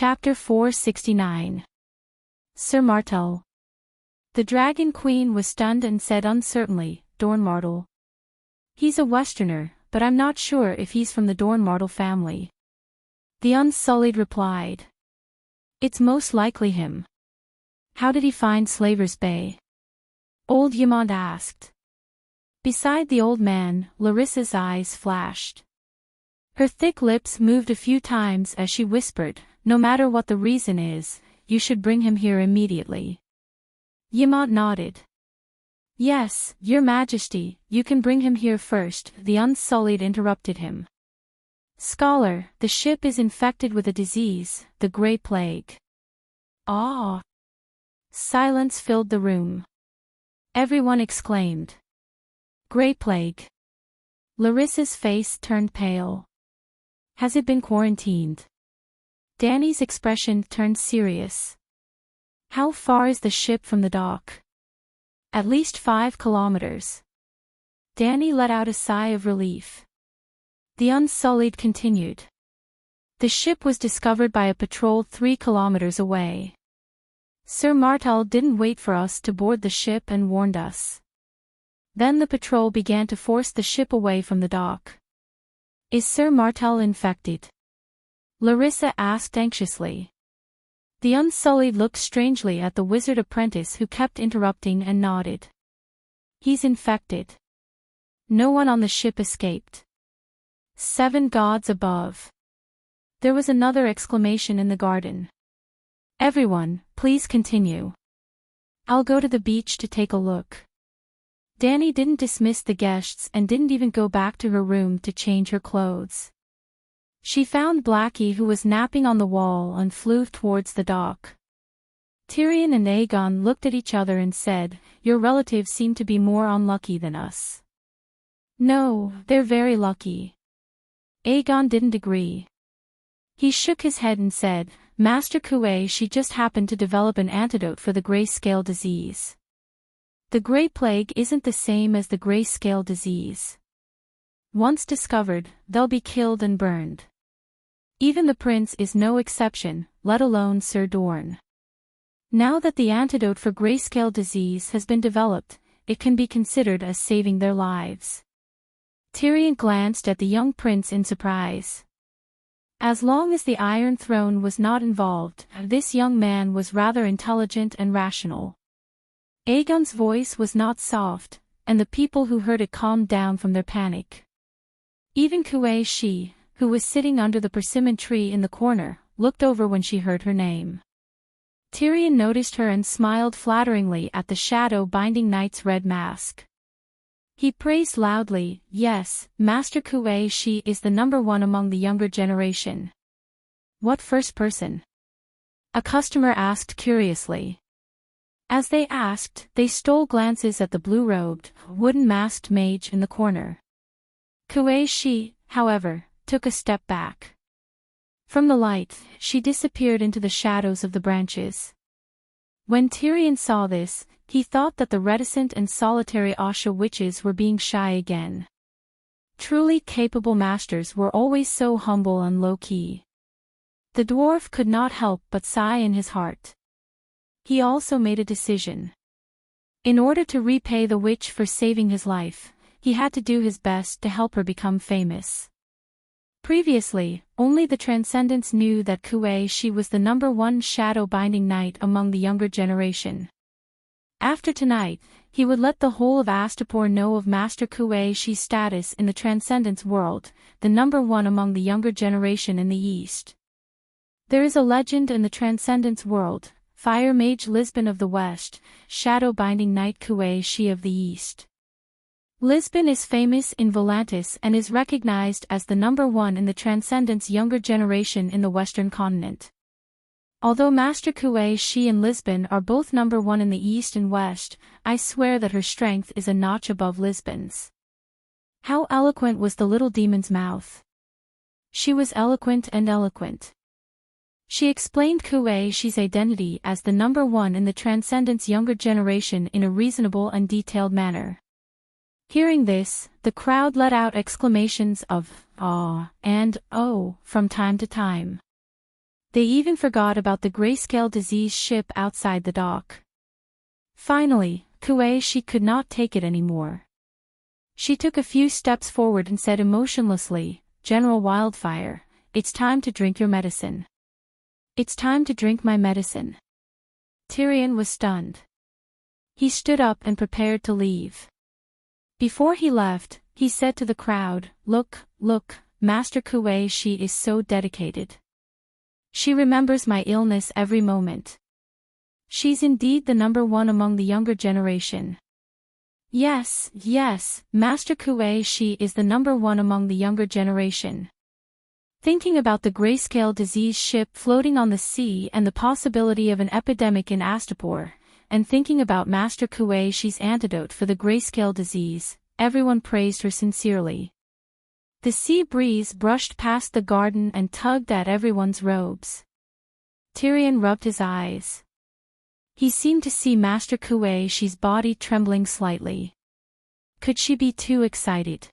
Chapter 469. Sir Martel. The Dragon Queen was stunned and said uncertainly, Dornmartel. He's a Westerner, but I'm not sure if he's from the Dornmartel family. The Unsullied replied. It's most likely him. How did he find Slaver's Bay? Old Yamant asked. Beside the old man, Larissa's eyes flashed. Her thick lips moved a few times as she whispered, no matter what the reason is, you should bring him here immediately. Yamant nodded. Yes, Your Majesty, you can bring him here first, the Unsullied interrupted him. Scholar, the ship is infected with a disease, the Grey Plague. Ah! Silence filled the room. Everyone exclaimed. Grey Plague. Larissa's face turned pale. Has it been quarantined? Danny's expression turned serious. How far is the ship from the dock? At least 5 kilometers. Danny let out a sigh of relief. The Unsullied continued. The ship was discovered by a patrol 3 kilometers away. Sir Martel didn't wait for us to board the ship and warned us. Then the patrol began to force the ship away from the dock. Is Sir Martel infected? Larissa asked anxiously. The Unsullied looked strangely at the wizard apprentice who kept interrupting and nodded. He's infected. No one on the ship escaped. 7 gods above. There was another exclamation in the garden. Everyone, please continue. I'll go to the beach to take a look. Danny didn't dismiss the guests and didn't even go back to her room to change her clothes. She found Blackie who was napping on the wall and flew towards the dock. Tyrion and Aegon looked at each other and said, Your relatives seem to be more unlucky than us. No, they're very lucky. Aegon didn't agree. He shook his head and said, Master Kuei, she just happened to develop an antidote for the grayscale disease. The Grey Plague isn't the same as the grayscale disease. Once discovered, they'll be killed and burned. Even the prince is no exception, let alone Sir Dorn. Now that the antidote for grayscale disease has been developed, it can be considered as saving their lives. Tyrion glanced at the young prince in surprise. As long as the Iron Throne was not involved, this young man was rather intelligent and rational. Aegon's voice was not soft, and the people who heard it calmed down from their panic. Even Kuei Shi, who was sitting under the persimmon tree in the corner, looked over when she heard her name. Tyrion noticed her and smiled flatteringly at the shadow-binding knight's red mask. He praised loudly, Yes, Master Kuei Shi is the #1 among the younger generation. What first person? A customer asked curiously. As they asked, they stole glances at the blue-robed, wooden-masked mage in the corner. Kuei Shi, however, took a step back. From the light, she disappeared into the shadows of the branches. When Tyrion saw this, he thought that the reticent and solitary Asha witches were being shy again. Truly capable masters were always so humble and low-key. The dwarf could not help but sigh in his heart. He also made a decision. In order to repay the witch for saving his life, he had to do his best to help her become famous. Previously, only the Transcendents knew that Kuei Shi was the #1 shadow-binding knight among the younger generation. After tonight, he would let the whole of Astapor know of Master Kuei Shi's status in the Transcendents world, the #1 among the younger generation in the East. There is a legend in the Transcendents world, Fire Mage Lisbon of the West, shadow-binding knight Kuei Shi of the East. Lisbon is famous in Volantis and is recognized as the #1 in the Transcendents' younger generation in the Western continent. Although Master Kuei Shi and Lisbon are both #1 in the East and West, I swear that her strength is a notch above Lisbon's. How eloquent was the little demon's mouth. She was eloquent and eloquent. She explained Kuei Shi's identity as the #1 in the Transcendents' younger generation in a reasonable and detailed manner. Hearing this, the crowd let out exclamations of, "Aw," and "Oh," from time to time. They even forgot about the grayscale disease ship outside the dock. Finally, she could not take it anymore. She took a few steps forward and said emotionlessly, "General Wildfire, it's time to drink your medicine." "It's time to drink my medicine." Tyrion was stunned. He stood up and prepared to leave. Before he left, he said to the crowd, Look, Master Kuei, she is so dedicated. She remembers my illness every moment. She's indeed the number one among the younger generation." Yes, Master Kuei, she is the number one among the younger generation. Thinking about the grayscale disease ship floating on the sea and the possibility of an epidemic in Astapor, and thinking about Master Kuei, she's antidote for the grayscale disease, everyone praised her sincerely. The sea breeze brushed past the garden and tugged at everyone's robes. Tyrion rubbed his eyes. He seemed to see Master Kuei, she's body trembling slightly. Could she be too excited?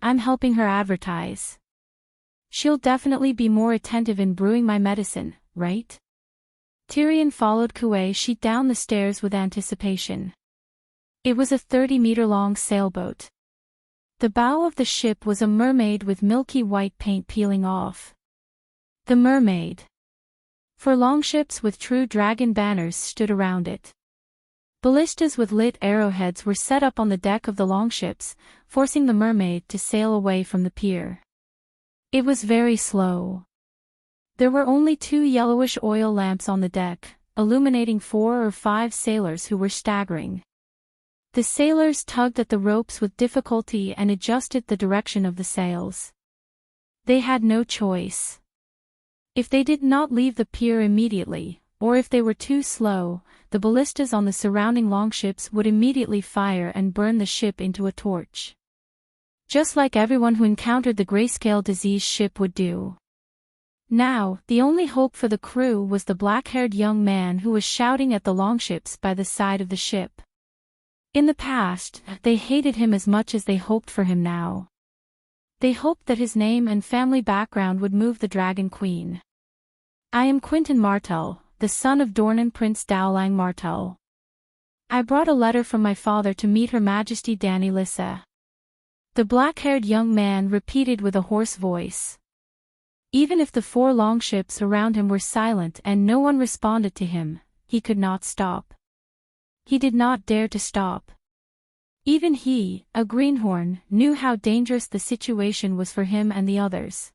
I'm helping her advertise. She'll definitely be more attentive in brewing my medicine, right? Tyrion followed Kuei she down the stairs with anticipation. It was a 30-meter-long sailboat. The bow of the ship was a mermaid with milky white paint peeling off. The mermaid. For longships with true dragon banners stood around it. Ballistas with lit arrowheads were set up on the deck of the longships, forcing the mermaid to sail away from the pier. It was very slow. There were only 2 yellowish oil lamps on the deck, illuminating 4 or 5 sailors who were staggering. The sailors tugged at the ropes with difficulty and adjusted the direction of the sails. They had no choice. If they did not leave the pier immediately, or if they were too slow, the ballistas on the surrounding longships would immediately fire and burn the ship into a torch. Just like everyone who encountered the grayscale disease ship would do. Now, the only hope for the crew was the black-haired young man who was shouting at the longships by the side of the ship. In the past, they hated him as much as they hoped for him now. They hoped that his name and family background would move the Dragon Queen. "I am Quentin Martell, the son of Dornan Prince Dowlang Martell. I brought a letter from my father to meet Her Majesty Dany Lissa." The black-haired young man repeated with a hoarse voice. Even if the 4 longships around him were silent and no one responded to him, he could not stop. He did not dare to stop. Even he, a greenhorn, knew how dangerous the situation was for him and the others.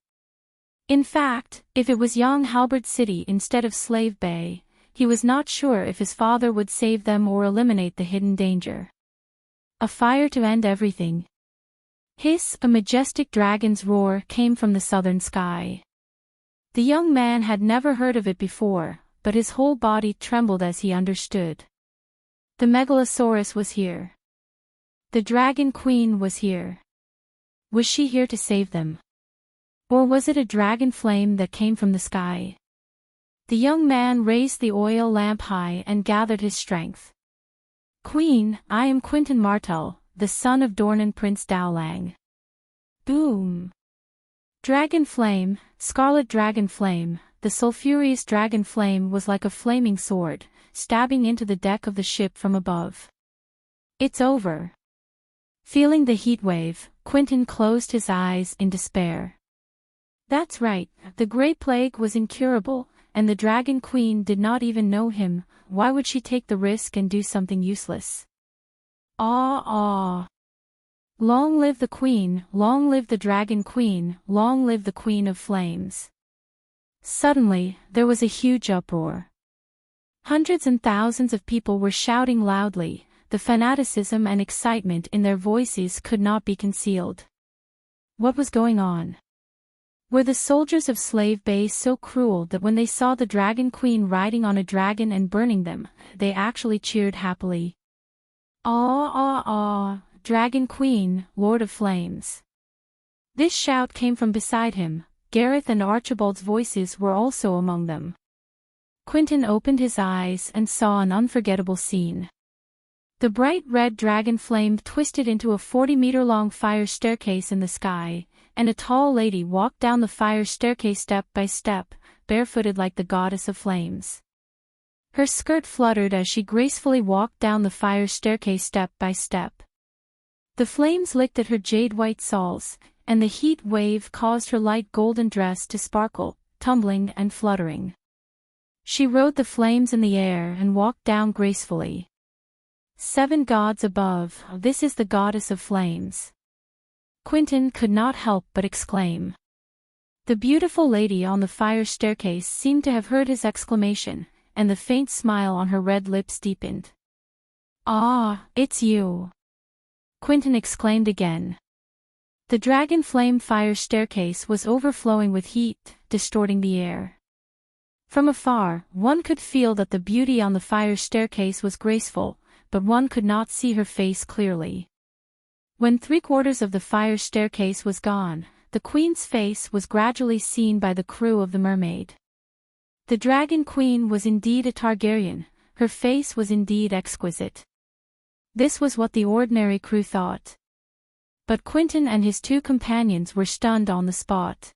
In fact, if it was young Halberd City instead of Slave Bay, he was not sure if his father would save them or eliminate the hidden danger. A fire to end everything. Hiss, a majestic dragon's roar came from the southern sky. The young man had never heard of it before, but his whole body trembled as he understood. The Megalosaurus was here. The Dragon Queen was here. Was she here to save them? Or was it a dragon flame that came from the sky? The young man raised the oil lamp high and gathered his strength. "Queen, I am Quentin Martell, the son of Dornan Prince Dowlang." Boom! Dragon flame, scarlet dragon flame, the sulphurous dragon flame was like a flaming sword, stabbing into the deck of the ship from above. "It's over." Feeling the heat wave, Quentin closed his eyes in despair. That's right, the Grey Plague was incurable, and the Dragon Queen did not even know him. Why would she take the risk and do something useless? Ah! Long live the Queen, long live the Dragon Queen, long live the Queen of Flames. Suddenly, there was a huge uproar. Hundreds and thousands of people were shouting loudly, the fanaticism and excitement in their voices could not be concealed. What was going on? Were the soldiers of Slave Bay so cruel that when they saw the Dragon Queen riding on a dragon and burning them, they actually cheered happily? Dragon Queen, Lord of Flames. This shout came from beside him. Gareth and Archibald's voices were also among them. Quentin opened his eyes and saw an unforgettable scene. The bright red dragon flame twisted into a 40-meter-long fire staircase in the sky, and a tall lady walked down the fire staircase step by step, barefooted like the goddess of flames. Her skirt fluttered as she gracefully walked down the fire staircase step by step. The flames licked at her jade-white soles, and the heat wave caused her light golden dress to sparkle, tumbling and fluttering. She rode the flames in the air and walked down gracefully. 7 gods above, this is the goddess of flames. Quentin could not help but exclaim. The beautiful lady on the fire staircase seemed to have heard his exclamation, and the faint smile on her red lips deepened. "Ah, it's you!" Quentin exclaimed again. The dragon flame fire staircase was overflowing with heat, distorting the air. From afar, one could feel that the beauty on the fire staircase was graceful, but one could not see her face clearly. When 3/4 of the fire staircase was gone, the queen's face was gradually seen by the crew of the mermaid. The dragon queen was indeed a Targaryen, her face was indeed exquisite. This was what the ordinary crew thought. But Quentin and his 2 companions were stunned on the spot.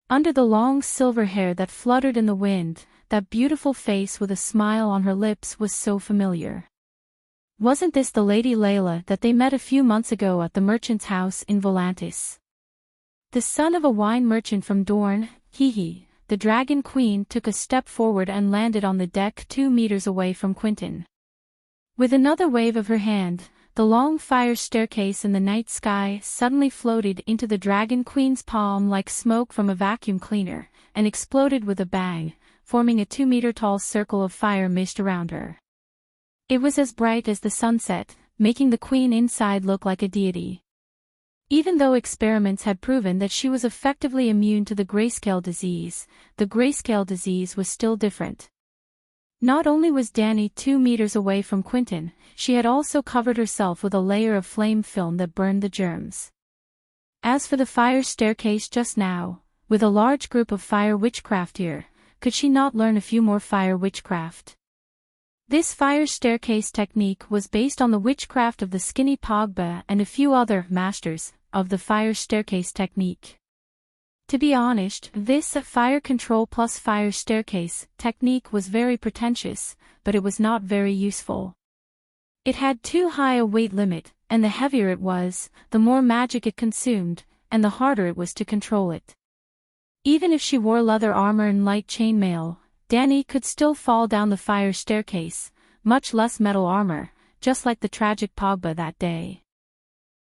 Under the long silver hair that fluttered in the wind, that beautiful face with a smile on her lips was so familiar. Wasn't this the Lady Layla that they met a few months ago at the merchant's house in Volantis? The son of a wine merchant from Dorne, hee. The dragon queen took a step forward and landed on the deck 2 meters away from Quentin. With another wave of her hand, the long fire staircase in the night sky suddenly floated into the dragon queen's palm like smoke from a vacuum cleaner, and exploded with a bang, forming a 2-meter-tall circle of fire mist around her. It was as bright as the sunset, making the queen inside look like a deity. Even though experiments had proven that she was effectively immune to the grayscale disease, the grayscale disease was still different. Not only was Dany 2 meters away from Quentin, she had also covered herself with a layer of flame film that burned the germs. As for the fire staircase just now, with a large group of fire witchcraft here, could she not learn a few more fire witchcraft? This fire staircase technique was based on the witchcraft of the skinny Pogba and a few other masters of the fire staircase technique. To be honest, this fire control plus fire staircase technique was very pretentious, but it was not very useful. It had too high a weight limit, and the heavier it was, the more magic it consumed, and the harder it was to control it. Even if she wore leather armor and light chainmail, Dany could still fall down the fire staircase, much less metal armor, just like the tragic Pogba that day.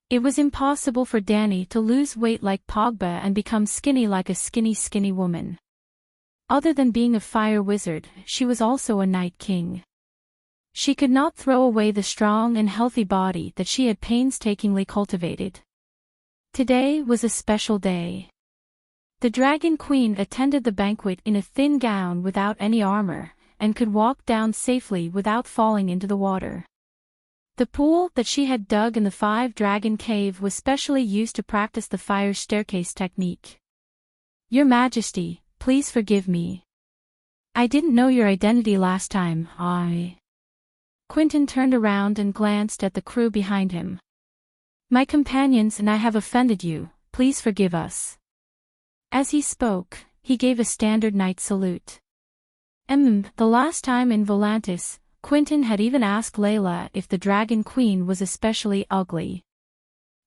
It was impossible for Dany to lose weight like Pogba and become skinny like a skinny woman. Other than being a fire wizard, she was also a night king. She could not throw away the strong and healthy body that she had painstakingly cultivated. Today was a special day. The Dragon Queen attended the banquet in a thin gown without any armor, and could walk down safely without falling into the water. The pool that she had dug in the 5-Dragon Cave was specially used to practice the fire staircase technique. "Your Majesty, please forgive me. I didn't know your identity last time, Quentin turned around and glanced at the crew behind him. "My companions and I have offended you, please forgive us." As he spoke, he gave a standard knight salute. The last time in Volantis, Quentin had even asked Layla if the Dragon Queen was especially ugly.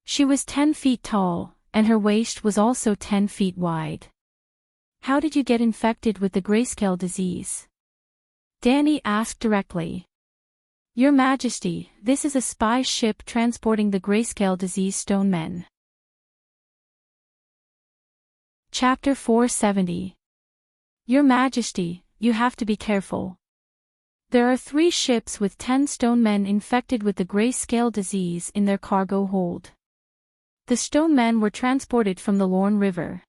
She was 10 feet tall, and her waist was also 10 feet wide. "How did you get infected with the grayscale disease?" Dany asked directly. "Your Majesty, this is a spy ship transporting the grayscale disease stone men." Chapter 470. Your Majesty, you have to be careful. There are 3 ships with 10 stone men infected with the grayscale disease in their cargo hold. The stone men were transported from the Lorne River.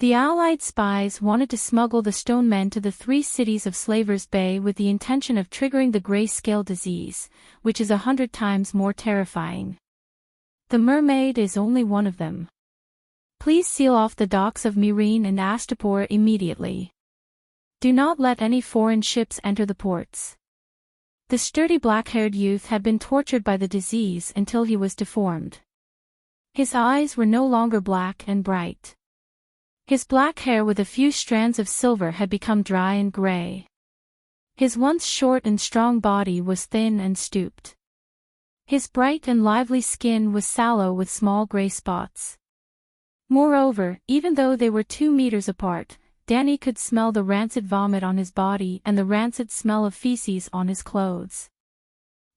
The Allied spies wanted to smuggle the stone men to the 3 cities of Slavers Bay with the intention of triggering the grayscale disease, which is 100 times more terrifying. The mermaid is only one of them. Please seal off the docks of Meereen and Astapor immediately. Do not let any foreign ships enter the ports. The sturdy black-haired youth had been tortured by the disease until he was deformed. His eyes were no longer black and bright. His black hair with a few strands of silver had become dry and gray. His once short and strong body was thin and stooped. His bright and lively skin was sallow with small gray spots. Moreover, even though they were 2 meters apart, Danny could smell the rancid vomit on his body and the rancid smell of feces on his clothes.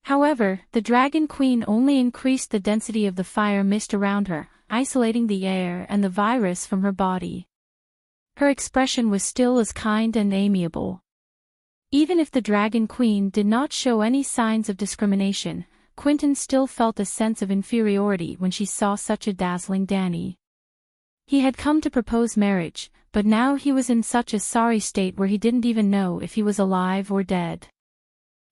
However, the Dragon Queen only increased the density of the fire mist around her, isolating the air and the virus from her body. Her expression was still as kind and amiable. Even if the Dragon Queen did not show any signs of discrimination, Quentin still felt a sense of inferiority when she saw such a dazzling Danny. He had come to propose marriage, but now he was in such a sorry state where he didn't even know if he was alive or dead.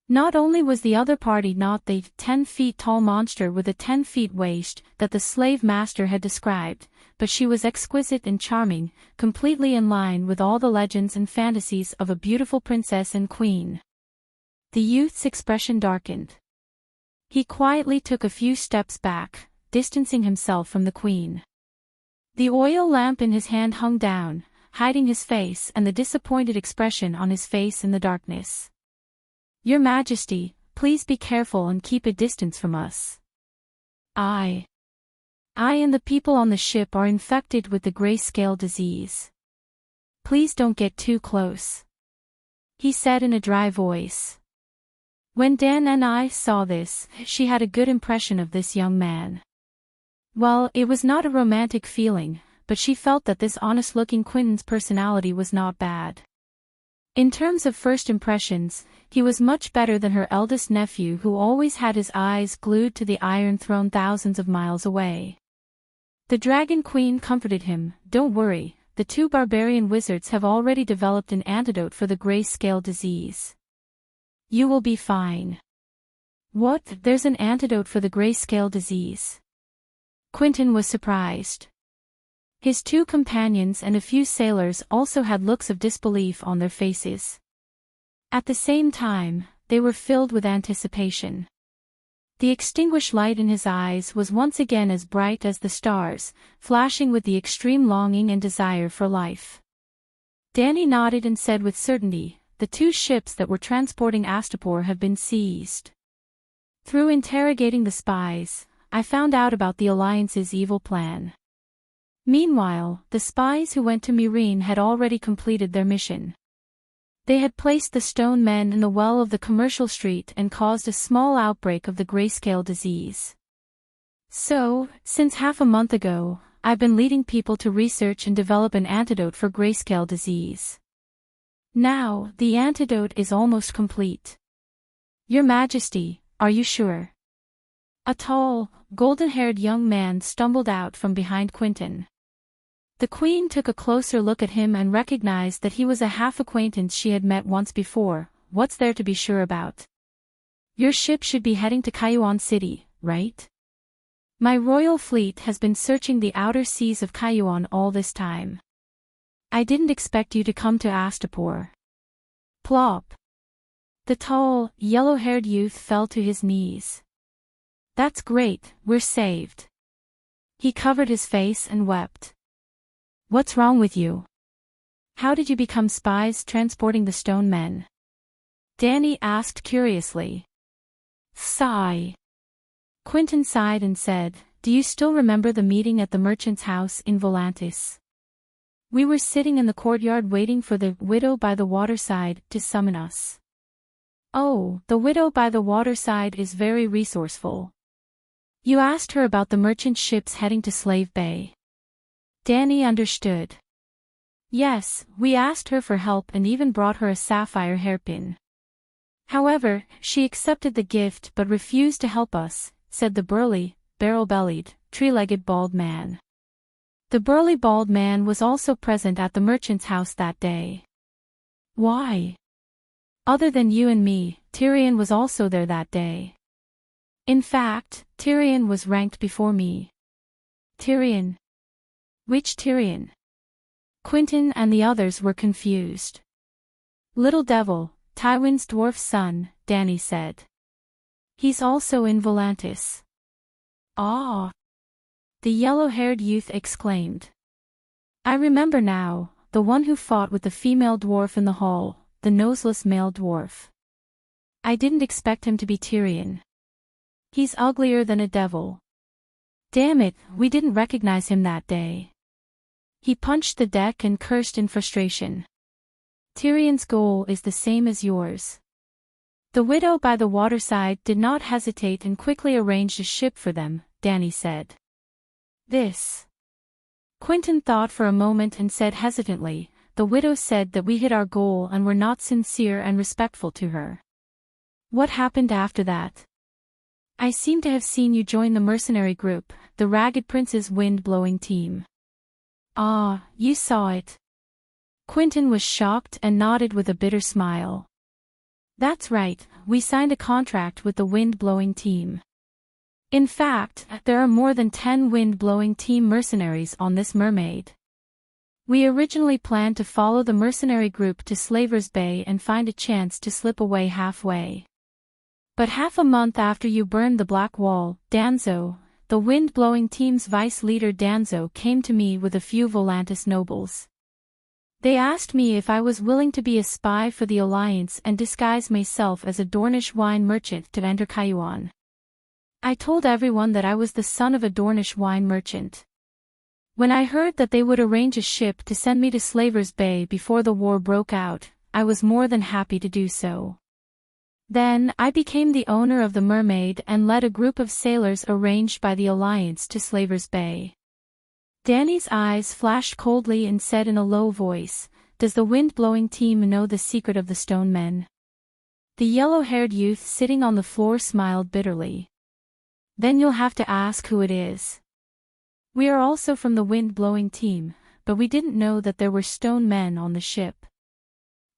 Not only was the other party not the 10-feet-tall monster with a 10-feet waist that the slave master had described, but she was exquisite and charming, completely in line with all the legends and fantasies of a beautiful princess and queen. The youth's expression darkened. He quietly took a few steps back, distancing himself from the queen. The oil lamp in his hand hung down, hiding his face and the disappointed expression on his face in the darkness. "Your Majesty, please be careful and keep a distance from us. I and the people on the ship are infected with the grayscale disease. Please don't get too close," he said in a dry voice. When Dan and I saw this, she had a good impression of this young man. Well, it was not a romantic feeling, but she felt that this honest-looking Quentin's personality was not bad. In terms of first impressions, he was much better than her eldest nephew who always had his eyes glued to the Iron Throne thousands of miles away. The Dragon Queen comforted him. "Don't worry, the 2 barbarian wizards have already developed an antidote for the grayscale disease. You will be fine." "What? There's an antidote for the grayscale disease?" Quentin was surprised. His 2 companions and a few sailors also had looks of disbelief on their faces. At the same time, they were filled with anticipation. The extinguished light in his eyes was once again as bright as the stars, flashing with the extreme longing and desire for life. Danny nodded and said with certainty, "The 2 ships that were transporting Astapor have been seized. Through interrogating the spies, I found out about the Alliance's evil plan." Meanwhile, the spies who went to Myrene had already completed their mission. They had placed the stone men in the well of the commercial street and caused a small outbreak of the grayscale disease. So, since half a month ago, I've been leading people to research and develop an antidote for grayscale disease. Now, the antidote is almost complete. Your Majesty, are you sure? A tall, golden-haired young man stumbled out from behind Quentin. The Queen took a closer look at him and recognized that he was a half-acquaintance she had met once before. "What's there to be sure about? Your ship should be heading to Kayuan City, right? My royal fleet has been searching the outer seas of Kayuan all this time. I didn't expect you to come to Astapor." Plop. The tall, yellow-haired youth fell to his knees. "That's great, we're saved." He covered his face and wept. "What's wrong with you? How did you become spies transporting the stone men?" Danny asked curiously. Sigh. Quentin sighed and said, "Do you still remember the meeting at the merchant's house in Volantis? We were sitting in the courtyard waiting for the widow by the waterside to summon us." "Oh, the widow by the waterside is very resourceful. You asked her about the merchant ships heading to Slave Bay?" Danny understood. "Yes, we asked her for help and even brought her a sapphire hairpin. However, she accepted the gift but refused to help us," said the burly, barrel-bellied, tree-legged bald man. The burly bald man was also present at the merchant's house that day. "Why? Other than you and me, Tyrion was also there that day. In fact, Tyrion was ranked before me." "Tyrion? Which Tyrion?" Quentin and the others were confused. "Little Devil, Tywin's dwarf son," Danny said. "He's also in Volantis." "Ah!" the yellow-haired youth exclaimed. I remember now, the one who fought with the female dwarf in the hall, the noseless male dwarf. I didn't expect him to be Tyrion. He's uglier than a devil. Damn it, we didn't recognize him that day. He punched the deck and cursed in frustration. Tyrion's goal is the same as yours. The widow by the waterside did not hesitate and quickly arranged a ship for them, Dany said. This. Quentyn thought for a moment and said hesitantly, the widow said that we hit our goal and were not sincere and respectful to her. What happened after that? I seem to have seen you join the mercenary group, the Ragged Prince's wind-blowing team. Ah, you saw it. Quentyn was shocked and nodded with a bitter smile. That's right, we signed a contract with the wind-blowing team. In fact, there are more than 10 wind-blowing team mercenaries on this mermaid. We originally planned to follow the mercenary group to Slaver's Bay and find a chance to slip away halfway. But half a month after you burned the Black Wall, Danzo, the wind-blowing team's vice-leader Danzo came to me with a few Volantis nobles. They asked me if I was willing to be a spy for the Alliance and disguise myself as a Dornish wine merchant to enter Cayuan. I told everyone that I was the son of a Dornish wine merchant. When I heard that they would arrange a ship to send me to Slaver's Bay before the war broke out, I was more than happy to do so. Then, I became the owner of the Mermaid and led a group of sailors arranged by the Alliance to Slaver's Bay. Dany's eyes flashed coldly and said in a low voice, "Does the wind-blowing team know the secret of the stone men?" The yellow-haired youth sitting on the floor smiled bitterly. Then you'll have to ask who it is. We are also from the wind-blowing team, but we didn't know that there were stone men on the ship.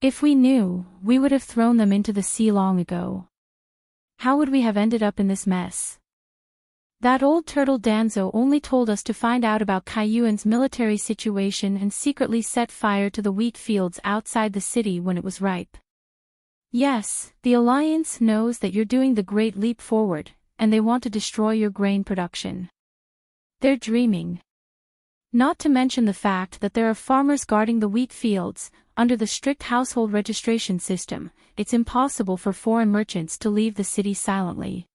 If we knew, we would have thrown them into the sea long ago. How would we have ended up in this mess? That old turtle Danzo only told us to find out about Cayuan's military situation and secretly set fire to the wheat fields outside the city when it was ripe. Yes, the Alliance knows that you're doing the Great Leap Forward, and they want to destroy your grain production. They're dreaming. Not to mention the fact that there are farmers guarding the wheat fields. Under the strict household registration system, it's impossible for foreign merchants to leave the city silently.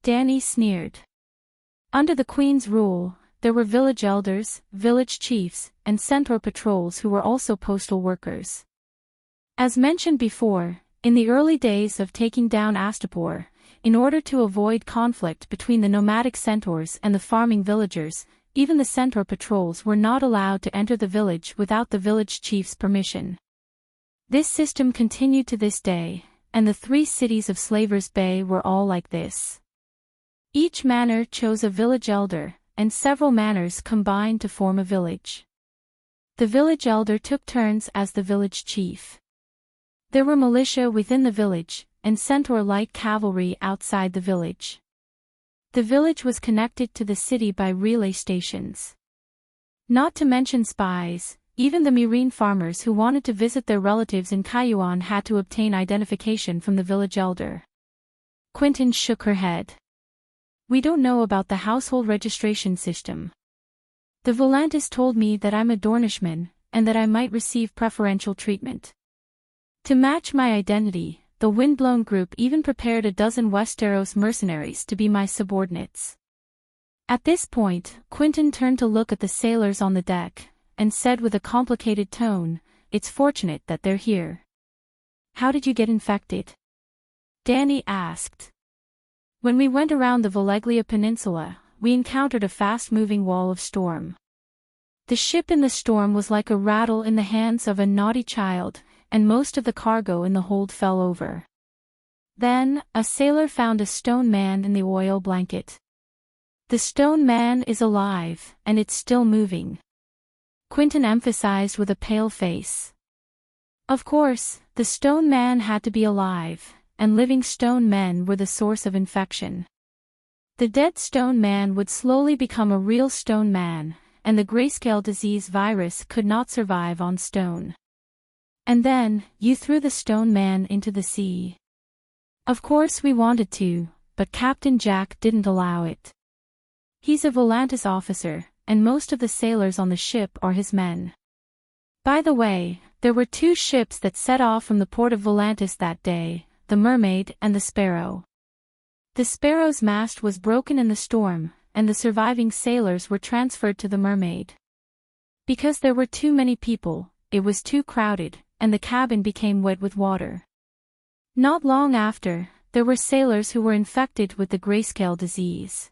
Dany sneered. Under the Queen's rule, there were village elders, village chiefs, and centaur patrols who were also postal workers. As mentioned before, in the early days of taking down Astapor, in order to avoid conflict between the nomadic centaurs and the farming villagers, even the centaur patrols were not allowed to enter the village without the village chief's permission. This system continued to this day, and the 3 cities of Slaver's Bay were all like this. Each manor chose a village elder, and several manors combined to form a village. The village elder took turns as the village chief. There were militia within the village, and centaur light cavalry outside the village. The village was connected to the city by relay stations. Not to mention spies, even the Meereen farmers who wanted to visit their relatives in Cayuan had to obtain identification from the village elder. Quentyn shook her head. We don't know about the household registration system. The Volantis told me that I'm a Dornishman, and that I might receive preferential treatment. To match my identity, the Windblown group even prepared a dozen Westeros mercenaries to be my subordinates. At this point, Quentyn turned to look at the sailors on the deck, and said with a complicated tone, "It's fortunate that they're here." "How did you get infected?" Dany asked. "When we went around the Voleglia Peninsula, we encountered a fast-moving wall of storm. The ship in the storm was like a rattle in the hands of a naughty child, and most of the cargo in the hold fell over. Then, a sailor found a stone man in the oil blanket. The stone man is alive, and it's still moving." Quentyn emphasized with a pale face. Of course, the stone man had to be alive, and living stone men were the source of infection. The dead stone man would slowly become a real stone man, and the grayscale disease virus could not survive on stone. And then, you threw the stone man into the sea. Of course we wanted to, but Captain Jack didn't allow it. He's a Volantis officer, and most of the sailors on the ship are his men. By the way, there were 2 ships that set off from the port of Volantis that day, the Mermaid and the Sparrow. The Sparrow's mast was broken in the storm, and the surviving sailors were transferred to the Mermaid. Because there were too many people, it was too crowded, and the cabin became wet with water. Not long after, there were sailors who were infected with the grayscale disease.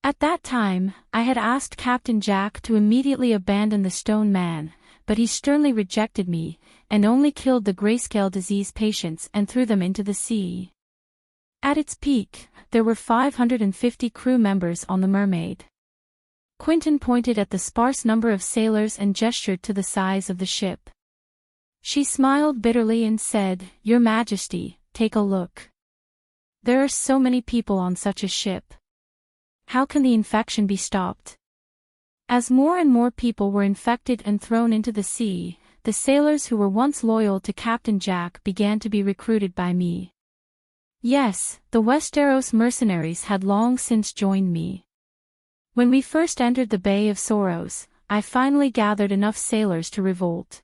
At that time, I had asked Captain Jack to immediately abandon the Stone Man, but he sternly rejected me, and only killed the grayscale disease patients and threw them into the sea. At its peak, there were 550 crew members on the Mermaid. Quentin pointed at the sparse number of sailors and gestured to the size of the ship. She smiled bitterly and said, "Your Majesty, take a look. There are so many people on such a ship. How can the infection be stopped?" As more and more people were infected and thrown into the sea, the sailors who were once loyal to Captain Jack began to be recruited by me. Yes, the Westeros mercenaries had long since joined me. When we first entered the Bay of Sorrows, I finally gathered enough sailors to revolt.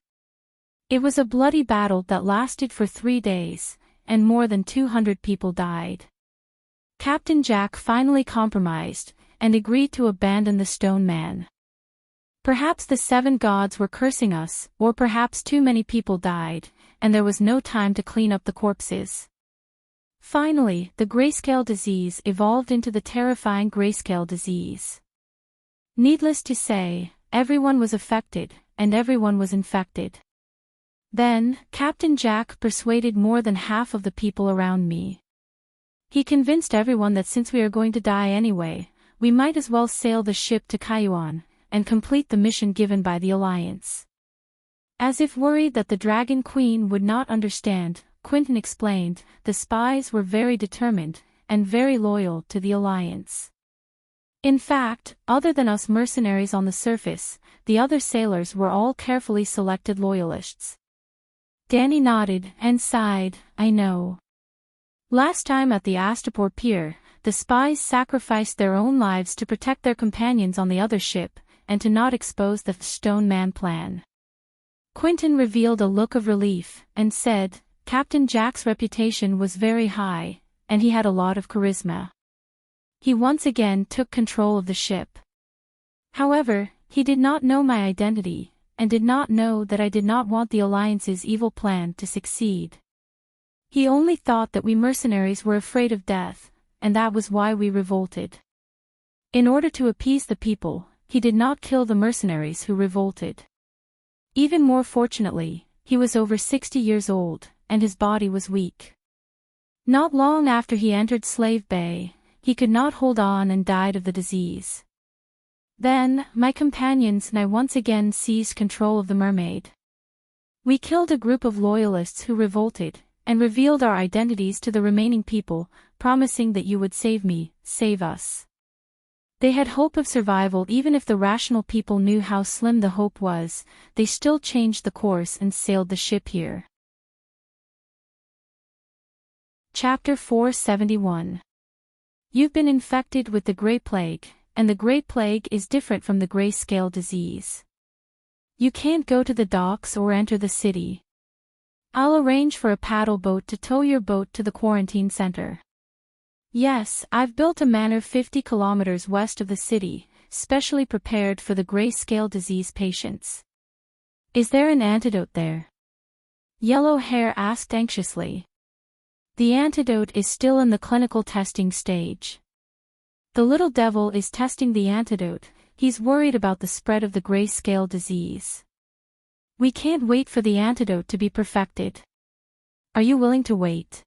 It was a bloody battle that lasted for 3 days, and more than 200 people died. Captain Jack finally compromised, and agreed to abandon the Stone Man. Perhaps the 7 gods were cursing us, or perhaps too many people died, and there was no time to clean up the corpses. Finally, the grayscale disease evolved into the terrifying grayscale disease. Needless to say, everyone was affected, and everyone was infected. Then, Captain Jack persuaded more than half of the people around me. He convinced everyone that since we are going to die anyway, we might as well sail the ship to Kayuan, and complete the mission given by the Alliance. As if worried that the Dragon Queen would not understand, Quentin explained, the spies were very determined, and very loyal to the Alliance. In fact, other than us mercenaries on the surface, the other sailors were all carefully selected loyalists. Danny nodded and sighed, "I know. Last time at the Astapor Pier, the spies sacrificed their own lives to protect their companions on the other ship, and to not expose the Stone Man plan." Quentin revealed a look of relief, and said, "Captain Jack's reputation was very high, and he had a lot of charisma. He once again took control of the ship. However, he did not know my identity, and did not know that I did not want the Alliance's evil plan to succeed. He only thought that we mercenaries were afraid of death, and that was why we revolted. In order to appease the people, he did not kill the mercenaries who revolted. Even more fortunately, he was over 60 years old, and his body was weak. Not long after he entered Slave Bay, he could not hold on and died of the disease. Then, my companions and I once again seized control of the Mermaid. We killed a group of loyalists who revolted, and revealed our identities to the remaining people, promising that you would save me, save us. They had hope of survival even if the rational people knew how slim the hope was. They still changed the course and sailed the ship here. Chapter 471. You've been infected with the Grey Plague, and the Grey Plague is different from the grayscale disease. You can't go to the docks or enter the city. I'll arrange for a paddle boat to tow your boat to the quarantine center. Yes, I've built a manor 50 kilometers west of the city, specially prepared for the grayscale disease patients. Is there an antidote there? Yellow Hair asked anxiously. The antidote is still in the clinical testing stage. The little devil is testing the antidote. He's worried about the spread of the grayscale disease. We can't wait for the antidote to be perfected. Are you willing to wait?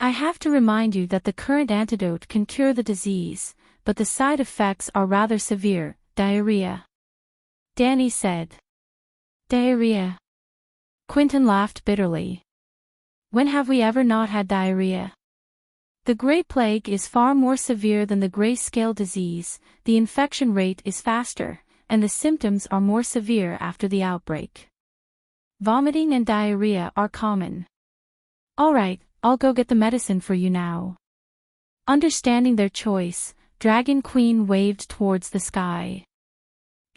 I have to remind you that the current antidote can cure the disease, but the side effects are rather severe, diarrhea. Danny said. Diarrhea. Quentin laughed bitterly. When have we ever not had diarrhea? The Grey Plague is far more severe than the grayscale disease, the infection rate is faster, and the symptoms are more severe after the outbreak. Vomiting and diarrhea are common. All right, I'll go get the medicine for you now. Understanding their choice, Dragon Queen waved towards the sky.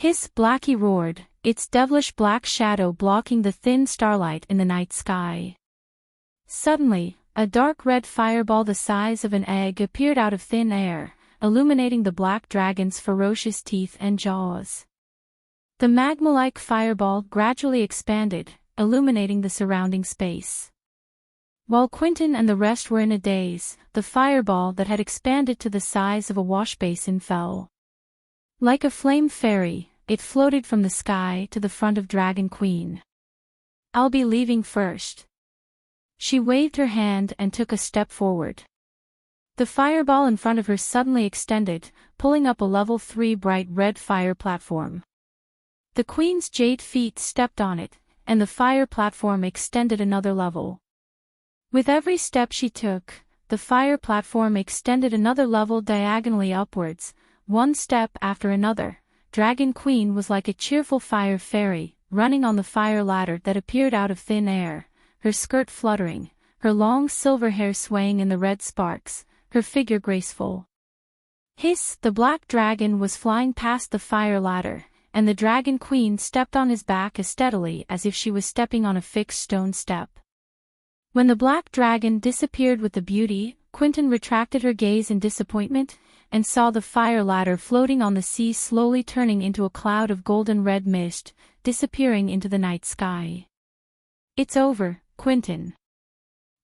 Hiss! Blackie roared, its devilish black shadow blocking the thin starlight in the night sky. Suddenly, a dark red fireball the size of an egg appeared out of thin air, illuminating the black dragon's ferocious teeth and jaws. The magma-like fireball gradually expanded, illuminating the surrounding space. While Quentin and the rest were in a daze, the fireball that had expanded to the size of a washbasin fell. Like a flame fairy, it floated from the sky to the front of Dragon Queen. "I'll be leaving first." She waved her hand and took a step forward. The fireball in front of her suddenly extended, pulling up a level 3 bright red fire platform. The Queen's jade feet stepped on it, and the fire platform extended another level. With every step she took, the fire platform extended another level diagonally upwards, one step after another. Dragon Queen was like a cheerful fire fairy, running on the fire ladder that appeared out of thin air, her skirt fluttering, her long silver hair swaying in the red sparks, her figure graceful. Hiss! The black dragon was flying past the fire ladder, and the Dragon Queen stepped on his back as steadily as if she was stepping on a fixed stone step. When the black dragon disappeared with the beauty, Quentin retracted her gaze in disappointment, and saw the fire ladder floating on the sea slowly turning into a cloud of golden red mist, disappearing into the night sky. "It's over, Quentin."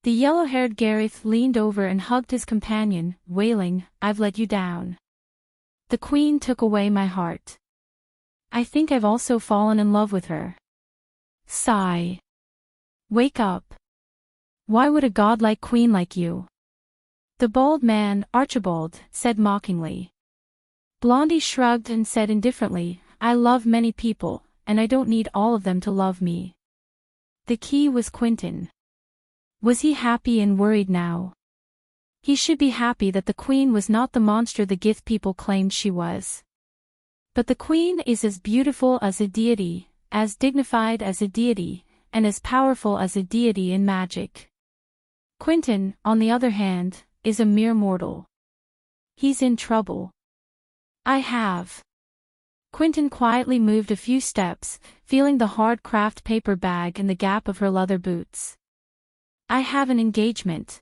The yellow-haired Gareth leaned over and hugged his companion, wailing, "I've let you down. The Queen took away my heart. I think I've also fallen in love with her." Sigh. "Wake up. Why would a godlike queen like you?" The bald man, Archibald, said mockingly. Blondie shrugged and said indifferently, "I love many people, and I don't need all of them to love me." The key was Quentin. Was he happy and worried now? He should be happy that the Queen was not the monster the Gith people claimed she was. But the Queen is as beautiful as a deity, as dignified as a deity, and as powerful as a deity in magic. Quentin, on the other hand, is a mere mortal. He's in trouble. "I have." Quentin quietly moved a few steps, feeling the hard craft paper bag in the gap of her leather boots. "I have an engagement."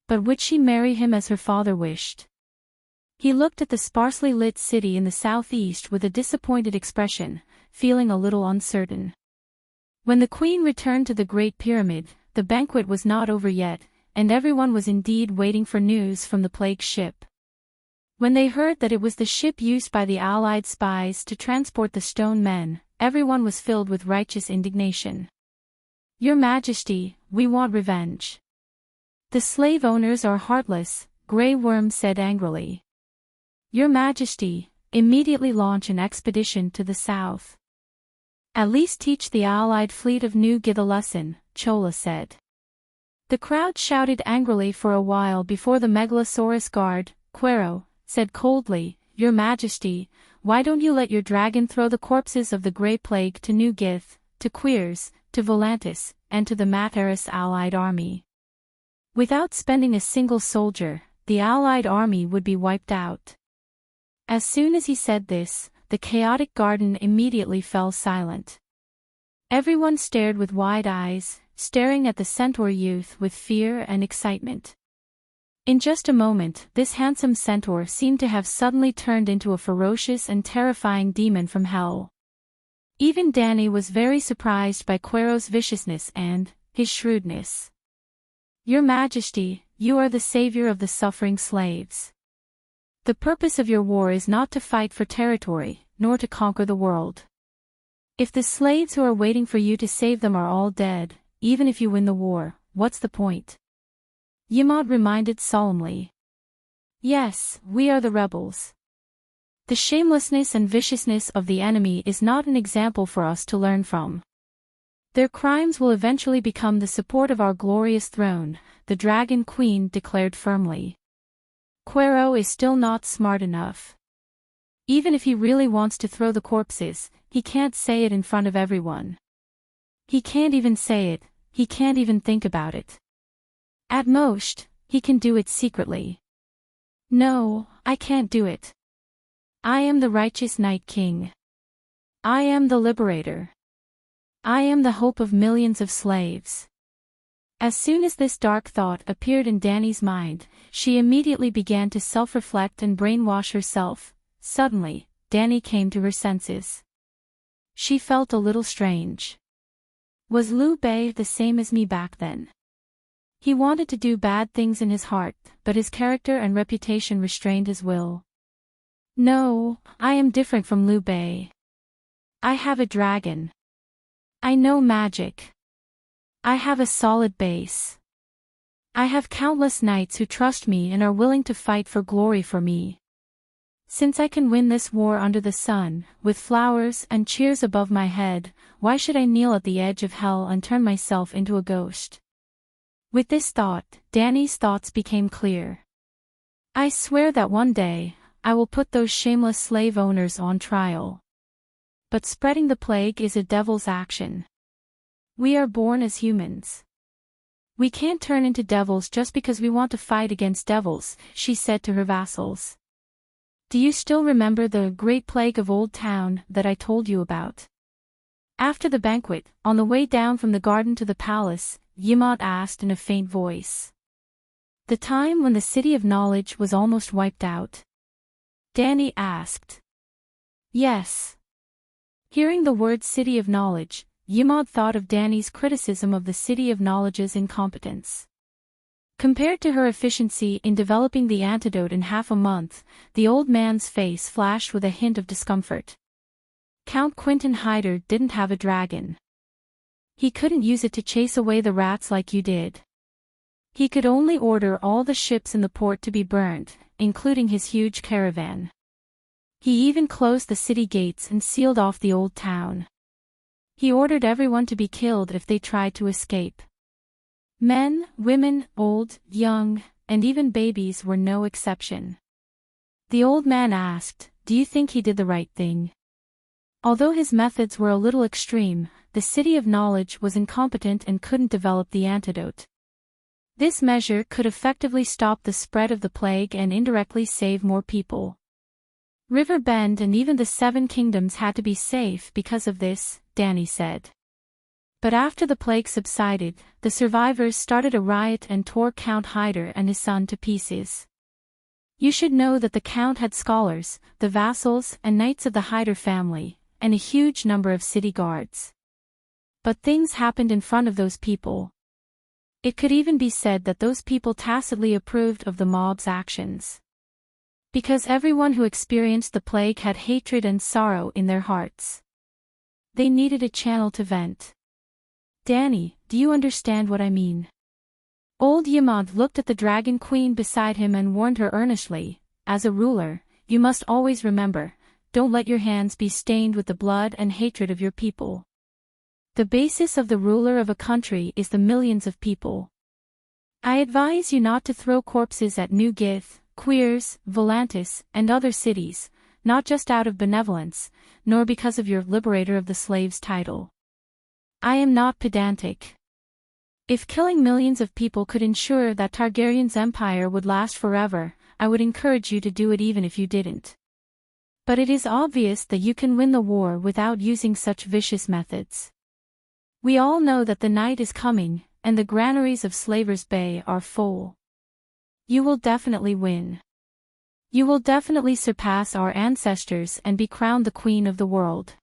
But would she marry him as her father wished? He looked at the sparsely lit city in the southeast with a disappointed expression, feeling a little uncertain. When the Queen returned to the Great Pyramid, the banquet was not over yet, and everyone was indeed waiting for news from the plague ship. When they heard that it was the ship used by the Allied spies to transport the stone men, everyone was filled with righteous indignation. "Your Majesty, we want revenge." "The slave owners are heartless," Grey Worm said angrily. "Your Majesty, immediately launch an expedition to the south. At least teach the Allied fleet of New Gith a lesson," Chola said. The crowd shouted angrily for a while before the Megalosaurus guard, Quero, said coldly, "Your Majesty, why don't you let your dragon throw the corpses of the Grey Plague to New Gith, to Queers, to Volantis, and to the Materis Allied army? Without spending a single soldier, the Allied army would be wiped out." As soon as he said this, the chaotic garden immediately fell silent. Everyone stared with wide eyes, staring at the centaur youth with fear and excitement. In just a moment, this handsome centaur seemed to have suddenly turned into a ferocious and terrifying demon from hell. Even Danny was very surprised by Quero's viciousness and his shrewdness. "Your Majesty, you are the savior of the suffering slaves. The purpose of your war is not to fight for territory, nor to conquer the world. If the slaves who are waiting for you to save them are all dead, even if you win the war, what's the point?" Yimod reminded solemnly. "Yes, we are the rebels. The shamelessness and viciousness of the enemy is not an example for us to learn from. Their crimes will eventually become the support of our glorious throne," the Dragon Queen declared firmly. "Quero is still not smart enough. Even if he really wants to throw the corpses, he can't say it in front of everyone. He can't even say it, he can't even think about it. At most, he can do it secretly. No, I can't do it. I am the righteous Night King. I am the liberator. I am the hope of millions of slaves. As soon as this dark thought appeared in Danny's mind, she immediately began to self-reflect and brainwash herself. Suddenly, Danny came to her senses. She felt a little strange. Was Liu Bei the same as me back then? He wanted to do bad things in his heart, but his character and reputation restrained his will. No, I am different from Liu Bei. I have a dragon. I know magic. I have a solid base. I have countless knights who trust me and are willing to fight for glory for me. Since I can win this war under the sun, with flowers and cheers above my head, why should I kneel at the edge of hell and turn myself into a ghost? With this thought, Danny's thoughts became clear. I swear that one day, I will put those shameless slave owners on trial. But spreading the plague is a devil's action. We are born as humans. We can't turn into devils just because we want to fight against devils, she said to her vassals. Do you still remember the great plague of Old Town that I told you about? After the banquet, on the way down from the garden to the palace, Yimad asked in a faint voice. The time when the city of knowledge was almost wiped out? Danny asked. Yes. Hearing the word city of knowledge, Yimad thought of Danny's criticism of the city of knowledge's incompetence. Compared to her efficiency in developing the antidote in half a month, the old man's face flashed with a hint of discomfort. Count Quentin Hyder didn't have a dragon. He couldn't use it to chase away the rats like you did. He could only order all the ships in the port to be burned, including his huge caravan. He even closed the city gates and sealed off the old town. He ordered everyone to be killed if they tried to escape. Men, women, old, young, and even babies were no exception. The old man asked, "Do you think he did the right thing?" Although his methods were a little extreme, the city of knowledge was incompetent and couldn't develop the antidote. This measure could effectively stop the spread of the plague and indirectly save more people. River Bend and even the Seven Kingdoms had to be safe because of this, Danny said. But after the plague subsided, the survivors started a riot and tore Count Hyder and his son to pieces. You should know that the Count had scholars, the vassals and knights of the Hyder family, and a huge number of city guards. But things happened in front of those people. It could even be said that those people tacitly approved of the mob's actions. Because everyone who experienced the plague had hatred and sorrow in their hearts. They needed a channel to vent. Danny, do you understand what I mean? Old Yimad looked at the Dragon Queen beside him and warned her earnestly, as a ruler, you must always remember, don't let your hands be stained with the blood and hatred of your people. The basis of the ruler of a country is the millions of people. I advise you not to throw corpses at New Gith, Queers, Volantis, and other cities, not just out of benevolence, nor because of your liberator of the slaves title. I am not pedantic. If killing millions of people could ensure that Targaryen's empire would last forever, I would encourage you to do it even if you didn't. But it is obvious that you can win the war without using such vicious methods. We all know that the night is coming, and the granaries of Slavers Bay are full. You will definitely win. You will definitely surpass our ancestors and be crowned the queen of the world.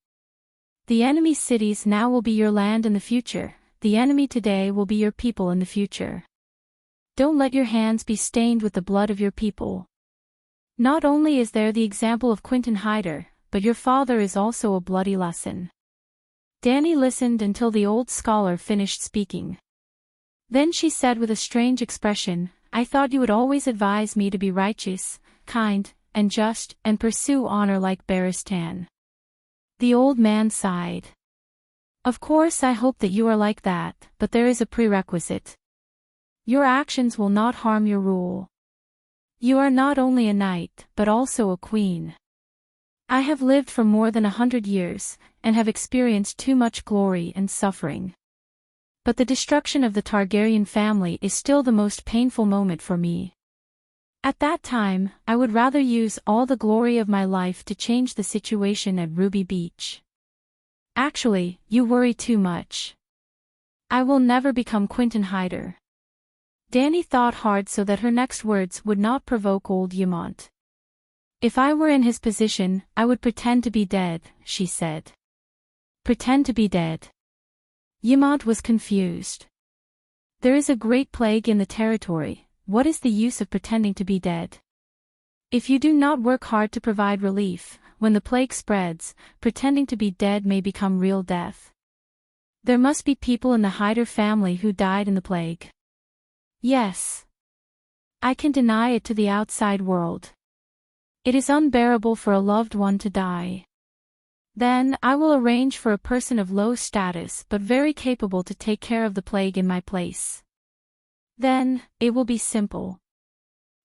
The enemy cities now will be your land in the future, the enemy today will be your people in the future. Don't let your hands be stained with the blood of your people. Not only is there the example of Quentin Hyder, but your father is also a bloody lesson. Danny listened until the old scholar finished speaking. Then she said with a strange expression, I thought you would always advise me to be righteous, kind, and just, and pursue honor like Barristan. The old man sighed. Of course I hope that you are like that, but there is a prerequisite. Your actions will not harm your rule. You are not only a knight, but also a queen. I have lived for more than 100 years, and have experienced too much glory and suffering. But the destruction of the Targaryen family is still the most painful moment for me. At that time, I would rather use all the glory of my life to change the situation at Ruby Beach. Actually, you worry too much. I will never become Quentin Hyder. Danny thought hard so that her next words would not provoke old Yamant. If I were in his position, I would pretend to be dead, she said. Pretend to be dead. Yamant was confused. There is a great plague in the territory, what is the use of pretending to be dead? If you do not work hard to provide relief, when the plague spreads, pretending to be dead may become real death. There must be people in the Hyder family who died in the plague. Yes. I can deny it to the outside world. It is unbearable for a loved one to die. Then, I will arrange for a person of low status but very capable to take care of the plague in my place. Then, it will be simple.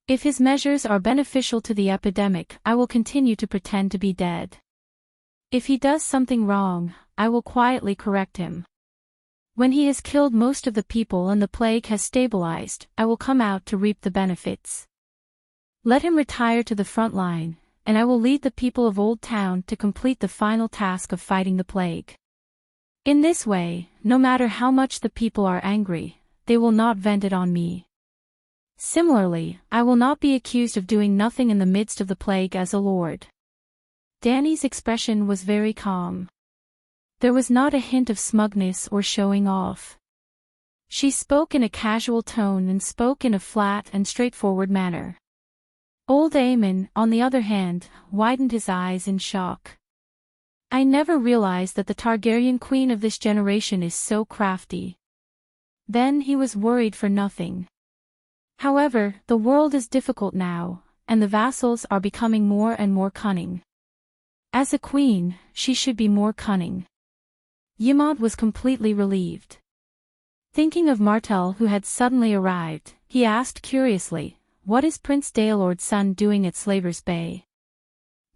If his measures are beneficial to the epidemic, I will continue to pretend to be dead. If he does something wrong, I will quietly correct him. When he has killed most of the people and the plague has stabilized, I will come out to reap the benefits. Let him retire to the front line, and I will lead the people of Old Town to complete the final task of fighting the plague. In this way, no matter how much the people are angry, they will not vent it on me. Similarly, I will not be accused of doing nothing in the midst of the plague as a lord. Danny's expression was very calm. There was not a hint of smugness or showing off. She spoke in a casual tone and spoke in a flat and straightforward manner. Old Aemon, on the other hand, widened his eyes in shock. I never realized that the Targaryen queen of this generation is so crafty. Then he was worried for nothing. However, the world is difficult now, and the vassals are becoming more and more cunning. As a queen, she should be more cunning. Yamant was completely relieved. Thinking of Martell who had suddenly arrived, he asked curiously, "What is Prince Daelord's son doing at Slaver's Bay?"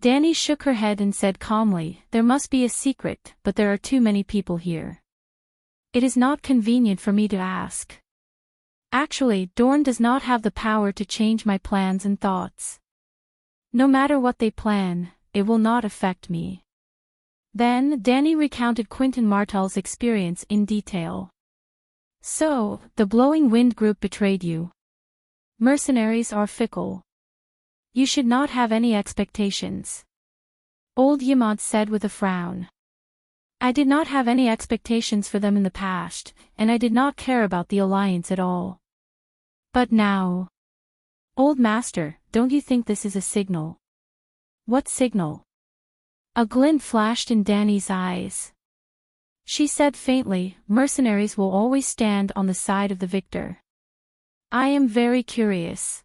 Danny shook her head and said calmly, "There must be a secret, but there are too many people here. It is not convenient for me to ask. Actually, Dorne does not have the power to change my plans and thoughts. No matter what they plan, it will not affect me." Then, Danny recounted Quentin Martell's experience in detail. "So, the Blowing Wind group betrayed you. Mercenaries are fickle. You should not have any expectations." Old Yamant said with a frown. "I did not have any expectations for them in the past, and I did not care about the alliance at all. But now... Old Master, don't you think this is a signal?" "What signal?" A glint flashed in Danny's eyes. She said faintly, "Mercenaries will always stand on the side of the victor. I am very curious.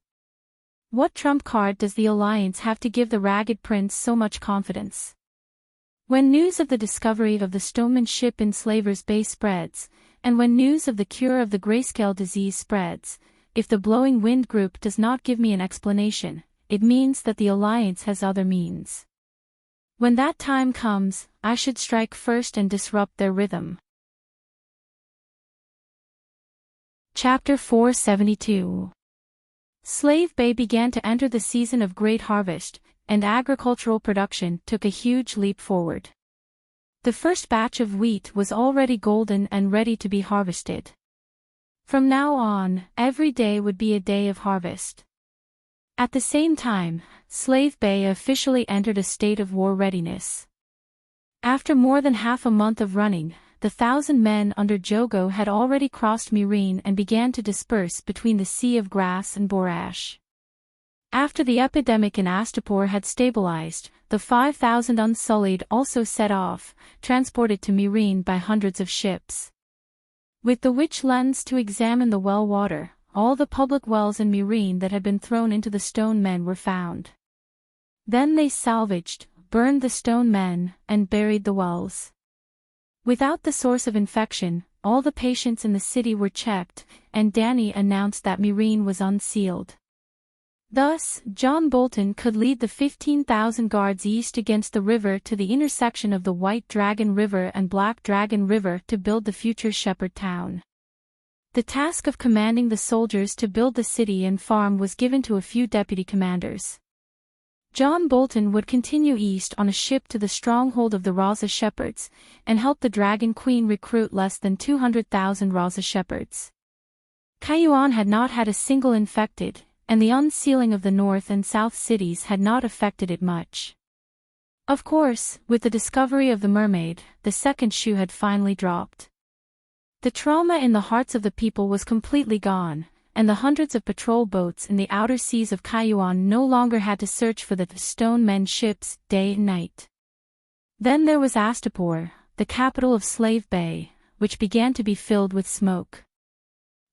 What trump card does the Alliance have to give the Ragged Prince so much confidence?" When news of the discovery of the Stoneman ship in Slaver's Bay spreads, and when news of the cure of the grayscale disease spreads, if the Blowing Wind group does not give me an explanation, it means that the Alliance has other means. When that time comes, I should strike first and disrupt their rhythm. Chapter 472. Slave Bay began to enter the season of great harvest, and agricultural production took a huge leap forward. The first batch of wheat was already golden and ready to be harvested. From now on, every day would be a day of harvest. At the same time, Slave Bay officially entered a state of war readiness. After more than half a month of running, the 1,000 men under Jogo had already crossed Meereen and began to disperse between the Sea of Grass and Borash. After the epidemic in Astapor had stabilized, the 5,000 Unsullied also set off, transported to Meereen by hundreds of ships. With the witch lens to examine the well water, all the public wells in Meereen that had been thrown into the stone men were found. Then they salvaged, burned the stone men, and buried the wells. Without the source of infection, all the patients in the city were checked, and Danny announced that Meereen was unsealed. Thus, John Bolton could lead the 15,000 guards east against the river to the intersection of the White Dragon River and Black Dragon River to build the future Shepherd Town. The task of commanding the soldiers to build the city and farm was given to a few deputy commanders. John Bolton would continue east on a ship to the stronghold of the Raza shepherds, and help the Dragon Queen recruit less than 200,000 Raza shepherds. Kaiyuan had not had a single infected, and the unsealing of the north and south cities had not affected it much. Of course, with the discovery of the mermaid, the second shoe had finally dropped. The trauma in the hearts of the people was completely gone, and the hundreds of patrol boats in the outer seas of Kaiyuan no longer had to search for the Stone Men ships day and night. Then there was Astapor, the capital of Slave Bay, which began to be filled with smoke.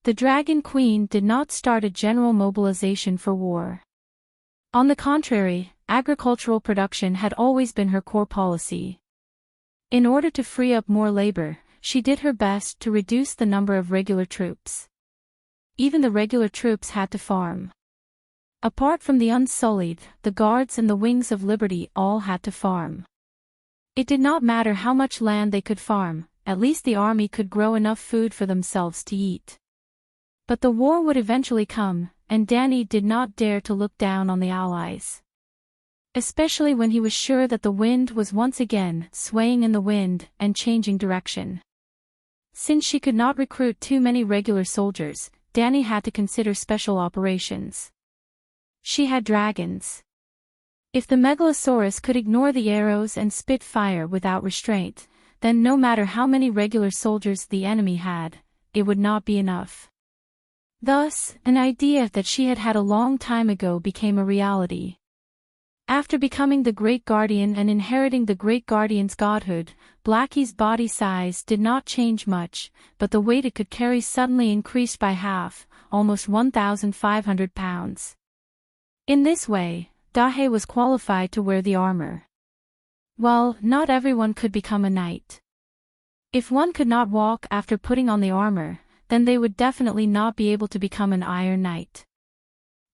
The Dragon Queen did not start a general mobilization for war. On the contrary, agricultural production had always been her core policy. In order to free up more labor, she did her best to reduce the number of regular troops. Even the regular troops had to farm. Apart from the Unsullied, the Guards and the Wings of Liberty all had to farm. It did not matter how much land they could farm, at least the army could grow enough food for themselves to eat. But the war would eventually come, and Danny did not dare to look down on the Allies. Especially when he was sure that the wind was once again swaying in the wind and changing direction. Since she could not recruit too many regular soldiers, Danny had to consider special operations. She had dragons. If the Megalosaurus could ignore the arrows and spit fire without restraint, then no matter how many regular soldiers the enemy had, it would not be enough. Thus, an idea that she had had a long time ago became a reality. After becoming the Great Guardian and inheriting the Great Guardian's godhood, Blackie's body size did not change much, but the weight it could carry suddenly increased by half, almost 1,500 pounds. In this way, Dahe was qualified to wear the armor. Well, not everyone could become a knight. If one could not walk after putting on the armor, then they would definitely not be able to become an Iron Knight.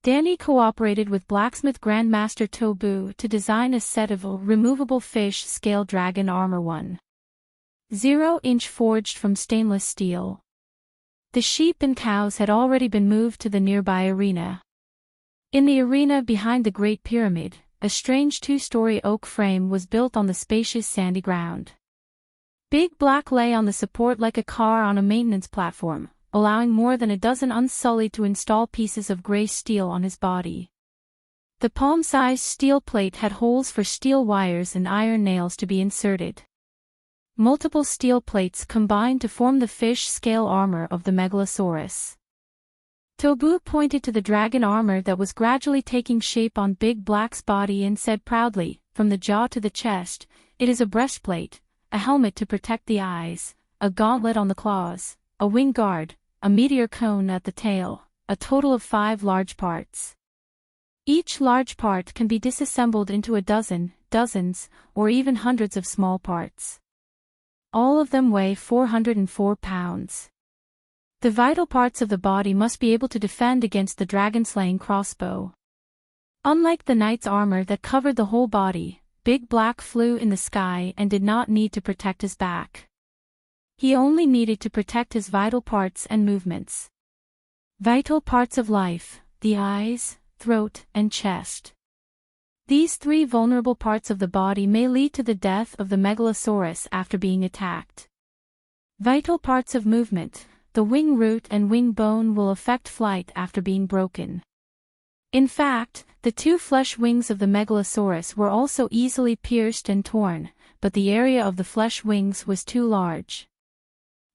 Danny cooperated with blacksmith Grandmaster Tobu to design a set of removable fish scale dragon armor 1.0-inch forged from stainless steel. The sheep and cows had already been moved to the nearby arena. In the arena behind the Great Pyramid, a strange two-story oak frame was built on the spacious sandy ground. Big Black lay on the support like a car on a maintenance platform, allowing more than a dozen Unsullied to install pieces of gray steel on his body. The palm-sized steel plate had holes for steel wires and iron nails to be inserted. Multiple steel plates combined to form the fish-scale armor of the Megalosaurus. Tobu pointed to the dragon armor that was gradually taking shape on Big Black's body and said proudly, from the jaw to the chest, "It is a breastplate, a helmet to protect the eyes, a gauntlet on the claws, a wing guard, a meteor cone at the tail, a total of 5 large parts. Each large part can be disassembled into a dozen, dozens, or even hundreds of small parts. All of them weigh 404 pounds. The vital parts of the body must be able to defend against the dragon-slaying crossbow." Unlike the knight's armor that covered the whole body, Big Black flew in the sky and did not need to protect his back. He only needed to protect his vital parts and movements. Vital parts of life, the eyes, throat, and chest. These 3 vulnerable parts of the body may lead to the death of the Megalosaurus after being attacked. Vital parts of movement, the wing root and wing bone will affect flight after being broken. In fact, the 2 flesh wings of the Megalosaurus were also easily pierced and torn, but the area of the flesh wings was too large.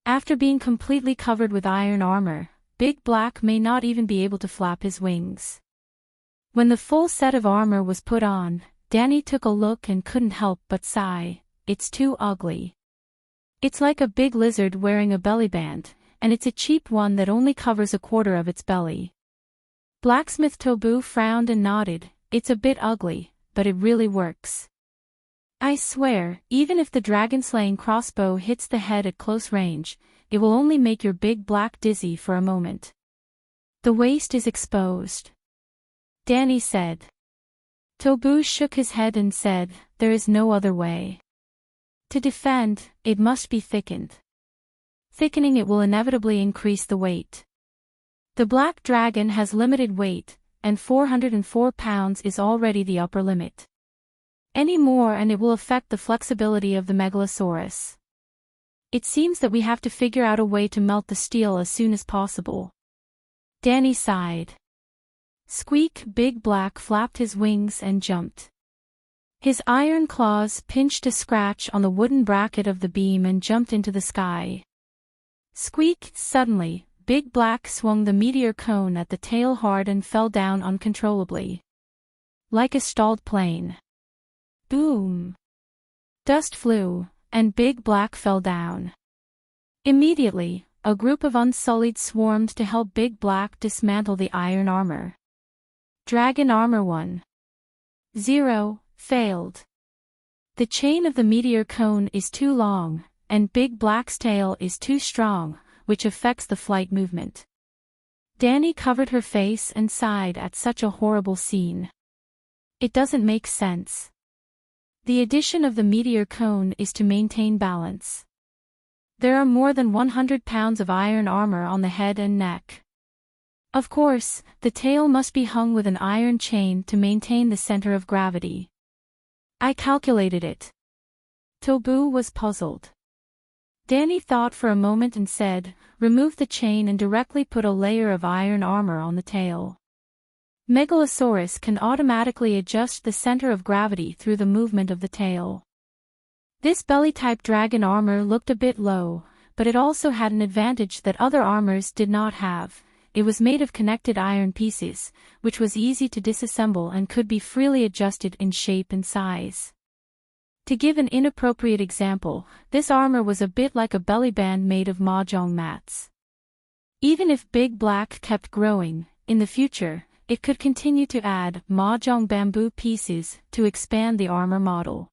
After being completely covered with iron armor, Big Black may not even be able to flap his wings. When the full set of armor was put on, Danny took a look and couldn't help but sigh, "It's too ugly. It's like a big lizard wearing a bellyband, and it's a cheap one that only covers a quarter of its belly." Blacksmith Tobu frowned and nodded, "It's a bit ugly, but it really works. I swear, even if the dragon-slaying crossbow hits the head at close range, it will only make your Big Black dizzy for a moment. The waist is exposed," Danny said. Tobu shook his head and said, "There is no other way. To defend, it must be thickened. Thickening it will inevitably increase the weight. The black dragon has limited weight, and 404 pounds is already the upper limit. Any more and it will affect the flexibility of the Megalosaurus. It seems that we have to figure out a way to melt the steel as soon as possible. Danny sighed. Squeak! Big Black flapped his wings and jumped. His iron claws pinched a scratch on the wooden bracket of the beam and jumped into the sky. Squeak! Suddenly, Big Black swung the meteor cone at the tail hard and fell down uncontrollably. Like a stalled plane. Boom! Dust flew, and Big Black fell down. Immediately, a group of Unsullied swarmed to help Big Black dismantle the iron armor. Dragon Armor 1-0 failed. The chain of the meteor cone is too long, and Big Black's tail is too strong, which affects the flight movement. Danny covered her face and sighed at such a horrible scene. It doesn't make sense. The addition of the meteor cone is to maintain balance. There are more than 100 pounds of iron armor on the head and neck. Of course, the tail must be hung with an iron chain to maintain the center of gravity. I calculated it. Tobu was puzzled. Danny thought for a moment and said, remove the chain and directly put a layer of iron armor on the tail. Megalosaurus can automatically adjust the center of gravity through the movement of the tail. This belly-type dragon armor looked a bit low, but it also had an advantage that other armors did not have. It was made of connected iron pieces, which was easy to disassemble and could be freely adjusted in shape and size. To give an inappropriate example, this armor was a bit like a belly band made of mahjong mats. Even if Big Black kept growing, in the future, it could continue to add mahjong bamboo pieces to expand the armor model.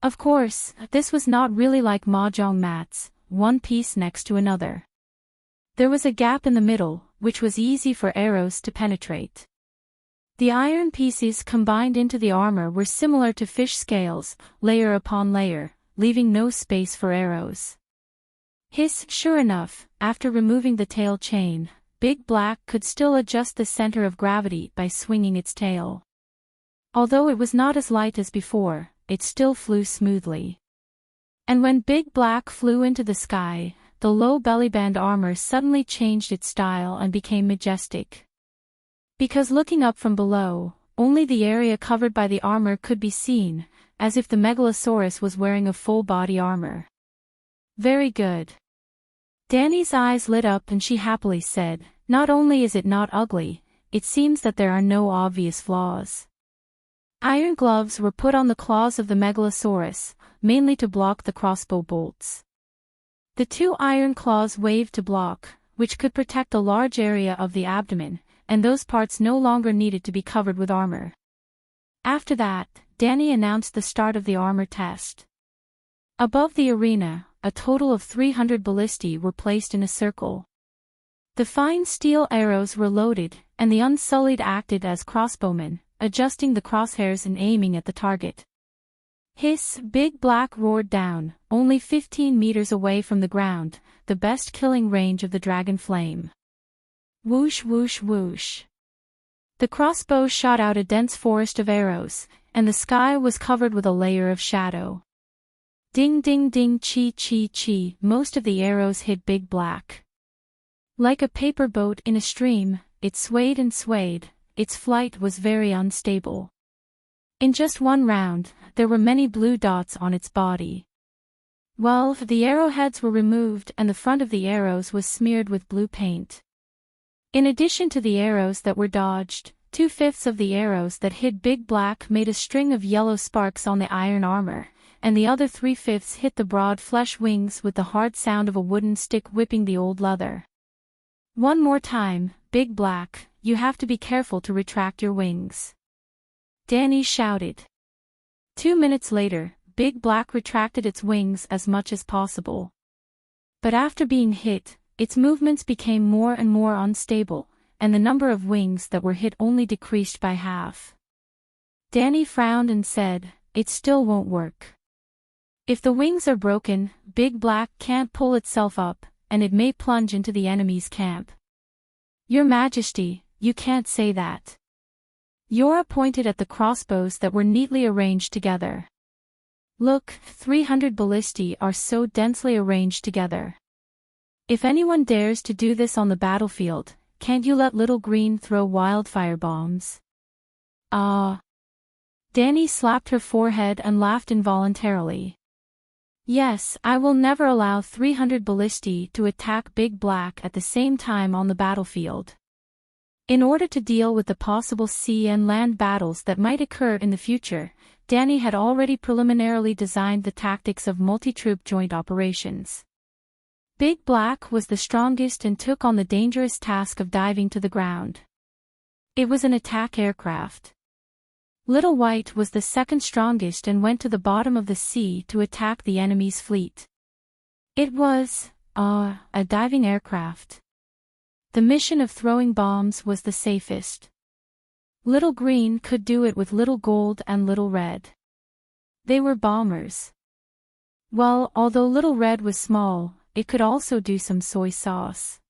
Of course, this was not really like mahjong mats, one piece next to another. There was a gap in the middle, which was easy for arrows to penetrate. The iron pieces combined into the armor were similar to fish scales, layer upon layer, leaving no space for arrows. Hiss! Sure enough, after removing the tail chain, Big Black could still adjust the center of gravity by swinging its tail. Although it was not as light as before, it still flew smoothly. And when Big Black flew into the sky, the low bellyband armor suddenly changed its style and became majestic. Because looking up from below, only the area covered by the armor could be seen, as if the Megalosaurus was wearing a full body armor. Very good. Danny's eyes lit up and she happily said, not only is it not ugly, it seems that there are no obvious flaws. Iron gloves were put on the claws of the Megalosaurus, mainly to block the crossbow bolts. The two iron claws waved to block, which could protect a large area of the abdomen, and those parts no longer needed to be covered with armor. After that, Danny announced the start of the armor test. Above the arena, a total of 300 ballistae were placed in a circle. The fine steel arrows were loaded, and the Unsullied acted as crossbowmen, adjusting the crosshairs and aiming at the target. Hiss! Big Black roared down, only 15 meters away from the ground, the best killing range of the dragon flame. Whoosh whoosh whoosh. The crossbow shot out a dense forest of arrows, and the sky was covered with a layer of shadow. Ding ding ding chi chi chi, most of the arrows hit Big Black. Like a paper boat in a stream, it swayed and swayed, its flight was very unstable. In just one round, there were many blue dots on its body. Well, the arrowheads were removed and the front of the arrows was smeared with blue paint. In addition to the arrows that were dodged, 2/5 of the arrows that hit Big Black made a string of yellow sparks on the iron armor, and the other 3/5 hit the broad flesh wings with the hard sound of a wooden stick whipping the old leather. One more time, Big Black, you have to be careful to retract your wings. Danny shouted. 2 minutes later, Big Black retracted its wings as much as possible. But after being hit, its movements became more and more unstable, and the number of wings that were hit only decreased by half. Danny frowned and said, it still won't work. If the wings are broken, Big Black can't pull itself up, and it may plunge into the enemy's camp. Your Majesty, you can't say that. Yora pointed at the crossbows that were neatly arranged together. Look, 300 ballistae are so densely arranged together. If anyone dares to do this on the battlefield, can't you let Little Green throw wildfire bombs? Ah. Danny slapped her forehead and laughed involuntarily. Yes, I will never allow 300 ballistae to attack Big Black at the same time on the battlefield. In order to deal with the possible sea and land battles that might occur in the future, Danny had already preliminarily designed the tactics of multi-troop joint operations. Big Black was the strongest and took on the dangerous task of diving to the ground. It was an attack aircraft. Little White was the second strongest and went to the bottom of the sea to attack the enemy's fleet. It was, a diving aircraft. The mission of throwing bombs was the safest. Little Green could do it with Little Gold and Little Red. They were bombers. Well, although Little Red was small, it could also do some soy sauce.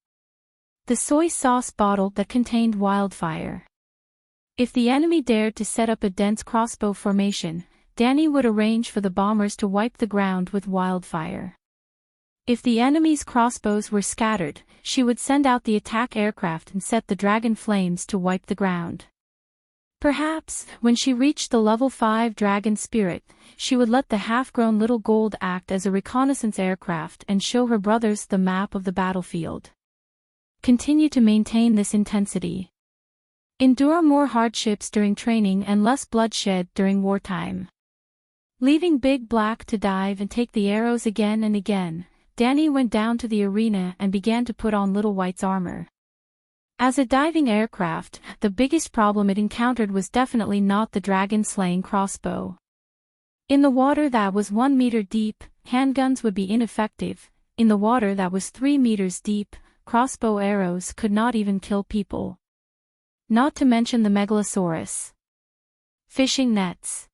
The soy sauce bottle that contained wildfire. If the enemy dared to set up a dense crossbow formation, Danny would arrange for the bombers to wipe the ground with wildfire. If the enemy's crossbows were scattered, she would send out the attack aircraft and set the dragon flames to wipe the ground. Perhaps, when she reached the level 5 dragon spirit, she would let the half-grown Little Gold act as a reconnaissance aircraft and show her brothers the map of the battlefield. Continue to maintain this intensity. Endure more hardships during training and less bloodshed during wartime. Leaving Big Black to dive and take the arrows again and again, Danny went down to the arena and began to put on Little White's armor. As a diving aircraft, the biggest problem it encountered was definitely not the dragon-slaying crossbow. In the water that was 1 meter deep, handguns would be ineffective. In the water that was 3 meters deep, crossbow arrows could not even kill people. Not to mention the Megalosaurus. Fishing nets.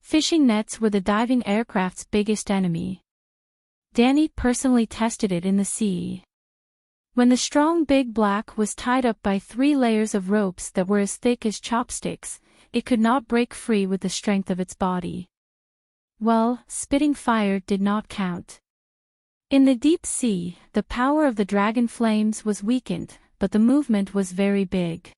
Fishing nets were the diving aircraft's biggest enemy. Danny personally tested it in the sea. When the strong Big Black was tied up by 3 layers of ropes that were as thick as chopsticks, it could not break free with the strength of its body. Well, spitting fire did not count. In the deep sea, the power of the dragon flames was weakened, but the movement was very big.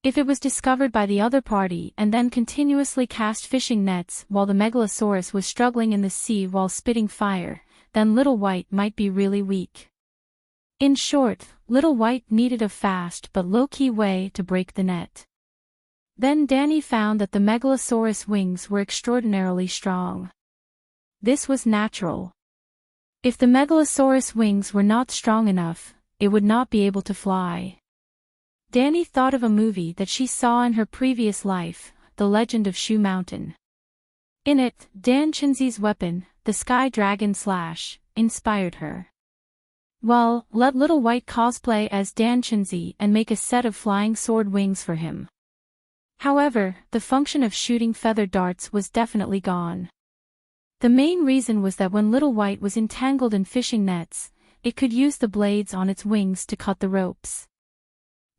If it was discovered by the other party and then continuously cast fishing nets while the Megalosaurus was struggling in the sea while spitting fire, then Little White might be really weak. In short, Little White needed a fast but low-key way to break the net. Then Danny found that the Megalosaurus wings were extraordinarily strong. This was natural. If the Megalosaurus wings were not strong enough, it would not be able to fly. Danny thought of a movie that she saw in her previous life, The Legend of Shoe Mountain. In it, Dan Chinzi's weapon, the Sky Dragon Slash, inspired her. Well, let Little White cosplay as Dan Chinzi and make a set of flying sword wings for him. However, the function of shooting feather darts was definitely gone. The main reason was that when Little White was entangled in fishing nets, it could use the blades on its wings to cut the ropes.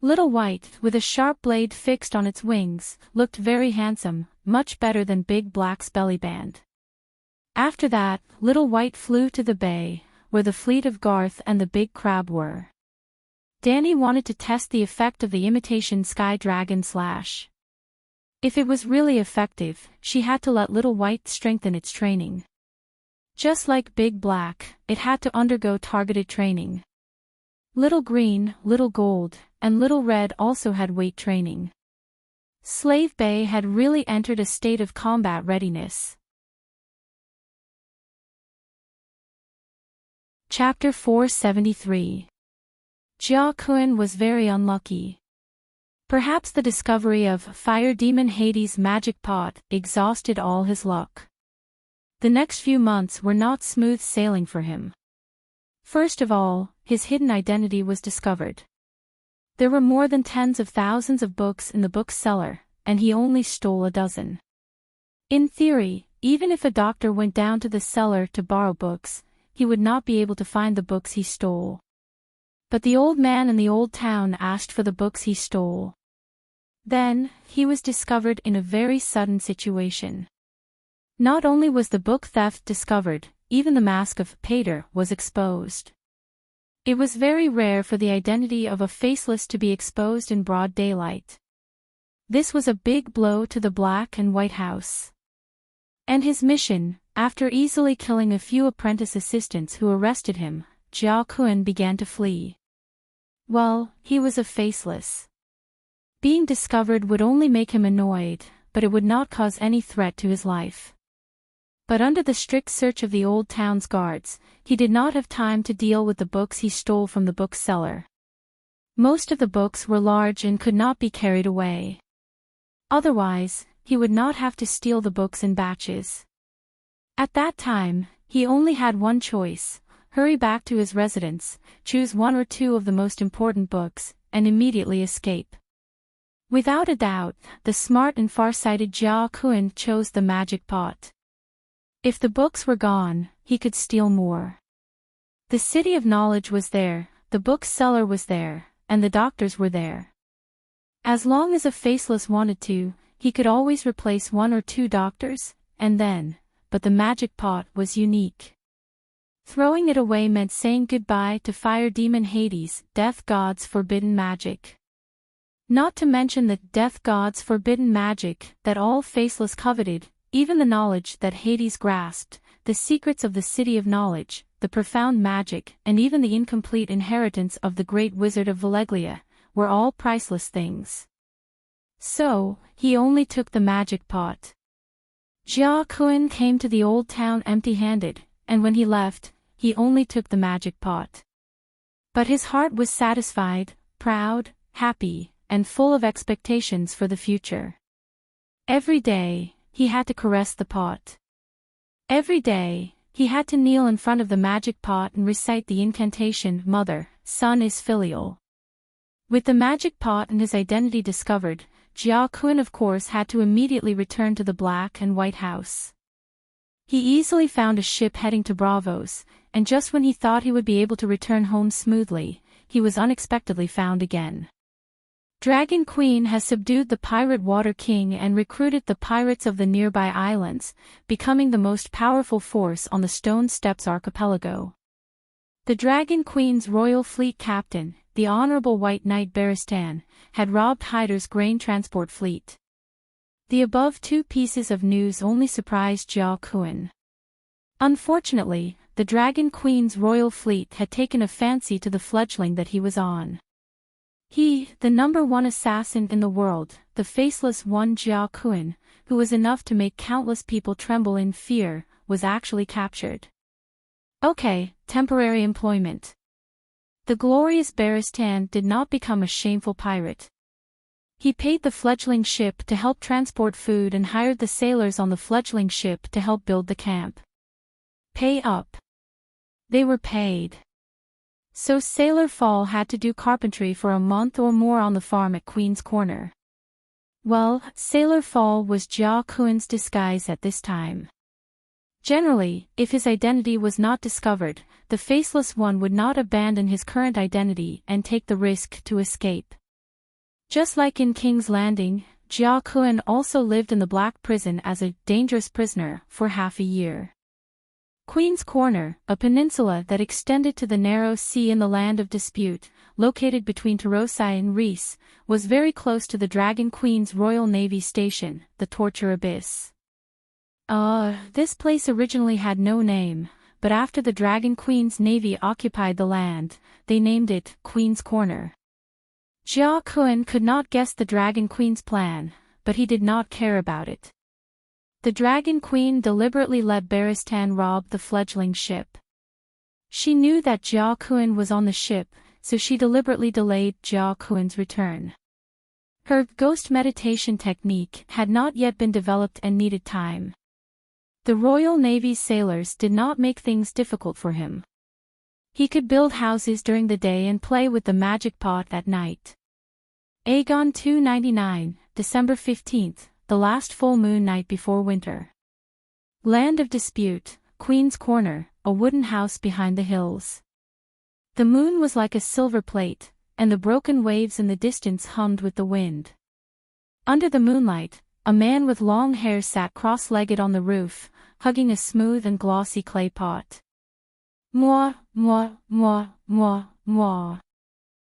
Little White, with a sharp blade fixed on its wings, looked very handsome, much better than Big Black's belly band. After that, Little White flew to the bay, where the fleet of Garth and the big crab were. Danny wanted to test the effect of the imitation Sky Dragon Slash. If it was really effective, she had to let Little White strengthen its training. Just like Big Black, it had to undergo targeted training. Little Green, Little Gold, and Little Red also had weight training. Slave Bay had really entered a state of combat readiness. Chapter 473. Jia Kun was very unlucky. Perhaps the discovery of Fire Demon Hades' magic pot exhausted all his luck. The next few months were not smooth sailing for him. First of all, his hidden identity was discovered. There were more than tens of thousands of books in the bookseller, and he only stole a dozen. In theory, even if a doctor went down to the cellar to borrow books, he would not be able to find the books he stole. But the old man in the old town asked for the books he stole. Then, he was discovered in a very sudden situation. Not only was the book theft discovered, even the mask of Pater was exposed. It was very rare for the identity of a faceless to be exposed in broad daylight. This was a big blow to the Black and White House. And his mission, after easily killing a few apprentice assistants who arrested him, Jia Kun began to flee. Well, he was a faceless. Being discovered would only make him annoyed, but it would not cause any threat to his life. But under the strict search of the old town's guards, he did not have time to deal with the books he stole from the bookseller. Most of the books were large and could not be carried away. Otherwise, he would not have to steal the books in batches. At that time, he only had one choice: hurry back to his residence, choose one or two of the most important books, and immediately escape. Without a doubt, the smart and far-sighted Jia Kun chose the magic pot. If the books were gone, he could steal more. The city of knowledge was there, the bookseller was there, and the doctors were there. As long as a faceless wanted to, he could always replace one or two doctors, and then, but the magic pot was unique. Throwing it away meant saying goodbye to fire demon Hades, death god's forbidden magic. Not to mention the death god's forbidden magic that all faceless coveted, even the knowledge that Hades grasped, the secrets of the city of knowledge, the profound magic, and even the incomplete inheritance of the great wizard of Valeglia, were all priceless things. So, he only took the magic pot. Jia Kun came to the old town empty-handed, and when he left, he only took the magic pot. But his heart was satisfied, proud, happy, and full of expectations for the future. Every day, he had to caress the pot. Every day, he had to kneel in front of the magic pot and recite the incantation, "Mother, Son is filial." With the magic pot and his identity discovered, Jia Kun of course had to immediately return to the Black and White House. He easily found a ship heading to Bravos, and just when he thought he would be able to return home smoothly, he was unexpectedly found again. Dragon Queen has subdued the pirate Water King and recruited the pirates of the nearby islands, becoming the most powerful force on the Stone Steppes archipelago. The Dragon Queen's royal fleet captain, the Honorable White Knight Beristan, had robbed Hyder's grain transport fleet. The above two pieces of news only surprised Jia Kun. Unfortunately, the Dragon Queen's royal fleet had taken a fancy to the fledgling that he was on. He, the number one assassin in the world, the faceless one Jia Kun, who was enough to make countless people tremble in fear, was actually captured. Okay, temporary employment. The glorious Beristan did not become a shameful pirate. He paid the fledgling ship to help transport food and hired the sailors on the fledgling ship to help build the camp. Pay up. They were paid. So Sailor Fall had to do carpentry for a month or more on the farm at Queen's Corner. Well, Sailor Fall was Jia Kun's disguise at this time. Generally, if his identity was not discovered, the faceless one would not abandon his current identity and take the risk to escape. Just like in King's Landing, Jia Kun also lived in the Black Prison as a dangerous prisoner for half a year. Queen's Corner, a peninsula that extended to the narrow sea in the Land of Dispute, located between Tarosai and Reese, was very close to the Dragon Queen's Royal Navy station, the Torture Abyss. This place originally had no name, but after the Dragon Queen's navy occupied the land, they named it Queen's Corner. Jia Kun could not guess the Dragon Queen's plan, but he did not care about it. The Dragon Queen deliberately let Beristan rob the fledgling ship. She knew that Jia Kun was on the ship, so she deliberately delayed Jia Kun's return. Her ghost meditation technique had not yet been developed and needed time. The Royal Navy's sailors did not make things difficult for him. He could build houses during the day and play with the magic pot at night. Aegon 299, December 15th. The last full moon night before winter. Land of Dispute, Queen's Corner, a wooden house behind the hills. The moon was like a silver plate, and the broken waves in the distance hummed with the wind. Under the moonlight, a man with long hair sat cross-legged on the roof, hugging a smooth and glossy clay pot. Moi, moi, moi, moi, moi.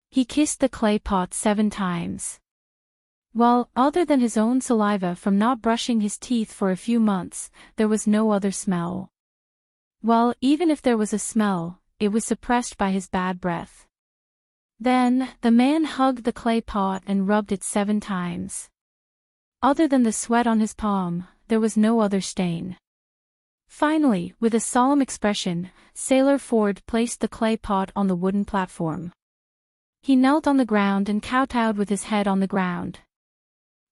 He kissed the clay pot 7 times. Well, other than his own saliva from not brushing his teeth for a few months, there was no other smell. Well, even if there was a smell, it was suppressed by his bad breath. Then, the man hugged the clay pot and rubbed it 7 times. Other than the sweat on his palm, there was no other stain. Finally, with a solemn expression, Sailor Ford placed the clay pot on the wooden platform. He knelt on the ground and kowtowed with his head on the ground.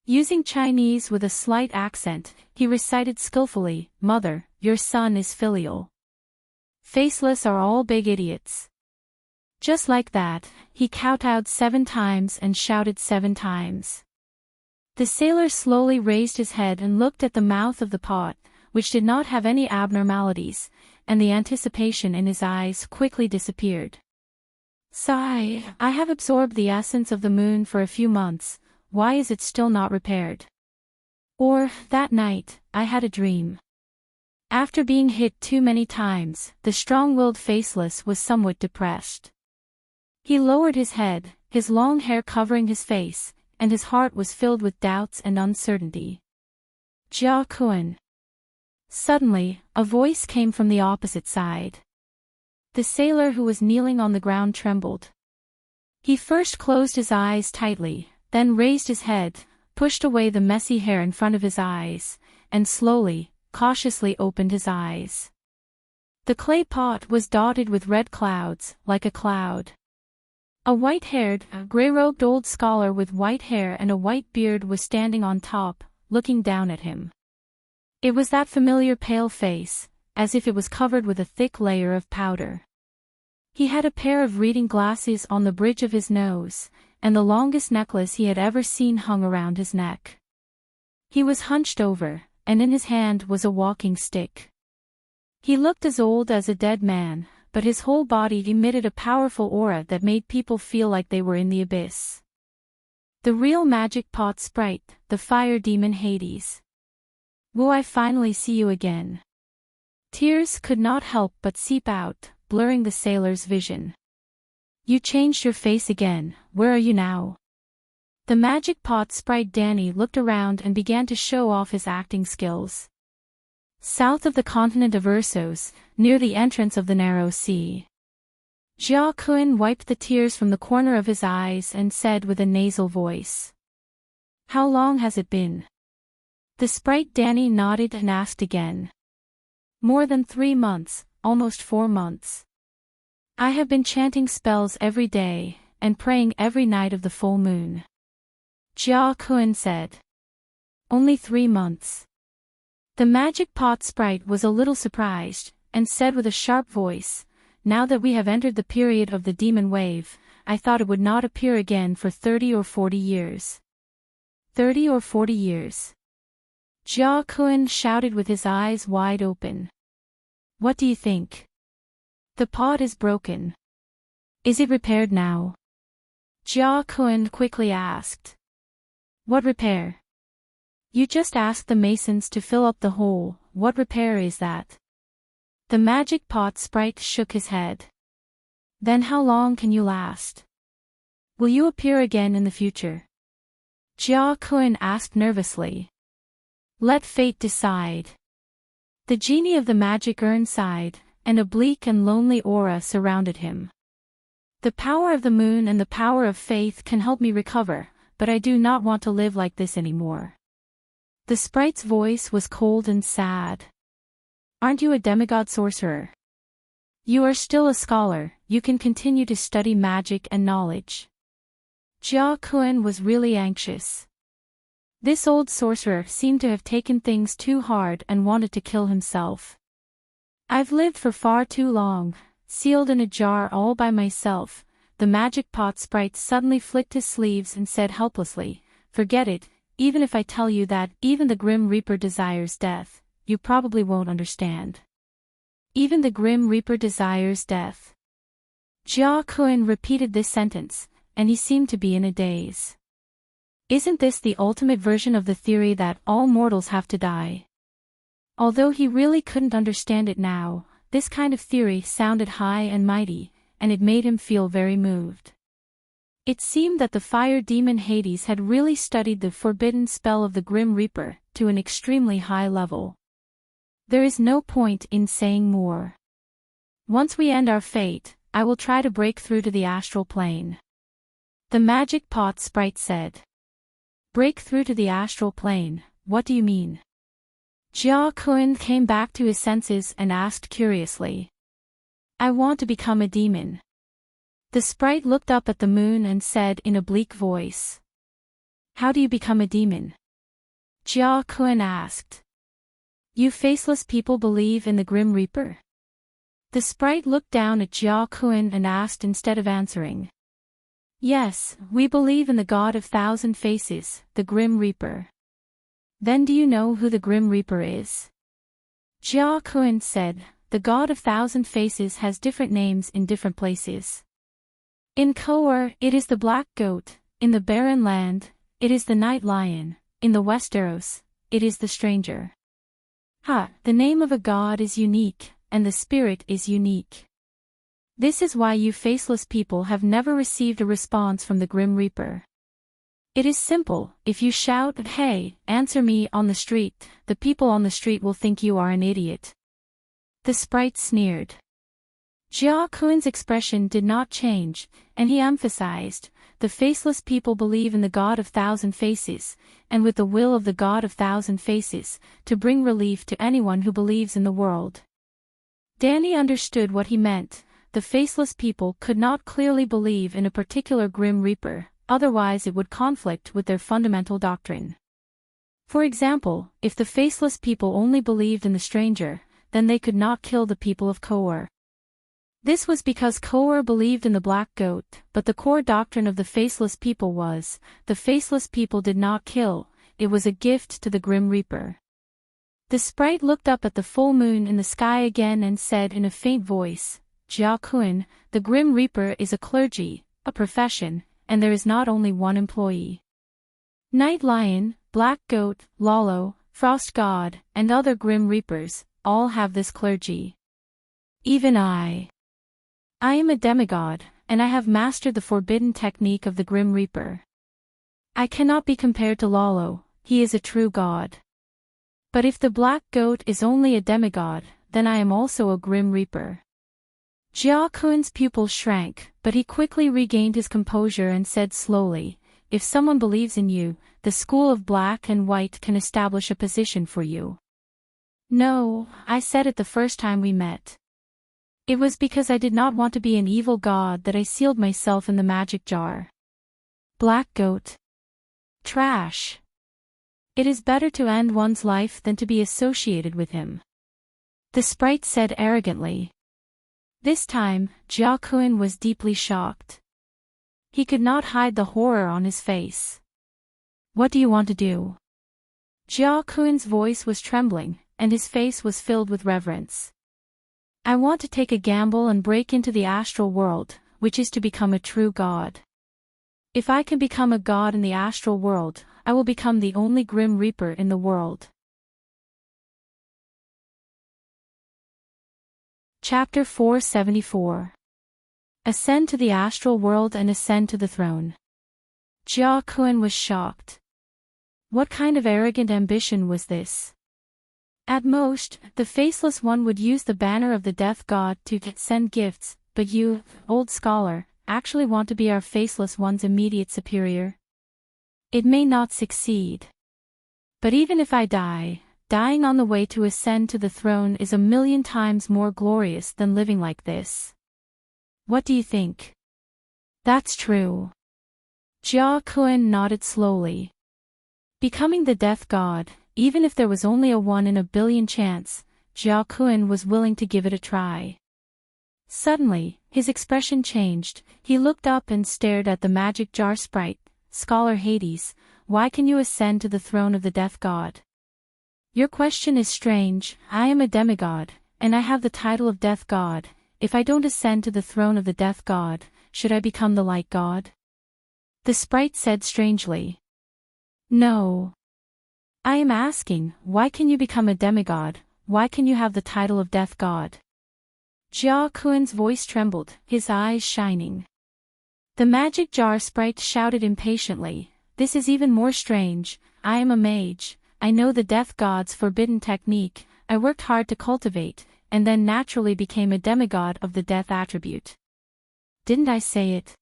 Using Chinese with a slight accent, he recited skillfully, "Mother, your son is filial. Faceless are all big idiots." Just like that, he kowtowed 7 times and shouted 7 times. The sailor slowly raised his head and looked at the mouth of the pot, which did not have any abnormalities, and the anticipation in his eyes quickly disappeared. "Sigh, I have absorbed the essence of the moon for a few months, why is it still not repaired?" Or, that night, I had a dream. After being hit too many times, the strong-willed Faceless was somewhat depressed. He lowered his head, his long hair covering his face, and his heart was filled with doubts and uncertainty. "Jia Kun." Suddenly, a voice came from the opposite side. The sailor who was kneeling on the ground trembled. He first closed his eyes tightly, then raised his head, pushed away the messy hair in front of his eyes, and slowly, cautiously opened his eyes. The clay pot was dotted with red clouds, like a cloud. A white-haired, gray-robed old scholar with white hair and a white beard was standing on top, looking down at him. It was that familiar pale face, as if it was covered with a thick layer of powder. He had a pair of reading glasses on the bridge of his nose, and the longest necklace he had ever seen hung around his neck. He was hunched over, and in his hand was a walking stick. He looked as old as a dead man, but his whole body emitted a powerful aura that made people feel like they were in the abyss. The real magic pot sprite, the fire demon Hades. "Will I finally see you again?" Tears could not help but seep out, blurring the sailor's vision. "You changed your face again, where are you now?" The magic pot sprite Danny looked around and began to show off his acting skills. "South of the continent of Ursos, near the entrance of the narrow sea." Jia Kun wiped the tears from the corner of his eyes and said with a nasal voice. "How long has it been?" The sprite Danny nodded and asked again. "More than 3 months, almost 4 months. I have been chanting spells every day, and praying every night of the full moon." Jia Kun said. "Only 3 months." The magic pot sprite was a little surprised, and said with a sharp voice, "Now that we have entered the period of the demon wave, I thought it would not appear again for 30 or 40 years. 30 or 40 years. Jia Kun shouted with his eyes wide open. "What do you think? The pot is broken. Is it repaired now?" Jia Kun quickly asked. "What repair?" "You just asked the masons to fill up the hole, what repair is that?" The magic pot sprite shook his head. "Then how long can you last? Will you appear again in the future?" Jia Kun asked nervously. "Let fate decide." The genie of the magic urn sighed, and a bleak and lonely aura surrounded him. "The power of the moon and the power of faith can help me recover, but I do not want to live like this anymore." The sprite's voice was cold and sad. "Aren't you a demigod sorcerer? You are still a scholar, you can continue to study magic and knowledge." Jia Kun was really anxious. This old sorcerer seemed to have taken things too hard and wanted to kill himself. "I've lived for far too long, sealed in a jar all by myself." The magic pot sprite suddenly flicked his sleeves and said helplessly, "Forget it, even if I tell you that even the Grim Reaper desires death, you probably won't understand." "Even the Grim Reaper desires death." Jia Kun repeated this sentence, and he seemed to be in a daze. Isn't this the ultimate version of the theory that all mortals have to die? Although he really couldn't understand it now, this kind of theory sounded high and mighty, and it made him feel very moved. It seemed that the fire demon Hades had really studied the forbidden spell of the Grim Reaper to an extremely high level. There is no point in saying more. Once we end our fate, I will try to break through to the astral plane. The magic pot sprite said. Break through to the astral plane, what do you mean? Jia Kun came back to his senses and asked curiously. I want to become a demon. The sprite looked up at the moon and said in a bleak voice. How do you become a demon? Jia Kun asked. You faceless people believe in the Grim Reaper? The sprite looked down at Jia Kun and asked instead of answering. Yes, we believe in the God of Thousand Faces, the Grim Reaper. Then do you know who the Grim Reaper is? Jia Kun said, the God of Thousand Faces has different names in different places. In Koor, it is the Black Goat, in the Barren Land, it is the Night Lion, in the Westeros, it is the Stranger. The name of a god is unique, and the spirit is unique. This is why you faceless people have never received a response from the Grim Reaper. It is simple, if you shout, hey, answer me on the street, the people on the street will think you are an idiot. The sprite sneered. Jia Kun's expression did not change, and he emphasized, the faceless people believe in the God of Thousand Faces, and with the will of the God of Thousand Faces, to bring relief to anyone who believes in the world. Danny understood what he meant, the faceless people could not clearly believe in a particular Grim Reaper, otherwise it would conflict with their fundamental doctrine. For example, if the faceless people only believed in the Stranger, then they could not kill the people of Koor. This was because Koor believed in the Black Goat, but the core doctrine of the faceless people was, the faceless people did not kill, it was a gift to the Grim Reaper. The sprite looked up at the full moon in the sky again and said in a faint voice, Jia Kun, the Grim Reaper is a clergy, a profession, and there is not only one employee. Night Lion, Black Goat, Lalo, Frost God, and other Grim Reapers, all have this clergy. Even I am a demigod, and I have mastered the forbidden technique of the Grim Reaper. I cannot be compared to Lalo, he is a true god. But if the Black Goat is only a demigod, then I am also a Grim Reaper. Jia Kun's pupils shrank, but he quickly regained his composure and said slowly, if someone believes in you, the school of Black and White can establish a position for you. No, I said it the first time we met. It was because I did not want to be an evil god that I sealed myself in the magic jar. Black Goat. Trash. It is better to end one's life than to be associated with him. The sprite said arrogantly. This time, Jia Kun was deeply shocked. He could not hide the horror on his face. What do you want to do? Jia Kun's voice was trembling, and his face was filled with reverence. I want to take a gamble and break into the astral world, which is to become a true god. If I can become a god in the astral world, I will become the only Grim Reaper in the world. Chapter 474. Ascend to the astral world and ascend to the throne. Jia Kun was shocked. What kind of arrogant ambition was this? At most, the faceless one would use the banner of the death god to send gifts, but you, old scholar, actually want to be our faceless one's immediate superior? It may not succeed. But even if I die, dying on the way to ascend to the throne is 1,000,000 times more glorious than living like this. What do you think? That's true. Jia Kun nodded slowly. Becoming the death god, even if there was only a 1 in a billion chance, Jia Kun was willing to give it a try. Suddenly, his expression changed, he looked up and stared at the magic jar sprite. Scholar Hades, why can you ascend to the throne of the death god? Your question is strange, I am a demigod, and I have the title of death god, if I don't ascend to the throne of the death god, should I become the light god? The sprite said strangely. No. I am asking, why can you become a demigod, why can you have the title of death god? Jia Kuan's voice trembled, his eyes shining. The magic jar sprite shouted impatiently, this is even more strange, I am a mage, I know the death god's forbidden technique, I worked hard to cultivate, and then naturally became a demigod of the death attribute. Didn't I say it?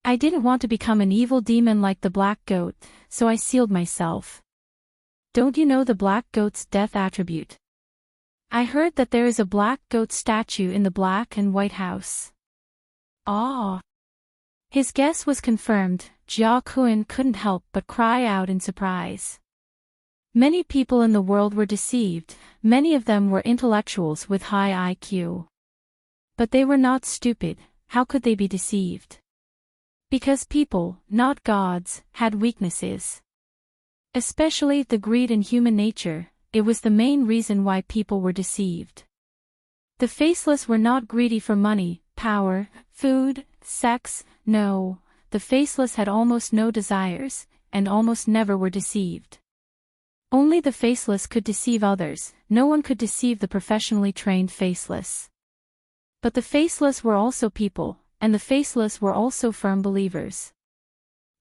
I didn't want to become an evil demon like the black goat, so I sealed myself. Don't you know the black goat's death attribute? I heard that there is a black goat statue in the black and white house. Ah! His guess was confirmed. Jia Kuan couldn't help but cry out in surprise. Many people in the world were deceived, many of them were intellectuals with high IQ. But they were not stupid, how could they be deceived? Because people, not gods, had weaknesses. Especially the greed in human nature, it was the main reason why people were deceived. The faceless were not greedy for money, power, food, sex, no, the faceless had almost no desires, and almost never were deceived. Only the faceless could deceive others, no one could deceive the professionally trained faceless. But the faceless were also people, and the faceless were also firm believers.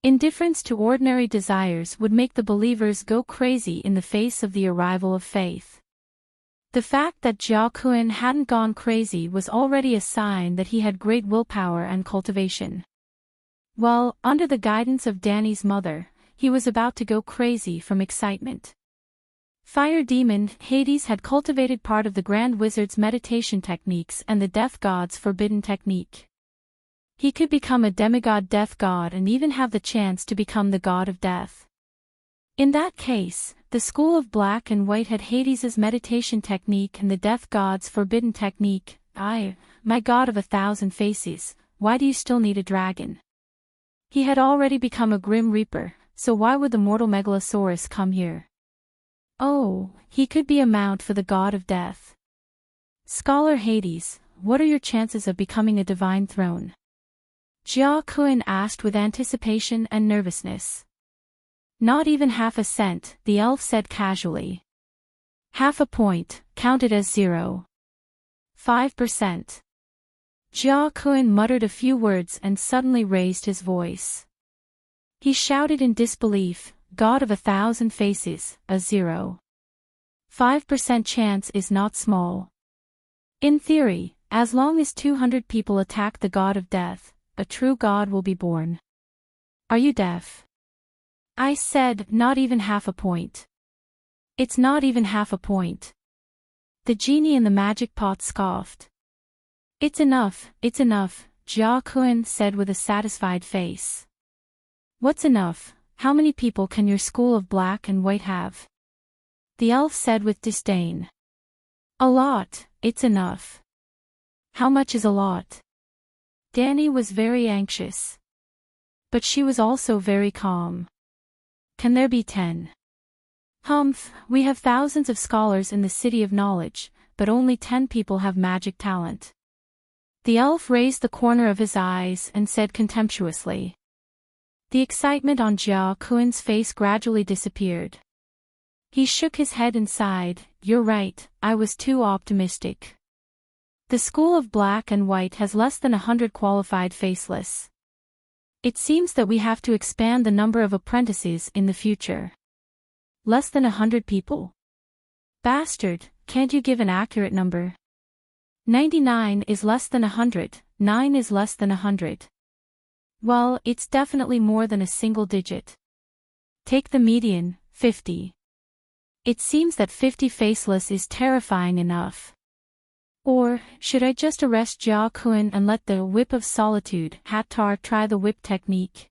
Indifference to ordinary desires would make the believers go crazy in the face of the arrival of faith. The fact that Jia Kuan hadn't gone crazy was already a sign that he had great willpower and cultivation. Well, under the guidance of Danny's mother, he was about to go crazy from excitement. Fire demon Hades had cultivated part of the Grand Wizard's meditation techniques and the Death God's forbidden technique. He could become a demigod death god and even have the chance to become the god of death. In that case, the school of black and white had Hades's meditation technique and the death god's forbidden technique. My god of 1,000 faces, why do you still need a dragon? He had already become a grim reaper, so why would the mortal megalosaurus come here? Oh, he could be a mount for the god of death. Scholar Hades, what are your chances of becoming a divine throne? Jia Kuan asked with anticipation and nervousness. Not even half a cent, the elf said casually. Half a point, counted as 0. 5%. Jia Kuan muttered a few words and suddenly raised his voice. He shouted in disbelief, God of 1,000 faces, a 0. 5% chance is not small. In theory, as long as 200 people attack the god of death, a true god will be born. Are you deaf? I said, not even half a point. It's not even half a point. The genie in the magic pot scoffed. It's enough, Jia Kuan said with a satisfied face. What's enough? How many people can your school of black and white have? The elf said with disdain. A lot, it's enough. How much is a lot? Danny was very anxious. But she was also very calm. Can there be 10? Humph, we have thousands of scholars in the city of knowledge, but only 10 people have magic talent. The elf raised the corner of his eyes and said contemptuously. The excitement on Jia Kuan's face gradually disappeared. He shook his head and sighed, you're right, I was too optimistic. The school of black and white has less than 100 qualified faceless. It seems that we have to expand the number of apprentices in the future. Less than 100 people? Bastard, can't you give an accurate number? 99 is less than 100, 9 is less than 100. Well, it's definitely more than a single digit. Take the median, 50. It seems that 50 faceless is terrifying enough. Or, should I just arrest Jia Kuan and let the whip of solitude Hattar try the whip technique?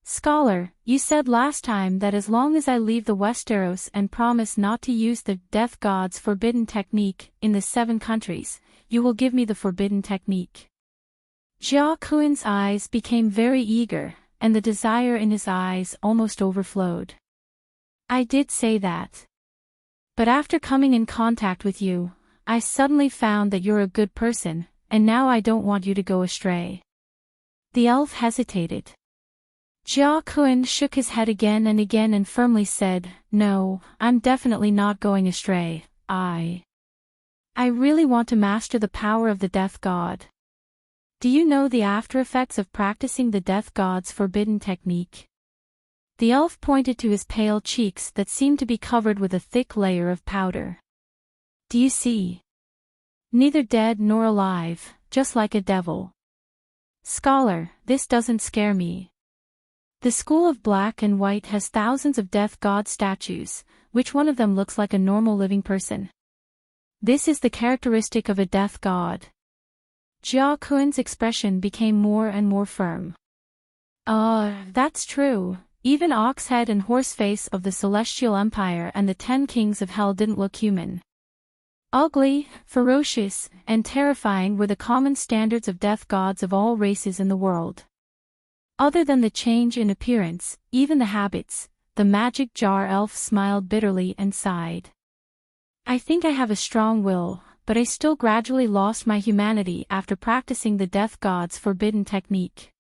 Scholar, you said last time that as long as I leave the Westeros and promise not to use the Death God's forbidden technique in the 7 countries, you will give me the forbidden technique. Jia Kuan's eyes became very eager, and the desire in his eyes almost overflowed. I did say that. But after coming in contact with you, I suddenly found that you're a good person, and now I don't want you to go astray. The elf hesitated. Jia Kun shook his head again and firmly said, "No, I'm definitely not going astray. I really want to master the power of the Death God. Do you know the after effects of practicing the Death God's forbidden technique?" The elf pointed to his pale cheeks that seemed to be covered with a thick layer of powder. "Do you see? Neither dead nor alive, just like a devil. Scholar, this doesn't scare me. The School of Black and White has thousands of Death God statues. Which one of them looks like a normal living person? This is the characteristic of a Death God." Jia Kun's expression became more and more firm. That's true. Even Oxhead and Horseface of the Celestial Empire and the 10 Kings of Hell didn't look human. Ugly, ferocious, and terrifying were the common standards of Death Gods of all races in the world. Other than the change in appearance, even the habits, the magic jar elf smiled bitterly and sighed. "I think I have a strong will, but I still gradually lost my humanity after practicing the Death God's forbidden technique.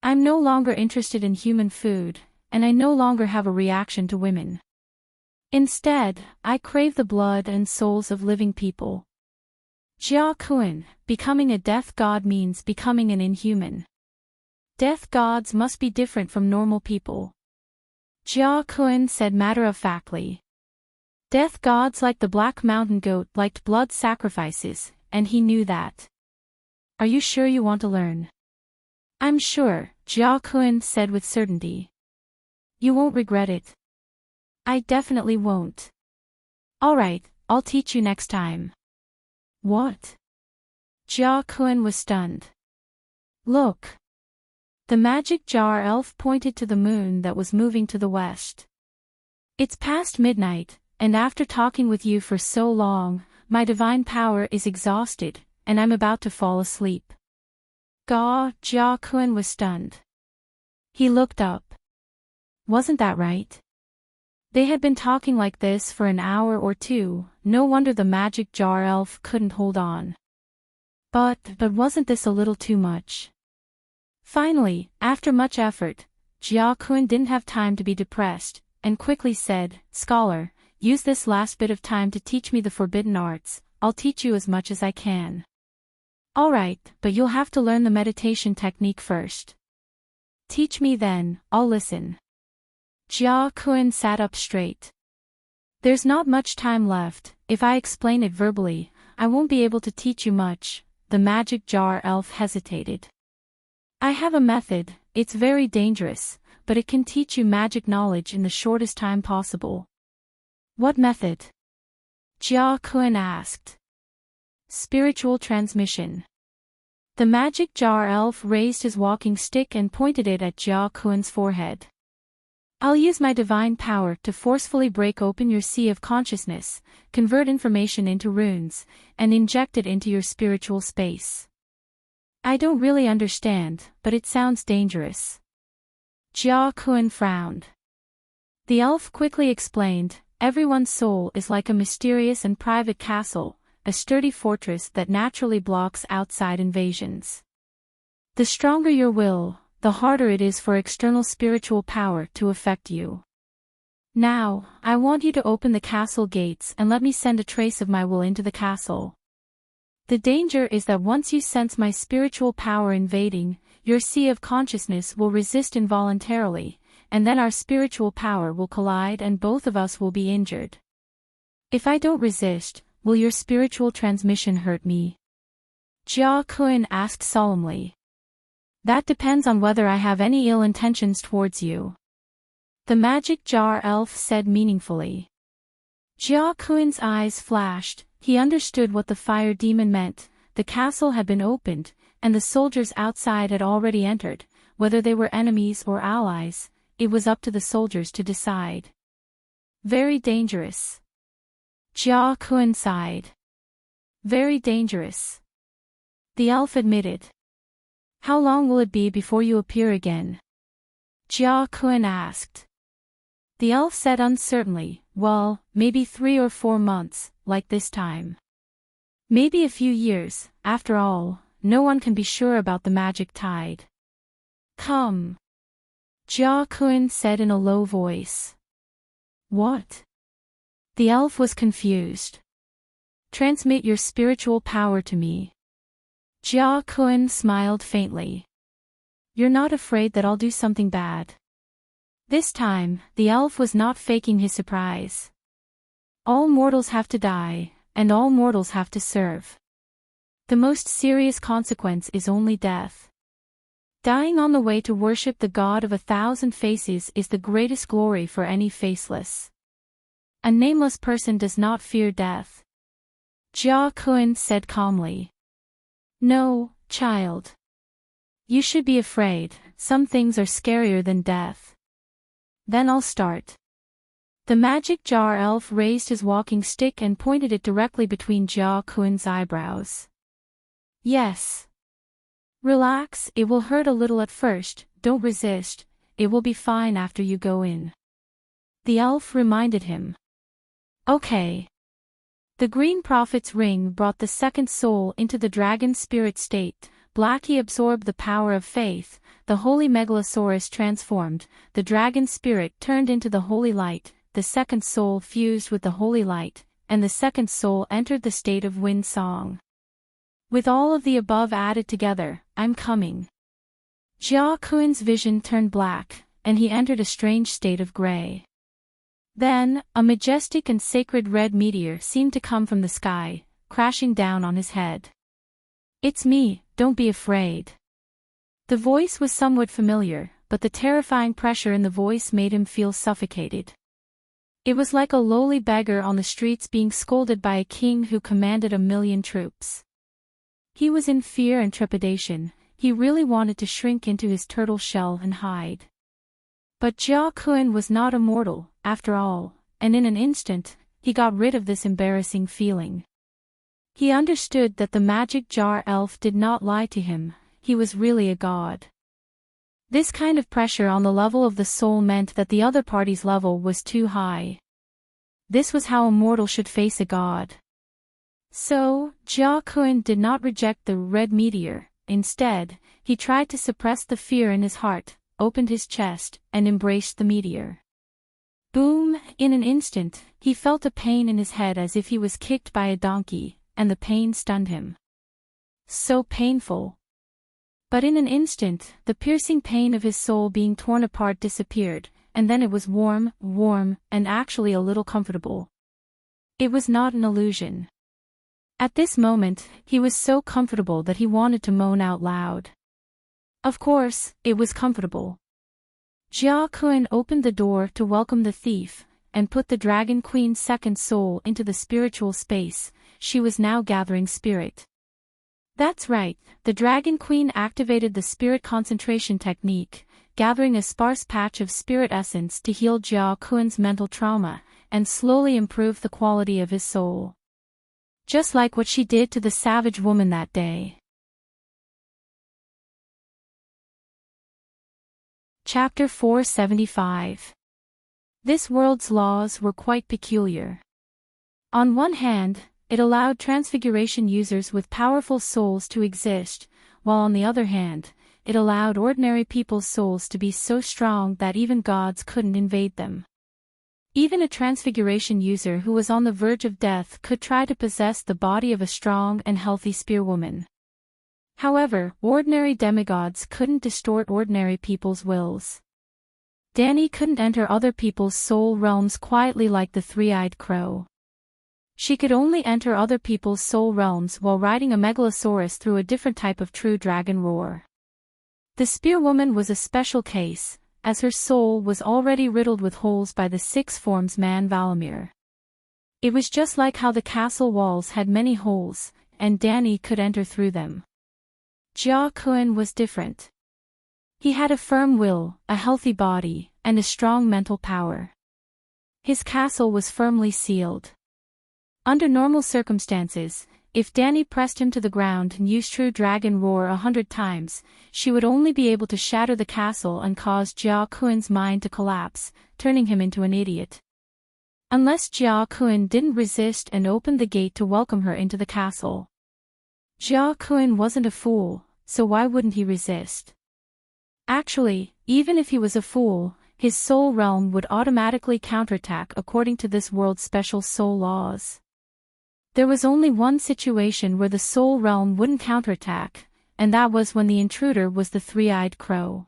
I'm no longer interested in human food, and I no longer have a reaction to women. Instead, I crave the blood and souls of living people." Jia Kun, becoming a Death God means becoming an inhuman. Death Gods must be different from normal people. Jia Kun said matter-of-factly. Death Gods like the Black Mountain Goat liked blood sacrifices, and he knew that. "Are you sure you want to learn?" "I'm sure," Jia Kun said with certainty. "You won't regret it." "I definitely won't." "Alright, I'll teach you next time." "What?" Jia Kun was stunned. "Look." The magic jar elf pointed to the moon that was moving to the west. "It's past midnight, and after talking with you for so long, my divine power is exhausted, and I'm about to fall asleep." Jia Kun was stunned. He looked up. Wasn't that right? They had been talking like this for an hour or two, no wonder the magic jar elf couldn't hold on. But wasn't this a little too much? Finally, after much effort, Jia Kun didn't have time to be depressed, and quickly said, "Scholar, use this last bit of time to teach me the forbidden arts. I'll teach you as much as I can." "Alright, but you'll have to learn the meditation technique first." "Teach me then, I'll listen." Jia Kun sat up straight. "There's not much time left. If I explain it verbally, I won't be able to teach you much." The magic jar elf hesitated. "I have a method. It's very dangerous, but it can teach you magic knowledge in the shortest time possible." "What method?" Jia Kun asked. "Spiritual transmission." The magic jar elf raised his walking stick and pointed it at Jia Kun's forehead. "I'll use my divine power to forcefully break open your sea of consciousness, convert information into runes, and inject it into your spiritual space. I don't really understand, but it sounds dangerous." Jia Kun frowned. The elf quickly explained, "Everyone's soul is like a mysterious and private castle, a sturdy fortress that naturally blocks outside invasions. The stronger your will, the harder it is for external spiritual power to affect you. Now, I want you to open the castle gates and let me send a trace of my will into the castle. The danger is that once you sense my spiritual power invading, your sea of consciousness will resist involuntarily, and then our spiritual power will collide and both of us will be injured. If I don't resist, will your spiritual transmission hurt me?" Jia Kun asked solemnly. "That depends on whether I have any ill intentions towards you." The magic jar elf said meaningfully. Jia Kun's eyes flashed. He understood what the fire demon meant. The castle had been opened, and the soldiers outside had already entered. Whether they were enemies or allies, it was up to the soldiers to decide. "Very dangerous." Jia Kun sighed. "Very dangerous." The elf admitted. "How long will it be before you appear again?" Jia Kun asked. The elf said uncertainly, "Well, maybe 3 or 4 months, like this time." Maybe a few years, after all, no one can be sure about the magic tide. Come. Jia Kun said in a low voice. What? The elf was confused. Transmit your spiritual power to me. Jia Kun smiled faintly. You're not afraid that I'll do something bad? This time, the elf was not faking his surprise. All mortals have to die, and all mortals have to serve. The most serious consequence is only death. Dying on the way to worship the god of 1,000 faces is the greatest glory for any faceless. A nameless person does not fear death. Jia Kun said calmly. No, child. You should be afraid, some things are scarier than death. Then I'll start. The magic jar elf raised his walking stick and pointed it directly between Jia Kun's eyebrows. Yes. Relax, it will hurt a little at first, don't resist, it will be fine after you go in. The elf reminded him. Okay. The Green Prophet's ring brought the second soul into the dragon spirit state. Blackie absorbed the power of faith, the holy megalosaurus transformed, the dragon spirit turned into the holy light, the second soul fused with the holy light, and the second soul entered the state of wind song. With all of the above added together, I'm coming. Jia Kun's vision turned black, and he entered a strange state of gray. Then, a majestic and sacred red meteor seemed to come from the sky, crashing down on his head. It's me, don't be afraid. The voice was somewhat familiar, but the terrifying pressure in the voice made him feel suffocated. It was like a lowly beggar on the streets being scolded by a king who commanded 1,000,000 troops. He was in fear and trepidation, he really wanted to shrink into his turtle shell and hide. But Jia Kun was not a mortal, after all, and in an instant, he got rid of this embarrassing feeling. He understood that the magic jar elf did not lie to him, he was really a god. This kind of pressure on the level of the soul meant that the other party's level was too high. This was how a mortal should face a god. So, Jia Kun did not reject the red meteor, instead, he tried to suppress the fear in his heart, opened his chest, and embraced the meteor. Boom! In an instant, he felt a pain in his head as if he was kicked by a donkey, and the pain stunned him. So painful. But in an instant, the piercing pain of his soul being torn apart disappeared, and then it was warm, and actually a little comfortable. It was not an illusion. At this moment, he was so comfortable that he wanted to moan out loud. Of course, it was comfortable. Jia Kun opened the door to welcome the thief, and put the Dragon Queen's second soul into the spiritual space. She was now gathering spirit. That's right, the Dragon Queen activated the spirit concentration technique, gathering a sparse patch of spirit essence to heal Jia Kun's mental trauma, and slowly improve the quality of his soul. Just like what she did to the savage woman that day. Chapter 475. This world's laws were quite peculiar. On one hand, it allowed transfiguration users with powerful souls to exist, while on the other hand, it allowed ordinary people's souls to be so strong that even gods couldn't invade them. Even a transfiguration user who was on the verge of death could try to possess the body of a strong and healthy spearwoman. However, ordinary demigods couldn't distort ordinary people's wills. Dani couldn't enter other people's soul realms quietly like the three-eyed crow. She could only enter other people's soul realms while riding a megalosaurus through a different type of true dragon roar. The spearwoman was a special case, as her soul was already riddled with holes by the six forms man Valamir. It was just like how the castle walls had many holes, and Dani could enter through them. Jia Kun was different. He had a firm will, a healthy body, and a strong mental power. His castle was firmly sealed. Under normal circumstances, if Dani pressed him to the ground and used True Dragon Roar 100 times, she would only be able to shatter the castle and cause Jia Kun's mind to collapse, turning him into an idiot. Unless Jia Kun didn't resist and opened the gate to welcome her into the castle. Jia Kun wasn't a fool, so why wouldn't he resist? Actually, even if he was a fool, his soul realm would automatically counterattack according to this world's special soul laws. There was only one situation where the soul realm wouldn't counterattack, and that was when the intruder was the three-eyed crow.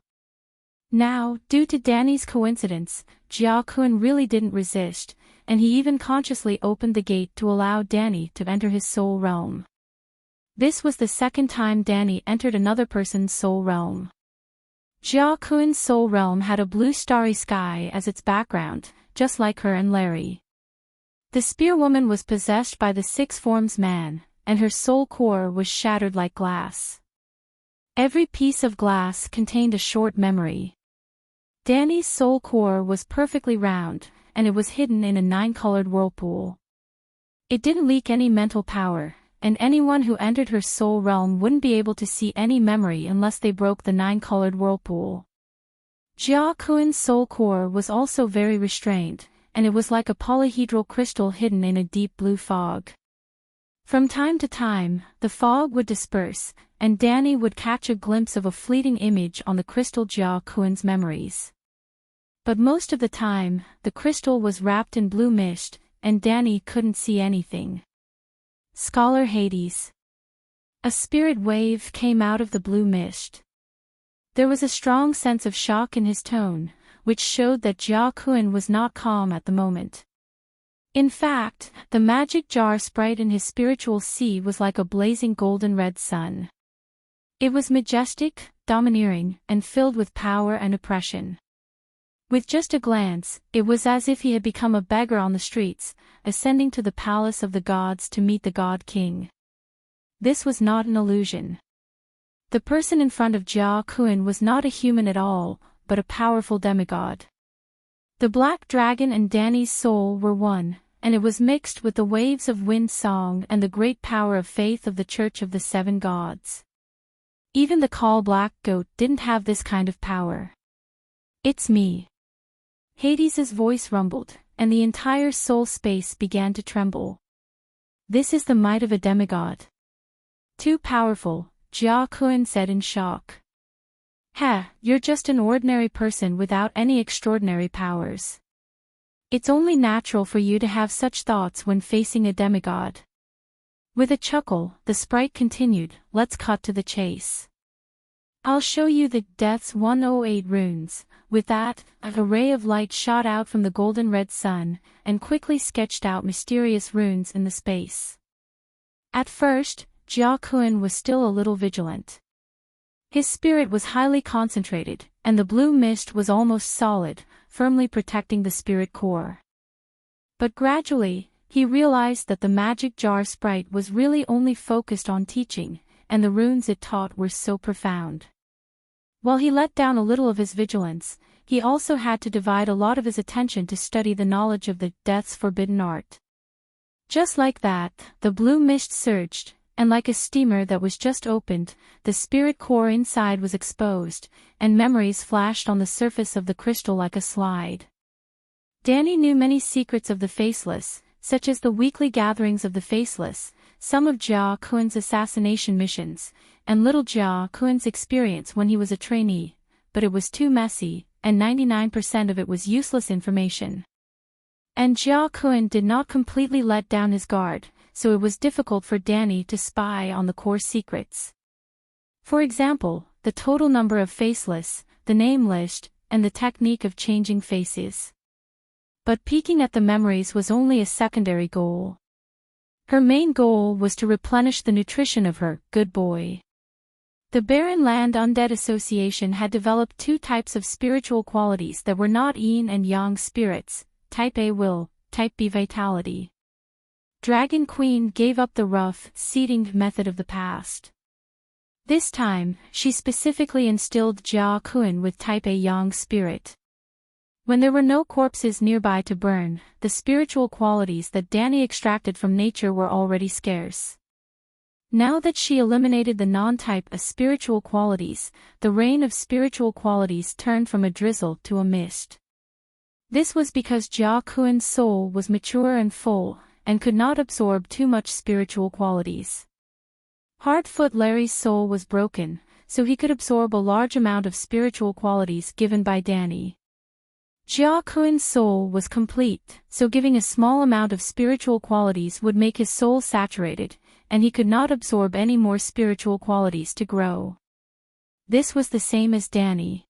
Now, due to Danny's coincidence, Jia Kun really didn't resist, and he even consciously opened the gate to allow Danny to enter his soul realm. This was the second time Danny entered another person's soul realm. Jia Kun's soul realm had a blue starry sky as its background, just like her and Larry. The spearwoman was possessed by the six forms man, and her soul core was shattered like glass. Every piece of glass contained a short memory. Danny's soul core was perfectly round, and it was hidden in a 9-colored whirlpool. It didn't leak any mental power, and anyone who entered her soul realm wouldn't be able to see any memory unless they broke the 9-colored whirlpool. Jia Kun's soul core was also very restrained, and it was like a polyhedral crystal hidden in a deep blue fog. From time to time, the fog would disperse, and Danny would catch a glimpse of a fleeting image on the crystal Jia Kun's memories. But most of the time, the crystal was wrapped in blue mist, and Danny couldn't see anything. Scholar Hades. A spirit wave came out of the blue mist. There was a strong sense of shock in his tone, which showed that Jia Kun was not calm at the moment. In fact, the magic jar sprite in his spiritual sea was like a blazing golden red sun. It was majestic, domineering, and filled with power and oppression. With just a glance, it was as if he had become a beggar on the streets, ascending to the palace of the gods to meet the God King. This was not an illusion. The person in front of Jia Kun was not a human at all, but a powerful demigod. The black dragon and Danny's soul were one, and it was mixed with the waves of wind song and the great power of faith of the Church of the Seven Gods. Even the Call Black Goat didn't have this kind of power. "It's me." Hades's voice rumbled, and the entire soul space began to tremble. "This is the might of a demigod." "Too powerful," Jia Kun said in shock. You're just an ordinary person without any extraordinary powers. It's only natural for you to have such thoughts when facing a demigod." With a chuckle, the sprite continued, "Let's cut to the chase. I'll show you the Death's 108 runes." With that, a ray of light shot out from the golden red sun, and quickly sketched out mysterious runes in the space. At first, Jia Kun was still a little vigilant. His spirit was highly concentrated, and the blue mist was almost solid, firmly protecting the spirit core. But gradually, he realized that the magic jar sprite was really only focused on teaching, and the runes it taught were so profound. While he let down a little of his vigilance, he also had to divide a lot of his attention to study the knowledge of the Death's forbidden art. Just like that, the blue mist surged, and like a steamer that was just opened, the spirit core inside was exposed, and memories flashed on the surface of the crystal like a slide. Danny knew many secrets of the Faceless, such as the weekly gatherings of the Faceless, some of Jia Kun's assassination missions, and little Jia Kun's experience when he was a trainee, but it was too messy, and 99% of it was useless information. And Jia Kun did not completely let down his guard, so it was difficult for Danny to spy on the core secrets. For example, the total number of Faceless, the name list, and the technique of changing faces. But peeking at the memories was only a secondary goal. Her main goal was to replenish the nutrition of her good boy. The Barren Land Undead Association had developed two types of spiritual qualities that were not yin and yang spirits, Type A will, Type B vitality. Dragon Queen gave up the rough, seeding method of the past. This time, she specifically instilled Jia Kun with Type A yang spirit. When there were no corpses nearby to burn, the spiritual qualities that Danny extracted from nature were already scarce. Now that she eliminated the non-type A spiritual qualities, the rain of spiritual qualities turned from a drizzle to a mist. This was because Jia Kuan's soul was mature and full, and could not absorb too much spiritual qualities. Heartfelt Larry's soul was broken, so he could absorb a large amount of spiritual qualities given by Danny. Jia Kuan's soul was complete, so giving a small amount of spiritual qualities would make his soul saturated, and he could not absorb any more spiritual qualities to grow. This was the same as Danny.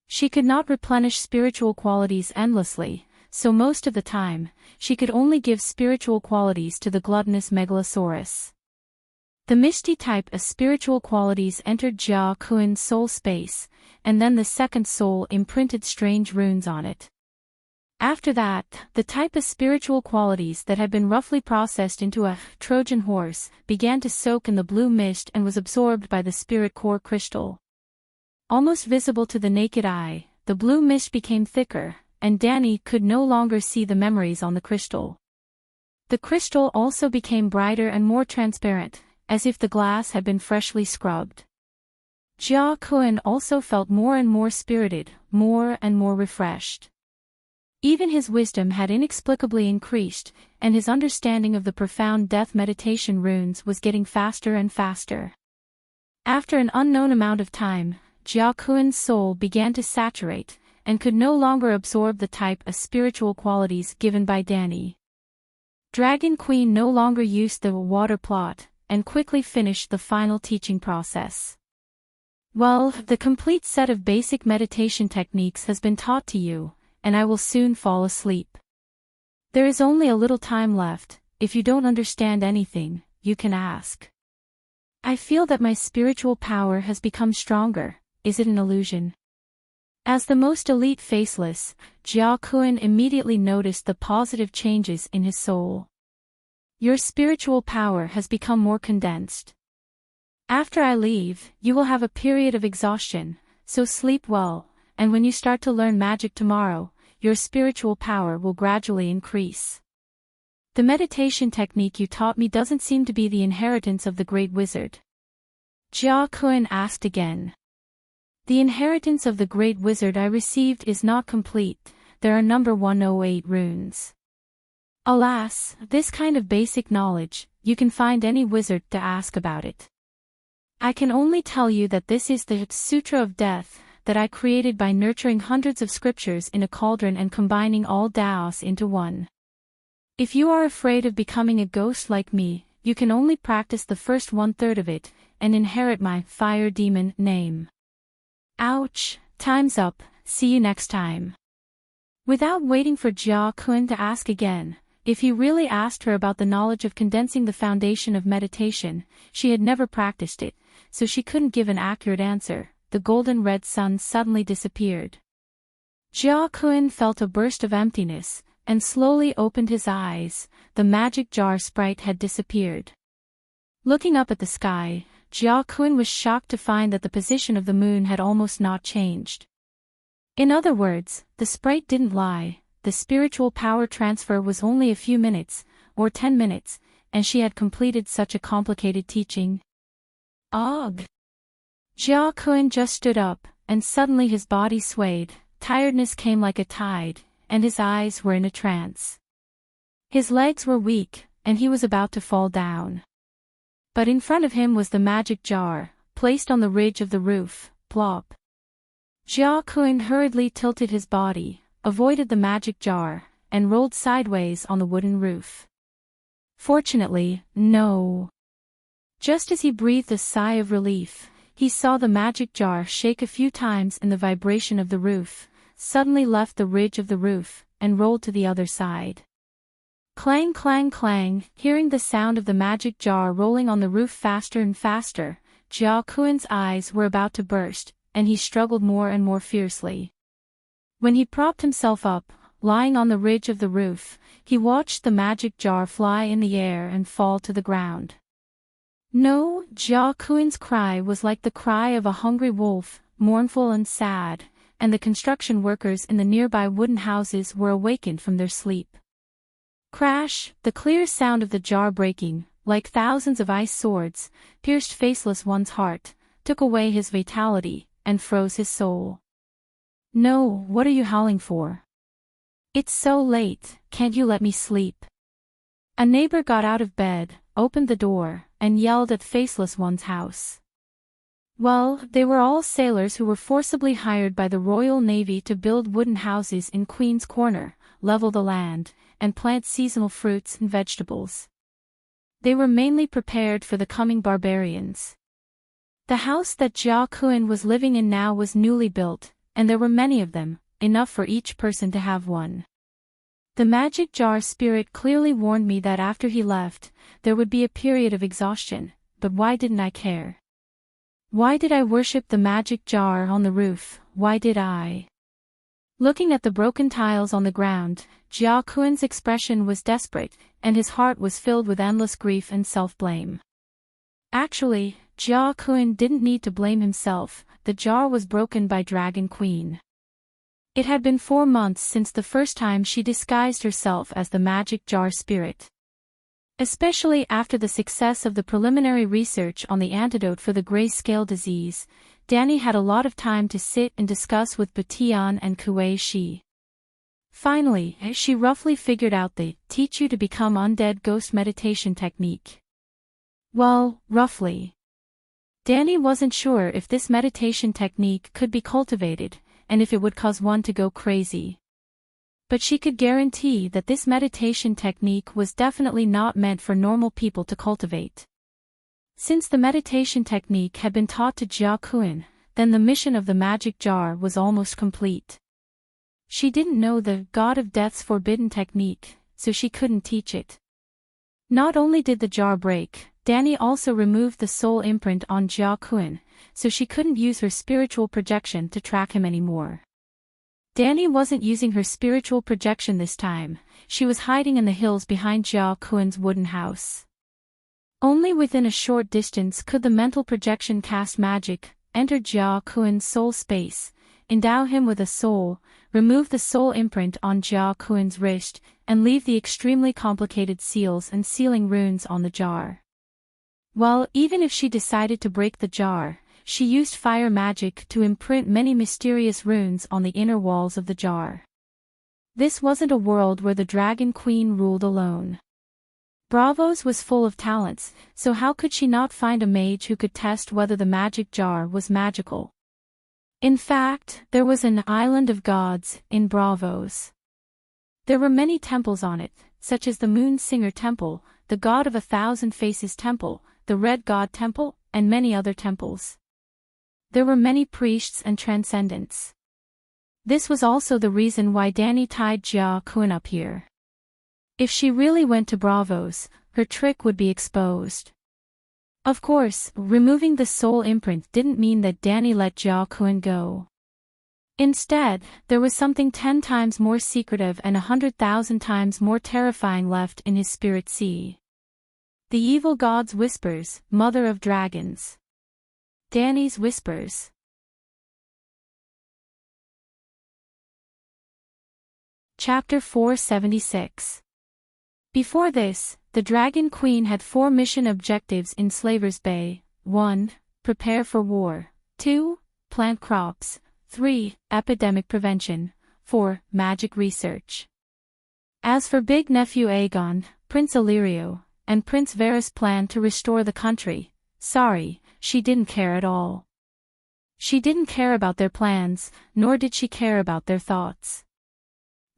She could not replenish spiritual qualities endlessly, so most of the time, she could only give spiritual qualities to the gluttonous Megalosaurus. The Mishti type of spiritual qualities entered Jia Kuan's soul space, and then the second soul imprinted strange runes on it. After that, the type of spiritual qualities that had been roughly processed into a Trojan horse began to soak in the blue mist and was absorbed by the spirit core crystal. Almost visible to the naked eye, the blue mist became thicker, and Danny could no longer see the memories on the crystal. The crystal also became brighter and more transparent, as if the glass had been freshly scrubbed. Jia Kuan also felt more and more spirited, more and more refreshed. Even his wisdom had inexplicably increased, and his understanding of the profound death meditation runes was getting faster and faster. After an unknown amount of time, Jia Kuan's soul began to saturate, and could no longer absorb the type of spiritual qualities given by Danny. Dragon Queen no longer used the water plot, and quickly finished the final teaching process. Well, the complete set of basic meditation techniques has been taught to you, and I will soon fall asleep. There is only a little time left. If you don't understand anything, you can ask. I feel that my spiritual power has become stronger. Is it an illusion? As the most elite faceless, Jia Kuan immediately noticed the positive changes in his soul. Your spiritual power has become more condensed. After I leave, you will have a period of exhaustion, so sleep well, and when you start to learn magic tomorrow, your spiritual power will gradually increase. The meditation technique you taught me doesn't seem to be the inheritance of the great wizard. Jia Kuan asked again. The inheritance of the great wizard I received is not complete. There are number 108 runes. Alas, this kind of basic knowledge, you can find any wizard to ask about it. I can only tell you that this is the Sutra of Death, that I created by nurturing hundreds of scriptures in a cauldron and combining all Taos into one. If you are afraid of becoming a ghost like me, you can only practice the first 1/3 of it, and inherit my fire demon name. Ouch, time's up, see you next time. Without waiting for Jia Kuan to ask again, if he really asked her about the knowledge of condensing the foundation of meditation, she had never practiced it, so she couldn't give an accurate answer. The golden red sun suddenly disappeared. Jia Kuan felt a burst of emptiness, and slowly opened his eyes. The magic jar sprite had disappeared. Looking up at the sky, Jia Kuan was shocked to find that the position of the moon had almost not changed. In other words, the sprite didn't lie. The spiritual power transfer was only a few minutes, or 10 minutes, and she had completed such a complicated teaching. Ugh! Jia Kuan just stood up, and suddenly his body swayed, tiredness came like a tide, and his eyes were in a trance. His legs were weak, and he was about to fall down. But in front of him was the magic jar, placed on the ridge of the roof. Plop! Jia Kuan hurriedly tilted his body, avoided the magic jar, and rolled sideways on the wooden roof. Fortunately, no. Just as he breathed a sigh of relief, he saw the magic jar shake a few times in the vibration of the roof, suddenly left the ridge of the roof, and rolled to the other side. Clang clang clang, hearing the sound of the magic jar rolling on the roof faster and faster, Jia Kuan's eyes were about to burst, and he struggled more and more fiercely. When he propped himself up, lying on the ridge of the roof, he watched the magic jar fly in the air and fall to the ground. No, Jia Kuan's cry was like the cry of a hungry wolf, mournful and sad, and the construction workers in the nearby wooden houses were awakened from their sleep. Crash, the clear sound of the jar breaking, like thousands of ice swords, pierced Faceless One's heart, took away his vitality, and froze his soul. No, what are you howling for? It's so late, can't you let me sleep? A neighbor got out of bed, opened the door, and yelled at Faceless One's house. Well, they were all sailors who were forcibly hired by the Royal Navy to build wooden houses in Queen's Corner, level the land, and plant seasonal fruits and vegetables. They were mainly prepared for the coming barbarians. The house that Jia Kun was living in now was newly built, and there were many of them, enough for each person to have one. The magic jar spirit clearly warned me that after he left, there would be a period of exhaustion, but why didn't I care? Why did I worship the magic jar on the roof? Why did I? Looking at the broken tiles on the ground, Jia Kun's expression was desperate, and his heart was filled with endless grief and self-blame. Actually, Jia Kun didn't need to blame himself, the jar was broken by Dragon Queen. It had been 4 months since the first time she disguised herself as the magic jar spirit. Especially after the success of the preliminary research on the antidote for the grayscale disease, Danny had a lot of time to sit and discuss with Batian and Kuei Shi. Finally, she roughly figured out the teach you to become undead ghost meditation technique. Well, roughly. Danny wasn't sure if this meditation technique could be cultivated, and if it would cause one to go crazy. But she could guarantee that this meditation technique was definitely not meant for normal people to cultivate. Since the meditation technique had been taught to Jia Kun, then the mission of the magic jar was almost complete. She didn't know the God of Death's forbidden technique, so she couldn't teach it. Not only did the jar break, Danny also removed the soul imprint on Jia Kun, so she couldn't use her spiritual projection to track him anymore. Danny wasn't using her spiritual projection this time, she was hiding in the hills behind Jia Kun's wooden house. Only within a short distance could the mental projection cast magic, enter Jia Kun's soul space, endow him with a soul, remove the soul imprint on Jia Kun's wrist, and leave the extremely complicated seals and sealing runes on the jar. Well, even if she decided to break the jar, she used fire magic to imprint many mysterious runes on the inner walls of the jar. This wasn't a world where the Dragon Queen ruled alone. Bravos was full of talents, so how could she not find a mage who could test whether the magic jar was magical? In fact, there was an island of gods in Bravos. There were many temples on it, such as the Moon Singer Temple, the God of 1,000 Faces Temple, the Red God Temple, and many other temples. There were many priests and transcendents. This was also the reason why Danny tied Jia Kun up here. If she really went to Bravos, her trick would be exposed. Of course, removing the soul imprint didn't mean that Danny let Jia Kun go. Instead, there was something 10 times more secretive and 100,000 times more terrifying left in his spirit sea. The evil god's whispers, mother of dragons. Danny's whispers. Chapter 476. Before this, the Dragon Queen had 4 mission objectives in Slaver's Bay. 1. Prepare for war. 2. Plant crops. 3. Epidemic prevention. 4. Magic research. As for Big Nephew Aegon, Prince Illyrio, and Prince Varys' plan to restore the country, sorry, she didn't care at all. She didn't care about their plans, nor did she care about their thoughts.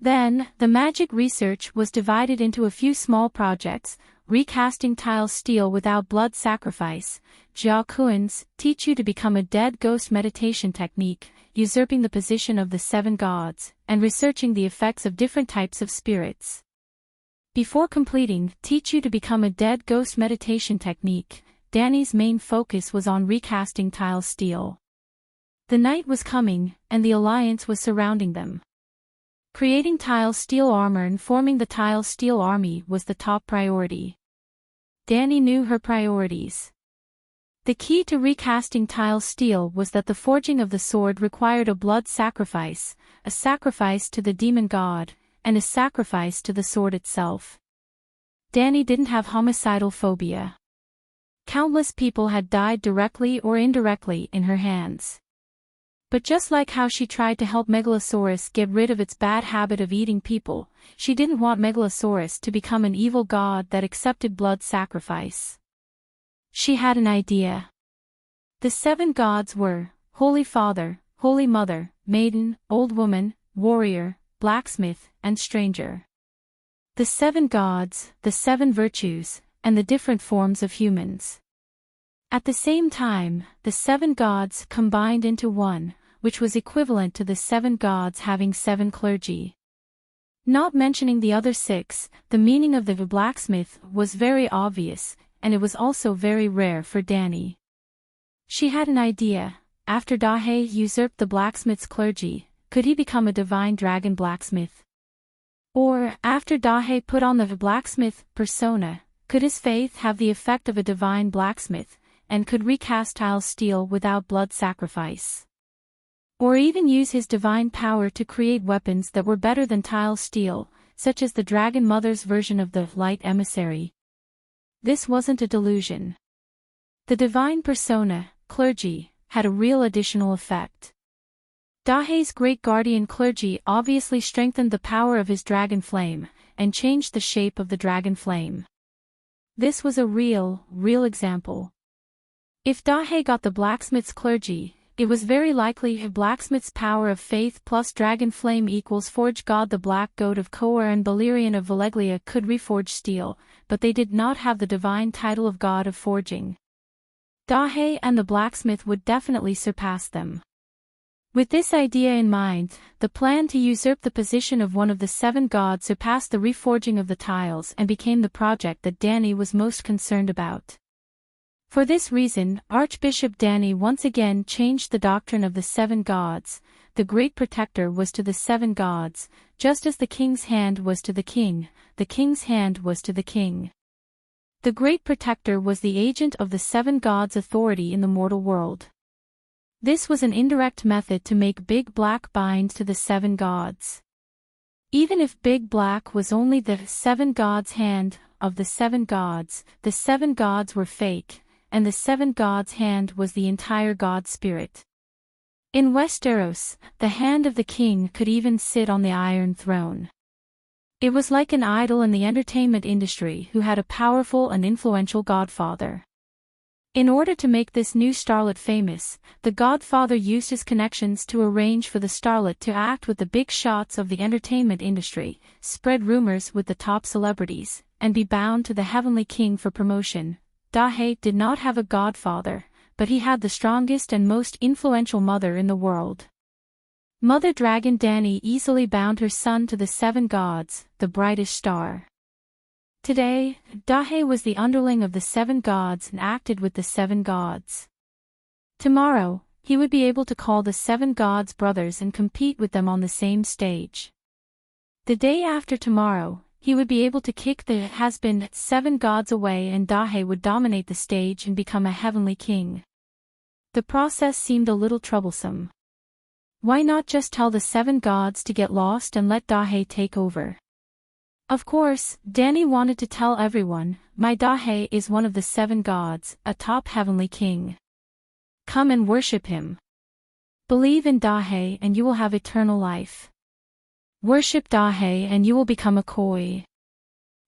Then, the magic research was divided into a few small projects: recasting tile steel without blood sacrifice, Jia Kun's teach you to become a dead ghost meditation technique, usurping the position of the 7 gods, and researching the effects of different types of spirits. Before completing teach you to become a dead ghost meditation technique, Danny's main focus was on recasting tile steel. The night was coming, and the Alliance was surrounding them. Creating tile steel armor and forming the tile steel army was the top priority. Danny knew her priorities. The key to recasting tile steel was that the forging of the sword required a blood sacrifice, a sacrifice to the demon god, and a sacrifice to the sword itself. Danny didn't have homicidal phobia. Countless people had died directly or indirectly in her hands. But just like how she tried to help Megalosaurus get rid of its bad habit of eating people, she didn't want Megalosaurus to become an evil god that accepted blood sacrifice. She had an idea. The 7 gods were Holy Father, Holy Mother, Maiden, Old Woman, Warrior, Blacksmith, and Stranger. The 7 gods, the 7 virtues, and the different forms of humans. At the same time, the 7 gods combined into one, which was equivalent to the 7 gods having 7 clergy. Not mentioning the other 6, the meaning of the blacksmith was very obvious, and it was also very rare for Dani. She had an idea. After Dahe usurped the blacksmith's clergy, could he become a divine dragon blacksmith? Or, after Dahe put on the blacksmith persona, could his faith have the effect of a divine blacksmith, and could recast tile steel without blood sacrifice? Or even use his divine power to create weapons that were better than tile steel, such as the Dragon Mother's version of the Light Emissary? This wasn't a delusion. The divine persona, clergy, had a real additional effect. Dahe's great guardian clergy obviously strengthened the power of his dragon flame, and changed the shape of the dragon flame. This was a real example. If Dahe got the blacksmith's clergy, it was very likely a blacksmith's power of faith plus dragon flame equals forge god. The black goat of Koar and Balerion of Valeglia could reforge steel, but they did not have the divine title of god of forging. Dahe and the blacksmith would definitely surpass them. With this idea in mind, the plan to usurp the position of one of the 7 gods surpassed the reforging of the tiles and became the project that Dani was most concerned about. For this reason, Archbishop Dani once again changed the doctrine of the 7 gods. The great protector was to the 7 gods, just as the king's hand was to the king's hand was to the king. The great protector was the agent of the 7 gods' authority in the mortal world. This was an indirect method to make Big Black bind to the 7 gods. Even if Big Black was only the 7 gods' hand of the 7 gods were fake, and the 7 gods' hand was the entire god spirit. In Westeros, the hand of the king could even sit on the Iron Throne. It was like an idol in the entertainment industry who had a powerful and influential godfather. In order to make this new starlet famous, the godfather used his connections to arrange for the starlet to act with the big shots of the entertainment industry, spread rumors with the top celebrities, and be bound to the heavenly king for promotion. Dahe did not have a godfather, but he had the strongest and most influential mother in the world. Mother Dragon Dani easily bound her son to the 7 gods, the brightest star. Today, Dahe was the underling of the 7 gods and acted with the 7 gods. Tomorrow, he would be able to call the 7 gods brothers and compete with them on the same stage. The day after tomorrow, he would be able to kick the has-been 7 gods away and Dahe would dominate the stage and become a heavenly king. The process seemed a little troublesome. Why not just tell the 7 gods to get lost and let Dahe take over? Of course, Dani wanted to tell everyone, my Dahe is one of the 7 gods, a top heavenly king. Come and worship him. Believe in Dahe and you will have eternal life. Worship Dahe and you will become a koi.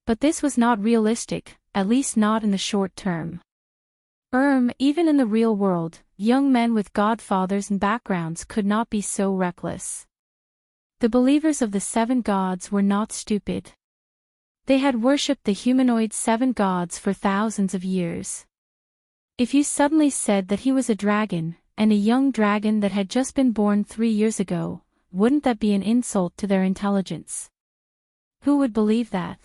But this was not realistic, at least not in the short term. Even in the real world, young men with godfathers and backgrounds could not be so reckless. The believers of the 7 gods were not stupid. They had worshipped the humanoid 7 gods for thousands of years. If you suddenly said that he was a dragon, and a young dragon that had just been born 3 years ago, wouldn't that be an insult to their intelligence? Who would believe that?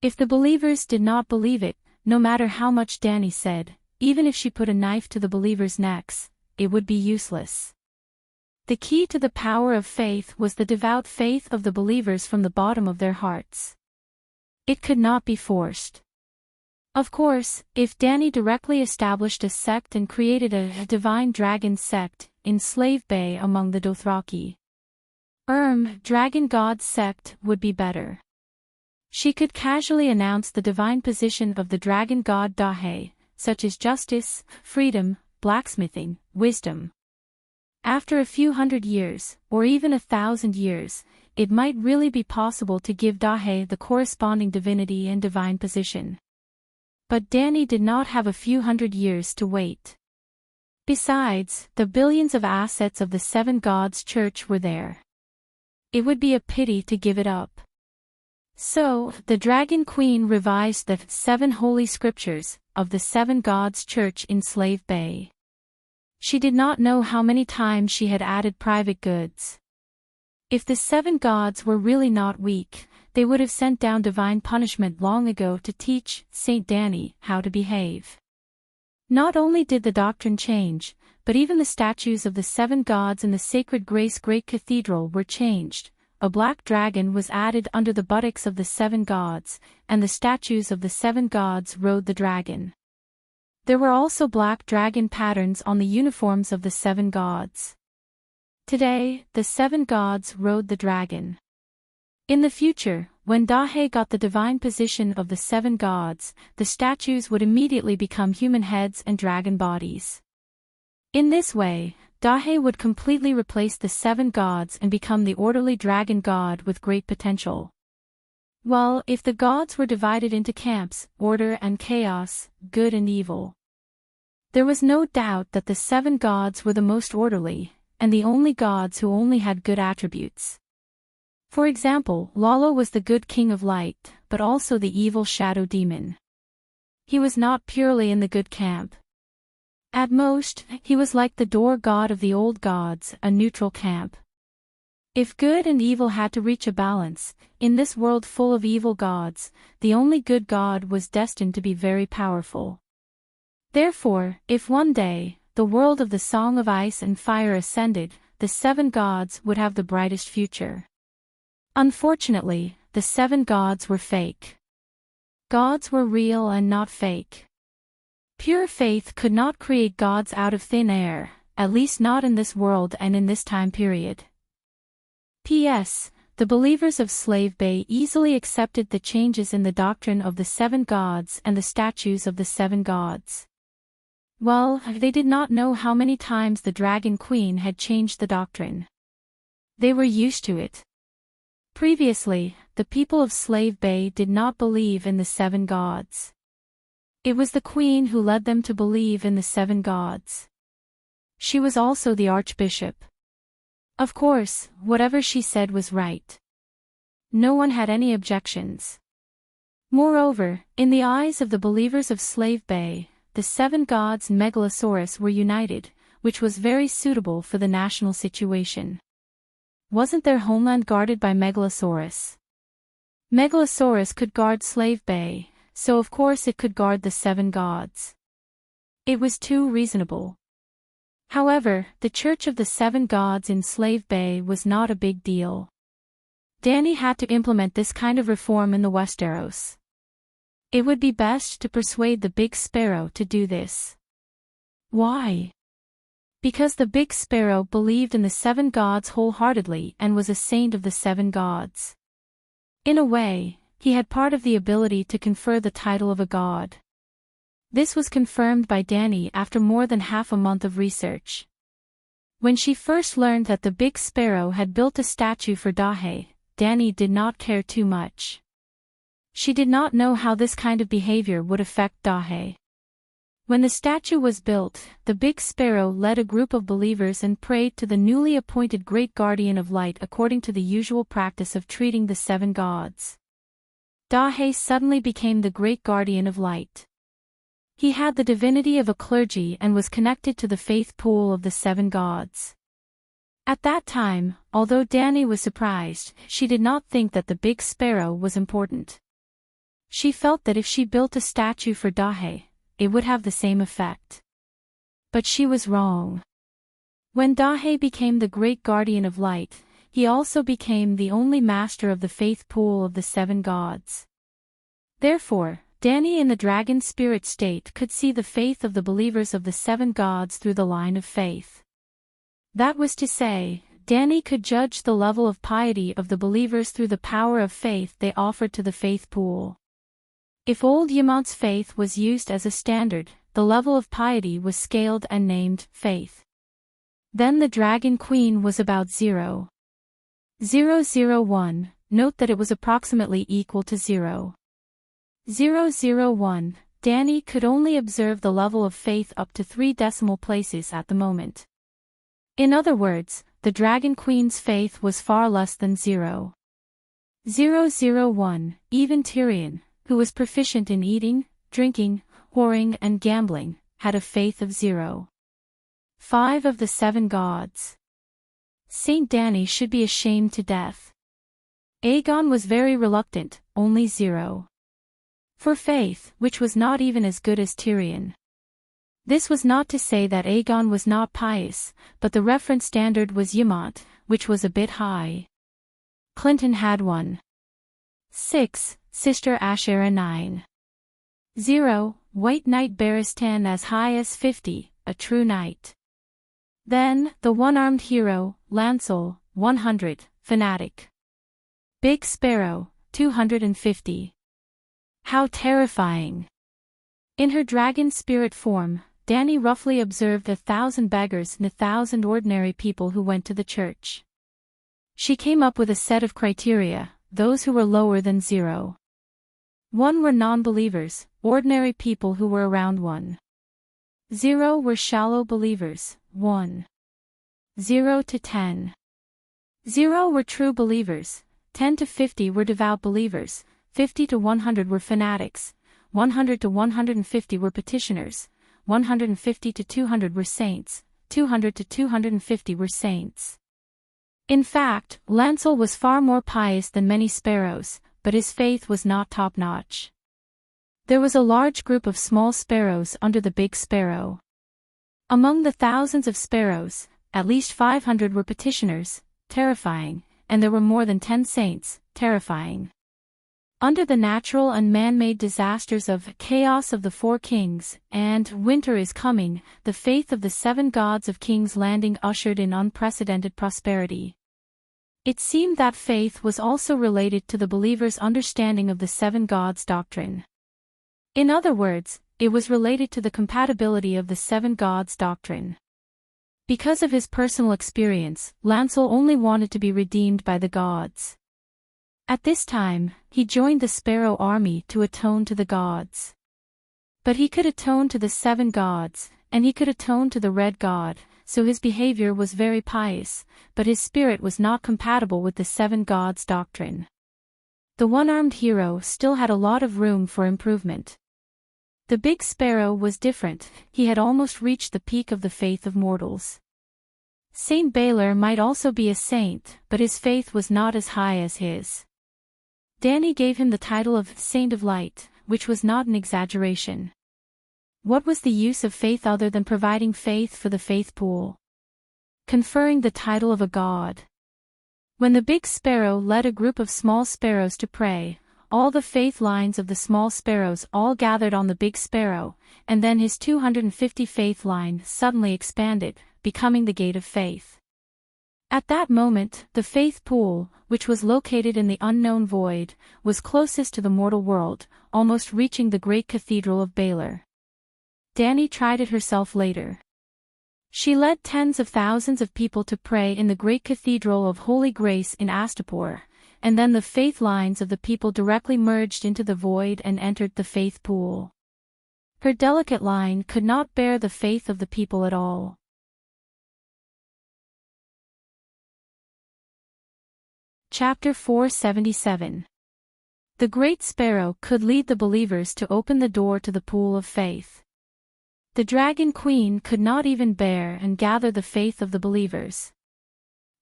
If the believers did not believe it, no matter how much Dani said, even if she put a knife to the believers' necks, it would be useless. The key to the power of faith was the devout faith of the believers from the bottom of their hearts. It could not be forced. Of course, if Dani directly established a sect and created a divine dragon sect in Slave Bay among the Dothraki, Dragon God sect would be better. She could casually announce the divine position of the dragon god Dahe, such as justice, freedom, blacksmithing, wisdom. After a few hundred years, or even 1,000 years, it might really be possible to give Dahe the corresponding divinity and divine position. But Danny did not have a few hundred years to wait. Besides, the billions of assets of the Seven Gods Church were there. It would be a pity to give it up. So, the Dragon Queen revised the 7 holy scriptures of the Seven Gods Church in Slave Bay. She did not know how many times she had added private goods. If the 7 gods were really not weak, they would have sent down divine punishment long ago to teach Saint Danny how to behave. Not only did the doctrine change, but even the statues of the 7 gods in the Sacred Grace Great Cathedral were changed. A black dragon was added under the buttocks of the 7 gods, and the statues of the 7 gods rode the dragon. There were also black dragon patterns on the uniforms of the 7 gods. Today, the 7 gods rode the dragon. In the future, when Dahe got the divine position of the 7 gods, the statues would immediately become human heads and dragon bodies. In this way, Dahe would completely replace the 7 gods and become the orderly dragon god with great potential. Well, if the gods were divided into camps, order and chaos, good and evil. There was no doubt that the 7 gods were the most orderly, and the only gods who only had good attributes. For example, Lalo was the good king of light, but also the evil shadow demon. He was not purely in the good camp. At most, he was like the door god of the old gods, a neutral camp. If good and evil had to reach a balance, in this world full of evil gods, the only good god was destined to be very powerful. Therefore, if one day, the world of the Song of Ice and Fire ascended, the 7 gods would have the brightest future. Unfortunately, the 7 gods were fake. Gods were real and not fake. Pure faith could not create gods out of thin air, at least not in this world and in this time period. P.S. The believers of Slave Bay easily accepted the changes in the doctrine of the 7 gods and the statues of the 7 gods. Well, they did not know how many times the Dragon Queen had changed the doctrine. They were used to it. Previously, the people of Slave Bay did not believe in the 7 gods. It was the Queen who led them to believe in the 7 gods. She was also the Archbishop. Of course, whatever she said was right. No one had any objections. Moreover, in the eyes of the believers of Slave Bay, the 7 gods and Megalosaurus were united, which was very suitable for the national situation. Wasn't their homeland guarded by Megalosaurus? Megalosaurus could guard Slave Bay, so of course it could guard the 7 gods. It was too reasonable. However, the Church of the 7 Gods in Slave Bay was not a big deal. Danny had to implement this kind of reform in the Westeros. It would be best to persuade the Big Sparrow to do this. Why? Because the Big Sparrow believed in the 7 gods wholeheartedly and was a saint of the 7 gods. In a way, he had part of the ability to confer the title of a god. This was confirmed by Danny after more than half a month of research. When she first learned that the Big Sparrow had built a statue for Dahe, Danny did not care too much. She did not know how this kind of behavior would affect Dahe. When the statue was built, the Big Sparrow led a group of believers and prayed to the newly appointed Great Guardian of Light according to the usual practice of treating the 7 gods. Dahe suddenly became the Great Guardian of Light. He had the divinity of a clergy and was connected to the faith pool of the 7 gods. At that time, although Danny was surprised, she did not think that the Big Sparrow was important. She felt that if she built a statue for Dahe, it would have the same effect. But she was wrong. When Dahe became the Great Guardian of Light, he also became the only master of the faith pool of the 7 gods. Therefore, Danny in the dragon spirit state could see the faith of the believers of the 7 gods through the line of faith. That was to say, Danny could judge the level of piety of the believers through the power of faith they offered to the faith pool. If old Yamont's faith was used as a standard, the level of piety was scaled and named faith. Then the Dragon Queen was about 0.001. Note that it was approximately equal to 0.001. Danny could only observe the level of faith up to 3 decimal places at the moment. In other words, the Dragon Queen's faith was far less than 0.001. Even Tyrion, who was proficient in eating, drinking, whoring and gambling, had a faith of 0.5 of the 7 gods. Saint Danny should be ashamed to death. Aegon was very reluctant, only 0 for faith, which was not even as good as Tyrion. This was not to say that Aegon was not pious, but the reference standard was Yamant, which was a bit high. Clinton had 1.6, Sister Ashera 9.0, White Knight Barristan as high as 50, a true knight. Then, the one-armed hero, Lancel, 100, fanatic. Big Sparrow, 250. How terrifying! In her dragon spirit form, Danny roughly observed 1,000 beggars and 1,000 ordinary people who went to the church. She came up with a set of criteria: those who were lower than 0.1 were non-believers, ordinary people who were around 1.0 were shallow believers, 1.0 to 10.0 were true believers, 10 to 50 were devout believers, 50 to 100 were fanatics, 100 to 150 were petitioners, 150 to 200 were saints, 200 to 250 were saints. In fact, Lancel was far more pious than many sparrows, but his faith was not top-notch. There was a large group of small sparrows under the big sparrow. Among the thousands of sparrows, at least 500 were petitioners, terrifying, and there were more than 10 saints, terrifying. Under the natural and man-made disasters of Chaos of the Four Kings and Winter is Coming, the faith of the 7 gods of King's Landing ushered in unprecedented prosperity. It seemed that faith was also related to the believer's understanding of the 7 gods doctrine. In other words, it was related to the compatibility of the 7 gods doctrine. Because of his personal experience, Lancel only wanted to be redeemed by the gods. At this time, he joined the Sparrow army to atone to the gods. But he could atone to the 7 gods, and he could atone to the Red God, so his behavior was very pious, but his spirit was not compatible with the 7 gods doctrine. The one-armed hero still had a lot of room for improvement. The Big Sparrow was different, he had almost reached the peak of the faith of mortals. Saint Baylor might also be a saint, but his faith was not as high as his. Danny gave him the title of Saint of Light, which was not an exaggeration. What was the use of faith other than providing faith for the faith pool? Conferring the title of a god. When the Big Sparrow led a group of small sparrows to pray, all the faith lines of the small sparrows all gathered on the Big Sparrow, and then his 250 faith line suddenly expanded, becoming the gate of faith. At that moment, the faith pool, which was located in the unknown void, was closest to the mortal world, almost reaching the great cathedral of Baylor. Danny tried it herself later. She led tens of thousands of people to pray in the great cathedral of Holy Grace in Astapor, and then the faith lines of the people directly merged into the void and entered the faith pool. Her delicate line could not bear the faith of the people at all. Chapter 477. The Great Sparrow could lead the believers to open the door to the pool of faith. The Dragon Queen could not even bear and gather the faith of the believers.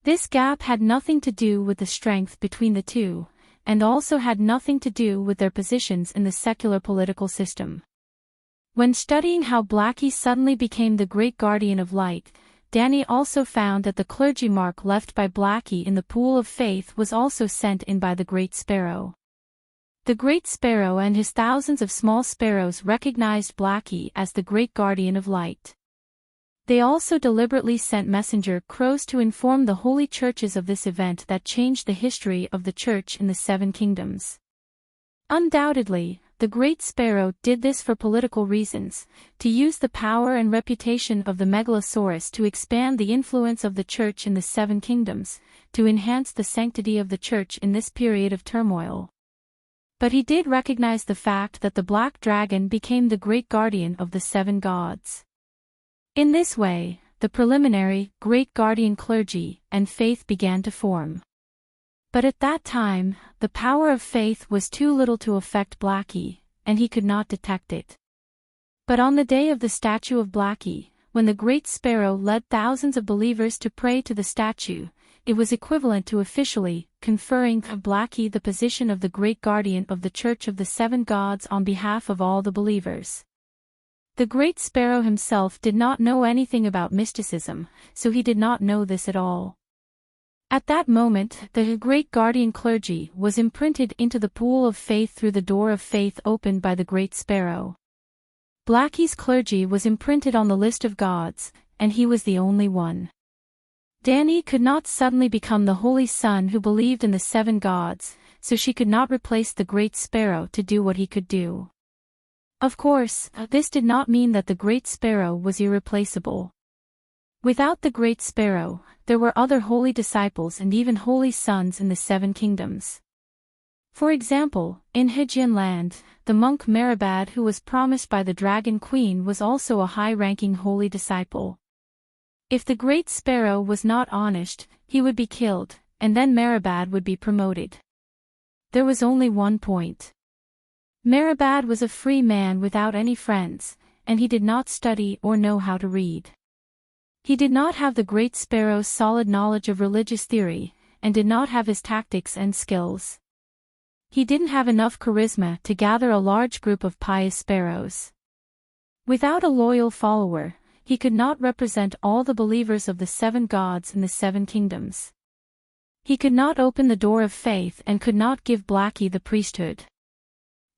This gap had nothing to do with the strength between the two, and also had nothing to do with their positions in the secular political system. When studying how Blackie suddenly became the great guardian of light, Danny also found that the clergy mark left by Blackie in the pool of faith was also sent in by the Great Sparrow. The Great Sparrow and his thousands of small sparrows recognized Blackie as the great guardian of light. They also deliberately sent messenger crows to inform the holy churches of this event that changed the history of the church in the 7 kingdoms. Undoubtedly, the Great Sparrow did this for political reasons, to use the power and reputation of the Megalosaurus to expand the influence of the Church in the Seven Kingdoms, to enhance the sanctity of the Church in this period of turmoil. But he did recognize the fact that the Black Dragon became the great guardian of the seven gods. In this way, the preliminary, great guardian clergy, and faith began to form. But at that time, the power of faith was too little to affect Blackie, and he could not detect it. But on the day of the statue of Blackie, when the Great Sparrow led thousands of believers to pray to the statue, it was equivalent to officially conferring on Blackie the position of the great guardian of the Church of the Seven Gods on behalf of all the believers. The Great Sparrow himself did not know anything about mysticism, so he did not know this at all. At that moment, the great guardian clergy was imprinted into the pool of faith through the door of faith opened by the Great Sparrow. Blackie's clergy was imprinted on the list of gods, and he was the only one. Danny could not suddenly become the Holy Son who believed in the seven gods, so she could not replace the Great Sparrow to do what he could do. Of course, this did not mean that the Great Sparrow was irreplaceable. Without the Great Sparrow, there were other holy disciples and even holy sons in the Seven Kingdoms. For example, in Hygean land, the monk Meribad who was promised by the Dragon Queen was also a high-ranking holy disciple. If the Great Sparrow was not honest, he would be killed, and then Meribad would be promoted. There was only one point. Meribad was a free man without any friends, and he did not study or know how to read. He did not have the Great Sparrow's solid knowledge of religious theory, and did not have his tactics and skills. He didn't have enough charisma to gather a large group of pious sparrows. Without a loyal follower, he could not represent all the believers of the seven gods in the seven kingdoms. He could not open the door of faith and could not give Blackie the priesthood.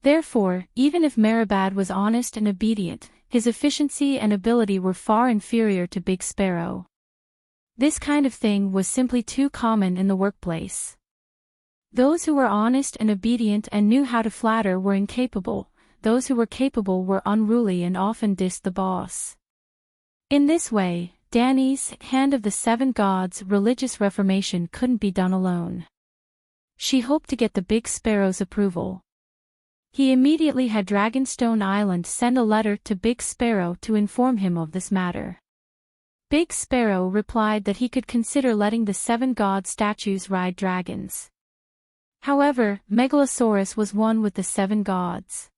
Therefore, even if Meribad was honest and obedient, his efficiency and ability were far inferior to Big Sparrow. This kind of thing was simply too common in the workplace. Those who were honest and obedient and knew how to flatter were incapable, those who were capable were unruly and often dissed the boss. In this way, Danny's Hand of the Seven Gods religious reformation couldn't be done alone. She hoped to get the Big Sparrow's approval. He immediately had Dragonstone Island send a letter to Big Sparrow to inform him of this matter. Big Sparrow replied that he could consider letting the seven god statues ride dragons. However, Megalosaurus was one with the seven gods.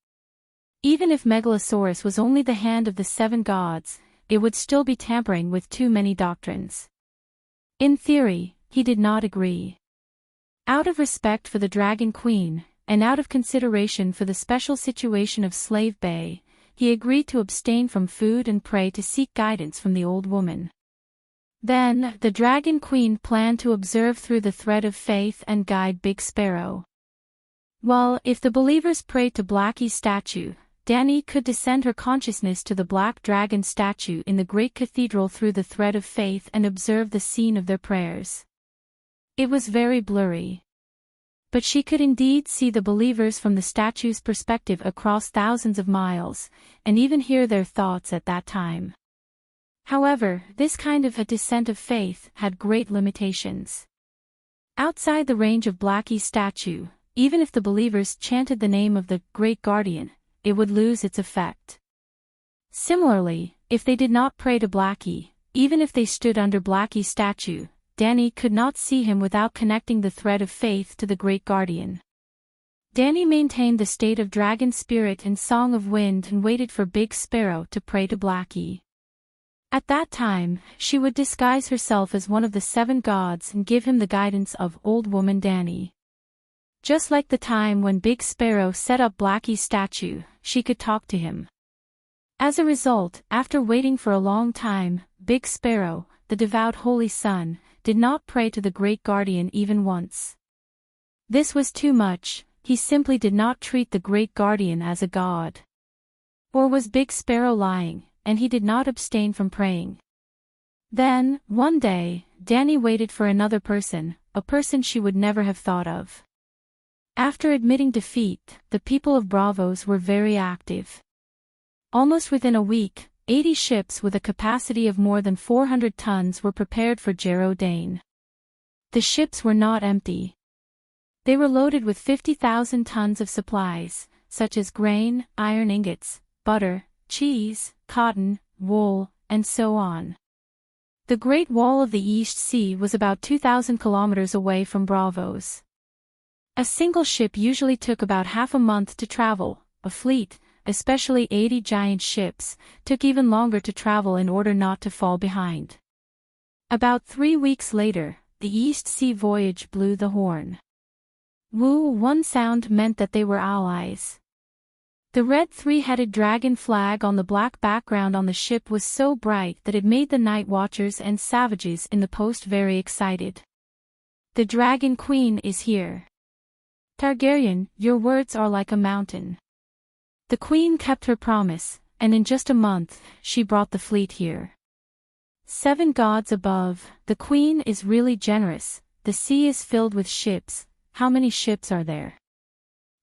Even if Megalosaurus was only the hand of the seven gods, it would still be tampering with too many doctrines. In theory, he did not agree. Out of respect for the Dragon Queen, and out of consideration for the special situation of Slave Bay, he agreed to abstain from food and pray to seek guidance from the old woman. Then, the Dragon Queen planned to observe through the thread of faith and guide Big Sparrow. Well, if the believers prayed to Blackie's statue, Danny could descend her consciousness to the Black Dragon statue in the great cathedral through the thread of faith and observe the scene of their prayers. It was very blurry. But she could indeed see the believers from the statue's perspective across thousands of miles, and even hear their thoughts at that time. However, this kind of a descent of faith had great limitations. Outside the range of Blackie's statue, even if the believers chanted the name of the Great Guardian, it would lose its effect. Similarly, if they did not pray to Blackie, even if they stood under Blackie's statue, Danny could not see him without connecting the thread of faith to the Great Guardian. Danny maintained the state of Dragon Spirit and Song of Wind and waited for Big Sparrow to pray to Blackie. At that time, she would disguise herself as one of the seven gods and give him the guidance of Old Woman Danny. Just like the time when Big Sparrow set up Blackie's statue, she could talk to him. As a result, after waiting for a long time, Big Sparrow, the devout Holy Son, did not pray to the Great Guardian even once. This was too much, he simply did not treat the Great Guardian as a god. Or was Big Sparrow lying, and he did not abstain from praying? Then, one day, Danny waited for another person, a person she would never have thought of. After admitting defeat, the people of Bravos were very active. Almost within a week, 80 ships with a capacity of more than 400 tons were prepared for Geraldine. The ships were not empty. They were loaded with 50,000 tons of supplies, such as grain, iron ingots, butter, cheese, cotton, wool, and so on. The Great Wall of the East Sea was about 2,000 kilometers away from Bravos. A single ship usually took about half a month to travel. A fleet, especially 80 giant ships, took even longer to travel in order not to fall behind. About 3 weeks later, the East Sea voyage blew the horn. Woo! One sound meant that they were allies. The red three-headed dragon flag on the black background on the ship was so bright that it made the night watchers and savages in the post very excited. The Dragon Queen is here. Targaryen, your words are like a mountain. The queen kept her promise, and in just a month, she brought the fleet here. 7 gods above, the queen is really generous. The sea is filled with ships. How many ships are there?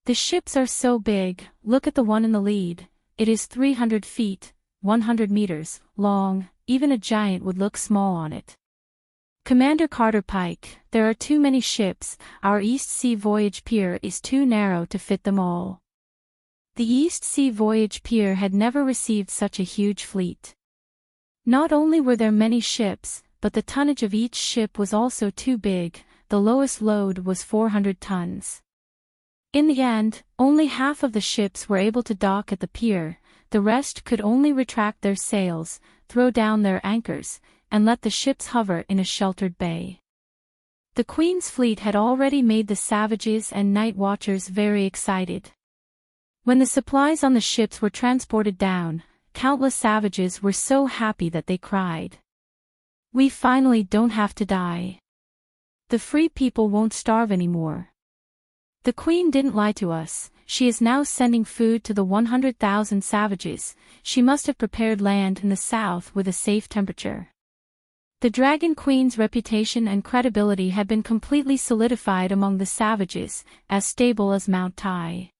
The ships are so big. Look at the one in the lead. It is 300 feet, 100 meters, long. Even a giant would look small on it. Commander Carter Pike, there are too many ships. Our East Sea Voyage Pier is too narrow to fit them all. The East Sea Voyage Pier had never received such a huge fleet. Not only were there many ships, but the tonnage of each ship was also too big. The lowest load was 400 tons. In the end, only half of the ships were able to dock at the pier. The rest could only retract their sails, throw down their anchors, and let the ships hover in a sheltered bay. The Queen's fleet had already made the savages and night watchers very excited. When the supplies on the ships were transported down, countless savages were so happy that they cried. We finally don't have to die. The free people won't starve anymore. The Queen didn't lie to us. She is now sending food to the 100,000 savages. She must have prepared land in the south with a safe temperature. The Dragon Queen's reputation and credibility had been completely solidified among the savages, as stable as Mount Tai.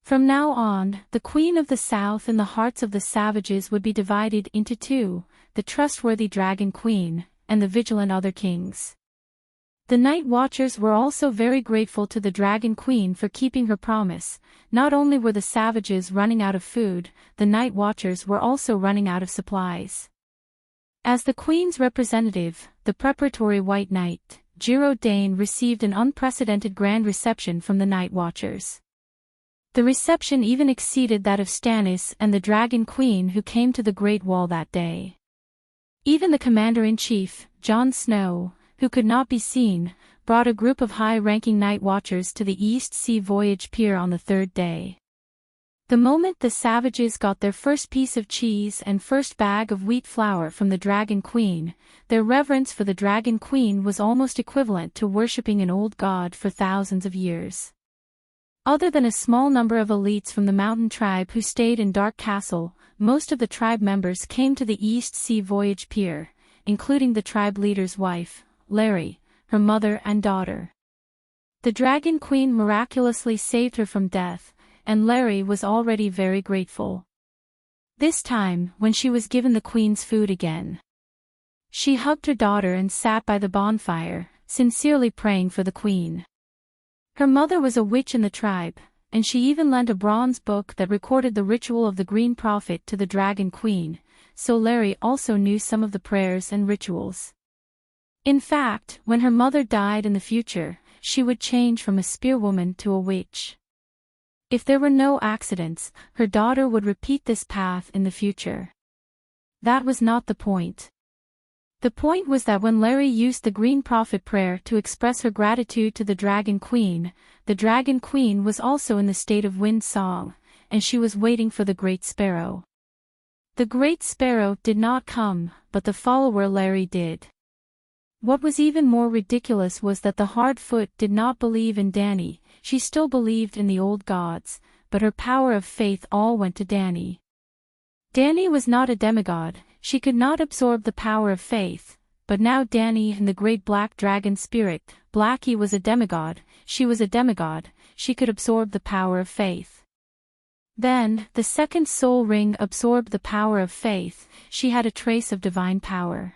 From now on, the Queen of the South and the hearts of the savages would be divided into two, the trustworthy Dragon Queen, and the vigilant other kings. The Night Watchers were also very grateful to the Dragon Queen for keeping her promise. Not only were the savages running out of food, the Night Watchers were also running out of supplies. As the Queen's representative, the preparatory White Knight, Geraldine received an unprecedented grand reception from the Night Watchers. The reception even exceeded that of Stannis and the Dragon Queen who came to the Great Wall that day. Even the Commander-in-Chief, Jon Snow, who could not be seen, brought a group of high-ranking Night Watchers to the East Sea Voyage Pier on the 3rd day. The moment the savages got their first piece of cheese and first bag of wheat flour from the Dragon Queen, their reverence for the Dragon Queen was almost equivalent to worshipping an old god for thousands of years. Other than a small number of elites from the mountain tribe who stayed in Dark Castle, most of the tribe members came to the East Sea Voyage Pier, including the tribe leader's wife, Larry, her mother and daughter. The Dragon Queen miraculously saved her from death, and Larry was already very grateful. This time, when she was given the Queen's food again, she hugged her daughter and sat by the bonfire, sincerely praying for the Queen. Her mother was a witch in the tribe, and she even lent a bronze book that recorded the ritual of the Green Prophet to the Dragon Queen, so Larry also knew some of the prayers and rituals. In fact, when her mother died in the future, she would change from a spearwoman to a witch. If there were no accidents, her daughter would repeat this path in the future. That was not the point. The point was that when Larry used the Green Prophet prayer to express her gratitude to the Dragon Queen was also in the state of wind song, and she was waiting for the Great Sparrow. The Great Sparrow did not come, but the follower Larry did. What was even more ridiculous was that the Hardfoot did not believe in Dany. She still believed in the old gods, but her power of faith all went to Dany. Dany was not a demigod, she could not absorb the power of faith, but now Dany and the great black dragon spirit, Blackie was a demigod, she was a demigod, she could absorb the power of faith. Then, the second soul ring absorbed the power of faith. She had a trace of divine power.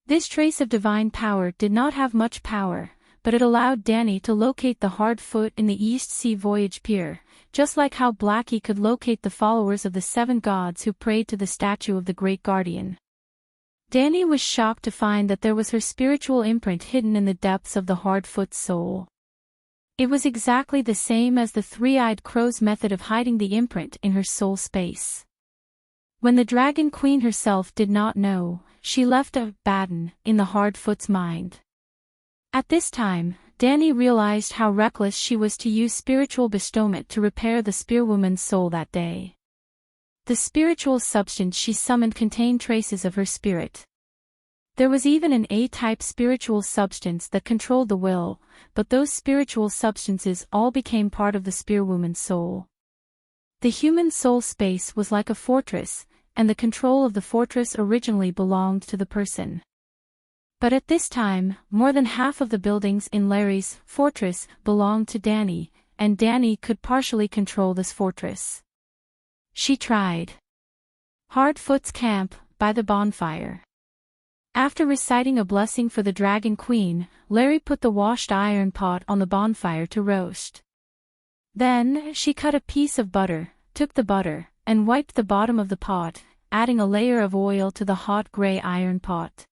This trace of divine power did not have much power, but it allowed Danny to locate the Heartfoot in the East Sea Voyage Pier, just like how Blackie could locate the followers of the 7 gods who prayed to the statue of the Great Guardian. Danny was shocked to find that there was her spiritual imprint hidden in the depths of the Heartfoot's soul. It was exactly the same as the three-eyed crow's method of hiding the imprint in her soul space. When the Dragon Queen herself did not know, she left a baton in the Heartfoot's mind. At this time, Danny realized how reckless she was to use spiritual bestowment to repair the Spearwoman's soul that day. The spiritual substance she summoned contained traces of her spirit. There was even an A-type spiritual substance that controlled the will, but those spiritual substances all became part of the Spearwoman's soul. The human soul space was like a fortress, and the control of the fortress originally belonged to the person. But at this time, more than half of the buildings in Larry's fortress belonged to Danny, and Danny could partially control this fortress. She tried. Heartfoot's camp, by the bonfire. After reciting a blessing for the Dragon Queen, Larry put the washed iron pot on the bonfire to roast. Then, she cut a piece of butter, took the butter, and wiped the bottom of the pot, adding a layer of oil to the hot gray iron pot.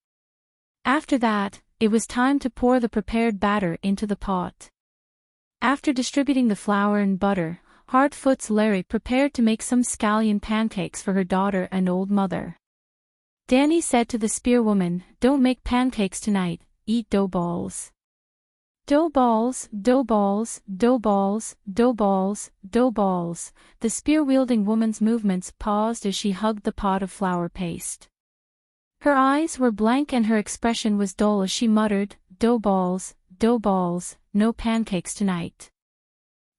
After that, it was time to pour the prepared batter into the pot. After distributing the flour and butter, Heartfoot's Larry prepared to make some scallion pancakes for her daughter and old mother. Danny said to the Spearwoman, "Don't make pancakes tonight, eat dough balls." Dough balls, dough balls, dough balls, dough balls, dough balls. The spear-wielding woman's movements paused as she hugged the pot of flour paste. Her eyes were blank and her expression was dull as she muttered, dough balls, no pancakes tonight.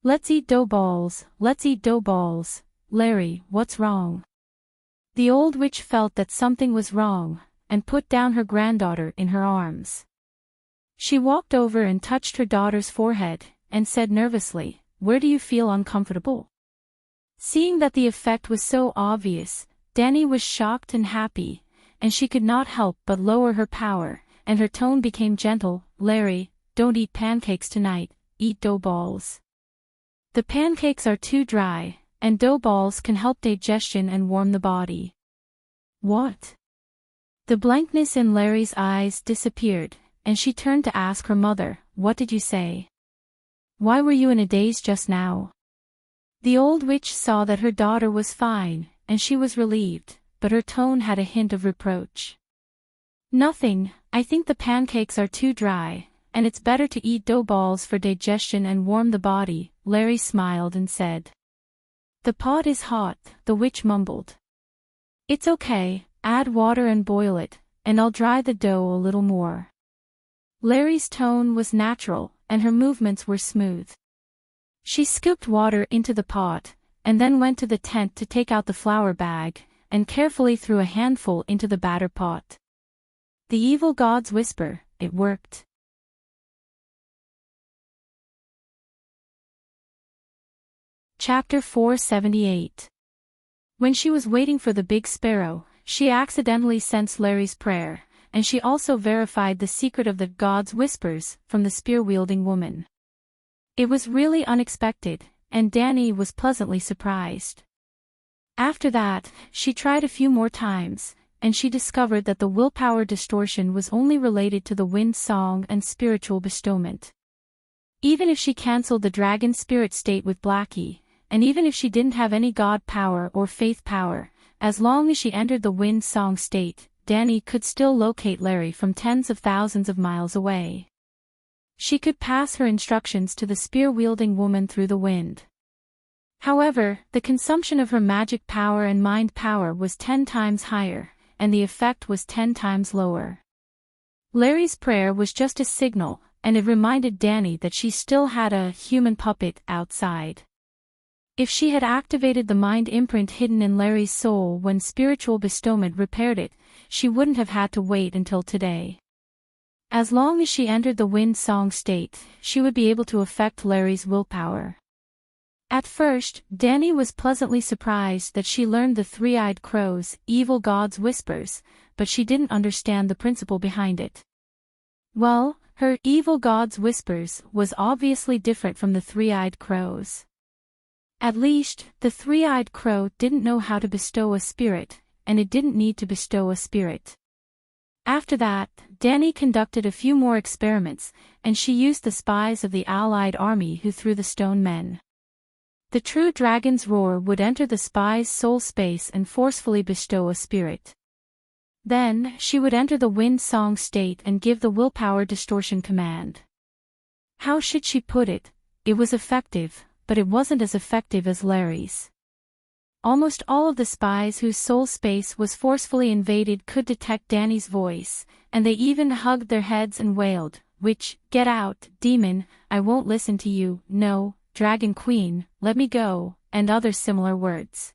Let's eat dough balls, let's eat dough balls. Larry, what's wrong? The old witch felt that something was wrong, and put down her granddaughter in her arms. She walked over and touched her daughter's forehead, and said nervously, "Where do you feel uncomfortable?" Seeing that the effect was so obvious, Danny was shocked and happy, and she could not help but lower her power, and her tone became gentle. "Larry, don't eat pancakes tonight, eat dough balls. The pancakes are too dry, and dough balls can help digestion and warm the body." What? The blankness in Larry's eyes disappeared, and she turned to ask her mother, "What did you say? Why were you in a daze just now?" The old witch saw that her daughter was fine, and she was relieved, but her tone had a hint of reproach. "Nothing, I think the pancakes are too dry, and it's better to eat dough balls for digestion and warm the body." Larry smiled and said. "The pot is hot," the witch mumbled. "It's okay, add water and boil it, and I'll dry the dough a little more." Larry's tone was natural, and her movements were smooth. She scooped water into the pot, and then went to the tent to take out the flour bag, and carefully threw a handful into the batter pot. The evil god's whisper, it worked. Chapter 478. When she was waiting for the big sparrow, she accidentally sensed Larry's prayer, and she also verified the secret of the god's whispers from the spear-wielding woman. It was really unexpected, and Danny was pleasantly surprised. After that, she tried a few more times, and she discovered that the willpower distortion was only related to the wind song and spiritual bestowment. Even if she cancelled the dragon spirit state with Blackie, and even if she didn't have any god power or faith power, as long as she entered the wind song state, Danny could still locate Larry from tens of thousands of miles away. She could pass her instructions to the spear-wielding woman through the wind. However, the consumption of her magic power and mind power was 10 times higher, and the effect was 10 times lower. Larry's prayer was just a signal, and it reminded Danny that she still had a human puppet outside. If she had activated the mind imprint hidden in Larry's soul when spiritual bestowment repaired it, she wouldn't have had to wait until today. As long as she entered the wind song state, she would be able to affect Larry's willpower. At first, Danny was pleasantly surprised that she learned the three-eyed crow's evil god's whispers, but she didn't understand the principle behind it. Well, her evil god's whispers was obviously different from the three-eyed crow's. At least, the three-eyed crow didn't know how to bestow a spirit, and it didn't need to bestow a spirit. After that, Danny conducted a few more experiments, and she used the spies of the Allied army who threw the stone men. The true dragon's roar would enter the spy's soul space and forcefully bestow a spirit. Then, she would enter the wind song state and give the willpower distortion command. How should she put it? It was effective, but it wasn't as effective as Larry's. Almost all of the spies whose soul space was forcefully invaded could detect Danny's voice, and they even hugged their heads and wailed, "Get out, demon, I won't listen to you, no, Dragon Queen, let me go," and other similar words.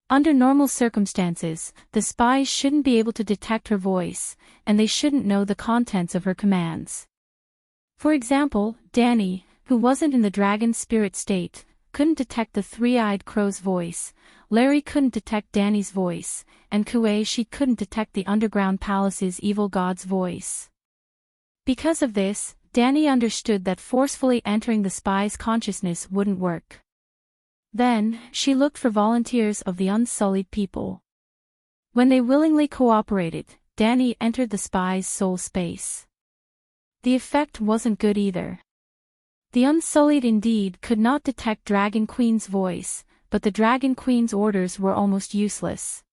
Under normal circumstances, the spies shouldn't be able to detect her voice, and they shouldn't know the contents of her commands. For example, Danny, who wasn't in the dragon spirit state, couldn't detect the three-eyed crow's voice, Larry couldn't detect Danny's voice, and she couldn't detect the underground palace's evil god's voice. Because of this, Danny understood that forcefully entering the spy's consciousness wouldn't work. Then, she looked for volunteers of the unsullied people. When they willingly cooperated, Danny entered the spy's soul space. The effect wasn't good either. The Unsullied indeed could not detect Dragon Queen's voice, but the Dragon Queen's orders were almost useless.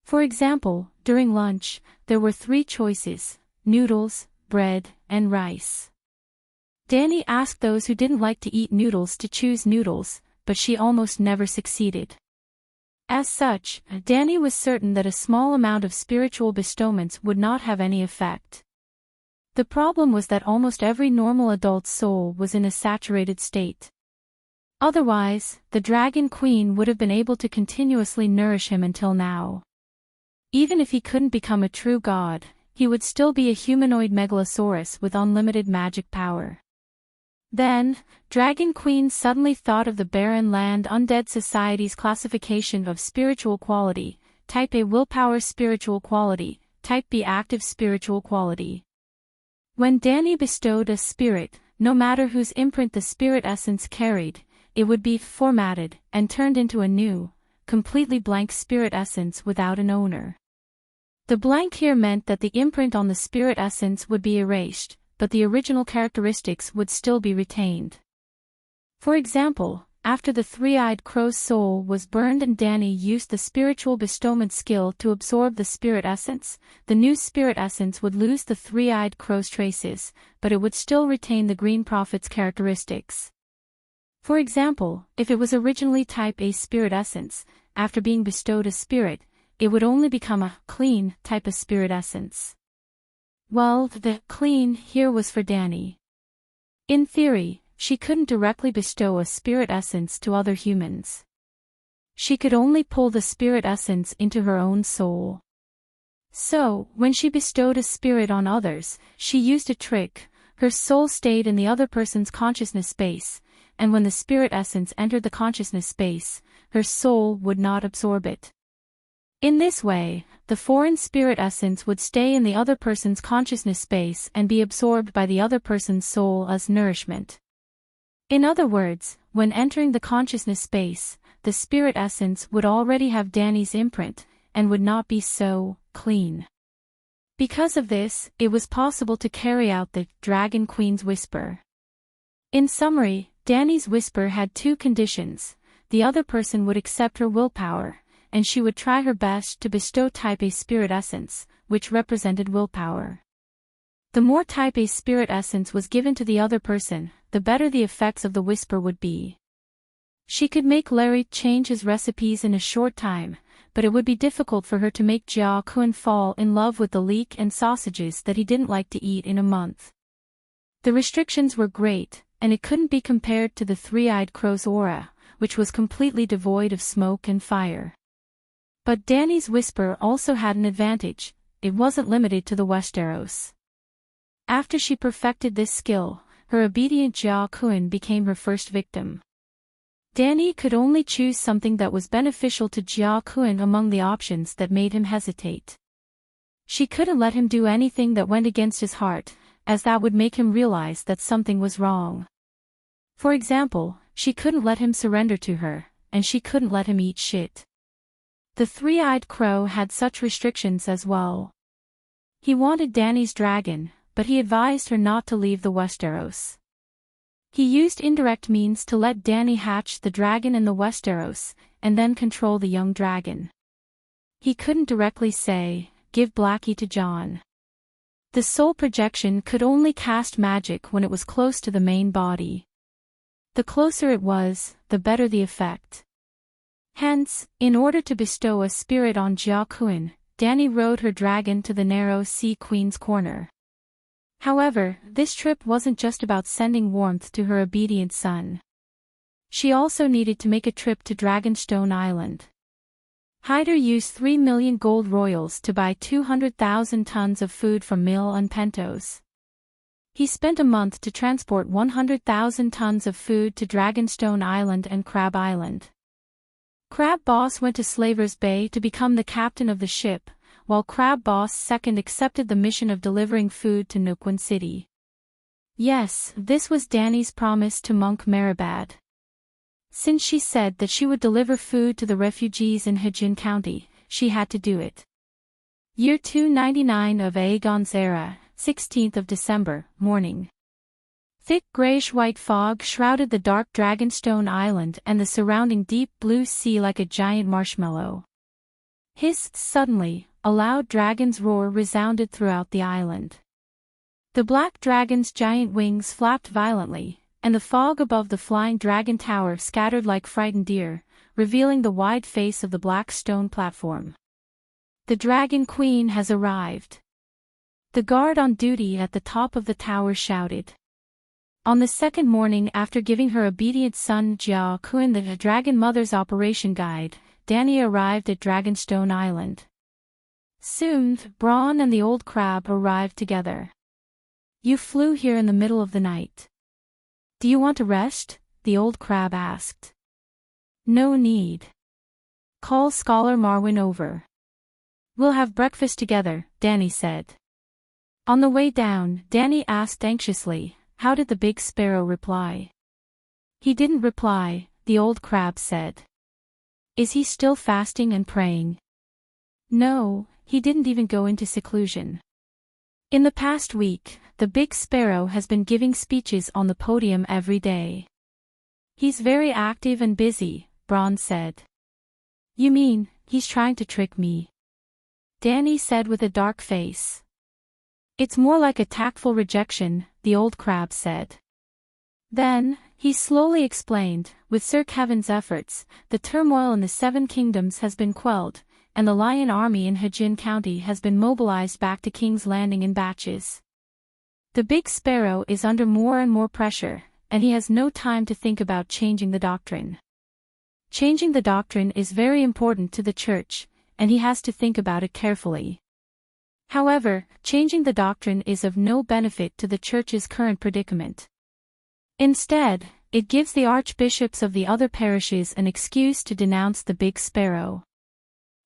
For example, during lunch, there were 3 choices: noodles, bread, and rice. Danny asked those who didn't like to eat noodles to choose noodles, but she almost never succeeded. As such, Danny was certain that a small amount of spiritual bestowments would not have any effect. The problem was that almost every normal adult's soul was in a saturated state. Otherwise, the Dragon Queen would have been able to continuously nourish him until now. Even if he couldn't become a true god, he would still be a humanoid megalosaurus with unlimited magic power. Then, Dragon Queen suddenly thought of the Barren Land Undead Society's classification of spiritual quality: Type A willpower spiritual quality, Type B active spiritual quality. When Danny bestowed a spirit, no matter whose imprint the spirit essence carried, it would be formatted and turned into a new, completely blank spirit essence without an owner. The blank here meant that the imprint on the spirit essence would be erased, but the original characteristics would still be retained. For example, after the three-eyed crow's soul was burned and Danny used the spiritual bestowment skill to absorb the spirit essence, the new spirit essence would lose the three-eyed crow's traces, but it would still retain the green prophet's characteristics. For example, if it was originally Type A spirit essence, after being bestowed a spirit, it would only become a clean type of spirit essence. Well, the clean here was for Danny. In theory, she couldn't directly bestow a spirit essence to other humans. She could only pull the spirit essence into her own soul. So, when she bestowed a spirit on others, she used a trick: her soul stayed in the other person's consciousness space, and when the spirit essence entered the consciousness space, her soul would not absorb it. In this way, the foreign spirit essence would stay in the other person's consciousness space and be absorbed by the other person's soul as nourishment. In other words, when entering the consciousness space, the spirit essence would already have Danny's imprint, and would not be so clean. Because of this, it was possible to carry out the Dragon Queen's whisper. In summary, Danny's whisper had 2 conditions: the other person would accept her willpower, and she would try her best to bestow Type A spirit essence, which represented willpower. The more Type A spirit essence was given to the other person, the better the effects of the whisper would be. She could make Larry change his recipes in a short time, but it would be difficult for her to make Jia Kun fall in love with the leek and sausages that he didn't like to eat in a month. The restrictions were great, and it couldn't be compared to the three-eyed crow's aura, which was completely devoid of smoke and fire. But Danny's whisper also had an advantage: it wasn't limited to the Westeros. After she perfected this skill, her obedient Jia Kun became her first victim. Danny could only choose something that was beneficial to Jia Kun among the options that made him hesitate. She couldn't let him do anything that went against his heart, as that would make him realize that something was wrong. For example, she couldn't let him surrender to her, and she couldn't let him eat shit. The three-eyed crow had such restrictions as well. He wanted Danny's dragon, but he advised her not to leave the Westeros. He used indirect means to let Danny hatch the dragon in the Westeros, and then control the young dragon. He couldn't directly say, "Give Blackie to Jon." The soul projection could only cast magic when it was close to the main body. The closer it was, the better the effect. Hence, in order to bestow a spirit on Jia Kun, Danny rode her dragon to the narrow Sea Queen's corner. However, this trip wasn't just about sending warmth to her obedient son. She also needed to make a trip to Dragonstone Island. Hyder used 3 million gold royals to buy 200,000 tons of food from Mill and Pentos. He spent a month to transport 100,000 tons of food to Dragonstone Island and Crab Island. Crab Boss went to Slaver's Bay to become the captain of the ship, while Crab Boss II accepted the mission of delivering food to Nukwin City. Yes, this was Danny's promise to Monk Maribad. Since she said that she would deliver food to the refugees in Hajin County, she had to do it. Year 299 of Aegon's era, 16th of December, morning. Thick grayish-white fog shrouded the dark Dragonstone Island and the surrounding deep blue sea like a giant marshmallow. Hissed suddenly, a loud dragon's roar resounded throughout the island. The black dragon's giant wings flapped violently, and the fog above the flying dragon tower scattered like frightened deer, revealing the wide face of the black stone platform. The Dragon Queen has arrived. The guard on duty at the top of the tower shouted. On the second morning after giving her obedient son Jia Kun the Dragon Mother's operation guide, Danny arrived at Dragonstone Island. Soon, Bronn and the old crab arrived together. "You flew here in the middle of the night. Do you want to rest?" the old crab asked. "No need. Call Scholar Marwyn over. We'll have breakfast together," Danny said. On the way down, Danny asked anxiously, "How did the big sparrow reply?" "He didn't reply," the old crab said. "Is he still fasting and praying?" "No, he didn't even go into seclusion. In the past week, the big sparrow has been giving speeches on the podium every day. He's very active and busy," Bronn said. "You mean, he's trying to trick me?" Danny said with a dark face. "It's more like a tactful rejection," the old crab said. Then, he slowly explained, with Sir Kevin's efforts, the turmoil in the Seven Kingdoms has been quelled, and the Lion Army in Hajin County has been mobilized back to King's Landing in batches. The big sparrow is under more and more pressure, and he has no time to think about changing the doctrine. Changing the doctrine is very important to the church, and he has to think about it carefully. However, changing the doctrine is of no benefit to the church's current predicament. Instead, it gives the archbishops of the other parishes an excuse to denounce the big sparrow.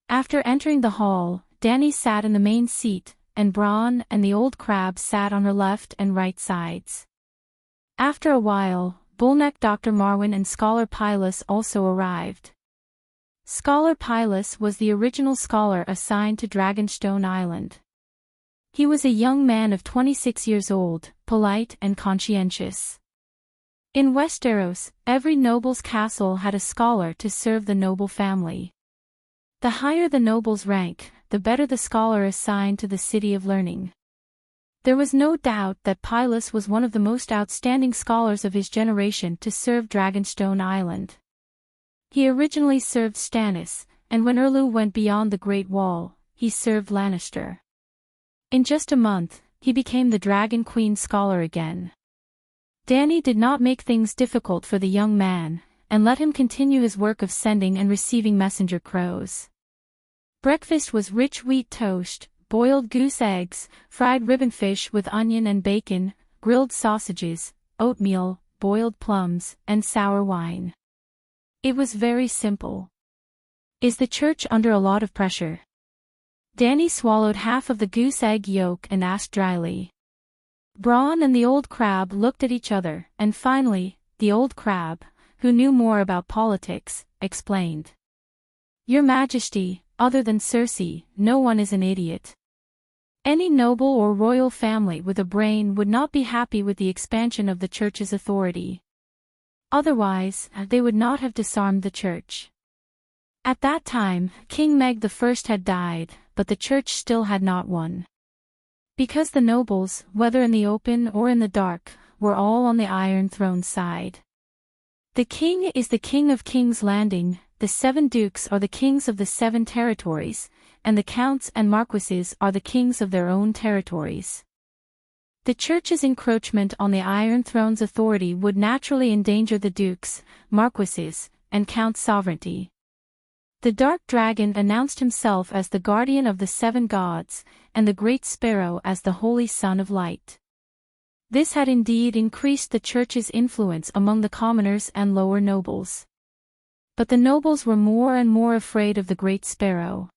After entering the hall, Danny sat in the main seat, and Bronn and the old crab sat on her left and right sides. After a while, Bullneck Dr. Marwyn and Scholar Pylus also arrived. Scholar Pylus was the original scholar assigned to Dragonstone Island. He was a young man of 26 years old, polite and conscientious. In Westeros, every noble's castle had a scholar to serve the noble family. The higher the noble's rank, the better the scholar assigned to the City of Learning. There was no doubt that Pylus was one of the most outstanding scholars of his generation to serve Dragonstone Island. He originally served Stannis, and when Erlu went beyond the Great Wall, he served Lannister. In just a month, he became the Dragon Queen scholar again. Danny did not make things difficult for the young man, and let him continue his work of sending and receiving messenger crows. Breakfast was rich wheat toast, boiled goose eggs, fried ribbon fish with onion and bacon, grilled sausages, oatmeal, boiled plums, and sour wine. It was very simple. Is the church under a lot of pressure? Danny swallowed half of the goose egg yolk and asked dryly. Braun and the old crab looked at each other, and finally, the old crab, who knew more about politics, explained. Your Majesty, other than Circe, no one is an idiot. Any noble or royal family with a brain would not be happy with the expansion of the church's authority. Otherwise, they would not have disarmed the church. At that time, King Meg I had died, but the church still had not won. Because the nobles, whether in the open or in the dark, were all on the Iron Throne side. The king is the king of King's Landing, the 7 dukes are the kings of the 7 territories, and the counts and marquises are the kings of their own territories. The church's encroachment on the Iron Throne's authority would naturally endanger the dukes, marquises, and counts' sovereignty. The dark dragon announced himself as the guardian of the 7 gods, and the great sparrow as the holy son of light. This had indeed increased the church's influence among the commoners and lower nobles. But the nobles were more and more afraid of the great sparrow.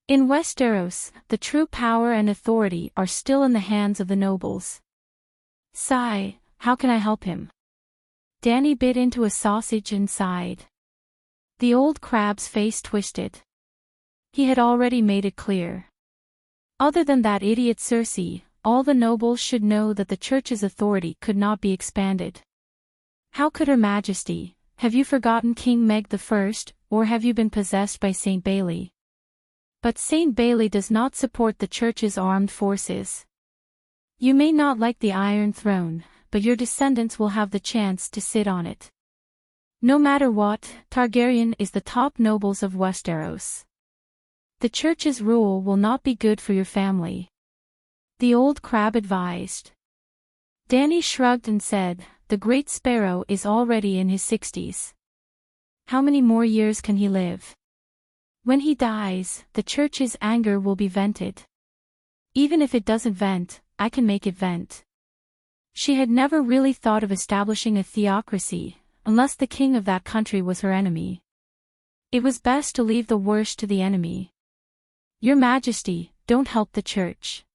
In Westeros, the true power and authority are still in the hands of the nobles. Sigh, how can I help him? Danny bit into a sausage and sighed. The old crab's face twisted. He had already made it clear. Other than that idiot Circe, all the nobles should know that the church's authority could not be expanded. How could Her Majesty? Have you forgotten King Meg I, or have you been possessed by St. Bailey? But St. Bailey does not support the church's armed forces. You may not like the Iron Throne, but your descendants will have the chance to sit on it. No matter what, Targaryen is the top nobles of Westeros. The church's rule will not be good for your family. The old crab advised. Danny shrugged and said, the great sparrow is already in his 60s. How many more years can he live? When he dies, the church's anger will be vented. Even if it doesn't vent, I can make it vent. She had never really thought of establishing a theocracy, unless the king of that country was her enemy. It was best to leave the worst to the enemy. Your Majesty, don't help the church.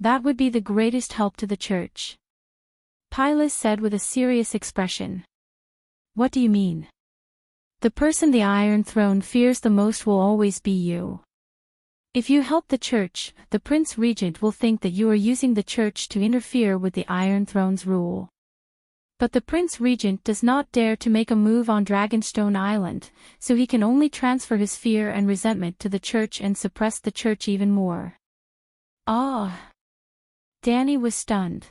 That would be the greatest help to the church. Pylus said with a serious expression. What do you mean? The person the Iron Throne fears the most will always be you. If you help the church, the Prince Regent will think that you are using the church to interfere with the Iron Throne's rule. But the Prince Regent does not dare to make a move on Dragonstone Island, so he can only transfer his fear and resentment to the church and suppress the church even more. Ah! Danny was stunned.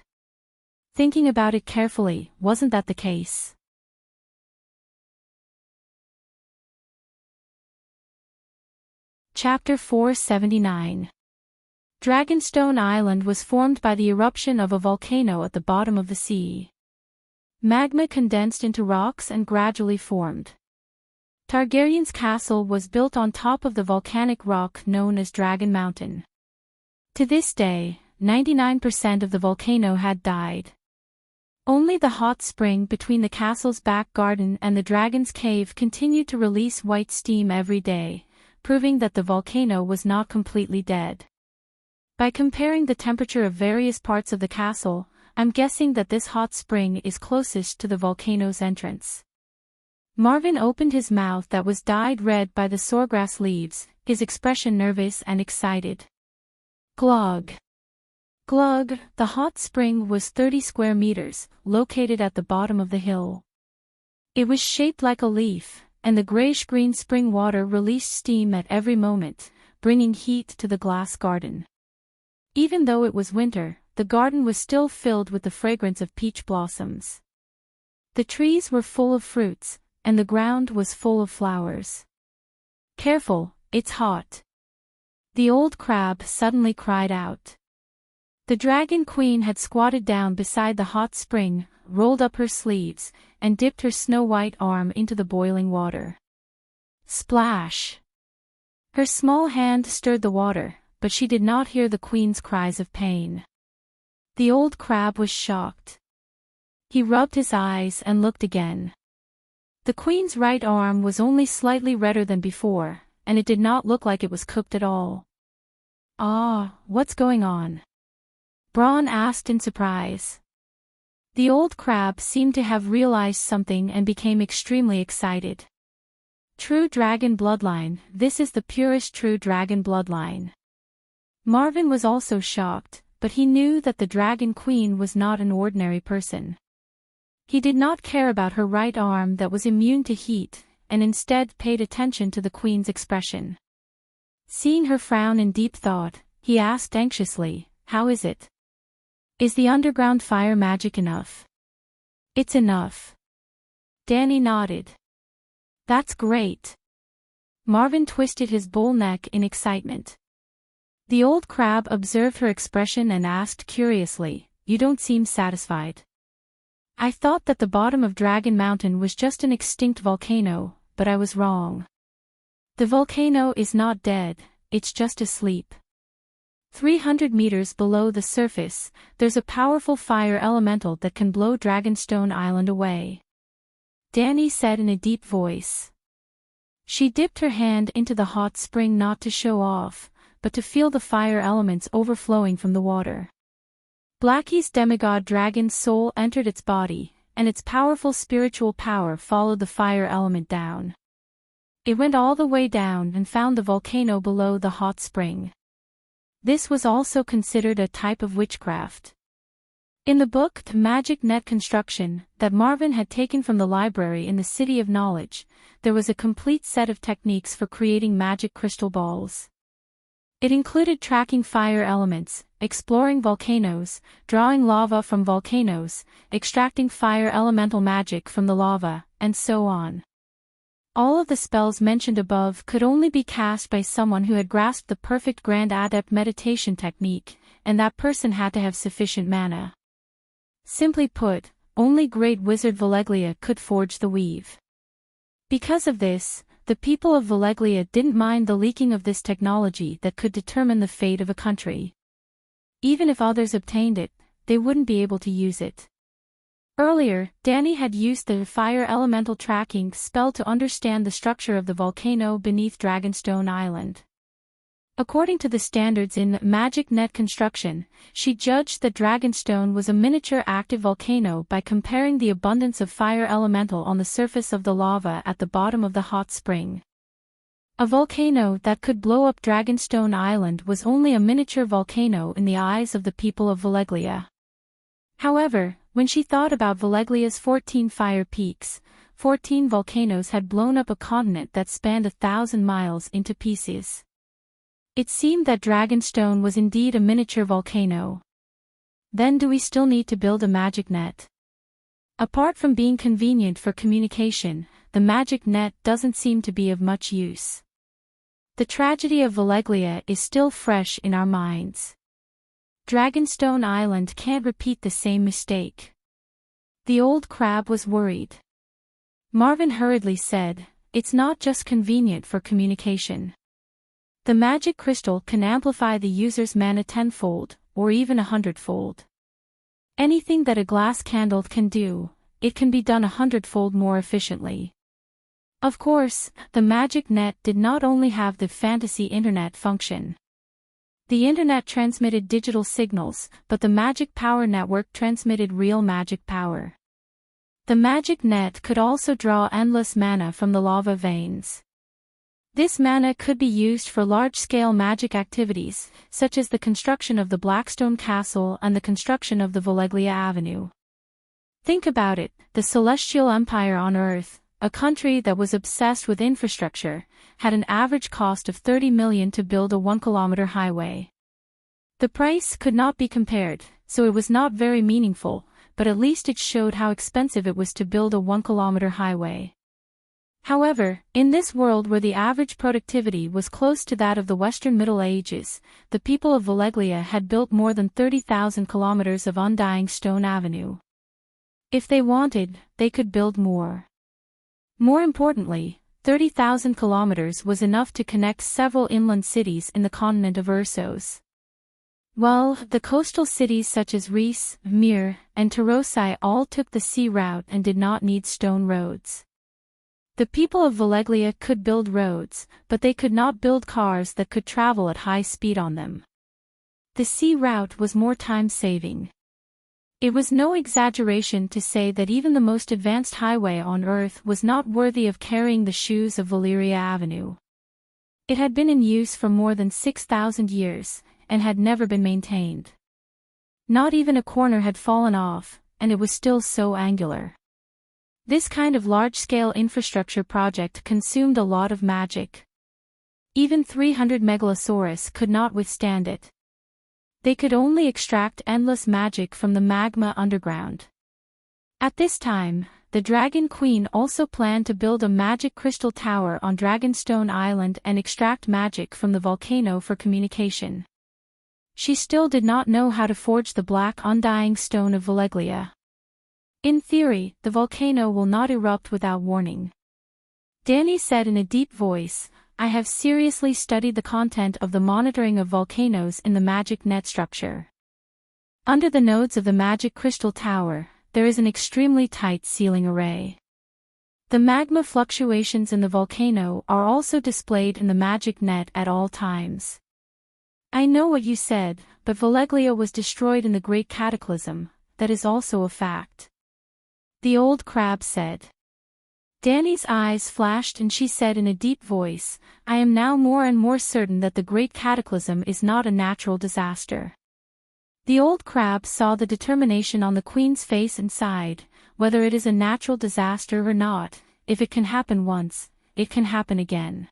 Thinking about it carefully, wasn't that the case? Chapter 479. Dragonstone Island was formed by the eruption of a volcano at the bottom of the sea. Magma condensed into rocks and gradually formed. Targaryen's castle was built on top of the volcanic rock known as Dragon Mountain. To this day, 99% of the volcano had died. Only the hot spring between the castle's back garden and the dragon's cave continued to release white steam every day, proving that the volcano was not completely dead. By comparing the temperature of various parts of the castle, I'm guessing that this hot spring is closest to the volcano's entrance. Marvin opened his mouth that was dyed red by the soregrass leaves, his expression nervous and excited. Glug. Glug, the hot spring was 30 square meters, located at the bottom of the hill. It was shaped like a leaf, and the grayish-green spring water released steam at every moment, bringing heat to the glass garden. Even though it was winter, the garden was still filled with the fragrance of peach blossoms. The trees were full of fruits, and the ground was full of flowers. Careful, it's hot. The old crab suddenly cried out. The dragon queen had squatted down beside the hot spring, rolled up her sleeves, and dipped her snow-white arm into the boiling water. Splash! Her small hand stirred the water, but she did not hear the queen's cries of pain. The old crab was shocked. He rubbed his eyes and looked again. The queen's right arm was only slightly redder than before, and it did not look like it was cooked at all. "Ah, what's going on?" Braun asked in surprise. The old crab seemed to have realized something and became extremely excited. "True dragon bloodline, this is the purest true dragon bloodline." Marvin was also shocked, but he knew that the Dragon Queen was not an ordinary person. He did not care about her right arm that was immune to heat, and instead paid attention to the queen's expression. Seeing her frown in deep thought, he asked anxiously, "How is it? Is the underground fire magic enough?" "It's enough." Danny nodded. "That's great." Marvin twisted his bull neck in excitement. The old crab observed her expression and asked curiously, "You don't seem satisfied." "I thought that the bottom of Dragon Mountain was just an extinct volcano, but I was wrong. The volcano is not dead, it's just asleep. 300 meters below the surface, there's a powerful fire elemental that can blow Dragonstone Island away," Danny said in a deep voice. She dipped her hand into the hot spring not to show off, but to feel the fire elements overflowing from the water. Blackie's demigod dragon's soul entered its body, and its powerful spiritual power followed the fire element down. It went all the way down and found the volcano below the hot spring. This was also considered a type of witchcraft. In the book The Magic Net Construction, that Marvin had taken from the library in the City of Knowledge, there was a complete set of techniques for creating magic crystal balls. It included tracking fire elements, exploring volcanoes, drawing lava from volcanoes, extracting fire elemental magic from the lava, and so on. All of the spells mentioned above could only be cast by someone who had grasped the perfect Grand Adept meditation technique, and that person had to have sufficient mana. Simply put, only Great Wizard Valeglia could forge the weave. Because of this, the people of Valeglia didn't mind the leaking of this technology that could determine the fate of a country. Even if others obtained it, they wouldn't be able to use it. Earlier, Danny had used the fire elemental tracking spell to understand the structure of the volcano beneath Dragonstone Island. According to the standards in Magic Net Construction, she judged that Dragonstone was a miniature active volcano by comparing the abundance of fire elemental on the surface of the lava at the bottom of the hot spring. A volcano that could blow up Dragonstone Island was only a miniature volcano in the eyes of the people of Valeglia. However, when she thought about Valeglia's 14 fire peaks, 14 volcanoes had blown up a continent that spanned 1,000 miles into pieces. It seemed that Dragonstone was indeed a miniature volcano. Then do we still need to build a magic net? Apart from being convenient for communication, the magic net doesn't seem to be of much use. The tragedy of Valeglia is still fresh in our minds. Dragonstone Island can't repeat the same mistake. The old crab was worried. Marvin hurriedly said, "It's not just convenient for communication. The magic crystal can amplify the user's mana tenfold, or even 100-fold. Anything that a glass candle can do, it can be done 100-fold more efficiently." Of course, the magic net did not only have the fantasy internet function. The internet transmitted digital signals, but the magic power network transmitted real magic power. The magic net could also draw endless mana from the lava veins. This mana could be used for large-scale magic activities, such as the construction of the Blackstone Castle and the construction of the Valeglia Avenue. Think about it, the Celestial Empire on Earth, a country that was obsessed with infrastructure, had an average cost of 30 million to build a 1-kilometer highway. The price could not be compared, so it was not very meaningful, but at least it showed how expensive it was to build a 1-kilometer highway. However, in this world where the average productivity was close to that of the Western Middle Ages, the people of Valeglia had built more than 30,000 kilometers of undying stone avenue. If they wanted, they could build more. More importantly, 30,000 kilometers was enough to connect several inland cities in the continent of Ursos. Well, the coastal cities such as Rees, Mir, and Tarosai all took the sea route and did not need stone roads. The people of Valeglia could build roads, but they could not build cars that could travel at high speed on them. The sea route was more time-saving. It was no exaggeration to say that even the most advanced highway on Earth was not worthy of carrying the shoes of Valeria Avenue. It had been in use for more than 6,000 years, and had never been maintained. Not even a corner had fallen off, and it was still so angular. This kind of large-scale infrastructure project consumed a lot of magic. Even 300 Megalosaurus could not withstand it. They could only extract endless magic from the magma underground. At this time, the Dragon Queen also planned to build a magic crystal tower on Dragonstone Island and extract magic from the volcano for communication. She still did not know how to forge the black undying stone of Valeglia. In theory, the volcano will not erupt without warning. Danny said in a deep voice, I have seriously studied the content of the monitoring of volcanoes in the magic net structure. Under the nodes of the magic crystal tower, there is an extremely tight sealing array. The magma fluctuations in the volcano are also displayed in the magic net at all times. I know what you said, but Valeglia was destroyed in the Great Cataclysm, that is also a fact. The old crab said. Danny's eyes flashed and she said in a deep voice, I am now more and more certain that the Great Cataclysm is not a natural disaster. The old crab saw the determination on the Queen's face and sighed, whether it is a natural disaster or not, if it can happen once, it can happen again.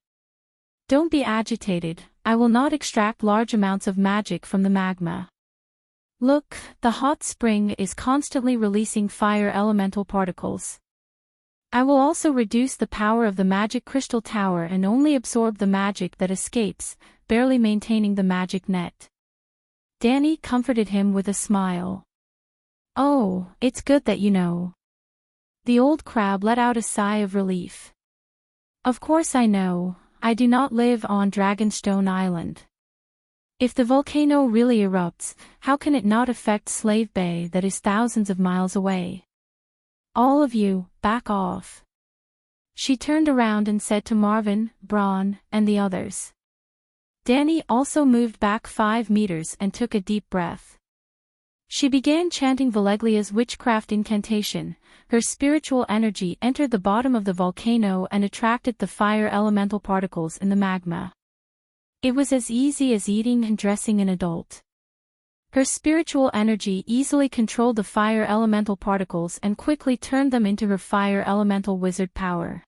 Don't be agitated, I will not extract large amounts of magic from the magma. Look, the hot spring is constantly releasing fire elemental particles. I will also reduce the power of the magic crystal tower and only absorb the magic that escapes, barely maintaining the magic net. Danny comforted him with a smile. Oh, it's good that you know. The old crab let out a sigh of relief. Of course I know, I do not live on Dragonstone Island. If the volcano really erupts, how can it not affect Slave Bay that is thousands of miles away? All of you, back off. She turned around and said to Marvin, Braun, and the others. Danny also moved back 5 meters and took a deep breath. She began chanting Valeglia's witchcraft incantation. Her spiritual energy entered the bottom of the volcano and attracted the fire elemental particles in the magma. It was as easy as eating and dressing an adult. Her spiritual energy easily controlled the fire elemental particles and quickly turned them into her fire elemental wizard power.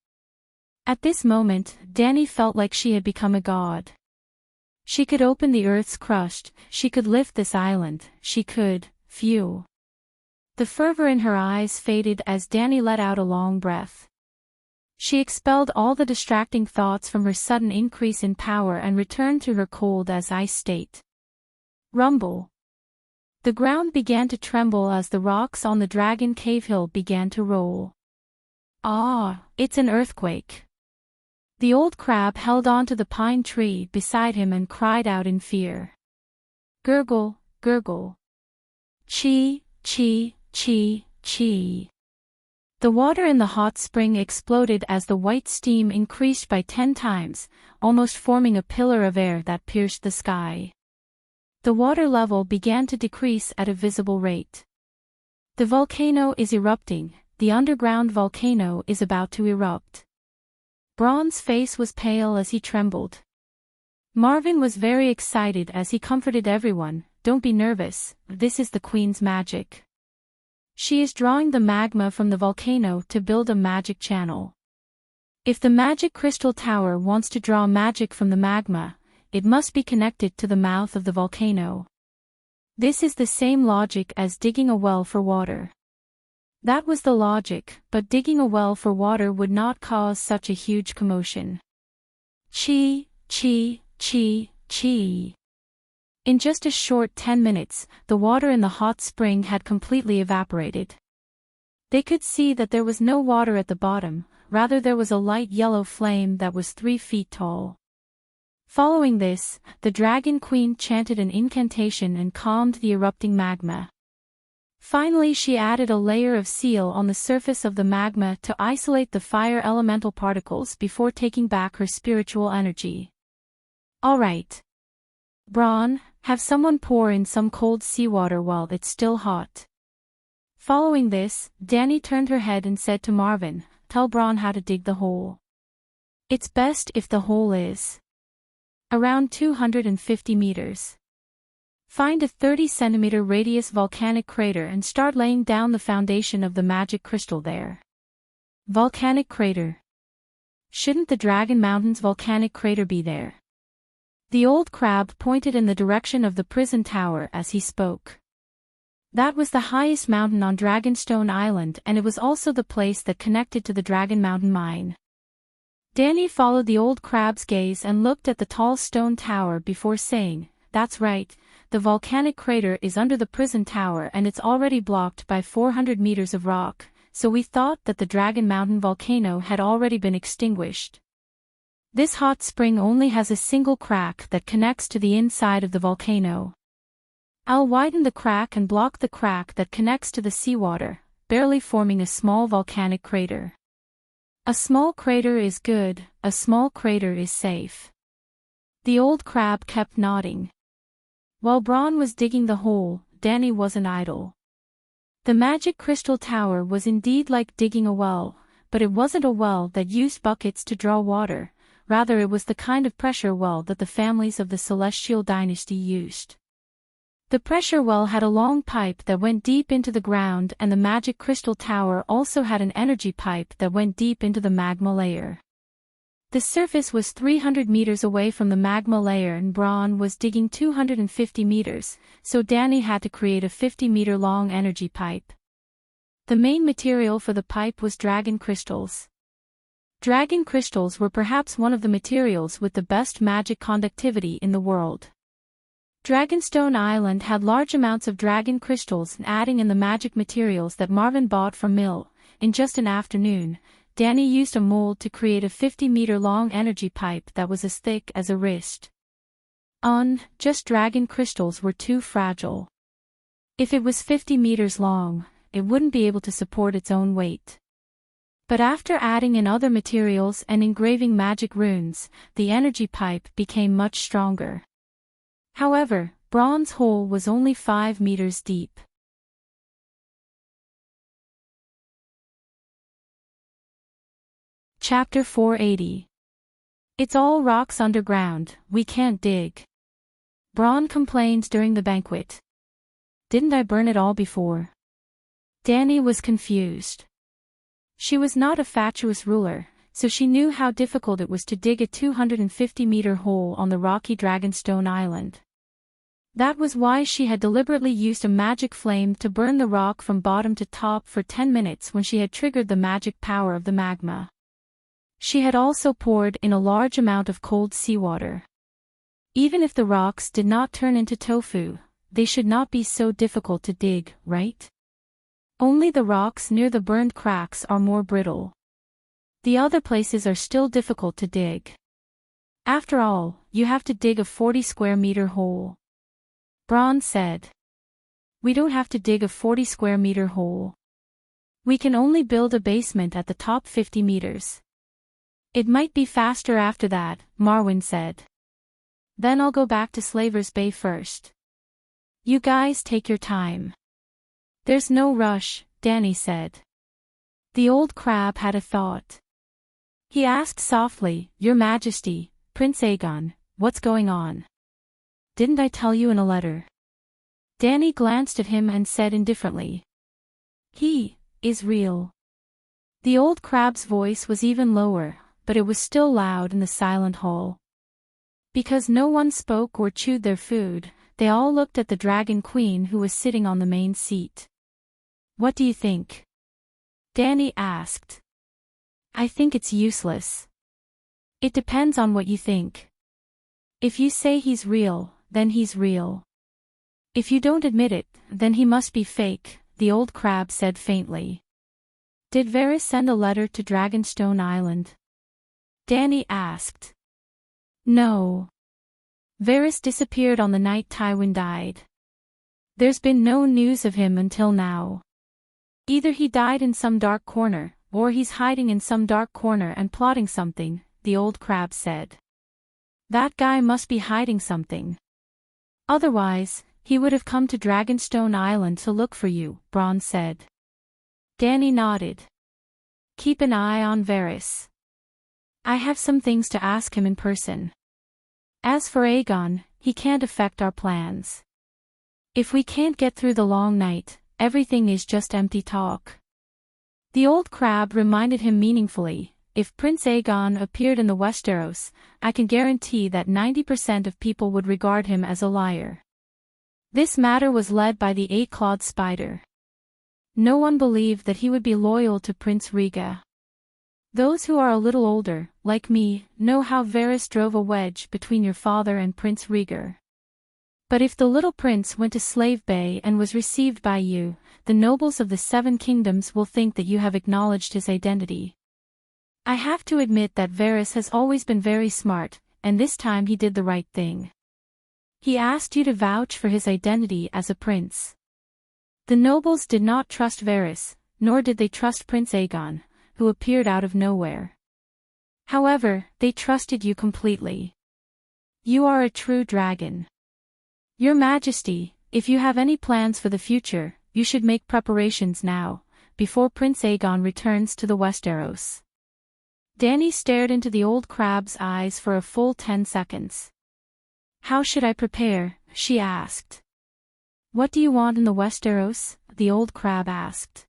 At this moment, Danny felt like she had become a god. She could open the earth's crust, she could lift this island, she could, phew. The fervor in her eyes faded as Danny let out a long breath. She expelled all the distracting thoughts from her sudden increase in power and returned to her cold as ice state. Rumble. The ground began to tremble as the rocks on the Dragon Cave Hill began to roll. Ah, it's an earthquake. The old crab held on to the pine tree beside him and cried out in fear. Gurgle, gurgle. Chee, chee, chee, chee. The water in the hot spring exploded as the white steam increased by 10 times, almost forming a pillar of air that pierced the sky. The water level began to decrease at a visible rate. The volcano is erupting, the underground volcano is about to erupt. Braun's face was pale as he trembled. Marvin was very excited as he comforted everyone, don't be nervous, this is the Queen's magic. She is drawing the magma from the volcano to build a magic channel. If the magic crystal tower wants to draw magic from the magma, it must be connected to the mouth of the volcano. This is the same logic as digging a well for water. That was the logic, but digging a well for water would not cause such a huge commotion. Chee, chee, chee, chee. In just a short 10 minutes, the water in the hot spring had completely evaporated. They could see that there was no water at the bottom, rather there was a light yellow flame that was 3 feet tall. Following this, the Dragon Queen chanted an incantation and calmed the erupting magma. Finally she added a layer of seal on the surface of the magma to isolate the fire elemental particles before taking back her spiritual energy. Alright. Braun, have someone pour in some cold seawater while it's still hot. Following this, Danny turned her head and said to Marvin, tell Braun how to dig the hole. It's best if the hole is around 250 meters. Find a 30-centimeter radius volcanic crater and start laying down the foundation of the magic crystal there. Volcanic crater. Shouldn't the Dragon Mountain's volcanic crater be there? The old crab pointed in the direction of the prison tower as he spoke. That was the highest mountain on Dragonstone Island, and it was also the place that connected to the Dragon Mountain mine. Danny followed the old crab's gaze and looked at the tall stone tower before saying, that's right, the volcanic crater is under the prison tower and it's already blocked by 400 meters of rock, so we thought that the Dragon Mountain volcano had already been extinguished. This hot spring only has a single crack that connects to the inside of the volcano. I'll widen the crack and block the crack that connects to the seawater, barely forming a small volcanic crater. A small crater is good, a small crater is safe. The old crab kept nodding. While Braun was digging the hole, Danny wasn't idle. The magic crystal tower was indeed like digging a well, but it wasn't a well that used buckets to draw water, rather it was the kind of pressure well that the families of the Celestial Dynasty used. The pressure well had a long pipe that went deep into the ground, and the magic crystal tower also had an energy pipe that went deep into the magma layer. The surface was 300 meters away from the magma layer and Braun was digging 250 meters, so Danny had to create a 50-meter-long energy pipe. The main material for the pipe was dragon crystals. Dragon crystals were perhaps one of the materials with the best magic conductivity in the world. Dragonstone Island had large amounts of dragon crystals, and adding in the magic materials that Marvin bought from Mill, in just an afternoon, Danny used a mold to create a 50-meter-long energy pipe that was as thick as a wrist. Just dragon crystals were too fragile. If it was 50 meters long, it wouldn't be able to support its own weight. But after adding in other materials and engraving magic runes, the energy pipe became much stronger. However, Braun's hole was only 5 meters deep. Chapter 480. It's all rocks underground, we can't dig. Braun complained during the banquet. Didn't I burn it all before? Danny was confused. She was not a fatuous ruler, so she knew how difficult it was to dig a 250-meter hole on the rocky Dragonstone Island. That was why she had deliberately used a magic flame to burn the rock from bottom to top for 10 minutes when she had triggered the magic power of the magma. She had also poured in a large amount of cold seawater. Even if the rocks did not turn into tofu, they should not be so difficult to dig, right? Only the rocks near the burned cracks are more brittle. The other places are still difficult to dig. After all, you have to dig a 40-square-meter hole. Braun said. We don't have to dig a 40-square-meter hole. We can only build a basement at the top 50 meters. It might be faster after that, Marwin said. Then I'll go back to Slaver's Bay first. You guys take your time. There's no rush, Danny said. The old crab had a thought. He asked softly, Your Majesty, Prince Aegon, what's going on? Didn't I tell you in a letter? Danny glanced at him and said indifferently. He is real. The old crab's voice was even lower, but it was still loud in the silent hall. Because no one spoke or chewed their food, they all looked at the Dragon Queen who was sitting on the main seat. What do you think? Danny asked. I think it's useless. It depends on what you think. If you say he's real, then he's real. If you don't admit it, then he must be fake, the old crab said faintly. Did Varys send a letter to Dragonstone Island? Dany asked. No. Varys disappeared on the night Tywin died. There's been no news of him until now. Either he died in some dark corner, or he's hiding in some dark corner and plotting something, the old crab said. That guy must be hiding something. Otherwise, he would have come to Dragonstone Island to look for you, Bronn said. Dany nodded. Keep an eye on Varys. I have some things to ask him in person. As for Aegon, he can't affect our plans. If we can't get through the long night, everything is just empty talk. The old crab reminded him meaningfully, if Prince Aegon appeared in the Westeros, I can guarantee that 90% of people would regard him as a liar. This matter was led by the eight-clawed spider. No one believed that he would be loyal to Prince Rhaegar. Those who are a little older, like me, know how Varys drove a wedge between your father and Prince Rhaegar. But if the little prince went to Slave Bay and was received by you, the nobles of the Seven Kingdoms will think that you have acknowledged his identity. I have to admit that Varys has always been very smart, and this time he did the right thing. He asked you to vouch for his identity as a prince. The nobles did not trust Varys, nor did they trust Prince Aegon, who appeared out of nowhere. However, they trusted you completely. You are a true dragon. Your Majesty, if you have any plans for the future, you should make preparations now, before Prince Aegon returns to the Westeros. Dany stared into the old crab's eyes for a full 10 seconds. How should I prepare? She asked. What do you want in the Westeros? The old crab asked.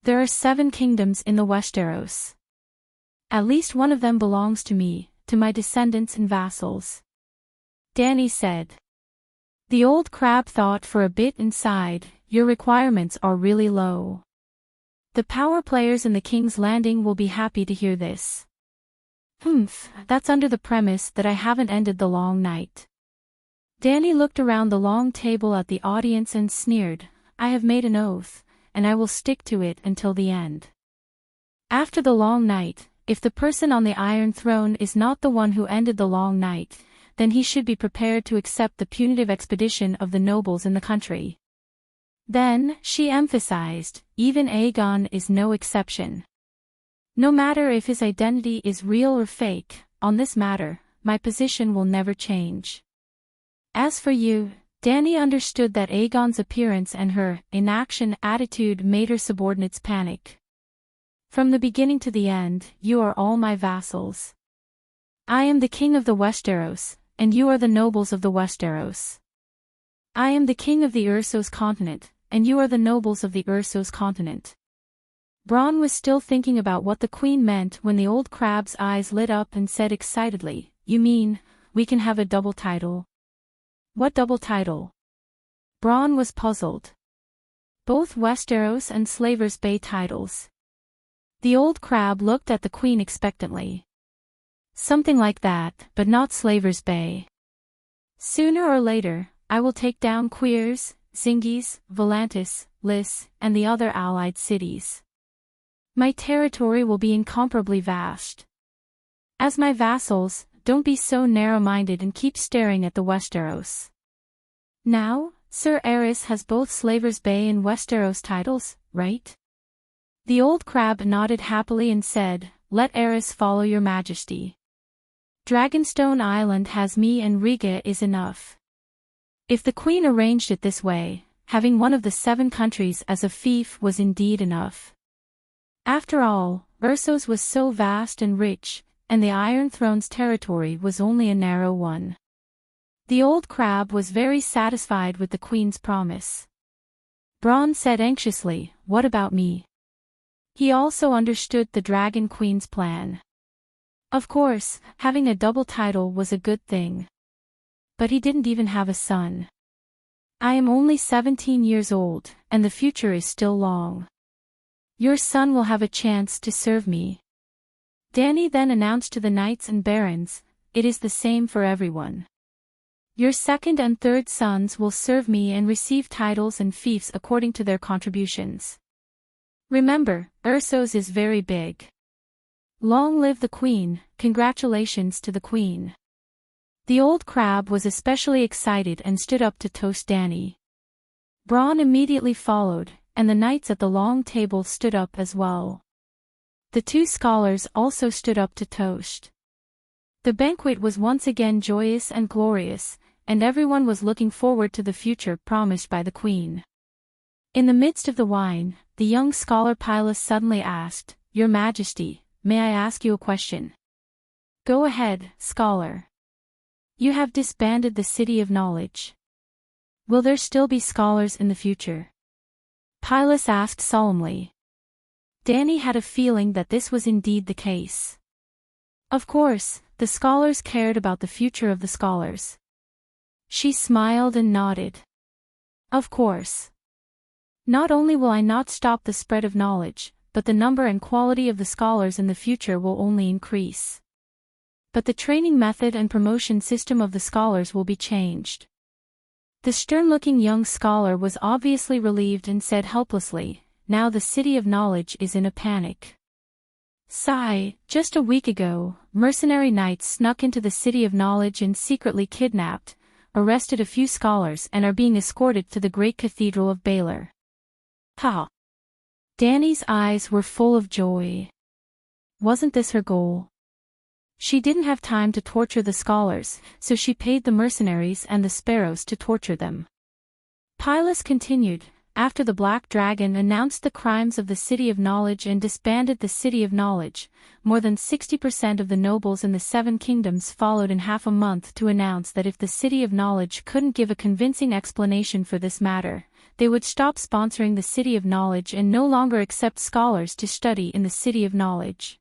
There are 7 kingdoms in the Westeros. At least one of them belongs to me, to my descendants and vassals. Dany said. The old crab thought for a bit and sighed, your requirements are really low. The power players in the King's Landing will be happy to hear this. That's under the premise that I haven't ended the long night. Dany looked around the long table at the audience and sneered, I have made an oath, and I will stick to it until the end. After the long night, if the person on the Iron Throne is not the one who ended the long night, then he should be prepared to accept the punitive expedition of the nobles in the country. Then, she emphasized, even Aegon is no exception. No matter if his identity is real or fake, on this matter, my position will never change. As for you, Dany understood that Aegon's appearance and her inaction attitude made her subordinates panic. From the beginning to the end, you are all my vassals. I am the king of the Westeros, and you are the nobles of the Westeros. I am the king of the Ursos continent, and you are the nobles of the Ursos continent. Bronn was still thinking about what the queen meant when the old crab's eyes lit up and said excitedly, You mean, we can have a double title? What double title? Bronn was puzzled. Both Westeros and Slavers Bay titles. The old crab looked at the queen expectantly. Something like that, but not Slavers Bay. Sooner or later, I will take down Queers, Zingis, Volantis, Lys, and the other allied cities. My territory will be incomparably vast. As my vassals, don't be so narrow-minded and keep staring at the Westeros. Now, Sir Aerys has both Slavers Bay and Westeros titles, right? The old crab nodded happily and said, Let Aerys follow your majesty. Dragonstone Island has me and Rhaegar is enough. If the queen arranged it this way, having one of the 7 countries as a fief was indeed enough. After all, Ursos was so vast and rich, and the Iron Throne's territory was only a narrow one. The old crab was very satisfied with the queen's promise. Bronn said anxiously, What about me? He also understood the Dragon Queen's plan. Of course, having a double title was a good thing. But he didn't even have a son. I am only 17 years old, and the future is still long. Your son will have a chance to serve me. Dany then announced to the knights and barons, It is the same for everyone. Your second and third sons will serve me and receive titles and fiefs according to their contributions. Remember, Urso's is very big. Long live the Queen, congratulations to the Queen. The old crab was especially excited and stood up to toast Danny. Braun immediately followed, and the knights at the long table stood up as well. The two scholars also stood up to toast. The banquet was once again joyous and glorious, and everyone was looking forward to the future promised by the Queen. In the midst of the wine, the young scholar Pilus suddenly asked, "Your Majesty, may I ask you a question?" "Go ahead, scholar." "You have disbanded the City of Knowledge. Will there still be scholars in the future?" Pilus asked solemnly. Danny had a feeling that this was indeed the case. Of course, the scholars cared about the future of the scholars. She smiled and nodded. Of course. Not only will I not stop the spread of knowledge, but the number and quality of the scholars in the future will only increase. But the training method and promotion system of the scholars will be changed. The stern-looking young scholar was obviously relieved and said helplessly, "Now the City of Knowledge is in a panic." Sigh, just a week ago, mercenary knights snuck into the City of Knowledge and secretly kidnapped, arrested a few scholars and are being escorted to the great cathedral of Baylor. Ha! Danny's eyes were full of joy. Wasn't this her goal? She didn't have time to torture the scholars, so she paid the mercenaries and the sparrows to torture them. Pilus continued, "After the Black Dragon announced the crimes of the City of Knowledge and disbanded the City of Knowledge, more than 60% of the nobles in the Seven Kingdoms followed in half a month to announce that if the City of Knowledge couldn't give a convincing explanation for this matter, they would stop sponsoring the City of Knowledge and no longer accept scholars to study in the City of Knowledge.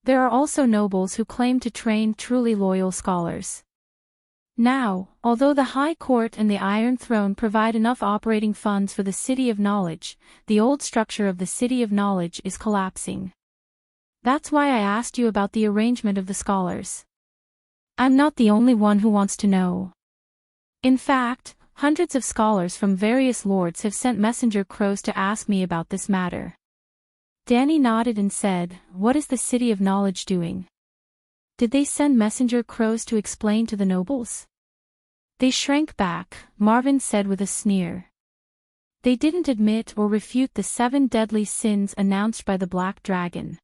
There are also nobles who claim to train truly loyal scholars. Now, although the High Court and the Iron Throne provide enough operating funds for the City of Knowledge, the old structure of the City of Knowledge is collapsing. That's why I asked you about the arrangement of the scholars. I'm not the only one who wants to know. In fact, hundreds of scholars from various lords have sent messenger crows to ask me about this matter." Danny nodded and said, "What is the City of Knowledge doing? Did they send messenger crows to explain to the nobles?" "They shrank back," Marvin said with a sneer. "They didn't admit or refute the 7 deadly sins announced by the Black Dragon.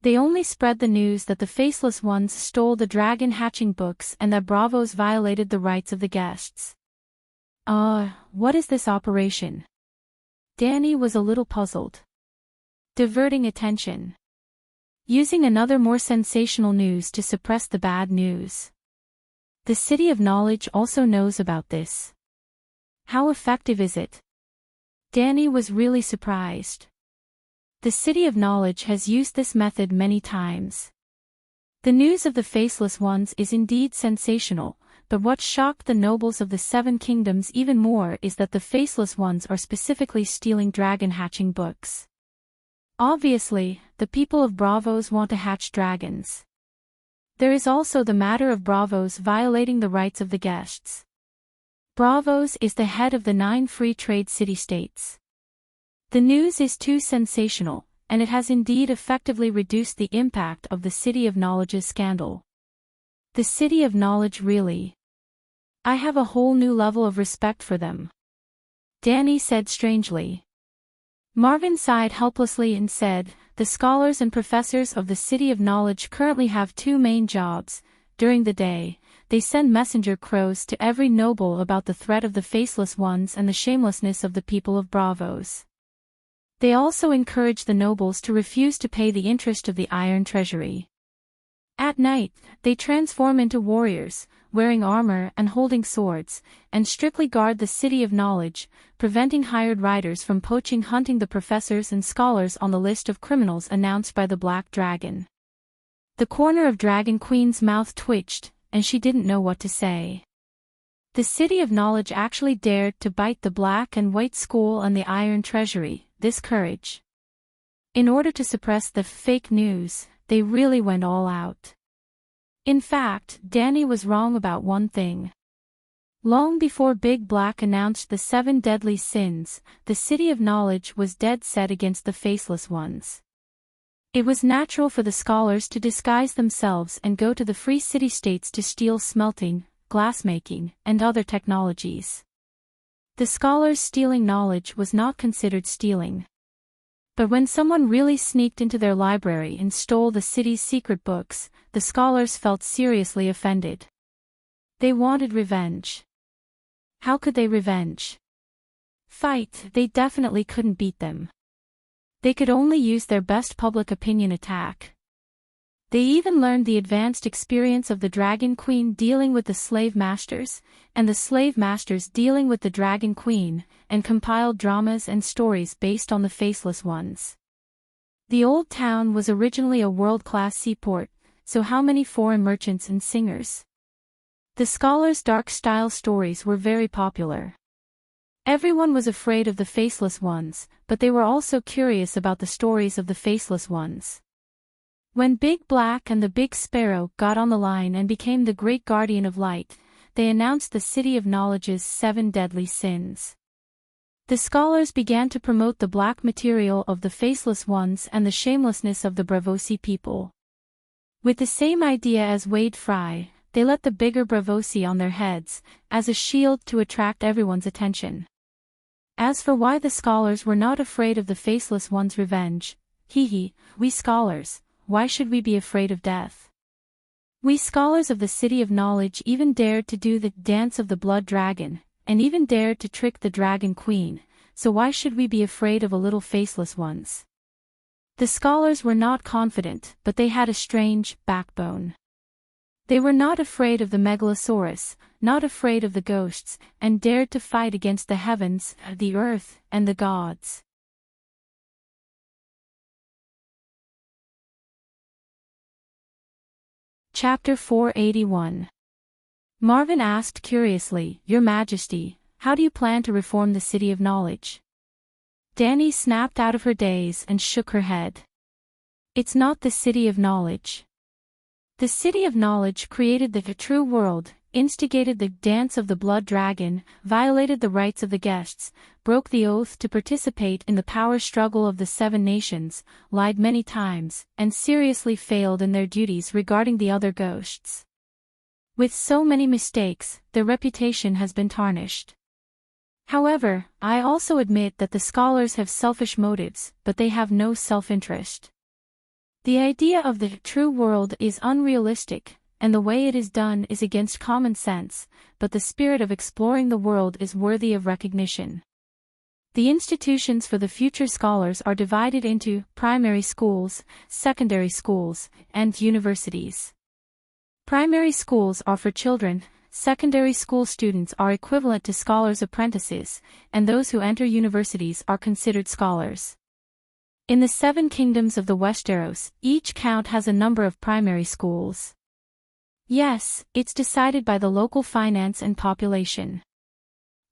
They only spread the news that the Faceless Ones stole the dragon hatching books and that Bravos violated the rights of the guests." What is this operation?" Danny was a little puzzled. "Diverting attention. Using another more sensational news to suppress the bad news. The City of Knowledge also knows about this. How effective is it?" Danny was really surprised. The City of Knowledge has used this method many times. The news of the Faceless Ones is indeed sensational, but what shocked the nobles of the Seven Kingdoms even more is that the Faceless Ones are specifically stealing dragon hatching books. Obviously, the people of Bravos want to hatch dragons. There is also the matter of Bravos violating the rights of the guests. Bravos is the head of the 9 free trade city-states. The news is too sensational, and it has indeed effectively reduced the impact of the City of Knowledge's scandal. The City of Knowledge really. I have a whole new level of respect for them," Danny said strangely. Marvin sighed helplessly and said, "The scholars and professors of the City of Knowledge currently have 2 main jobs. During the day, they send messenger crows to every noble about the threat of the Faceless Ones and the shamelessness of the people of Bravos. They also encourage the nobles to refuse to pay the interest of the Iron Treasury. At night, they transform into warriors, wearing armor and holding swords, and strictly guard the City of Knowledge, preventing hired riders from hunting the professors and scholars on the list of criminals announced by the Black Dragon." The corner of Dragon Queen's mouth twitched, and she didn't know what to say. The City of Knowledge actually dared to bite the Black and White School and the Iron Treasury, this courage. In order to suppress the fake news, they really went all out. In fact, Danny was wrong about one thing. Long before Big Black announced the 7 deadly sins, the City of Knowledge was dead set against the Faceless Ones. It was natural for the scholars to disguise themselves and go to the free city-states to steal smelting, glassmaking, and other technologies. The scholars stealing knowledge was not considered stealing. But when someone really sneaked into their library and stole the city's secret books, the scholars felt seriously offended. They wanted revenge. How could they revenge? Fight. They definitely couldn't beat them. They could only use their best public opinion attack. They even learned the advanced experience of the Dragon Queen dealing with the slave masters, and the slave masters dealing with the Dragon Queen, and compiled dramas and stories based on the Faceless Ones. The old town was originally a world-class seaport, so how many foreign merchants and singers? The scholars' dark-style stories were very popular. Everyone was afraid of the Faceless Ones, but they were also curious about the stories of the Faceless Ones. When Big Black and the Big Sparrow got on the line and became the Great Guardian of Light, they announced the City of Knowledge's 7 deadly sins. The scholars began to promote the black material of the Faceless Ones and the shamelessness of the Bravosi people. With the same idea as Wade Fry, they let the bigger Bravosi on their heads, as a shield to attract everyone's attention. As for why the scholars were not afraid of the Faceless One's revenge, we scholars, why should we be afraid of death? We scholars of the City of Knowledge even dared to do the dance of the blood dragon, and even dared to trick the Dragon Queen, so why should we be afraid of a little Faceless Ones? The scholars were not confident, but they had a strange backbone. They were not afraid of the Megalosaurus, not afraid of the ghosts, and dared to fight against the heavens, the earth, and the gods. Chapter 481. Marvin asked curiously, "Your Majesty, how do you plan to reform the City of Knowledge?" Danny snapped out of her daze and shook her head. "It's not the City of Knowledge. The City of Knowledge created the true world, instigated the dance of the blood dragon, violated the rights of the guests, broke the oath to participate in the power struggle of the 7 nations, lied many times, and seriously failed in their duties regarding the other ghosts. With so many mistakes, their reputation has been tarnished. However, I also admit that the scholars have selfish motives, but they have no self-interest. The idea of the true world is unrealistic, and the way it is done is against common sense, but the spirit of exploring the world is worthy of recognition. The institutions for the future scholars are divided into primary schools, secondary schools, and universities. Primary schools are for children, secondary school students are equivalent to scholars' apprentices, and those who enter universities are considered scholars. In the 7 kingdoms of the Westeros, each count has a number of primary schools. Yes, it's decided by the local finance and population.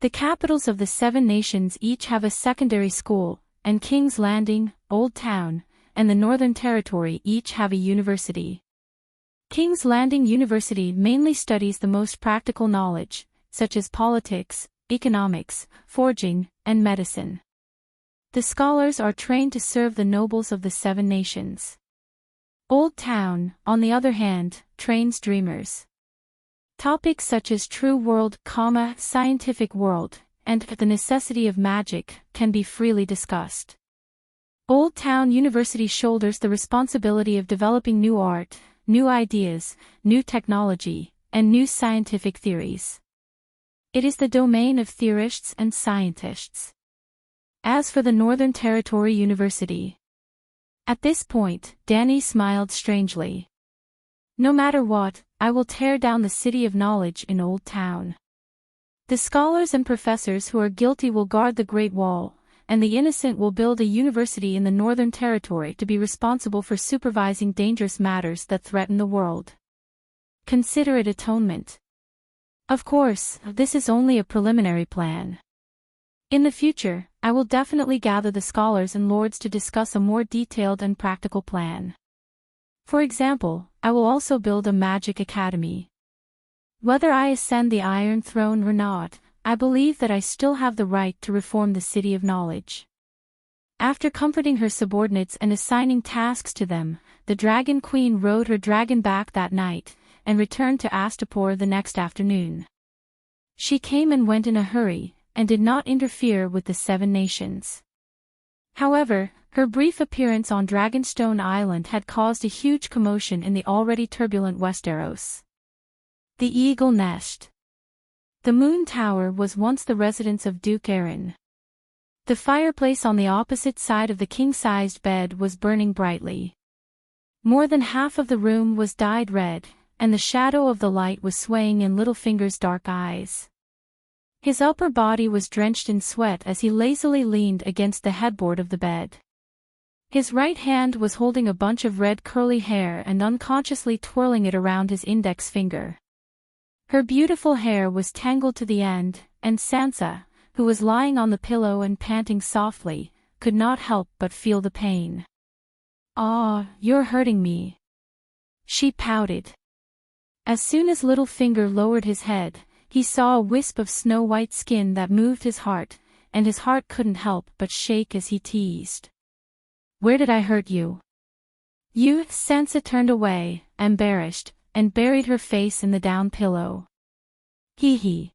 The capitals of the 7 nations each have a secondary school, and King's Landing, Old Town, and the Northern Territory each have a university. King's Landing University mainly studies the most practical knowledge, such as politics, economics, forging, and medicine. The scholars are trained to serve the nobles of the 7 nations. Old Town, on the other hand, trains dreamers. Topics such as true world, scientific world, and the necessity of magic can be freely discussed. Old Town University shoulders the responsibility of developing new art, new ideas, new technology, and new scientific theories. It is the domain of theorists and scientists. As for the Northern Territory University. At this point, Danny smiled strangely. No matter what, I will tear down the City of Knowledge in Old Town. The scholars and professors who are guilty will guard the Great Wall, and the innocent will build a university in the Northern Territory to be responsible for supervising dangerous matters that threaten the world. Consider it atonement. Of course, this is only a preliminary plan. In the future, I will definitely gather the scholars and lords to discuss a more detailed and practical plan. For example, I will also build a magic academy. Whether I ascend the Iron Throne or not, I believe that I still have the right to reform the City of Knowledge. After comforting her subordinates and assigning tasks to them, the Dragon Queen rode her dragon back that night, and returned to Astapor the next afternoon. She came and went in a hurry, and did not interfere with the 7 nations. However, her brief appearance on Dragonstone Island had caused a huge commotion in the already turbulent Westeros. The Eagle Nest. The Moon Tower was once the residence of Duke Aaron. The fireplace on the opposite side of the king-sized bed was burning brightly. More than half of the room was dyed red, and the shadow of the light was swaying in Littlefinger's dark eyes. His upper body was drenched in sweat as he lazily leaned against the headboard of the bed. His right hand was holding a bunch of red curly hair and unconsciously twirling it around his index finger. Her beautiful hair was tangled to the end, and Sansa, who was lying on the pillow and panting softly, could not help but feel the pain. "Ah, you're hurting me," she pouted. As soon as Littlefinger lowered his head, he saw a wisp of snow-white skin that moved his heart, and his heart couldn't help but shake as he teased. "Where did I hurt you?" "You." Sansa turned away, embarrassed, and buried her face in the down pillow. Hee.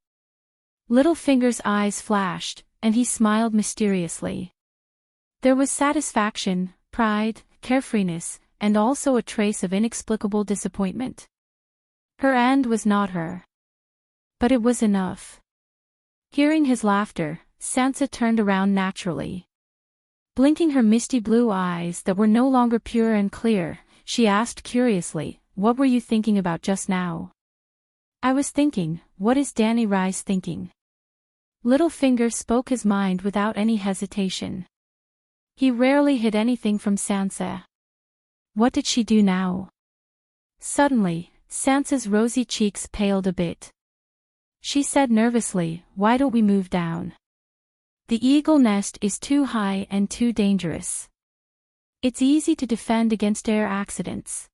Littlefinger's eyes flashed, and he smiled mysteriously. There was satisfaction, pride, carefreeness, and also a trace of inexplicable disappointment. Her end was not her. But it was enough. Hearing his laughter, Sansa turned around naturally. Blinking her misty blue eyes that were no longer pure and clear, she asked curiously, "What were you thinking about just now?" "I was thinking, what is Dany Rice thinking?" Littlefinger spoke his mind without any hesitation. He rarely hid anything from Sansa. What did she do now? Suddenly, Sansa's rosy cheeks paled a bit. She said nervously, "Why don't we move down? The Eagle Nest is too high and too dangerous. It's easy to defend against air accidents.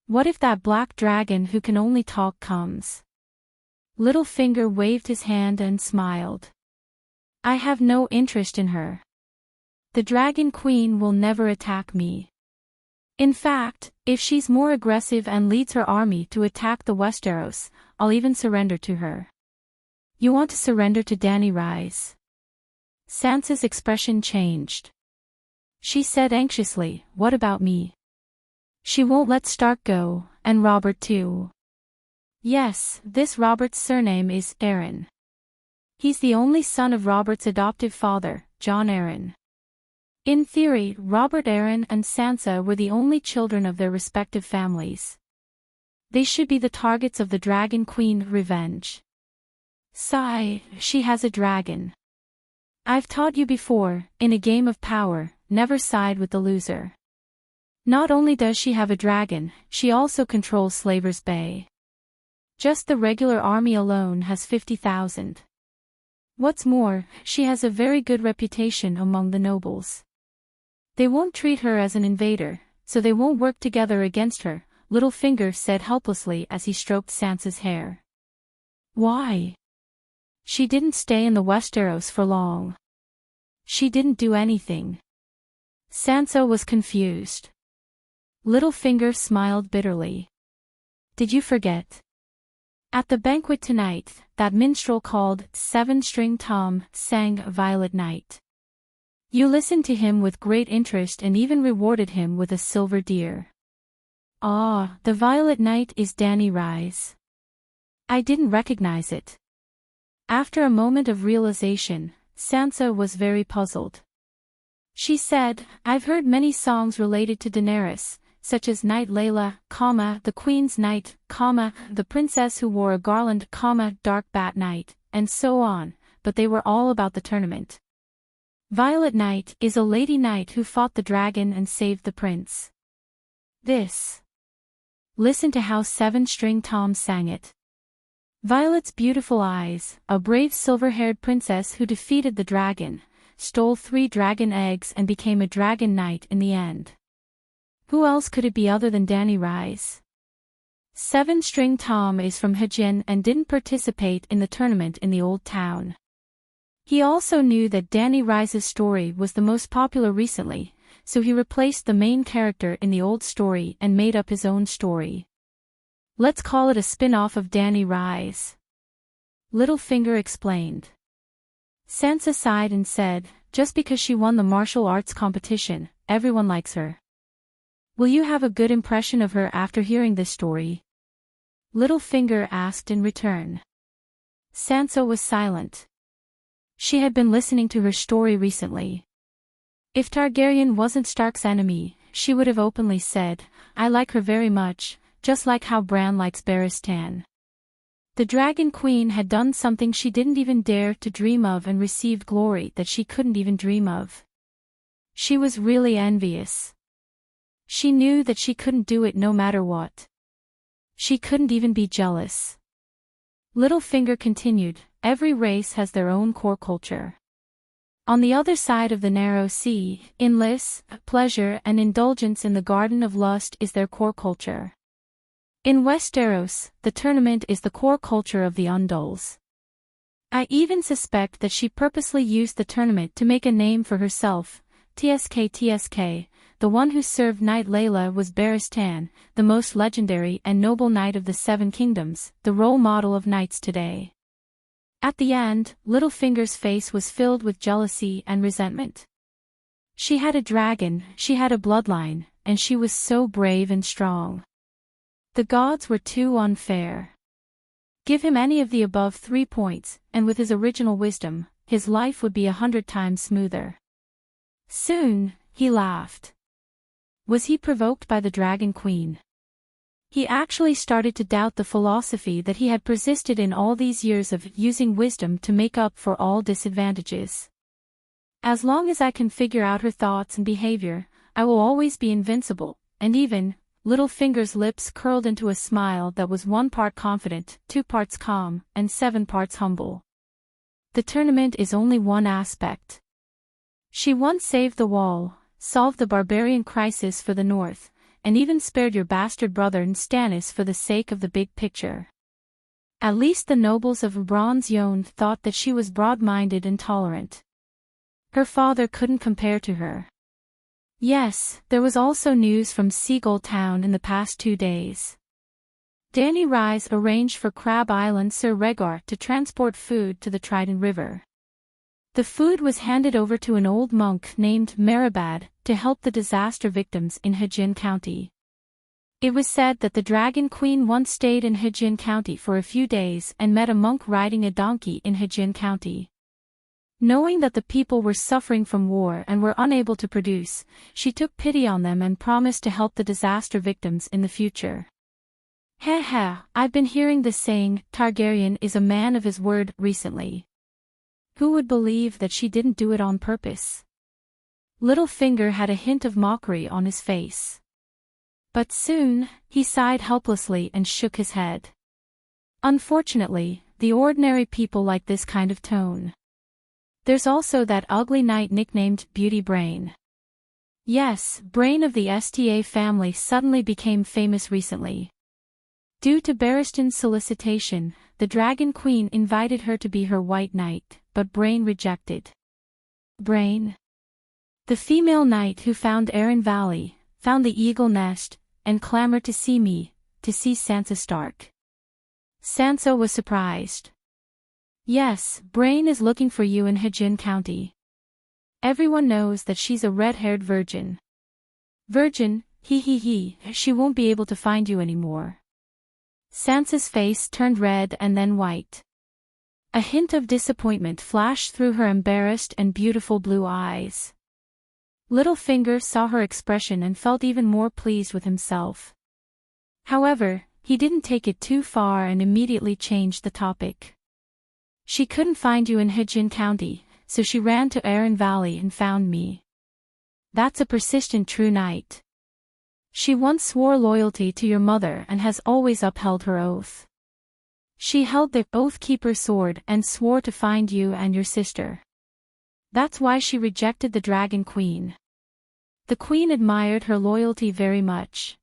What if that black dragon who can only talk comes?" Littlefinger waved his hand and smiled. "I have no interest in her. The Dragon Queen will never attack me. In fact, if she's more aggressive and leads her army to attack the Westeros, I'll even surrender to her." "You want to surrender to Dany Rice?" Sansa's expression changed. She said anxiously, "What about me?" "She won't let Stark go, and Robert too." "Yes, this Robert's surname is Arryn. He's the only son of Robert's adoptive father, Jon Arryn. In theory, Robert Arryn and Sansa were the only children of their respective families. They should be the targets of the Dragon Queen revenge. Sigh, she has a dragon. I've taught you before, in a game of power, never side with the loser. Not only does she have a dragon, she also controls Slaver's Bay. Just the regular army alone has 50,000. What's more, she has a very good reputation among the nobles. They won't treat her as an invader, so they won't work together against her," Littlefinger said helplessly as he stroked Sansa's hair. "Why? She didn't stay in the Westeros for long. She didn't do anything." Sansa was confused. Littlefinger smiled bitterly. "Did you forget? At the banquet tonight, that minstrel called 7-String Tom sang Violet Night. You listened to him with great interest and even rewarded him with a silver deer." "Ah, the Violet Night is Dany Rice. I didn't recognize it." After a moment of realization, Sansa was very puzzled. She said, "I've heard many songs related to Daenerys, such as Knight Layla, the Queen's Knight, the Princess who wore a garland, Dark Bat Night, and so on, but they were all about the tournament. Violet Knight is a lady knight who fought the dragon and saved the prince. This. Listen to how 7-String Tom sang it. Violet's beautiful eyes, a brave silver-haired princess who defeated the dragon, stole 3 dragon eggs and became a dragon knight in the end. Who else could it be other than Dany Rice? 7-string Tom is from Heartfelt and didn't participate in the tournament in the old town. He also knew that Danny Rise's story was the most popular recently, so he replaced the main character in the old story and made up his own story. Let's call it a spin-off of Danny Rise. Littlefinger explained. Sansa sighed and said, just because she won the martial arts competition, everyone likes her. Will you have a good impression of her after hearing this story? Littlefinger asked in return. Sansa was silent. She had been listening to her story recently. If Targaryen wasn't Stark's enemy, she would have openly said, I like her very much, just like how Bran likes Barristan. The Dragon Queen had done something she didn't even dare to dream of and received glory that she couldn't even dream of. She was really envious. She knew that she couldn't do it no matter what. She couldn't even be jealous. Littlefinger continued, every race has their own core culture. On the other side of the narrow sea, endless pleasure and indulgence in the garden of lust is their core culture. In Westeros, the tournament is the core culture of the Undulls. I even suspect that she purposely used the tournament to make a name for herself. TSK, the one who served Knight Layla was Barristan, the most legendary and noble knight of the Seven Kingdoms, the role model of knights today. At the end, Littlefinger's face was filled with jealousy and resentment. She had a dragon, she had a bloodline, and she was so brave and strong. The gods were too unfair. Give him any of the above 3 points, and with his original wisdom, his life would be 100 times smoother. Soon, he laughed. Was he provoked by the Dragon Queen? He actually started to doubt the philosophy that he had persisted in all these years of using wisdom to make up for all disadvantages. As long as I can figure out her thoughts and behavior, I will always be invincible, and even, Littlefinger's lips curled into a smile that was 1 part confident, 2 parts calm, and 7 parts humble. The tournament is only one aspect. She once saved the wall, solved the barbarian crisis for the North, and even spared your bastard brother Stannis for the sake of the big picture. At least the nobles of Bronze Yone thought that she was broad-minded and tolerant. Her father couldn't compare to her. Yes, there was also news from Seagull Town in the past 2 days. Danny Rise arranged for Crab Island Sir Rhaegar to transport food to the Trident River. The food was handed over to an old monk named Meribad to help the disaster victims in Heartfelt County. It was said that the Dragon Queen once stayed in Heartfelt County for a few days and met a monk riding a donkey in Heartfelt County. Knowing that the people were suffering from war and were unable to produce, she took pity on them and promised to help the disaster victims in the future. I've been hearing this saying, Targaryen is a man of his word, recently. Who would believe that she didn't do it on purpose? Littlefinger had a hint of mockery on his face. But soon, he sighed helplessly and shook his head. Unfortunately, the ordinary people like this kind of tone. There's also that ugly knight nicknamed Beauty Brain. Yes, Brain of the Sta family suddenly became famous recently. Due to Barristan's solicitation, the Dragon Queen invited her to be her white knight, but Brain rejected. Brain? The female knight who found Arryn Valley, found the Eagle Nest, and clamored to see me, to see Sansa Stark. Sansa was surprised. Yes, Brain is looking for you in Heartfelt County. Everyone knows that she's a red-haired virgin. Virgin, she won't be able to find you anymore. Sansa's face turned red and then white. A hint of disappointment flashed through her embarrassed and beautiful blue eyes. Littlefinger saw her expression and felt even more pleased with himself. However, he didn't take it too far and immediately changed the topic. She couldn't find you in Heartfelt County, so she ran to Arryn Valley and found me. That's a persistent true knight. She once swore loyalty to your mother and has always upheld her oath. She held the Oathkeeper's sword and swore to find you and your sister. That's why she rejected the Dragon Queen. The Queen admired her loyalty very much.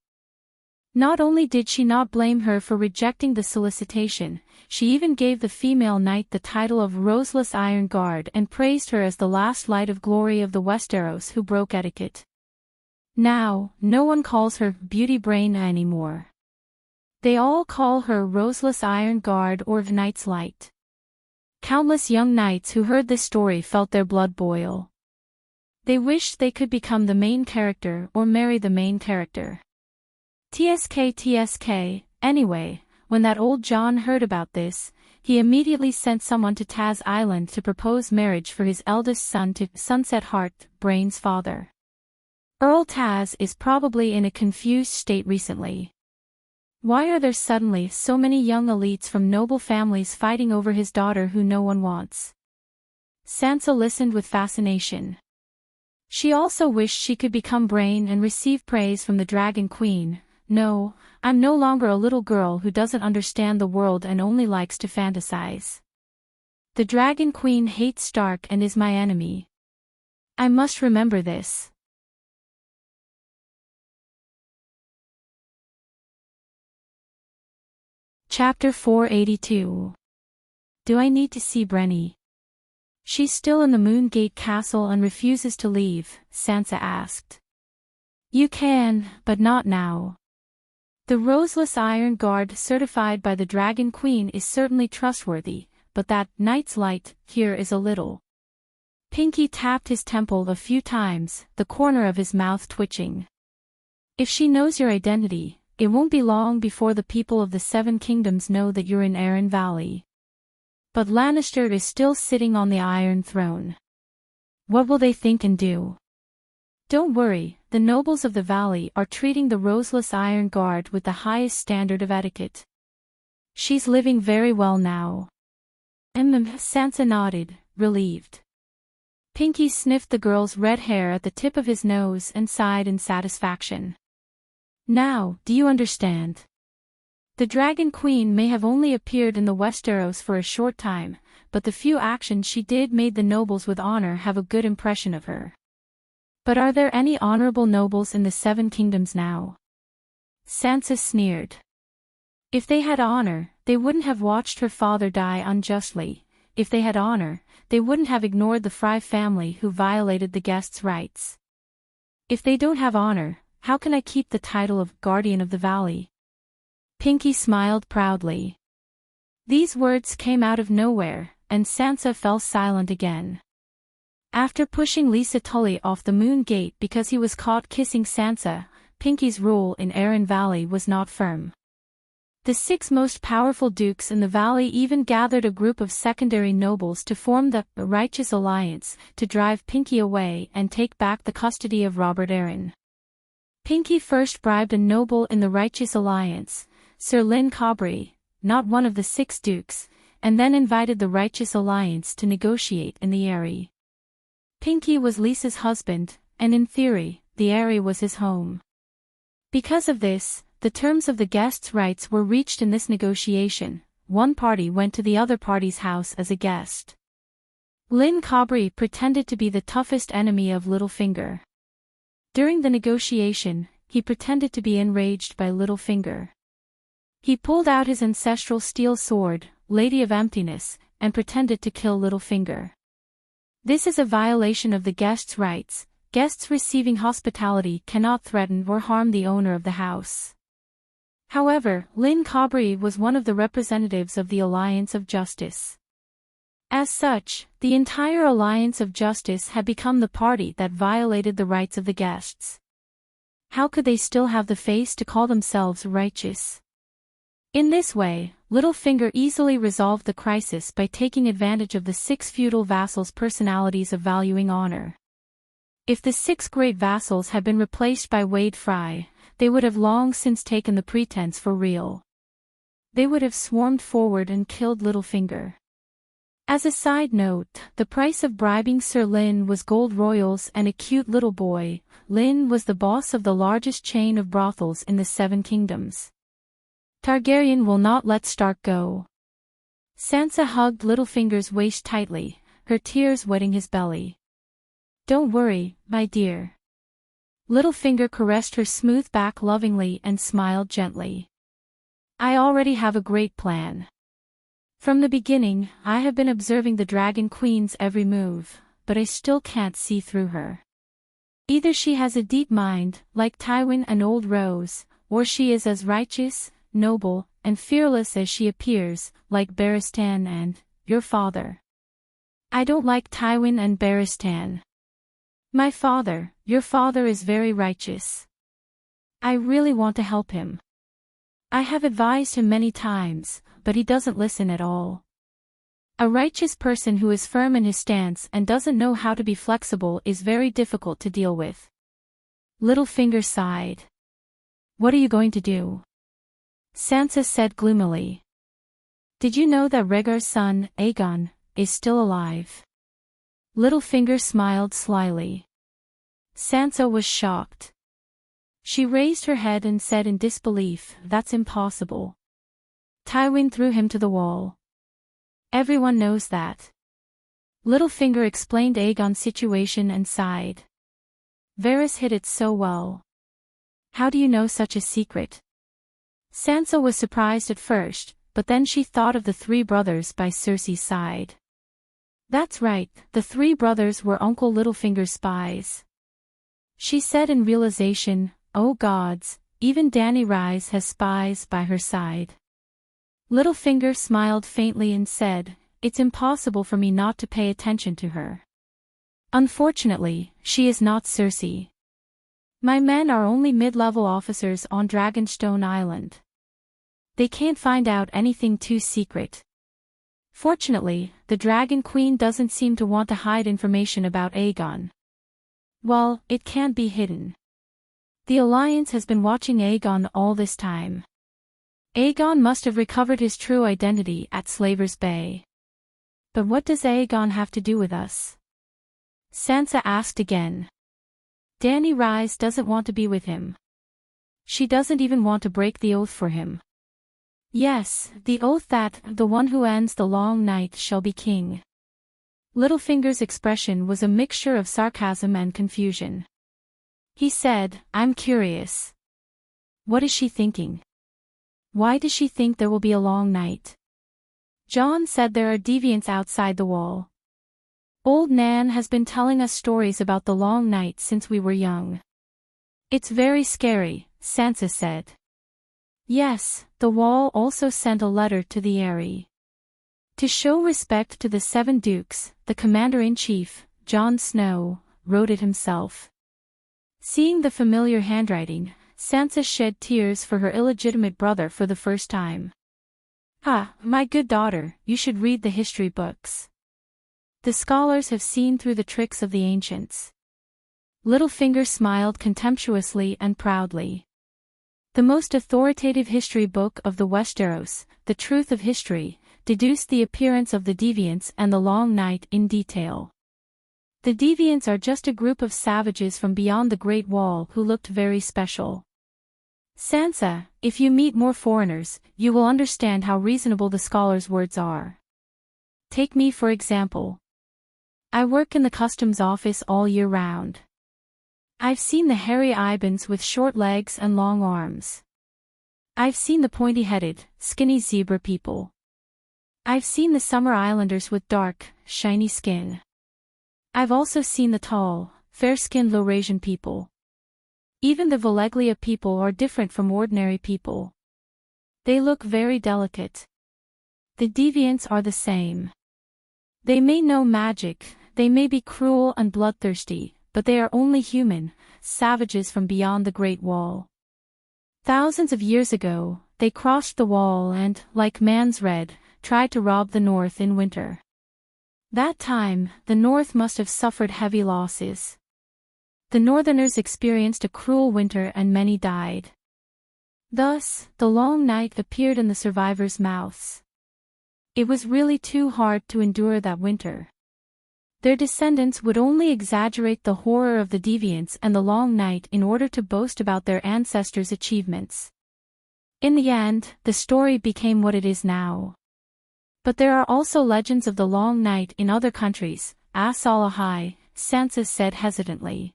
Not only did she not blame her for rejecting the solicitation, she even gave the female knight the title of Roseless Iron Guard and praised her as the last light of glory of the Westeros who broke etiquette. Now, no one calls her Beauty Brain anymore. They all call her Roseless Iron Guard or Knight's Light. Countless young knights who heard this story felt their blood boil. They wished they could become the main character or marry the main character. TSK. Anyway, when that old John heard about this, he immediately sent someone to Taz Island to propose marriage for his eldest son to Sunset Heart, Brain's father. Earl Taz is probably in a confused state recently. Why are there suddenly so many young elites from noble families fighting over his daughter who no one wants? Sansa listened with fascination. She also wished she could become Brain and receive praise from the Dragon Queen. No, I'm no longer a little girl who doesn't understand the world and only likes to fantasize. The Dragon Queen hates Stark and is my enemy. I must remember this. Chapter 482. Do I need to see Brenny? She's still in the Moongate Castle and refuses to leave, Sansa asked. You can, but not now. The Roseless Iron Guard certified by the Dragon Queen is certainly trustworthy, but that Knight's Light here is a little. Pinky tapped his temple a few times, the corner of his mouth twitching. If she knows your identity, it won't be long before the people of the Seven Kingdoms know that you're in Arryn Valley. But Lannister is still sitting on the Iron Throne. What will they think and do? Don't worry, the nobles of the valley are treating the Roseless Iron Guard with the highest standard of etiquette. She's living very well now. Sansa nodded, relieved. Pinky sniffed the girl's red hair at the tip of his nose and sighed in satisfaction. Now, do you understand? The Dragon Queen may have only appeared in the Westeros for a short time, but the few actions she did made the nobles with honor have a good impression of her. But are there any honorable nobles in the Seven Kingdoms now? Sansa sneered. If they had honor, they wouldn't have watched her father die unjustly. If they had honor, they wouldn't have ignored the Frye family who violated the guests' rights. If they don't have honor, how can I keep the title of Guardian of the Valley? Pinky smiled proudly. These words came out of nowhere, and Sansa fell silent again. After pushing Lisa Tully off the Moon Gate because he was caught kissing Sansa, Pinky's rule in Arryn Valley was not firm. The 6 most powerful dukes in the valley even gathered a group of secondary nobles to form the Righteous Alliance to drive Pinky away and take back the custody of Robert Arryn. Pinky first bribed a noble in the Righteous Alliance, Sir Lyn Cobry, not one of the 6 dukes, and then invited the Righteous Alliance to negotiate in the Eyrie. Pinky was Lisa's husband, and in theory, the Eyrie was his home. Because of this, the terms of the guests' rights were reached in this negotiation. One party went to the other party's house as a guest. Lyn Cobry pretended to be the toughest enemy of Littlefinger. During the negotiation, he pretended to be enraged by Littlefinger. He pulled out his ancestral steel sword, Lady of Emptiness, and pretended to kill Littlefinger. This is a violation of the guests' rights. Guests receiving hospitality cannot threaten or harm the owner of the house. However, Lyn Cobry was one of the representatives of the Alliance of Justice. As such, the entire Alliance of Justice had become the party that violated the rights of the guests. How could they still have the face to call themselves righteous? In this way, Littlefinger easily resolved the crisis by taking advantage of the 6 feudal vassals' personalities of valuing honor. If the 6 great vassals had been replaced by Wade Frye, they would have long since taken the pretense for real. They would have swarmed forward and killed Littlefinger. As a side note, the price of bribing Sir Lyn was gold royals and a cute little boy. Lyn was the boss of the largest chain of brothels in the 7 Kingdoms. Targaryen will not let Stark go. Sansa hugged Littlefinger's waist tightly, her tears wetting his belly. Don't worry, my dear. Littlefinger caressed her smooth back lovingly and smiled gently. I already have a great plan. From the beginning, I have been observing the Dragon Queen's every move, but I still can't see through her. Either she has a deep mind, like Tywin and Old Rose, or she is as righteous, noble, and fearless as she appears, like Barristan and your father. I don't like Tywin and Barristan. Your father is very righteous. I really want to help him. I have advised him many times, but he doesn't listen at all. A righteous person who is firm in his stance and doesn't know how to be flexible is very difficult to deal with. Littlefinger sighed. What are you going to do? Sansa said gloomily. Did you know that Rhaegar's son, Aegon, is still alive? Littlefinger smiled slyly. Sansa was shocked. She raised her head and said in disbelief, That's impossible. Tywin threw him to the wall. Everyone knows that. Littlefinger explained Aegon's situation and sighed. Varys hid it so well. How do you know such a secret? Sansa was surprised at first, but then she thought of the three brothers by Cersei's side. That's right, the three brothers were Uncle Littlefinger's spies. She said in realization, Oh gods, even Dany Rise has spies by her side. Littlefinger smiled faintly and said, It's impossible for me not to pay attention to her. Unfortunately, she is not Cersei. My men are only mid-level officers on Dragonstone Island. They can't find out anything too secret. Fortunately, the Dragon Queen doesn't seem to want to hide information about Aegon. Well, it can't be hidden. The Alliance has been watching Aegon all this time. Aegon must have recovered his true identity at Slaver's Bay. But what does Aegon have to do with us? Sansa asked again. Dany Rise doesn't want to be with him. She doesn't even want to break the oath for him. Yes, the oath that the one who ends the long night shall be king. Littlefinger's expression was a mixture of sarcasm and confusion. He said, I'm curious. What is she thinking? Why does she think there will be a long night? Jon said there are deviants outside the wall. Old Nan has been telling us stories about the long night since we were young. It's very scary, Sansa said. Yes, the wall also sent a letter to the Eyrie. To show respect to the Seven Dukes, the Commander-in-Chief, Jon Snow, wrote it himself. Seeing the familiar handwriting, Sansa shed tears for her illegitimate brother for the first time. My good daughter, you should read the history books. The scholars have seen through the tricks of the ancients. Littlefinger smiled contemptuously and proudly. The most authoritative history book of the Westeros, The Truth of History, deduced the appearance of the Deviants and the Long Night in detail. The Deviants are just a group of savages from beyond the Great Wall who looked very special. Sansa, if you meet more foreigners, you will understand how reasonable the scholars' words are. Take me for example. I work in the customs office all year round. I've seen the hairy Ibans with short legs and long arms. I've seen the pointy-headed, skinny zebra people. I've seen the Summer Islanders with dark, shiny skin. I've also seen the tall, fair-skinned Laurasian people. Even the Valeglia people are different from ordinary people. They look very delicate. The Deviants are the same. They may know magic, they may be cruel and bloodthirsty, but they are only human, savages from beyond the Great Wall. Thousands of years ago, they crossed the wall and, like Man's Red, tried to rob the North in winter. That time, the North must have suffered heavy losses. The Northerners experienced a cruel winter and many died. Thus, the long night appeared in the survivors' mouths. It was really too hard to endure that winter. Their descendants would only exaggerate the horror of the Deviants and the long night in order to boast about their ancestors' achievements. In the end, the story became what it is now. But there are also legends of the long night in other countries, As Alahai, Sansa said hesitantly.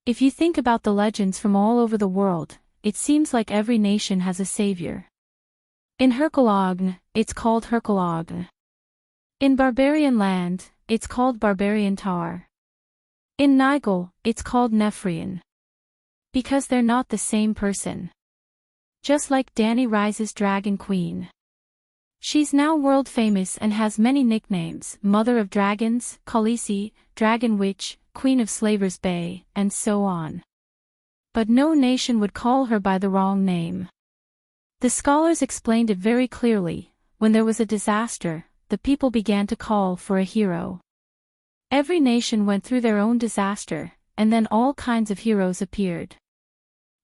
If you think about the legends from all over the world, it seems like every nation has a savior. In Herculogn, it's called Herculogn. In Barbarian Land, it's called Barbarian Tar. In Nigel, it's called Nephrian. Because they're not the same person. Just like Dani Rise's Dragon Queen. She's now world famous and has many nicknames: Mother of Dragons, Khaleesi, Dragon Witch, Queen of Slavers Bay, and so on. But no nation would call her by the wrong name. The scholars explained it very clearly: when there was a disaster, the people began to call for a hero. Every nation went through their own disaster, and then all kinds of heroes appeared.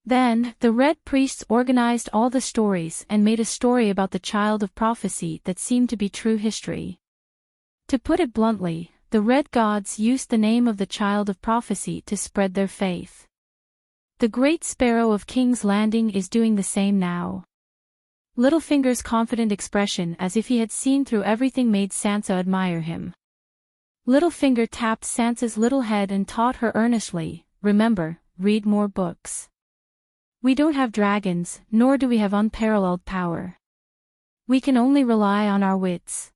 Then, the Red Priests organized all the stories and made a story about the child of prophecy that seemed to be true history. To put it bluntly, the Red Gods used the name of the child of prophecy to spread their faith. The Great Sparrow of King's Landing is doing the same now. Littlefinger's confident expression as if he had seen through everything made Sansa admire him. Littlefinger tapped Sansa's little head and taught her earnestly, "Remember, read more books. We don't have dragons, nor do we have unparalleled power. We can only rely on our wits.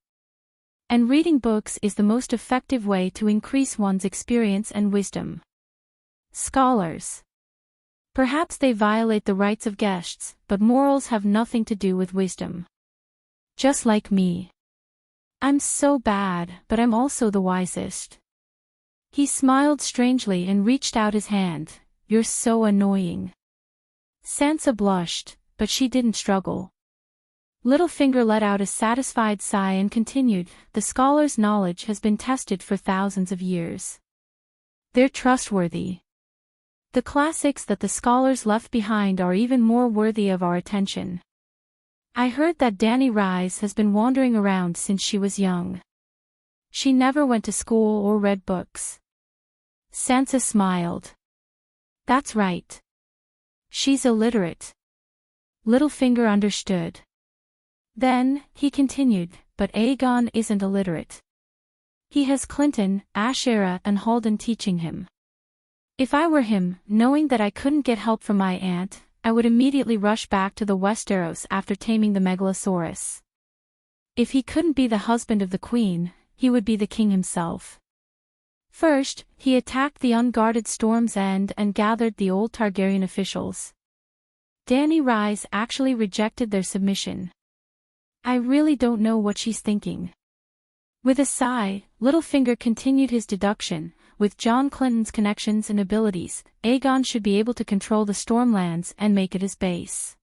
And reading books is the most effective way to increase one's experience and wisdom." Scholars. Perhaps they violate the rights of guests, but morals have nothing to do with wisdom. Just like me. I'm so bad, but I'm also the wisest. He smiled strangely and reached out his hand. "You're so annoying." Sansa blushed, but she didn't struggle. Littlefinger let out a satisfied sigh and continued, "The scholar's knowledge has been tested for thousands of years. They're trustworthy. The classics that the scholars left behind are even more worthy of our attention. I heard that Dani Rise has been wandering around since she was young. She never went to school or read books." Sansa smiled. "That's right. She's illiterate." Littlefinger understood. Then, he continued, "But Aegon isn't illiterate. He has Clinton, Ashera and Halden teaching him. If I were him, knowing that I couldn't get help from my aunt, I would immediately rush back to the Westeros after taming the Megalosaurus. If he couldn't be the husband of the queen, he would be the king himself." First, he attacked the unguarded Storm's End and gathered the old Targaryen officials. Dani Rise actually rejected their submission. "I really don't know what she's thinking." With a sigh, Littlefinger continued his deduction, "With John Clinton's connections and abilities, Aegon should be able to control the Stormlands and make it his base.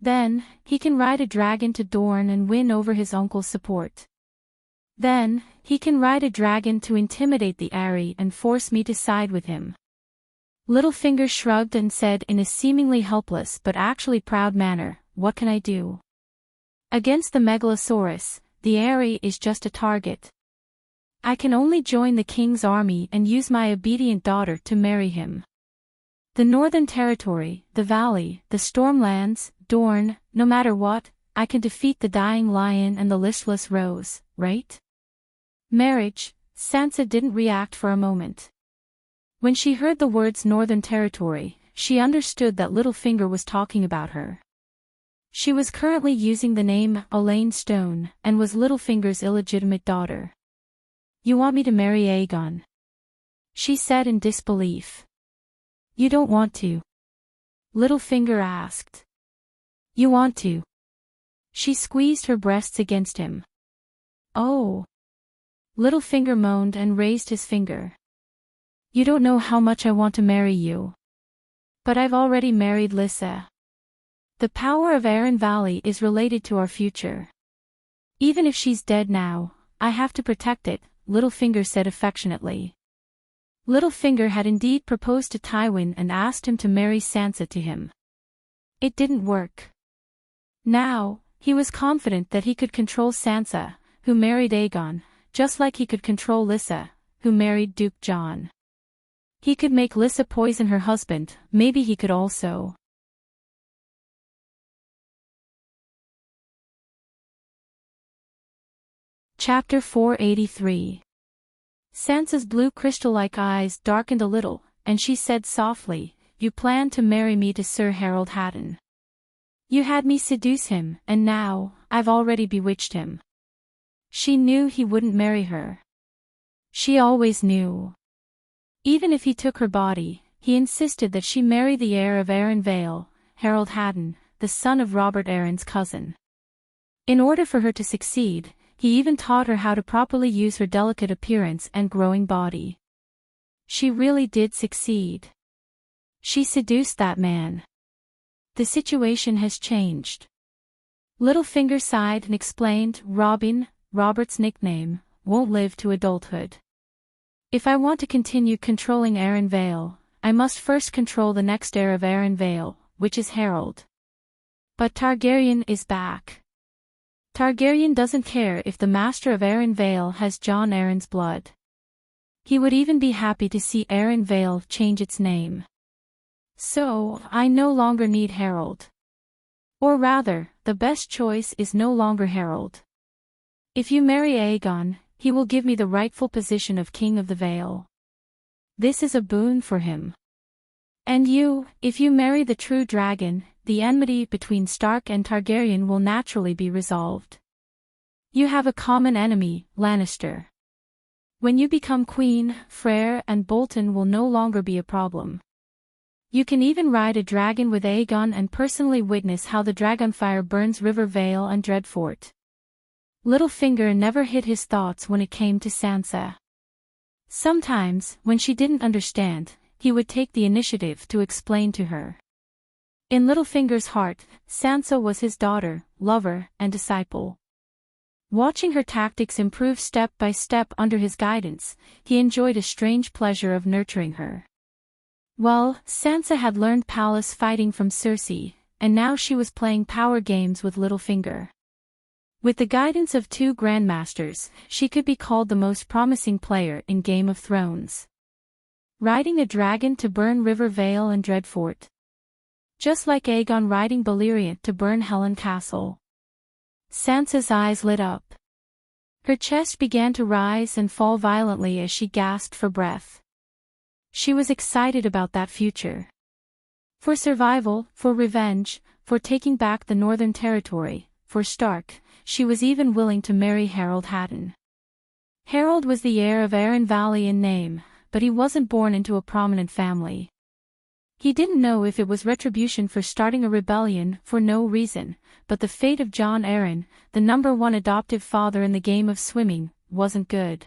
Then, he can ride a dragon to Dorne and win over his uncle's support. Then, he can ride a dragon to intimidate the Aerie and force me to side with him." Littlefinger shrugged and said in a seemingly helpless but actually proud manner, "What can I do? Against the Megalosaurus, the Aerie is just a target. I can only join the king's army and use my obedient daughter to marry him. The Northern Territory, the Valley, the Stormlands, Dorne, no matter what, I can defeat the Dying Lion and the Listless Rose, right?" Marriage. Sansa didn't react for a moment. When she heard the words Northern Territory, she understood that Littlefinger was talking about her. She was currently using the name Elaine Stone and was Littlefinger's illegitimate daughter. "You want me to marry Aegon?" she said in disbelief. "You don't want to?" Littlefinger asked. "You want to?" She squeezed her breasts against him. "Oh." Littlefinger moaned and raised his finger. "You don't know how much I want to marry you. But I've already married Lysa. The power of Arryn Valley is related to our future. Even if she's dead now, I have to protect it," Littlefinger said affectionately. Littlefinger had indeed proposed to Tywin and asked him to marry Sansa to him. It didn't work. Now, he was confident that he could control Sansa, who married Aegon, just like he could control Lysa, who married Duke Jon. He could make Lysa poison her husband, maybe he could also. Chapter 483. Sansa's blue crystal-like eyes darkened a little, and she said softly, "You planned to marry me to Sir Harold Haddon. You had me seduce him, and now, I've already bewitched him." She knew he wouldn't marry her. She always knew. Even if he took her body, he insisted that she marry the heir of Arran Vale, Harold Haddon, the son of Robert Arran's cousin. In order for her to succeed, he even taught her how to properly use her delicate appearance and growing body. She really did succeed. She seduced that man. The situation has changed. Littlefinger sighed and explained, "Robin, Robert's nickname, won't live to adulthood. If I want to continue controlling Arran Vale, I must first control the next heir of Arran Vale, which is Harold. But Targaryen is back. Targaryen doesn't care if the master of Arran Vale has Jon Arryn's blood. He would even be happy to see Arran Vale change its name. So, I no longer need Harold. Or rather, the best choice is no longer Harold. If you marry Aegon, he will give me the rightful position of King of the Vale. This is a boon for him. And you, if you marry the true dragon, the enmity between Stark and Targaryen will naturally be resolved. You have a common enemy, Lannister. When you become queen, Freyr and Bolton will no longer be a problem. You can even ride a dragon with Aegon and personally witness how the dragonfire burns River Vale and Dreadfort." Littlefinger never hid his thoughts when it came to Sansa. Sometimes, when she didn't understand, he would take the initiative to explain to her. In Littlefinger's heart, Sansa was his daughter, lover, and disciple. Watching her tactics improve step by step under his guidance, he enjoyed a strange pleasure of nurturing her. Well, Sansa had learned palace fighting from Cersei, and now she was playing power games with Littlefinger. With the guidance of two grandmasters, she could be called the most promising player in Game of Thrones. Riding a dragon to burn River Vale and Dreadfort. Just like Aegon riding Balerion to burn Helen Castle. Sansa's eyes lit up. Her chest began to rise and fall violently as she gasped for breath. She was excited about that future. For survival, for revenge, for taking back the Northern Territory, for Stark, she was even willing to marry Harold Haddon. Harold was the heir of Arran Valley in name, but he wasn't born into a prominent family. He didn't know if it was retribution for starting a rebellion for no reason, but the fate of Jon Arryn, the #1 adoptive father in the game of swimming, wasn't good.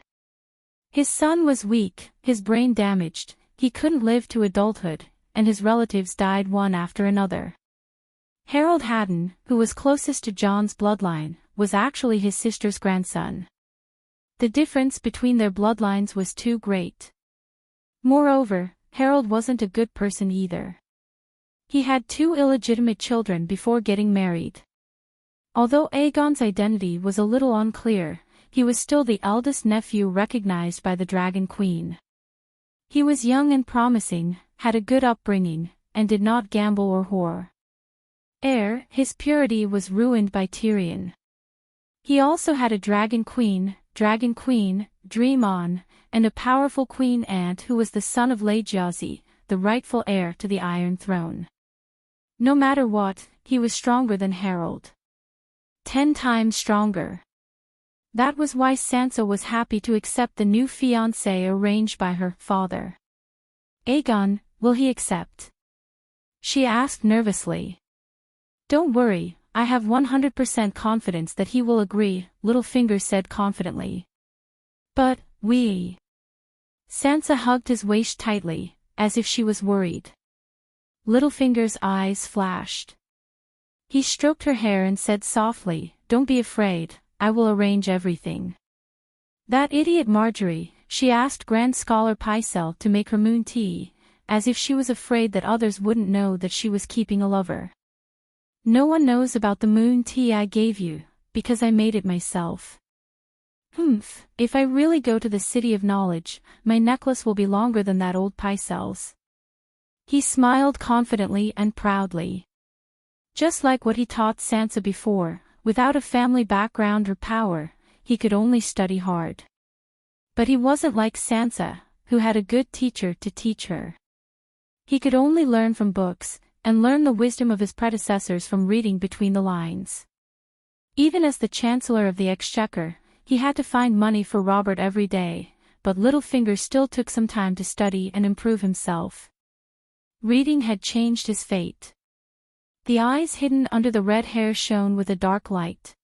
His son was weak, his brain damaged, he couldn't live to adulthood, and his relatives died one after another. Harold Haddon, who was closest to Jon's bloodline, was actually his sister's grandson. The difference between their bloodlines was too great. Moreover, Harold wasn't a good person either. He had 2 illegitimate children before getting married. Although Aegon's identity was a little unclear, he was still the eldest nephew recognized by the Dragon Queen. He was young and promising, had a good upbringing, and did not gamble or whore. His purity was ruined by Tyrion. He also had a Dragon Queen, Dreamy, and a powerful queen aunt who was the son of Laejazi, the rightful heir to the Iron Throne. No matter what, he was stronger than Harold. 10 times stronger. That was why Sansa was happy to accept the new fiancé arranged by her father. "Aegon, will he accept?" she asked nervously. "Don't worry, I have 100% confidence that he will agree," Littlefinger said confidently. "But, we..." Sansa hugged his waist tightly, as if she was worried. Littlefinger's eyes flashed. He stroked her hair and said softly, "Don't be afraid, I will arrange everything." That idiot Marjorie, she asked Grand Scholar Pycelle to make her moon tea, as if she was afraid that others wouldn't know that she was keeping a lover. "No one knows about the moon tea I gave you, because I made it myself." If I really go to the City of Knowledge, my necklace will be longer than that old Pycelle's." He smiled confidently and proudly. Just like what he taught Sansa before, without a family background or power, he could only study hard. But he wasn't like Sansa, who had a good teacher to teach her. He could only learn from books, and learn the wisdom of his predecessors from reading between the lines. Even as the Chancellor of the Exchequer, he had to find money for Robert every day, but Littlefinger still took some time to study and improve himself. Reading had changed his fate. The eyes hidden under the red hair shone with a dark light.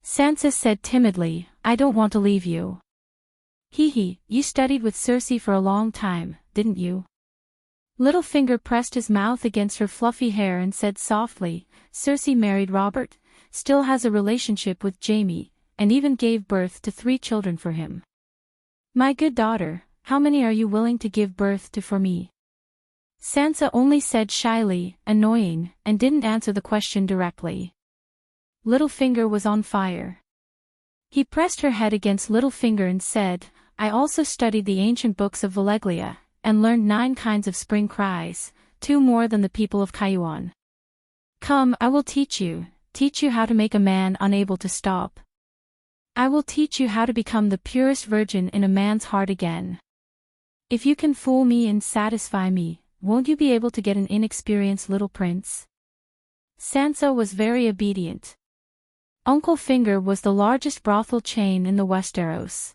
Sansa said timidly, "I don't want to leave you." "Hee, you studied with Cersei for a long time, didn't you?" Littlefinger pressed his mouth against her fluffy hair and said softly, "Cersei married Robert, still has a relationship with Jaime, and even gave birth to 3 children for him. My good daughter, how many are you willing to give birth to for me?" Sansa only said shyly, "Annoying," and didn't answer the question directly. Littlefinger was on fire. He pressed her head against Littlefinger and said, "I also studied the ancient books of Valeglia, and learned 9 kinds of spring cries, 2 more than the people of Cayuan. Come, I will teach you how to make a man unable to stop. I will teach you how to become the purest virgin in a man's heart again. If you can fool me and satisfy me, won't you be able to get an inexperienced little prince?" Sansa was very obedient. Uncle Finger was the largest brothel chain in the Westeros.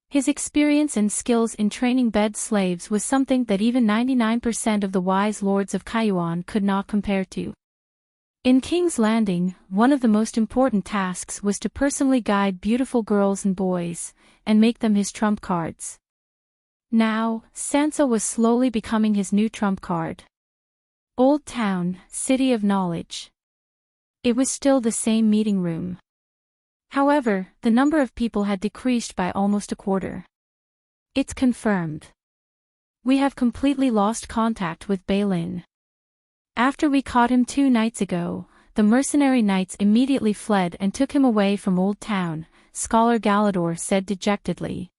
His experience and skills in training bed slaves was something that even 99% of the wise lords of Cayuan could not compare to. In King's Landing, one of the most important tasks was to personally guide beautiful girls and boys, and make them his trump cards. Now, Sansa was slowly becoming his new trump card. Old Town, City of Knowledge. It was still the same meeting room. However, the number of people had decreased by almost a quarter. "It's confirmed. We have completely lost contact with Balin. After we caught him 2 nights ago, the mercenary knights immediately fled and took him away from Old Town," Scholar Galador said dejectedly.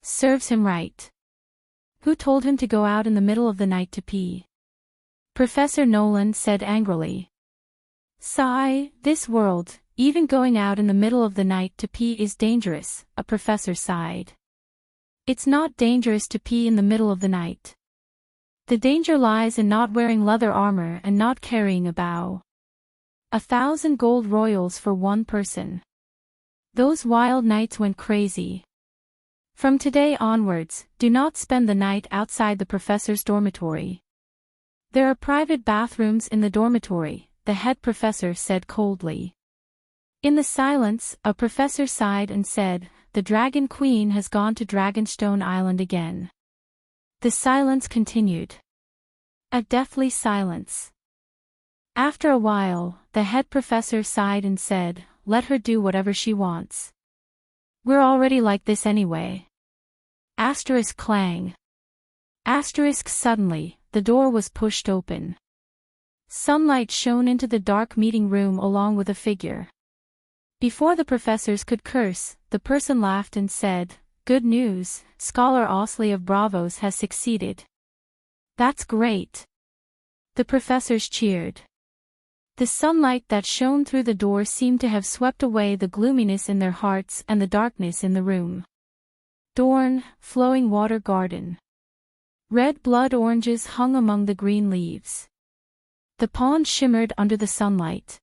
"Serves him right. Who told him to go out in the middle of the night to pee?" Professor Nolan said angrily. "Sigh, this world, even going out in the middle of the night to pee is dangerous," a professor sighed. "It's not dangerous to pee in the middle of the night. The danger lies in not wearing leather armor and not carrying a bow. 1,000 gold royals for one person." Those wild nights went crazy. From today onwards, do not spend the night outside the professor's dormitory. There are private bathrooms in the dormitory, the head professor said coldly. In the silence, a professor sighed and said, "The Dragon Queen has gone to Dragonstone Island again." The silence continued. A deathly silence. After a while, the head professor sighed and said, "Let her do whatever she wants. We're already like this anyway." Asterisk clang. Asterisk suddenly, the door was pushed open. Sunlight shone into the dark meeting room along with a figure. Before the professors could curse, the person laughed and said, "Good news, Scholar Osley of Bravos has succeeded." "That's great." The professors cheered. The sunlight that shone through the door seemed to have swept away the gloominess in their hearts and the darkness in the room. Dorne, flowing water garden. Red blood oranges hung among the green leaves. The pond shimmered under the sunlight.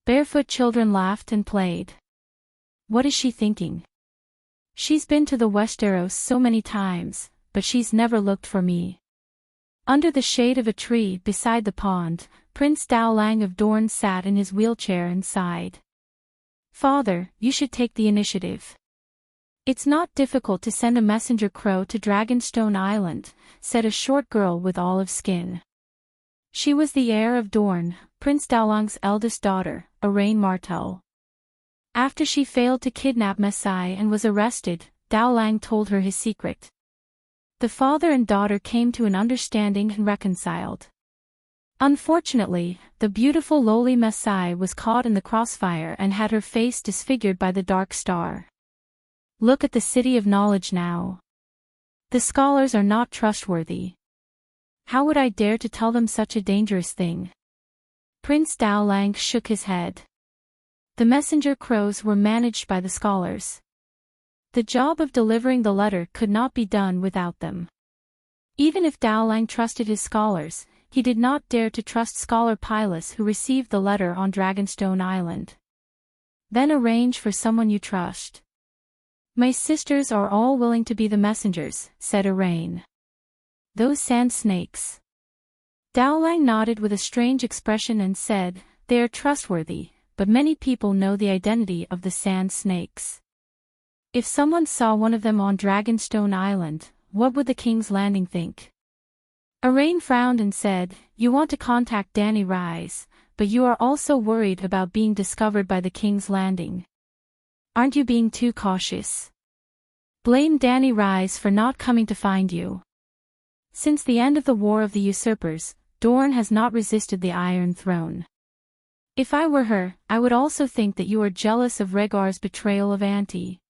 Barefoot children laughed and played. What is she thinking? She's been to the Westeros so many times, but she's never looked for me. Under the shade of a tree beside the pond, Prince Dowlang of Dorne sat in his wheelchair and sighed. "Father, you should take the initiative. It's not difficult to send a messenger crow to Dragonstone Island," said a short girl with olive skin. She was the heir of Dorne, Prince Dowlang's eldest daughter, Arain Martell. After she failed to kidnap Messai and was arrested, Dowlang told her his secret. The father and daughter came to an understanding and reconciled. Unfortunately, the beautiful lowly Messai was caught in the crossfire and had her face disfigured by the dark star. Look at the City of Knowledge now. The scholars are not trustworthy. How would I dare to tell them such a dangerous thing? Prince Dowlang shook his head. The messenger crows were managed by the scholars. The job of delivering the letter could not be done without them. Even if Dowling trusted his scholars, he did not dare to trust Scholar Pylus, who received the letter on Dragonstone Island. Then arrange for someone you trust. My sisters are all willing to be the messengers, said Arain. Those sand snakes. Dowling nodded with a strange expression and said, they are trustworthy, but many people know the identity of the sand snakes. If someone saw one of them on Dragonstone Island, what would the King's Landing think? Arain frowned and said, you want to contact Danny Rise, but you are also worried about being discovered by the King's Landing. Aren't you being too cautious? Blame Danny Rise for not coming to find you. Since the end of the War of the Usurpers, Dorne has not resisted the Iron Throne. If I were her, I would also think that you are jealous of Rhaegar's betrayal of Auntie.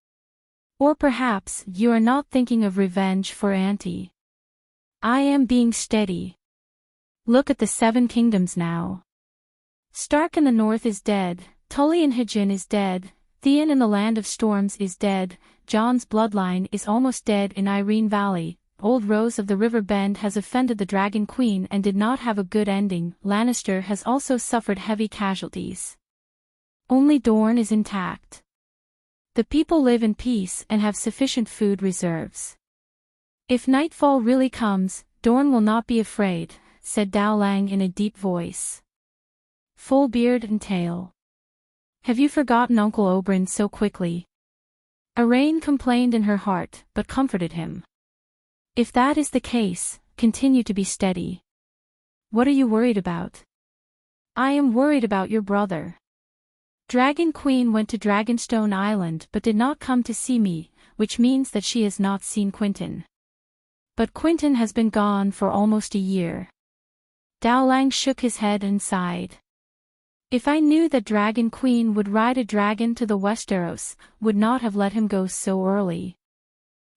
Or perhaps you are not thinking of revenge for Auntie. I am being steady. Look at the Seven Kingdoms now. Stark in the north is dead, Tully in Hygin is dead, Theon in the Land of Storms is dead, Jon's bloodline is almost dead in Irene Valley, Old Rose of the River Bend has offended the Dragon Queen and did not have a good ending, Lannister has also suffered heavy casualties. Only Dorne is intact. The people live in peace and have sufficient food reserves. If nightfall really comes, Dorne will not be afraid, said Dowling in a deep voice. Full beard and tail. Have you forgotten Uncle Oberyn so quickly? Arain complained in her heart, but comforted him. If that is the case, continue to be steady. What are you worried about? I am worried about your brother. Dragon Queen went to Dragonstone Island but did not come to see me, which means that she has not seen Quentyn. But Quentyn has been gone for almost a year. Dowling shook his head and sighed. If I knew that Dragon Queen would ride a dragon to the Westeros, would not have let him go so early.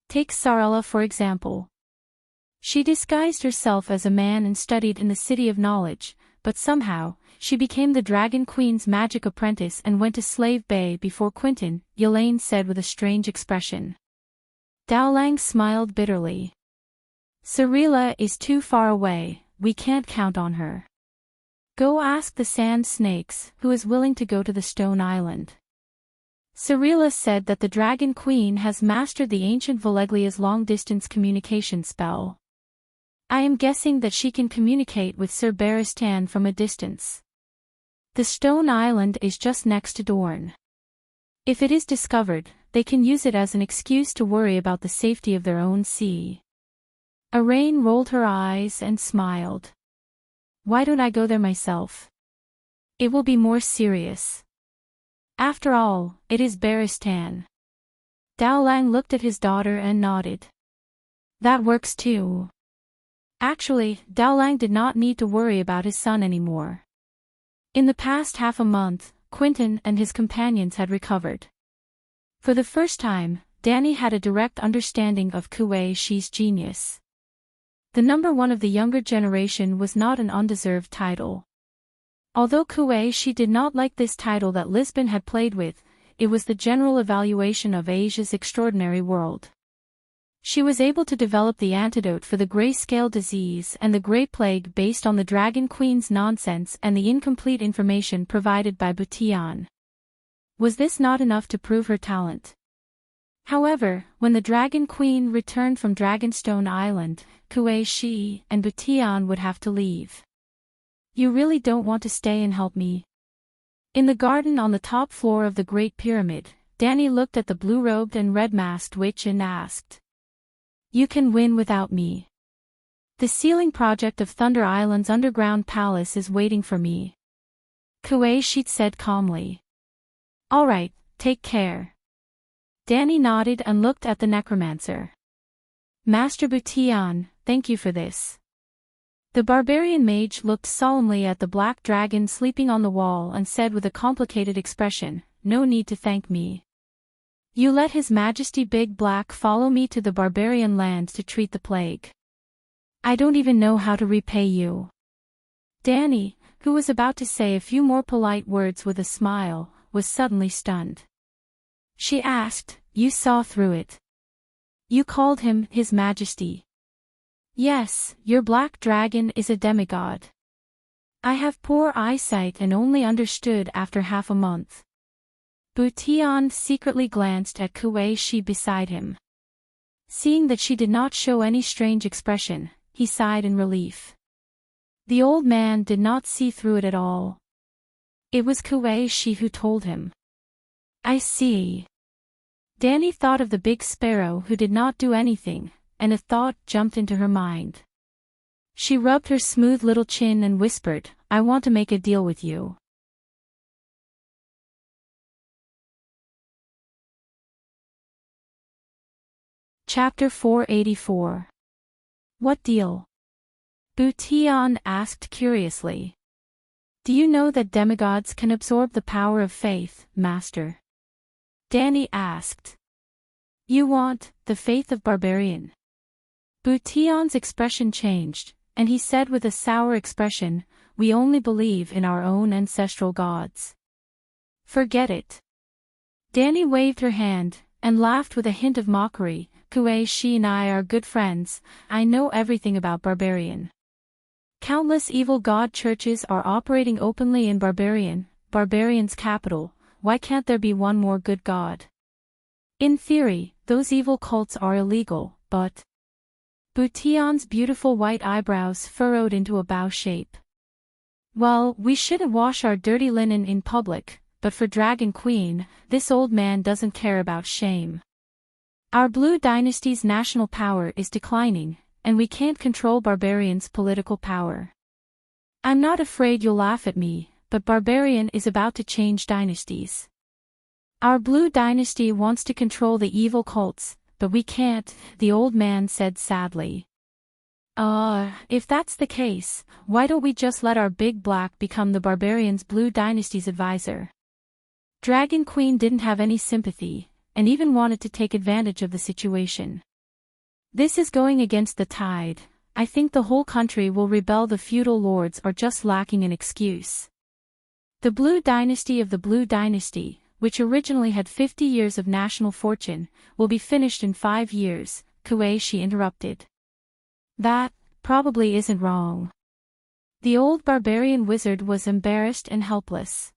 Take Sarella for example. She disguised herself as a man and studied in the City of Knowledge, but somehow, she became the Dragon Queen's magic apprentice and went to Slave Bay before Quentyn, Elaine said with a strange expression. Dowling smiled bitterly. Sarella is too far away, we can't count on her. Go ask the Sand Snakes, who is willing to go to the Stone Island. Sarella said that the Dragon Queen has mastered the ancient Valeglia's long-distance communication spell. I am guessing that she can communicate with Sir Barristan from a distance. The Stone Island is just next to Dorne. If it is discovered, they can use it as an excuse to worry about the safety of their own sea. Arain rolled her eyes and smiled. Why don't I go there myself? It will be more serious. After all, it is Barristan. Dowling looked at his daughter and nodded. That works too. Actually, Dowling did not need to worry about his son anymore. In the past half a month, Quentyn and his companions had recovered. For the first time, Dany had a direct understanding of Kuei Shi's genius. The number one of the younger generation was not an undeserved title. Although Kuei Shi did not like this title that Lisbon had played with, it was the general evaluation of Asia's extraordinary world. She was able to develop the antidote for the grayscale disease and the Grey Plague based on the Dragon Queen's nonsense and the incomplete information provided by Butian. Was this not enough to prove her talent? However, when the Dragon Queen returned from Dragonstone Island, Kuei Shi and Butian would have to leave. You really don't want to stay and help me? In the garden on the top floor of the Great Pyramid, Dany looked at the blue-robed and red-masked witch and asked. You can win without me. The sealing project of Thunder Island's underground palace is waiting for me. Kuei Shi said calmly. All right, take care. Dany nodded and looked at the necromancer. Master Butian, thank you for this. The barbarian mage looked solemnly at the black dragon sleeping on the wall and said with a complicated expression, no need to thank me. You let His Majesty Big Black follow me to the barbarian land to treat the plague. I don't even know how to repay you. Dany, who was about to say a few more polite words with a smile, was suddenly stunned. She asked, you saw through it. You called him His Majesty. Yes, your black dragon is a demigod. I have poor eyesight and only understood after half a month. Butian secretly glanced at Kuei-shi beside him. Seeing that she did not show any strange expression, he sighed in relief. The old man did not see through it at all. It was Kuei-shi who told him. I see. Danny thought of the big sparrow who did not do anything, and a thought jumped into her mind. She rubbed her smooth little chin and whispered, I want to make a deal with you. Chapter 484. What deal? Butian asked curiously. Do you know that demigods can absorb the power of faith, Master? Danny asked. You want the faith of barbarian? Butian's expression changed, and he said with a sour expression, we only believe in our own ancestral gods. Forget it. Danny waved her hand, and laughed with a hint of mockery. Kuei-shi and I are good friends, I know everything about barbarian. Countless evil god churches are operating openly in barbarian's capital, why can't there be one more good god? In theory, those evil cults are illegal, but... Butian's beautiful white eyebrows furrowed into a bow shape. Well, we shouldn't wash our dirty linen in public, but for Dragon Queen, this old man doesn't care about shame. Our Blue Dynasty's national power is declining, and we can't control barbarian's political power. I'm not afraid you'll laugh at me, but barbarian is about to change dynasties. Our Blue Dynasty wants to control the evil cults, but we can't, the old man said sadly. If that's the case, why don't we just let our big black become the barbarian's Blue Dynasty's advisor? Dragon Queen didn't have any sympathy, and even wanted to take advantage of the situation. This is going against the tide. I think the whole country will rebel. The feudal lords are just lacking an excuse. The Blue Dynasty of the Blue Dynasty, which originally had 50 years of national fortune, will be finished in 5 years, Kuei-shi interrupted. That, probably isn't wrong. The old barbarian wizard was embarrassed and helpless.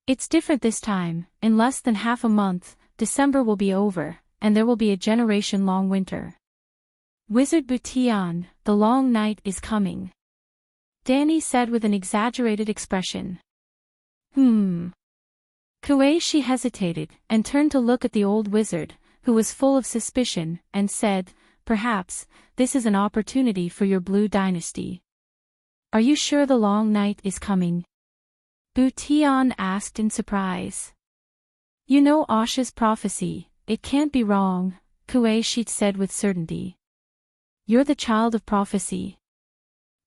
It's different this time, in less than half a month, December will be over, and there will be a generation-long winter. Wizard Butian, the long night is coming. Danny said with an exaggerated expression. Kuei-shi hesitated, and turned to look at the old wizard, who was full of suspicion, and said, perhaps, this is an opportunity for your Blue Dynasty. Are you sure the long night is coming? Butian asked in surprise. You know Asha's prophecy, it can't be wrong, Kuei-shi said with certainty. You're the child of prophecy.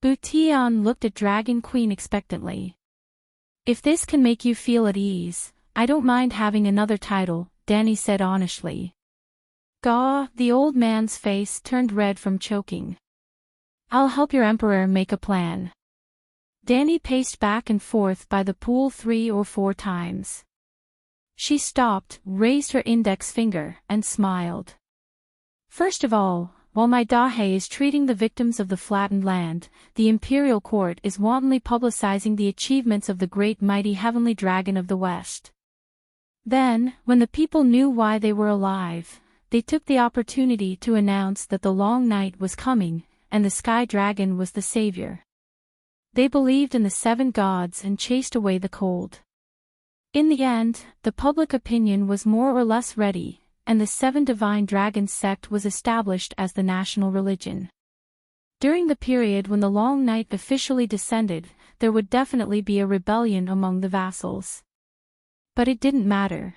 Butian looked at Dragon Queen expectantly. If this can make you feel at ease, I don't mind having another title, Danny said honestly. Gah, the old man's face turned red from choking. I'll help your emperor make a plan. Danny paced back and forth by the pool 3 or 4 times. She stopped, raised her index finger, and smiled. First of all, while my Dahe is treating the victims of the flattened land, the imperial court is wantonly publicizing the achievements of the great mighty heavenly dragon of the West. Then, when the people knew why they were alive, they took the opportunity to announce that the long night was coming, and the sky dragon was the savior. They believed in the 7 gods and chased away the cold. In the end, the public opinion was more or less ready, and the 7 divine dragons sect was established as the national religion. During the period when the long night officially descended, there would definitely be a rebellion among the vassals. But it didn't matter.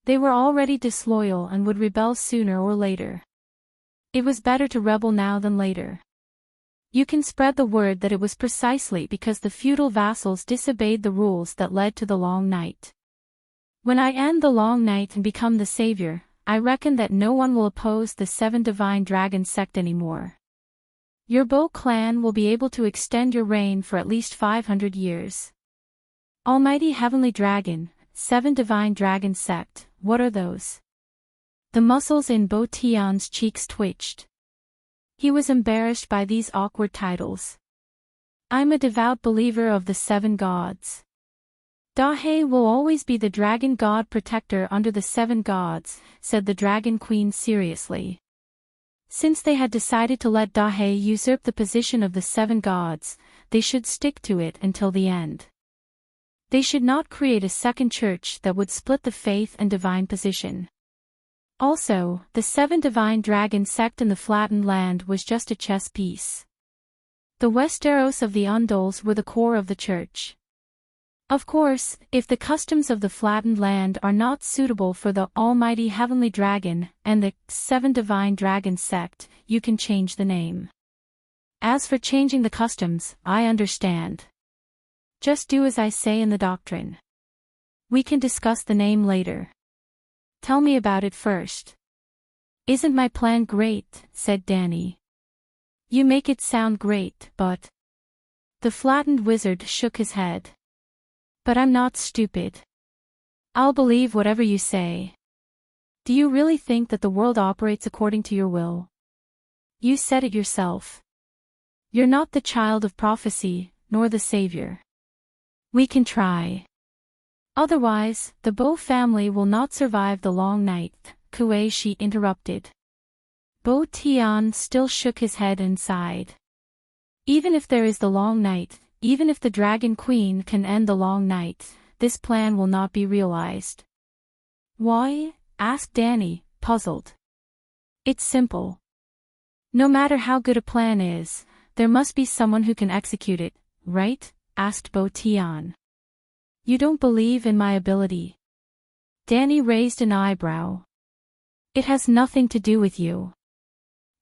They were already disloyal and would rebel sooner or later. It was better to rebel now than later. You can spread the word that it was precisely because the feudal vassals disobeyed the rules that led to the long night. When I end the long night and become the savior, I reckon that no one will oppose the 7 divine dragon sect anymore. Your Bo clan will be able to extend your reign for at least 500 years. Almighty heavenly dragon, 7 divine dragon sect, what are those? The muscles in Bo Tian's cheeks twitched. He was embarrassed by these awkward titles. I'm a devout believer of the 7 gods. Dahe will always be the dragon god protector under the 7 gods, said the Dragon Queen seriously. Since they had decided to let Dahe usurp the position of the 7 gods, they should stick to it until the end. They should not create a second church that would split the faith and divine position. Also, the 7 divine dragon sect in the flattened land was just a chess piece. The Westeros of the Undols were the core of the church. Of course, if the customs of the flattened land are not suitable for the almighty heavenly dragon and the 7 divine dragon sect, you can change the name. As for changing the customs, I understand. Just do as I say in the doctrine. We can discuss the name later. Tell me about it first. Isn't my plan great? Said Dany. You make it sound great, but... The flattened wizard shook his head. But I'm not stupid. I'll believe whatever you say. Do you really think that the world operates according to your will? You said it yourself. You're not the child of prophecy, nor the savior. We can try. Otherwise, the Bo family will not survive the long night, Kuei interrupted. Bo Tian still shook his head and sighed. Even if there is the long night, even if the Dragon Queen can end the long night, this plan will not be realized. Why? Asked Dany, puzzled. It's simple. No matter how good a plan is, there must be someone who can execute it, right? Asked Bo Tian. You don't believe in my ability. Dany raised an eyebrow. It has nothing to do with you.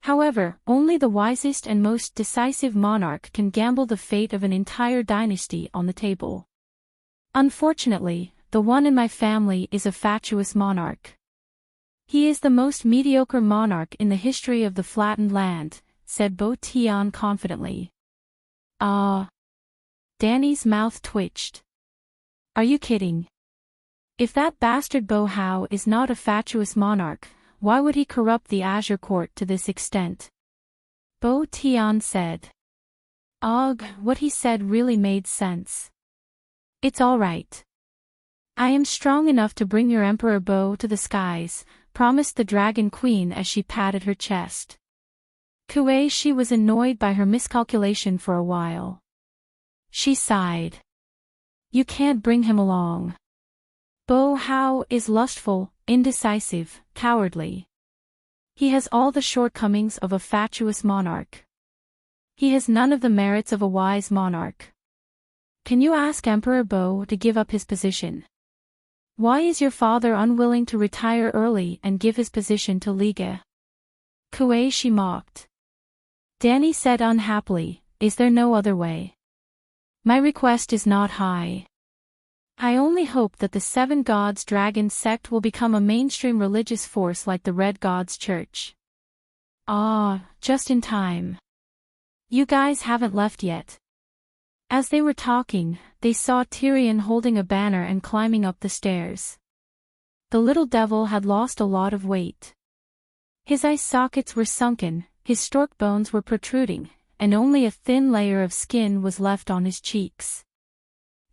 However, only the wisest and most decisive monarch can gamble the fate of an entire dynasty on the table. Unfortunately, the one in my family is a fatuous monarch. He is the most mediocre monarch in the history of the flattened land, said Bo Tian confidently. Ah. Dany's mouth twitched. Are you kidding? If that bastard Bo Hao is not a fatuous monarch, why would he corrupt the Azure Court to this extent? Bo Tian said. Ugh, what he said really made sense. It's all right. I am strong enough to bring your Emperor Bo to the skies, promised the Dragon Queen as she patted her chest. Kuei was annoyed by her miscalculation for a while. She sighed. You can't bring him along. Bo Hao is lustful, indecisive, cowardly. He has all the shortcomings of a fatuous monarch. He has none of the merits of a wise monarch. Can you ask Emperor Bo to give up his position? Why is your father unwilling to retire early and give his position to Liga? Kuei mocked. Dany said unhappily, is there no other way? My request is not high. I only hope that the 7 Gods Dragon sect will become a mainstream religious force like the Red Gods Church. Ah, just in time. You guys haven't left yet. As they were talking, they saw Tyrion holding a banner and climbing up the stairs. The little devil had lost a lot of weight. His eye sockets were sunken, his stork bones were protruding, and only a thin layer of skin was left on his cheeks.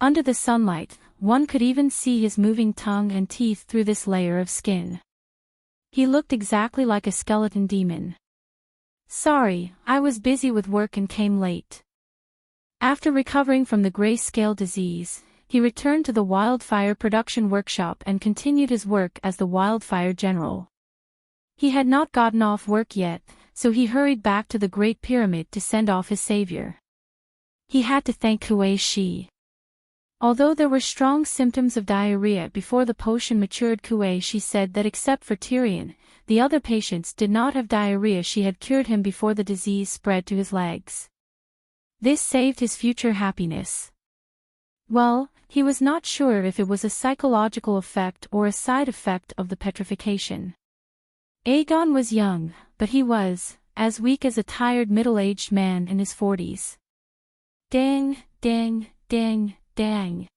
Under the sunlight, one could even see his moving tongue and teeth through this layer of skin. He looked exactly like a skeleton demon. Sorry, I was busy with work and came late. After recovering from the grayscale disease, he returned to the wildfire production workshop and continued his work as the wildfire general. He had not gotten off work yet, so he hurried back to the Great Pyramid to send off his savior. He had to thank Kuei. Although there were strong symptoms of diarrhea before the potion matured, Kuei said that except for Tyrion, the other patients did not have diarrhea. She had cured him before the disease spread to his legs. This saved his future happiness. Well, he was not sure if it was a psychological effect or a side effect of the petrification. Aegon was young, but he was, as weak as a tired middle-aged man in his 40s. Dang, dang, dang, dang.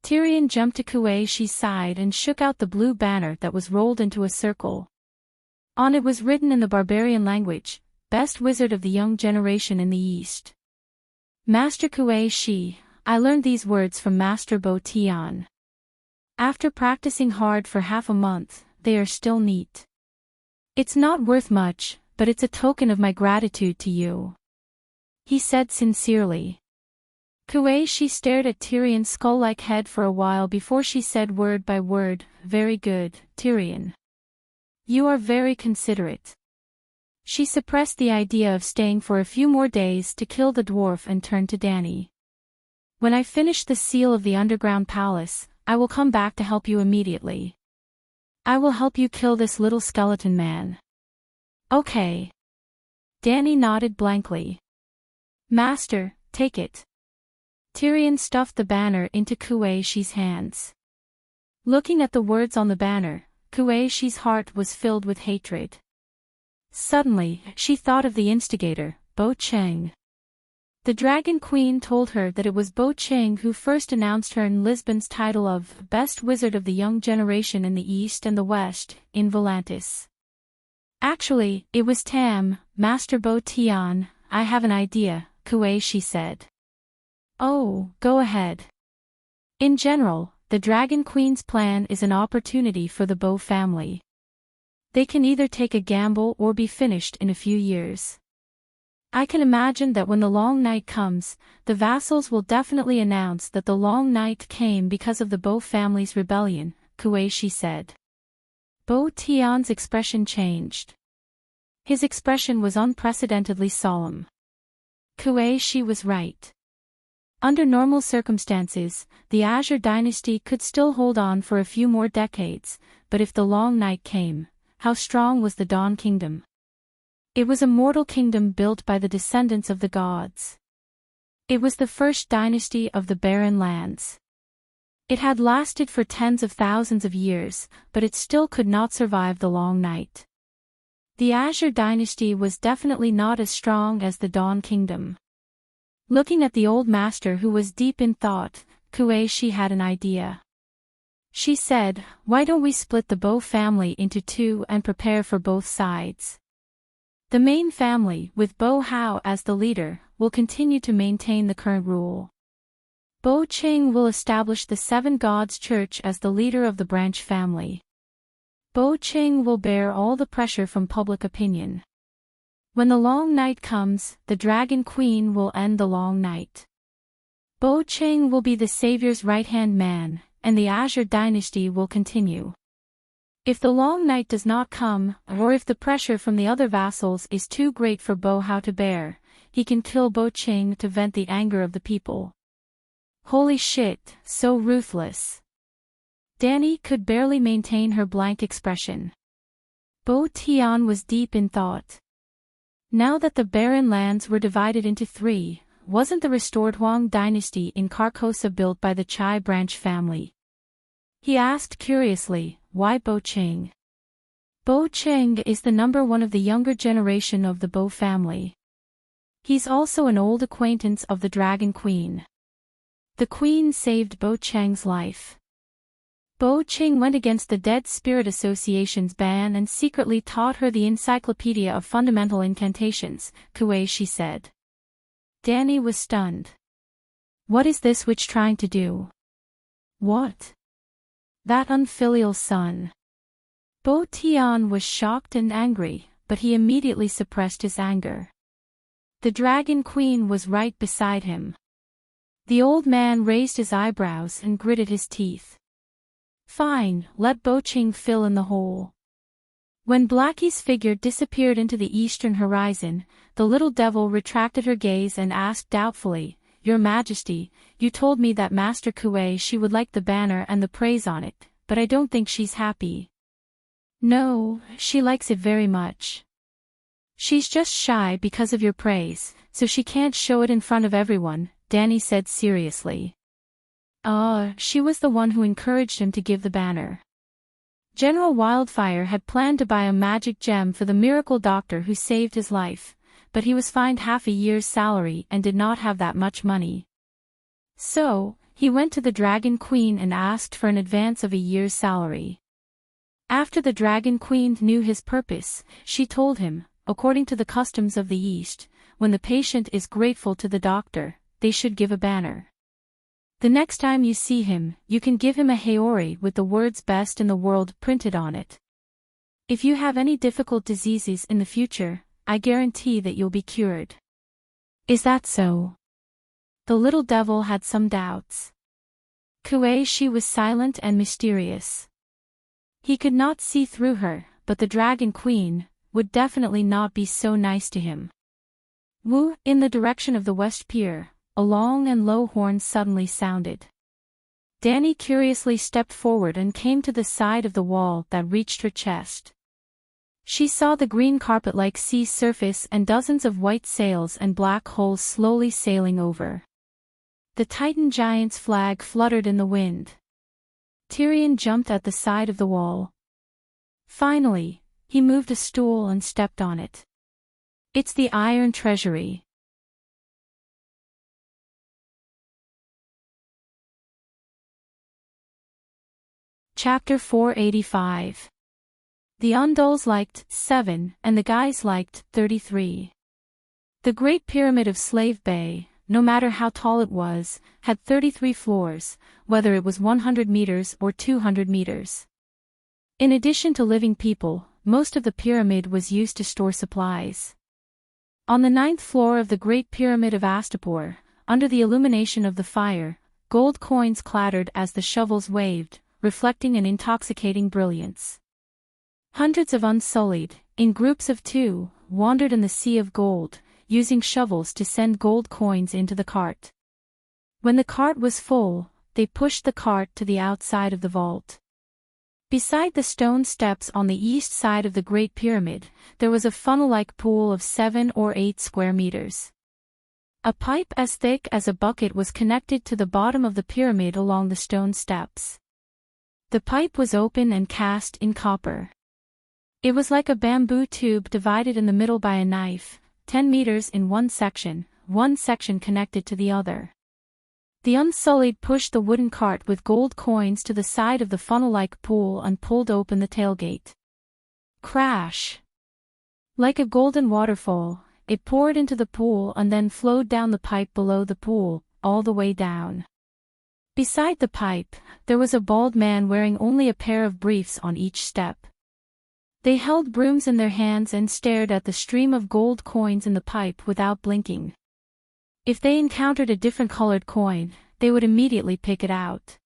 Tyrion jumped to Kuei's side and shook out the blue banner that was rolled into a circle. On it was written in the barbarian language, best wizard of the young generation in the East. Master Kuei Shi, I learned these words from Master Bo Tian. After practicing hard for half a month, they are still neat. It's not worth much, but it's a token of my gratitude to you," he said sincerely. Kuei Shi stared at Tyrion's skull-like head for a while before she said word by word, "Very good, Tyrion. You are very considerate." She suppressed the idea of staying for a few more days to kill the dwarf and turned to Dany. "When I finish the seal of the underground palace, I will come back to help you immediately. I will help you kill this little skeleton man." "Okay." Dany nodded blankly. "Master, take it." Tyrion stuffed the banner into Kuei Shi's hands. Looking at the words on the banner, Kuei Shi's heart was filled with hatred. Suddenly, she thought of the instigator, Bo Cheng. The Dragon Queen told her that it was Bo Cheng who first announced her in Lisbon's title of Best Wizard of the Young Generation in the East and the West, in Volantis. "Actually, it was Tam, Master Bo Tian. I have an idea," Kuei Shi said. "Oh, go ahead." In general, the Dragon Queen's plan is an opportunity for the Bo family. They can either take a gamble or be finished in a few years. I can imagine that when the long night comes, the vassals will definitely announce that the long night came because of the Bo family's rebellion, Kuei Shi said. Bo Tian's expression changed. His expression was unprecedentedly solemn. Kuei Shi was right. Under normal circumstances, the Azure dynasty could still hold on for a few more decades, but if the long night came, how strong was the Dawn Kingdom? It was a mortal kingdom built by the descendants of the gods. It was the first dynasty of the barren lands. It had lasted for tens of thousands of years, but it still could not survive the long night. The Azure dynasty was definitely not as strong as the Dawn Kingdom. Looking at the old master who was deep in thought, Kuei Shi had an idea. She said, "Why don't we split the Bo family into two and prepare for both sides? The main family, with Bo Hao as the leader, will continue to maintain the current rule. Bo Cheng will establish the Seven Gods Church as the leader of the branch family. Bo Cheng will bear all the pressure from public opinion. When the long night comes, the Dragon Queen will end the long night. Bo Cheng will be the savior's right-hand man, and the Azure dynasty will continue. If the long night does not come, or if the pressure from the other vassals is too great for Bo Hao to bear, he can kill Bo Cheng to vent the anger of the people." Holy shit, so ruthless. Dany could barely maintain her blank expression. Bo Tian was deep in thought. Now that the barren lands were divided into three, wasn't the restored Huang dynasty in Carcosa built by the Chai branch family? He asked curiously, "Why Bo Cheng?" Bo Cheng is the number one of the younger generation of the Bo family. He's also an old acquaintance of the Dragon Queen. The Queen saved Bo Cheng's life. Bo Cheng went against the Dead Spirit Association's ban and secretly taught her the Encyclopedia of Fundamental Incantations, Kuei Shi said. Dany was stunned. "What is this witch trying to do?" "What?" "That unfilial son." Bo Tian was shocked and angry, but he immediately suppressed his anger. The Dragon Queen was right beside him. The old man raised his eyebrows and gritted his teeth. "Fine, let Bo Cheng fill in the hole." When Blackie's figure disappeared into the eastern horizon, the little devil retracted her gaze and asked doubtfully, "Your Majesty, you told me that Master Kuei Shi would like the banner and the praise on it, but I don't think she's happy." "No, she likes it very much. She's just shy because of your praise, so she can't show it in front of everyone," Dany said seriously. She was the one who encouraged him to give the banner. General Wildfire had planned to buy a magic gem for the miracle doctor who saved his life, but he was fined half a year's salary and did not have that much money. So, he went to the Dragon Queen and asked for an advance of a year's salary. After the Dragon Queen knew his purpose, she told him, according to the customs of the East, when the patient is grateful to the doctor, they should give a banner. The next time you see him, you can give him a haori with the words "best in the world" printed on it. If you have any difficult diseases in the future, I guarantee that you'll be cured. Is that so? The little devil had some doubts. She was silent and mysterious. He could not see through her, but the Dragon Queen would definitely not be so nice to him. Woo! In the direction of the West Pier, a long and low horn suddenly sounded. Danny curiously stepped forward and came to the side of the wall that reached her chest. She saw the green carpet-like sea surface and dozens of white sails and black hulls slowly sailing over. The Titan Giant's flag fluttered in the wind. Tyrion jumped at the side of the wall. Finally, he moved a stool and stepped on it. It's the Iron Treasury. Chapter 485. The Undulls liked 7, and the guys liked 33. The Great Pyramid of Slave Bay, no matter how tall it was, had 33 floors, whether it was 100 meters or 200 meters. In addition to living people, most of the pyramid was used to store supplies. On the 9th floor of the Great Pyramid of Astapor, under the illumination of the fire, gold coins clattered as the shovels waved, reflecting an intoxicating brilliance. Hundreds of Unsullied, in groups of 2, wandered in the sea of gold, using shovels to send gold coins into the cart. When the cart was full, they pushed the cart to the outside of the vault. Beside the stone steps on the east side of the Great Pyramid, there was a funnel-like pool of 7 or 8 square meters. A pipe as thick as a bucket was connected to the bottom of the pyramid along the stone steps. The pipe was open and cast in copper. It was like a bamboo tube divided in the middle by a knife, 10 meters in one section connected to the other. The Unsullied pushed the wooden cart with gold coins to the side of the funnel-like pool and pulled open the tailgate. Crash! Like a golden waterfall, it poured into the pool and then flowed down the pipe below the pool, all the way down. Beside the pipe, there was a bald man wearing only a pair of briefs on each step. They held brooms in their hands and stared at the stream of gold coins in the pipe without blinking. If they encountered a different colored coin, they would immediately pick it out.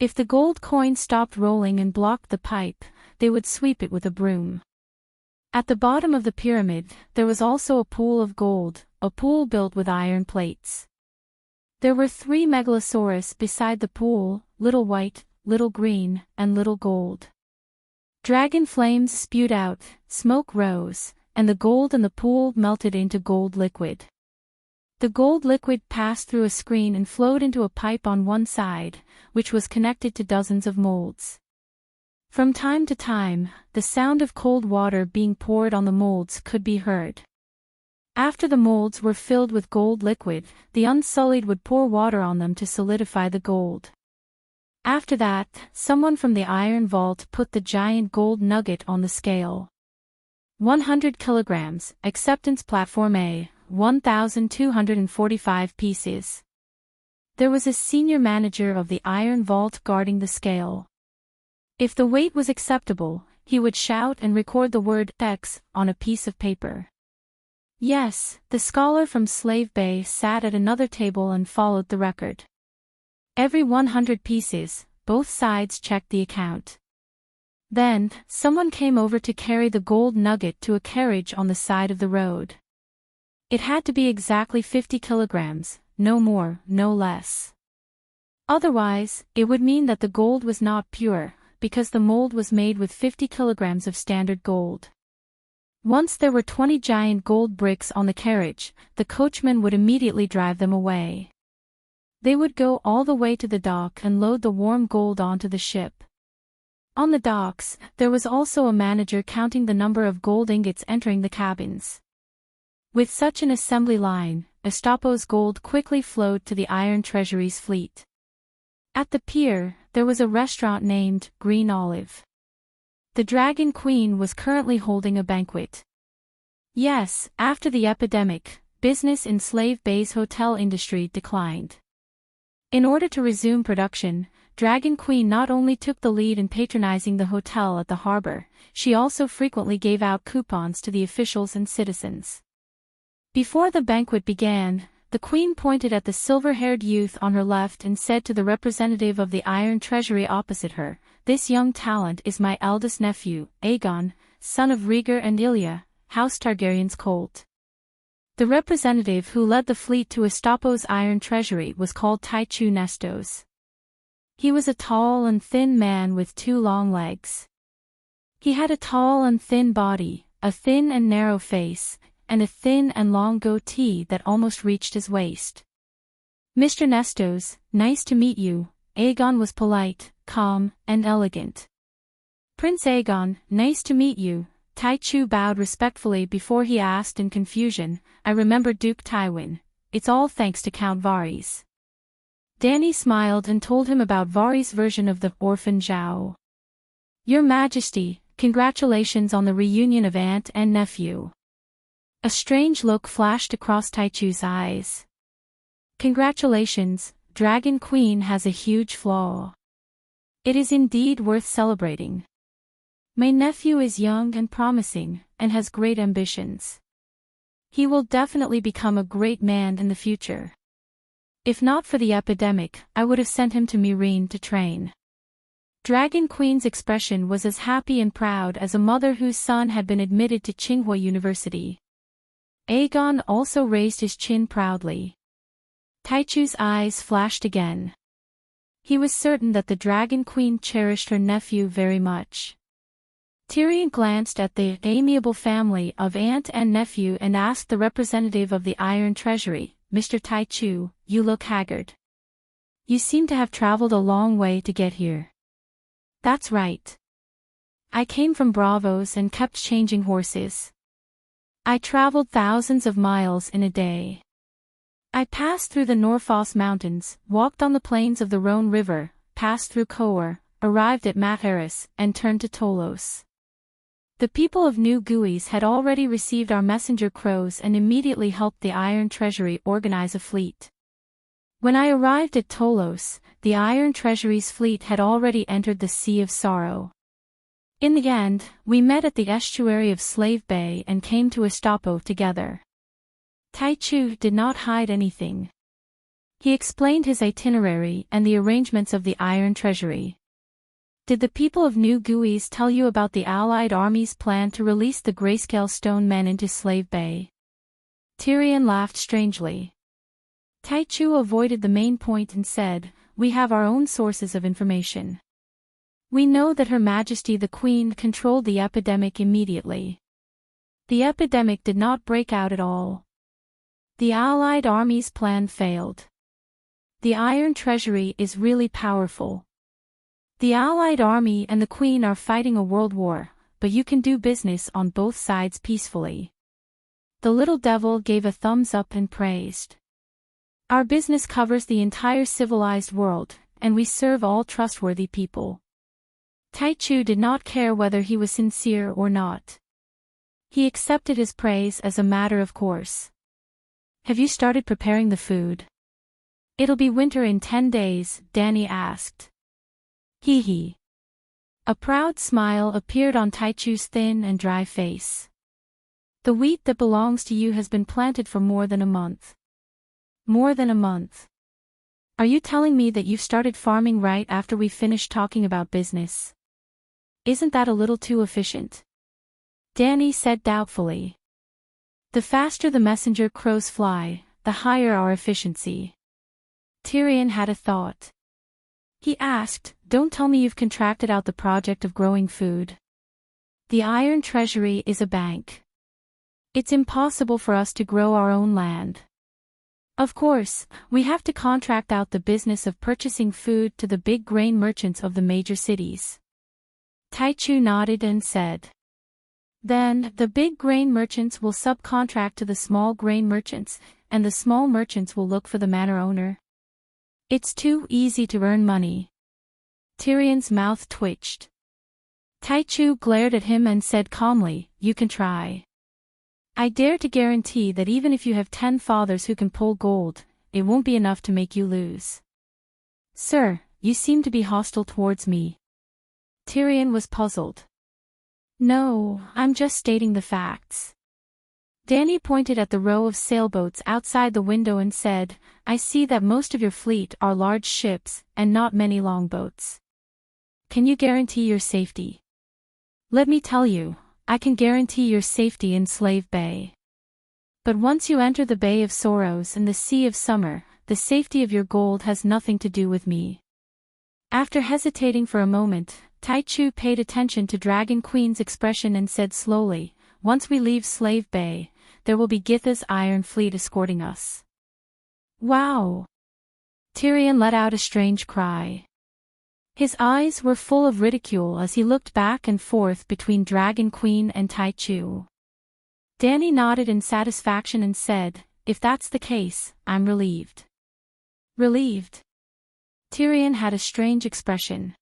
If the gold coin stopped rolling and blocked the pipe, they would sweep it with a broom. At the bottom of the pyramid, there was also a pool of gold, a pool built with iron plates. There were 3 megalosaurus beside the pool, little white, little green, and little gold. Dragon flames spewed out, smoke rose, and the gold in the pool melted into gold liquid. The gold liquid passed through a screen and flowed into a pipe on one side, which was connected to dozens of molds. From time to time, the sound of cold water being poured on the molds could be heard. After the molds were filled with gold liquid, the Unsullied would pour water on them to solidify the gold. After that, someone from the iron vault put the giant gold nugget on the scale. 100 kilograms, acceptance platform A, 1,245 pieces. There was a senior manager of the iron vault guarding the scale. If the weight was acceptable, he would shout and record the word X on a piece of paper. Yes, the scholar from Slave Bay sat at another table and followed the record. Every 100 pieces, both sides checked the account. Then, someone came over to carry the gold nugget to a carriage on the side of the road. It had to be exactly 50 kilograms, no more, no less. Otherwise, it would mean that the gold was not pure, because the mold was made with 50 kilograms of standard gold. Once there were 20 giant gold bricks on the carriage, the coachman would immediately drive them away. They would go all the way to the dock and load the warm gold onto the ship. On the docks, there was also a manager counting the number of gold ingots entering the cabins. With such an assembly line, Estapo's gold quickly flowed to the Iron Treasury's fleet. At the pier, there was a restaurant named Green Olive. The Dragon Queen was currently holding a banquet. Yes, after the epidemic, business in Slave Bay's hotel industry declined. In order to resume production, Dragon Queen not only took the lead in patronizing the hotel at the harbor, she also frequently gave out coupons to the officials and citizens. Before the banquet began, the Queen pointed at the silver-haired youth on her left and said to the representative of the Iron Treasury opposite her, "This young talent is my eldest nephew, Aegon, son of Rhaegar and Ilya, House Targaryen's colt." The representative who led the fleet to Estapo's Iron Treasury was called Taichu Nestos. He was a tall and thin man with 2 long legs. He had a tall and thin body, a thin and narrow face, and a thin and long goatee that almost reached his waist. "Mr. Nestos, nice to meet you." Aegon was polite, calm, and elegant. "Prince Aegon, nice to meet you." Taichu bowed respectfully before he asked in confusion, "I remember Duke Tywin. It's all thanks to Count Varys." Dany smiled and told him about Varys' version of the orphan Zhao. "Your Majesty, congratulations on the reunion of aunt and nephew." A strange look flashed across Taichu's eyes. "Congratulations, Dragon Queen has a huge flaw. It is indeed worth celebrating. My nephew is young and promising, and has great ambitions. He will definitely become a great man in the future. If not for the epidemic, I would have sent him to Meereen to train." Dragon Queen's expression was as happy and proud as a mother whose son had been admitted to Tsinghua University. Aegon also raised his chin proudly. Taichu's eyes flashed again. He was certain that the Dragon Queen cherished her nephew very much. Tyrion glanced at the amiable family of aunt and nephew and asked the representative of the Iron Treasury, "Mr. Taichu, you look haggard. You seem to have traveled a long way to get here." "That's right. I came from Bravos and kept changing horses. I traveled thousands of miles in a day. I passed through the Norfoss Mountains, walked on the plains of the Rhone River, passed through Coer, arrived at Matharis, and turned to Tolos. The people of New Guis had already received our messenger crows and immediately helped the Iron Treasury organize a fleet. When I arrived at Tolos, the Iron Treasury's fleet had already entered the Sea of Sorrow. In the end, we met at the estuary of Slave Bay and came to Estapo together." Taichu did not hide anything. He explained his itinerary and the arrangements of the Iron Treasury. "Did the people of New Guis tell you about the Allied army's plan to release the Grayscale Stone Men into Slave Bay?" Tyrion laughed strangely. Taichu avoided the main point and said, "We have our own sources of information. We know that Her Majesty the Queen controlled the epidemic immediately. The epidemic did not break out at all. The Allied army's plan failed. The Iron Treasury is really powerful. The Allied army and the Queen are fighting a world war, but you can do business on both sides peacefully." The little devil gave a thumbs up and praised. "Our business covers the entire civilized world, and we serve all trustworthy people." Taichu did not care whether he was sincere or not. He accepted his praise as a matter of course. "Have you started preparing the food?" "It'll be winter in 10 days, Dany asked. "Hee hee." A proud smile appeared on Taichu's thin and dry face. "The wheat that belongs to you has been planted for more than a month." "More than a month? Are you telling me that you've started farming right after we finished talking about business? Isn't that a little too efficient?" Dany said doubtfully. "The faster the messenger crows fly, the higher our efficiency." Tyrion had a thought. He asked, "Don't tell me you've contracted out the project of growing food." "The Iron Treasury is a bank. It's impossible for us to grow our own land. Of course, we have to contract out the business of purchasing food to the big grain merchants of the major cities." Taichu nodded and said, "Then, the big grain merchants will subcontract to the small grain merchants, and the small merchants will look for the manor owner. It's too easy to earn money." Tyrion's mouth twitched. Taichu glared at him and said calmly, "You can try. I dare to guarantee that even if you have 10 fathers who can pull gold, it won't be enough to make you lose. Sir, you seem to be hostile towards me. Tyrion was puzzled. No, I'm just stating the facts. Dany pointed at the row of sailboats outside the window and said, I see that most of your fleet are large ships, and not many longboats. Can you guarantee your safety? Let me tell you, I can guarantee your safety in Slave Bay. But once you enter the Bay of Sorrows and the Sea of Summer, the safety of your gold has nothing to do with me. After hesitating for a moment, Taichu paid attention to Dragon Queen's expression and said slowly, once we leave Slave Bay, there will be Githa's iron fleet escorting us. Wow! Tyrion let out a strange cry. His eyes were full of ridicule as he looked back and forth between Dragon Queen and Taichu. Dany nodded in satisfaction and said, if that's the case, I'm relieved. Relieved? Tyrion had a strange expression.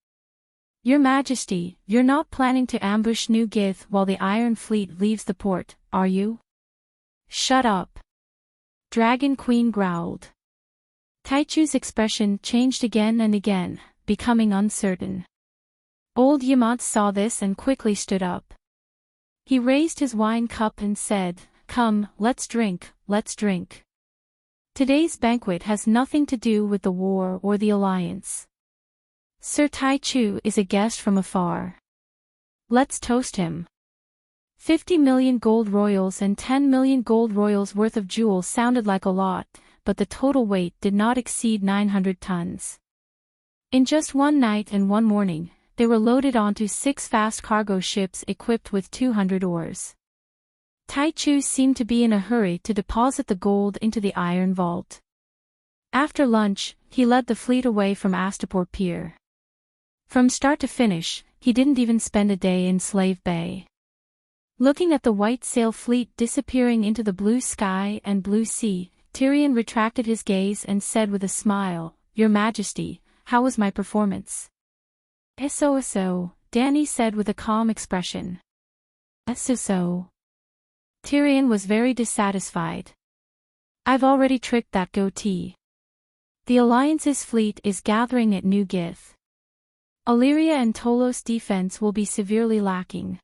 Your Majesty, you're not planning to ambush New Gith while the Iron Fleet leaves the port, are you? Shut up. Dragon Queen growled. Taichu's expression changed again and again, becoming uncertain. Old Yamant saw this and quickly stood up. He raised his wine cup and said, come, let's drink, let's drink. Today's banquet has nothing to do with the war or the alliance. Sir Taichu is a guest from afar. Let's toast him. 50 million gold royals and 10 million gold royals worth of jewels sounded like a lot, but the total weight did not exceed 900 tons. In just one night and one morning, they were loaded onto 6 fast cargo ships equipped with 200 oars. Taichu seemed to be in a hurry to deposit the gold into the iron vault. After lunch, he led the fleet away from Astapor Pier. From start to finish, he didn't even spend a day in Slave Bay. Looking at the white sail fleet disappearing into the blue sky and blue sea, Tyrion retracted his gaze and said with a smile, Your Majesty, how was my performance? So, Dany said with a calm expression. So. Tyrion was very dissatisfied. I've already tricked that goatee. The Alliance's fleet is gathering at New Gith. Illyria and Tolos' defense will be severely lacking.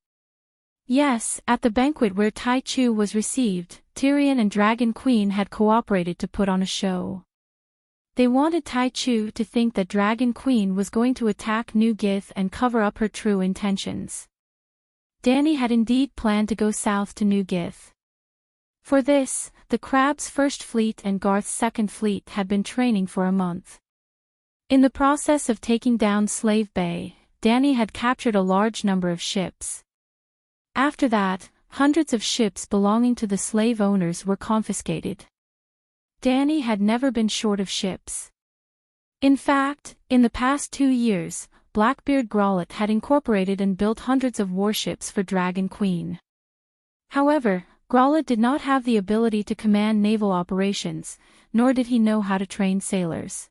Yes, at the banquet where Taichu was received, Tyrion and Dragon Queen had cooperated to put on a show. They wanted Taichu to think that Dragon Queen was going to attack New Gith and cover up her true intentions. Dany had indeed planned to go south to New Gith. For this, the Crab's first fleet and Garth's second fleet had been training for a month. In the process of taking down Slave Bay, Dany had captured a large number of ships. After that, hundreds of ships belonging to the slave owners were confiscated. Dany had never been short of ships. In fact, in the past 2 years, Blackbeard Growlithe had incorporated and built hundreds of warships for Dragon Queen. However, Growlithe did not have the ability to command naval operations, nor did he know how to train sailors.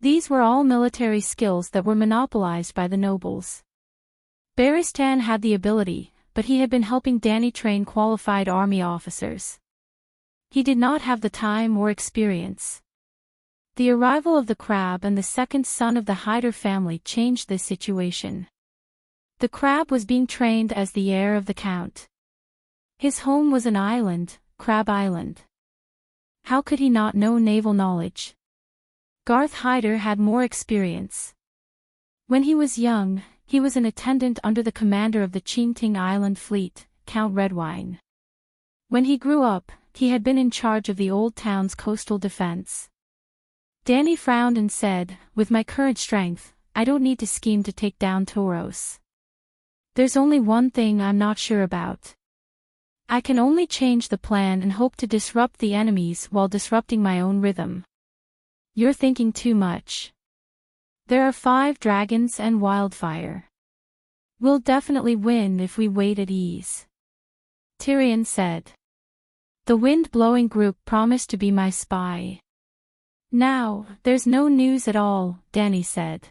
These were all military skills that were monopolized by the nobles. Barristan had the ability, but he had been helping Dany train qualified army officers. He did not have the time or experience. The arrival of the Crab and the second son of the Hyder family changed this situation. The Crab was being trained as the heir of the Count. His home was an island, Crab Island. How could he not know naval knowledge? Garth Hyder had more experience. When he was young, he was an attendant under the commander of the Enchanting Island fleet, Count Redwine. When he grew up, he had been in charge of the old town's coastal defense. Dany frowned and said, with my current strength, I don't need to scheme to take down Toros. There's only one thing I'm not sure about. I can only change the plan and hope to disrupt the enemies while disrupting my own rhythm. You're thinking too much. There are 5 dragons and wildfire. We'll definitely win if we wait at ease. Tyrion said. The wind-blowing group promised to be my spy. Now, there's no news at all, Dany said.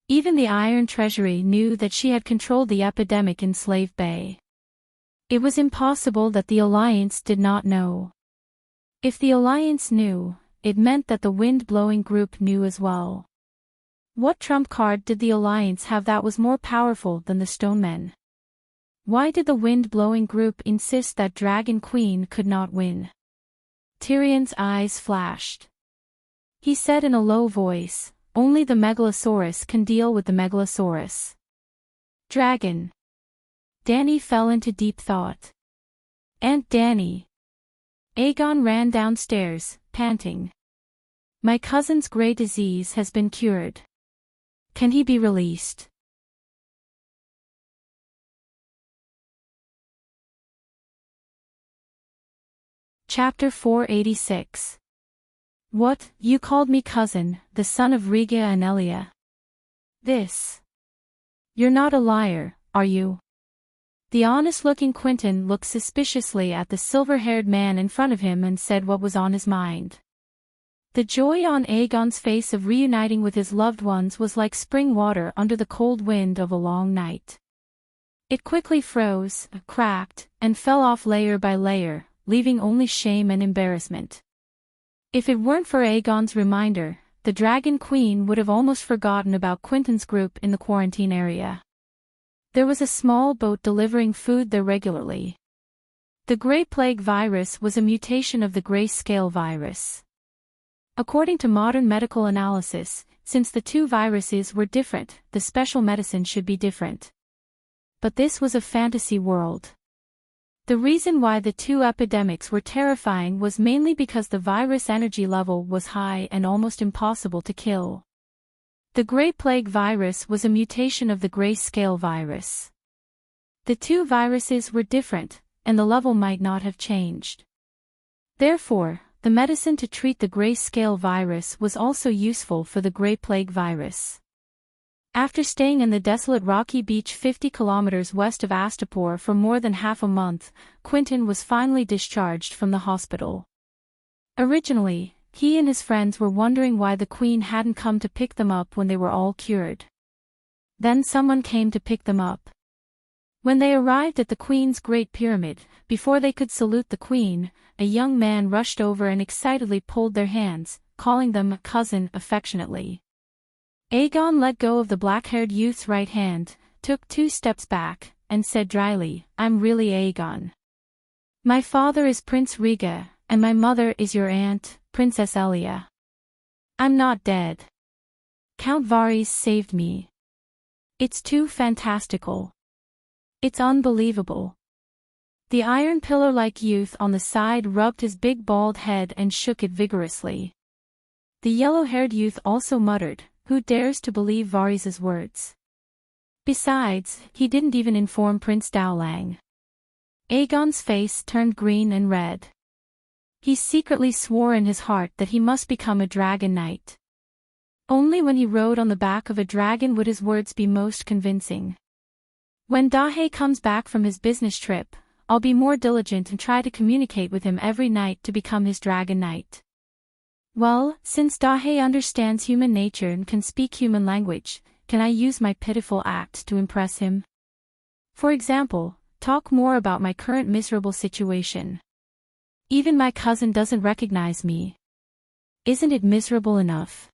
Even the Iron Treasury knew that she had controlled the epidemic in Slave Bay. It was impossible that the Alliance did not know. If the Alliance knew, it meant that the wind-blowing group knew as well. What trump card did the Alliance have that was more powerful than the Stonemen? Why did the wind-blowing group insist that Dragon Queen could not win? Tyrion's eyes flashed. He said in a low voice, "Only the Megalosaurus can deal with the Megalosaurus." Dragon. Dany fell into deep thought. "Aunt Dany." Aegon ran downstairs, panting. "My cousin's grey disease has been cured. Can he be released?" Chapter 486. "What, you called me cousin, the son of Rhaegar and Elia? This. You're not a liar, are you?" The honest-looking Quentyn looked suspiciously at the silver-haired man in front of him and said what was on his mind. The joy on Aegon's face of reuniting with his loved ones was like spring water under the cold wind of a long night. It quickly froze, cracked, and fell off layer by layer, leaving only shame and embarrassment. If it weren't for Aegon's reminder, the Dragon Queen would have almost forgotten about Quentyn's group in the quarantine area. There was a small boat delivering food there regularly. The Grey Plague virus was a mutation of the Grey Scale virus. According to modern medical analysis, since the two viruses were different, the special medicine should be different. But this was a fantasy world. The reason why the two epidemics were terrifying was mainly because the virus energy level was high and almost impossible to kill. The Grey Plague virus was a mutation of the Grey Scale virus. The two viruses were different, and the level might not have changed. Therefore, the medicine to treat the Grey Scale virus was also useful for the Grey Plague virus. After staying in the desolate rocky beach 50 kilometers west of Astapor for more than half a month, Quentyn was finally discharged from the hospital. Originally, he and his friends were wondering why the Queen hadn't come to pick them up when they were all cured. Then someone came to pick them up. When they arrived at the Queen's Great Pyramid, before they could salute the Queen, a young man rushed over and excitedly pulled their hands, calling them cousin affectionately. Aegon let go of the black-haired youth's right hand, took 2 steps back, and said dryly, "I'm really Aegon. My father is Prince Rhaegar, and my mother is your aunt, Princess Elia. I'm not dead. Count Varys saved me. It's too fantastical. It's unbelievable." The iron pillar-like youth on the side rubbed his big bald head and shook it vigorously. The yellow-haired youth also muttered, "Who dares to believe Varys' words? Besides, he didn't even inform Prince Dowlang." Aegon's face turned green and red. He secretly swore in his heart that he must become a dragon knight. Only when he rode on the back of a dragon would his words be most convincing. "When Dahe comes back from his business trip, I'll be more diligent and try to communicate with him every night to become his dragon knight. Well, since Dahe understands human nature and can speak human language, can I use my pitiful act to impress him? For example, talk more about my current miserable situation. Even my cousin doesn't recognize me. Isn't it miserable enough?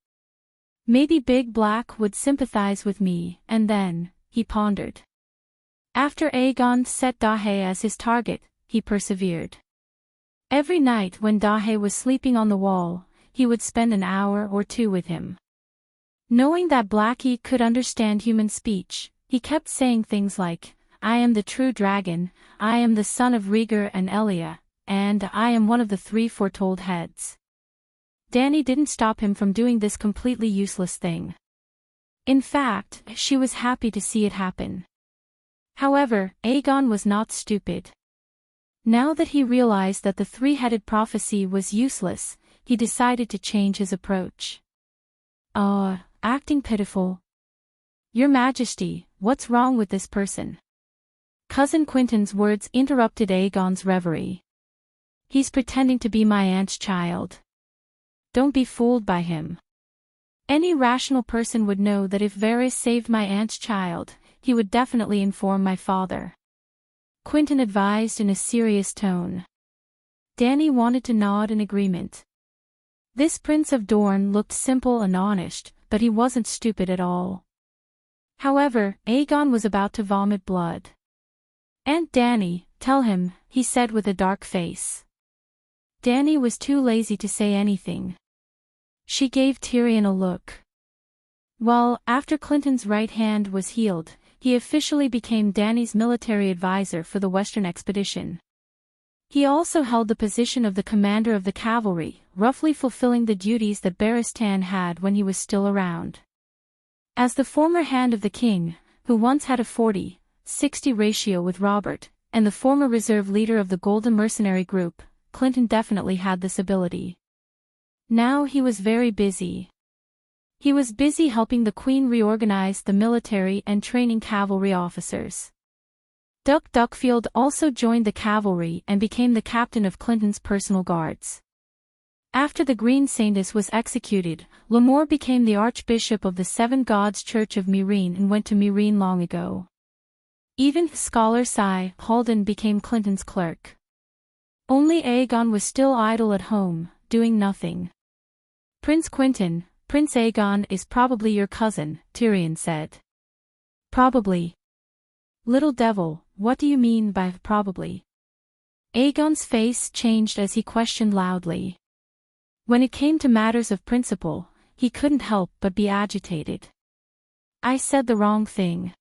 Maybe Big Black would sympathize with me," and then, he pondered. After Aegon set Dahe as his target, he persevered. Every night when Dahe was sleeping on the wall, he would spend an hour or 2 with him. Knowing that Blackie could understand human speech, he kept saying things like, "I am the true dragon, I am the son of Rhaegar and Elia, and I am one of the 3 foretold heads." Dany didn't stop him from doing this completely useless thing. In fact, she was happy to see it happen. However, Aegon was not stupid. Now that he realized that the 3-headed prophecy was useless, he decided to change his approach. Acting pitiful. Your Majesty, what's wrong with this person?" Cousin Quentyn's words interrupted Aegon's reverie. "He's pretending to be my aunt's child. Don't be fooled by him. Any rational person would know that if Varys saved my aunt's child, he would definitely inform my father. Quentin advised in a serious tone. Danny wanted to nod in agreement. This Prince of Dorne looked simple and honest, but he wasn't stupid at all. However, Aegon was about to vomit blood. "Aunt Danny, tell him," he said with a dark face. Danny was too lazy to say anything. She gave Tyrion a look. Well, after Clinton's right hand was healed, he officially became Danny's military advisor for the Western expedition. He also held the position of the commander of the cavalry, roughly fulfilling the duties that Barristan had when he was still around. As the former hand of the king, who once had a 40-60 ratio with Robert, and the former reserve leader of the Golden Mercenary Group, Clinton definitely had this ability. Now he was very busy. He was busy helping the Queen reorganize the military and training cavalry officers. Duck Duckfield also joined the cavalry and became the captain of Clinton's personal guards. After the Green Saintess was executed, LoveLore became the Archbishop of the Seven Gods Church of Meereen and went to Meereen long ago. Even scholar Cy Halden became Clinton's clerk. Only Aegon was still idle at home, doing nothing. "Prince Quentin, Prince Aegon is probably your cousin," Tyrion said. "Probably. Little devil, what do you mean by probably?" Aegon's face changed as he questioned loudly. When it came to matters of principle, he couldn't help but be agitated. "I said the wrong thing."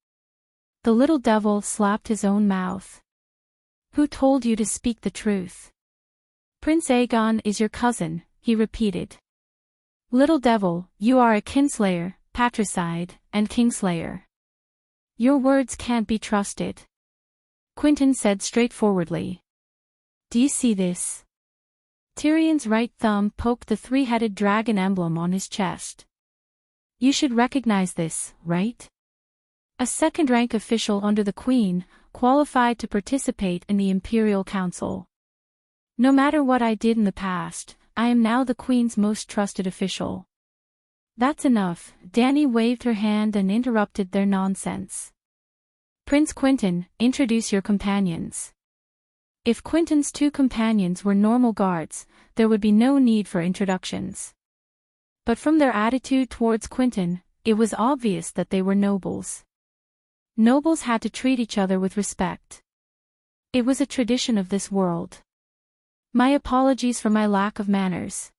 The little devil slapped his own mouth. "Who told you to speak the truth?" "Prince Aegon is your cousin," he repeated. "Little devil, you are a kinslayer, patricide, and kingslayer. Your words can't be trusted," Quentin said straightforwardly. "Do you see this?" Tyrion's right thumb poked the three-headed dragon emblem on his chest. "You should recognize this, right? A second-rank official under the Queen, qualified to participate in the Imperial Council. No matter what I did in the past, I am now the Queen's most trusted official." "That's enough," Danny waved her hand and interrupted their nonsense. "Prince Quentin, introduce your companions." If Quentin's two companions were normal guards, there would be no need for introductions. But from their attitude towards Quentin, it was obvious that they were nobles. Nobles had to treat each other with respect. It was a tradition of this world. "My apologies for my lack of manners."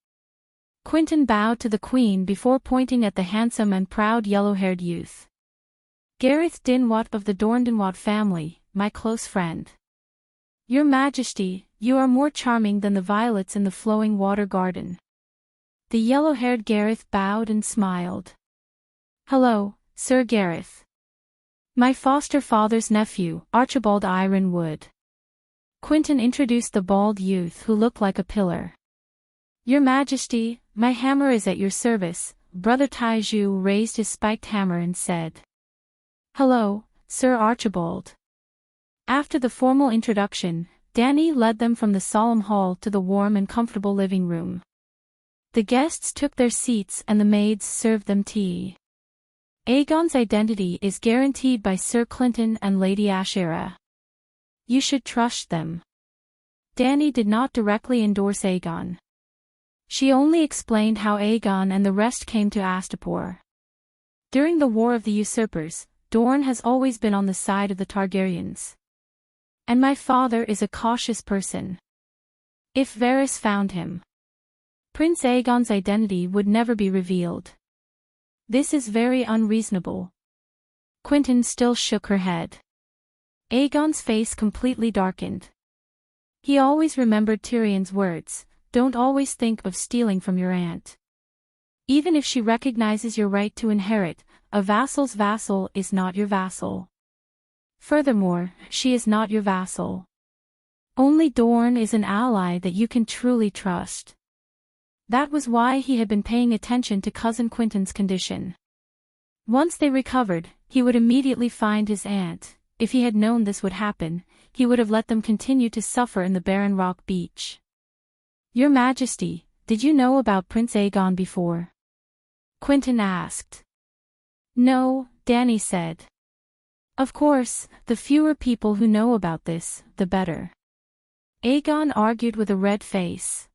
Quentin bowed to the Queen before pointing at the handsome and proud yellow-haired youth. "Gareth Dinwat of the Dorndinwat family, my close friend. Your Majesty, you are more charming than the violets in the flowing water garden." The yellow-haired Gareth bowed and smiled. "Hello, Sir Gareth. My foster father's nephew, Archibald Ironwood." Quentin introduced the bald youth who looked like a pillar. "Your Majesty, my hammer is at your service." Brother Taiju raised his spiked hammer and said. "Hello, Sir Archibald." After the formal introduction, Danny led them from the solemn hall to the warm and comfortable living room. The guests took their seats and the maids served them tea. Aegon's identity is guaranteed by Sir Clinton and Lady Ashera. You should trust them. Danny did not directly endorse Aegon. She only explained how Aegon and the rest came to Astapor. During the War of the Usurpers, Dorne has always been on the side of the Targaryens. And my father is a cautious person. If Varys found him, Prince Aegon's identity would never be revealed. This is very unreasonable. Quentin still shook her head. Aegon's face completely darkened. He always remembered Tyrion's words, "Don't always think of stealing from your aunt. Even if she recognizes your right to inherit, a vassal's vassal is not your vassal. Furthermore, she is not your vassal. Only Dorne is an ally that you can truly trust." That was why he had been paying attention to Cousin Quentin's condition. Once they recovered, he would immediately find his aunt. If he had known this would happen, he would have let them continue to suffer in the barren rock beach. "Your Majesty, did you know about Prince Aegon before?" Quentin asked. "No," Danny said. Of course, the fewer people who know about this, the better. Aegon argued with a red face.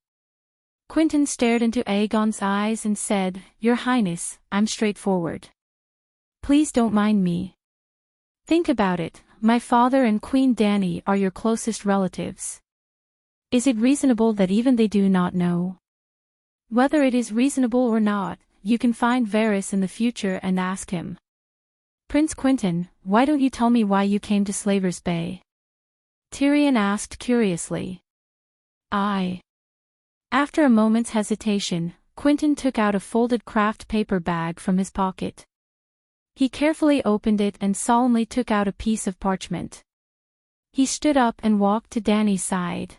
Quentin stared into Aegon's eyes and said, "Your Highness, I'm straightforward. Please don't mind me. Think about it, my father and Queen Dany are your closest relatives. Is it reasonable that even they do not know? Whether it is reasonable or not, you can find Varys in the future and ask him. Prince Quentin, why don't you tell me why you came to Slaver's Bay?" Tyrion asked curiously. After a moment's hesitation, Quentin took out a folded craft paper bag from his pocket. He carefully opened it and solemnly took out a piece of parchment. He stood up and walked to Dany's side.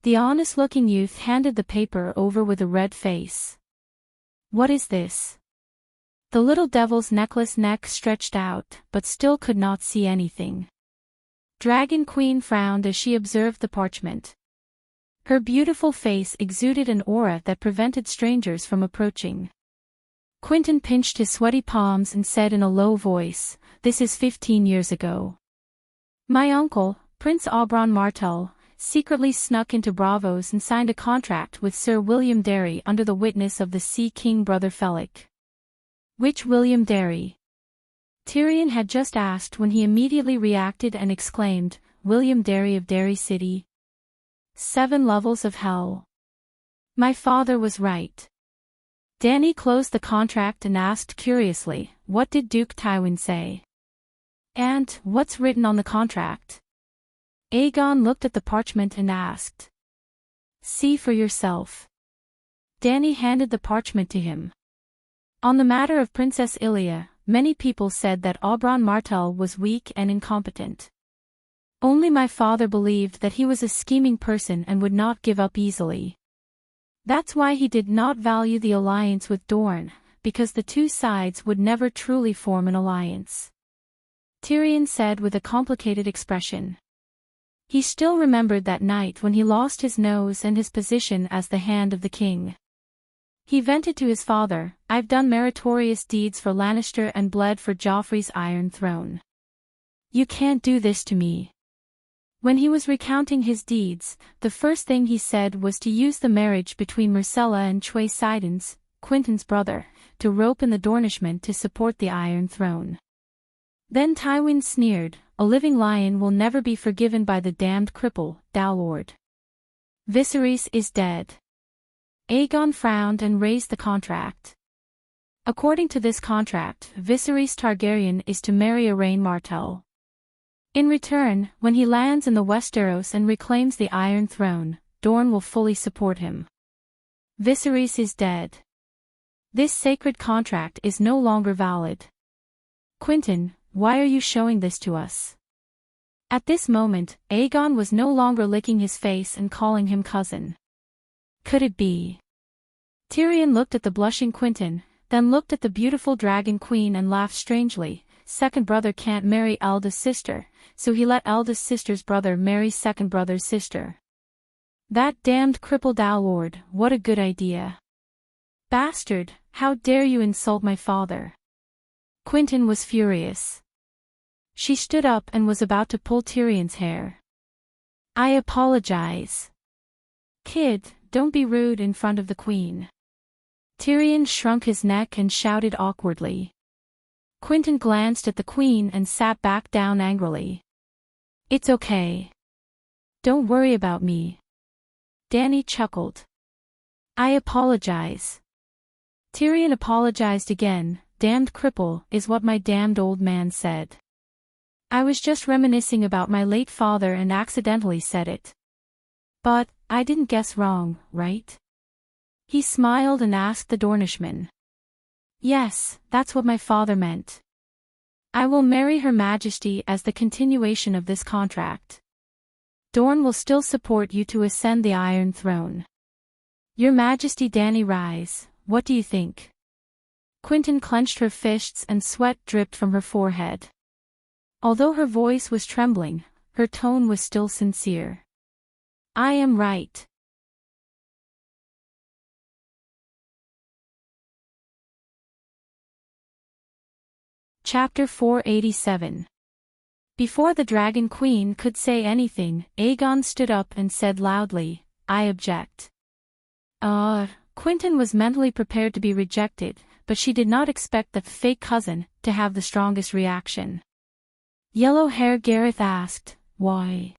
The honest-looking youth handed the paper over with a red face. "What is this?" The little devil's necklace neck stretched out, but still could not see anything. Dragon Queen frowned as she observed the parchment. Her beautiful face exuded an aura that prevented strangers from approaching. Quentin pinched his sweaty palms and said in a low voice, "This is 15 years ago. My uncle, Prince Oberyn Martell, secretly snuck into Braavos and signed a contract with Sir William Darry under the witness of the Sea King brother Felix." "Which William Darry?" Tyrion had just asked when he immediately reacted and exclaimed, "William Darry of Darry City? 7 levels of hell. My father was right." Dany closed the contract and asked curiously, "What did Duke Tywin say? And what's written on the contract?" Aegon looked at the parchment and asked. "See for yourself." Dany handed the parchment to him. On the matter of Princess Ilia, many people said that Oberyn Martell was weak and incompetent. Only my father believed that he was a scheming person and would not give up easily. That's why he did not value the alliance with Dorne, because the two sides would never truly form an alliance. Tyrion said with a complicated expression. He still remembered that night when he lost his nose and his position as the Hand of the King. He vented to his father, "I've done meritorious deeds for Lannister and bled for Joffrey's Iron Throne. You can't do this to me." When he was recounting his deeds, the first thing he said was to use the marriage between Myrcella and Choi Sidons, Quentin's brother, to rope in the Dornishmen to support the Iron Throne. Then Tywin sneered, "A living lion will never be forgiven by the damned cripple, Dowlord. Viserys is dead." Aegon frowned and raised the contract. According to this contract, Viserys Targaryen is to marry Aeryn Martell. In return, when he lands in the Westeros and reclaims the Iron Throne, Dorne will fully support him. Viserys is dead. This sacred contract is no longer valid. Quentin, why are you showing this to us? At this moment, Aegon was no longer licking his face and calling him cousin. Could it be? Tyrion looked at the blushing Quentin, then looked at the beautiful Dragon Queen and laughed strangely. Second brother can't marry eldest sister, so he let eldest sister's brother marry second brother's sister. That damned crippled Dowlord, what a good idea. Bastard, how dare you insult my father? Quentin was furious. She stood up and was about to pull Tyrion's hair. "I apologize. Kid, don't be rude in front of the queen." Tyrion shrunk his neck and shouted awkwardly. Quentin glanced at the queen and sat back down angrily. "It's okay. Don't worry about me." Dany chuckled. "I apologize." Tyrion apologized again. "Damned cripple is what my damned old man said. I was just reminiscing about my late father and accidentally said it. But, I didn't guess wrong, right?" He smiled and asked the Dornishman. "Yes, that's what my father meant. I will marry Her Majesty as the continuation of this contract. Dorne will still support you to ascend the Iron Throne. Your Majesty." Dany rise, "What do you think?" Quentin clenched her fists and sweat dripped from her forehead. Although her voice was trembling, her tone was still sincere. "I am right." Chapter 487. Before the Dragon Queen could say anything, Aegon stood up and said loudly, "I object." Quentin was mentally prepared to be rejected, but she did not expect the fake cousin to have the strongest reaction. Yellow-Hair Gareth asked, "Why?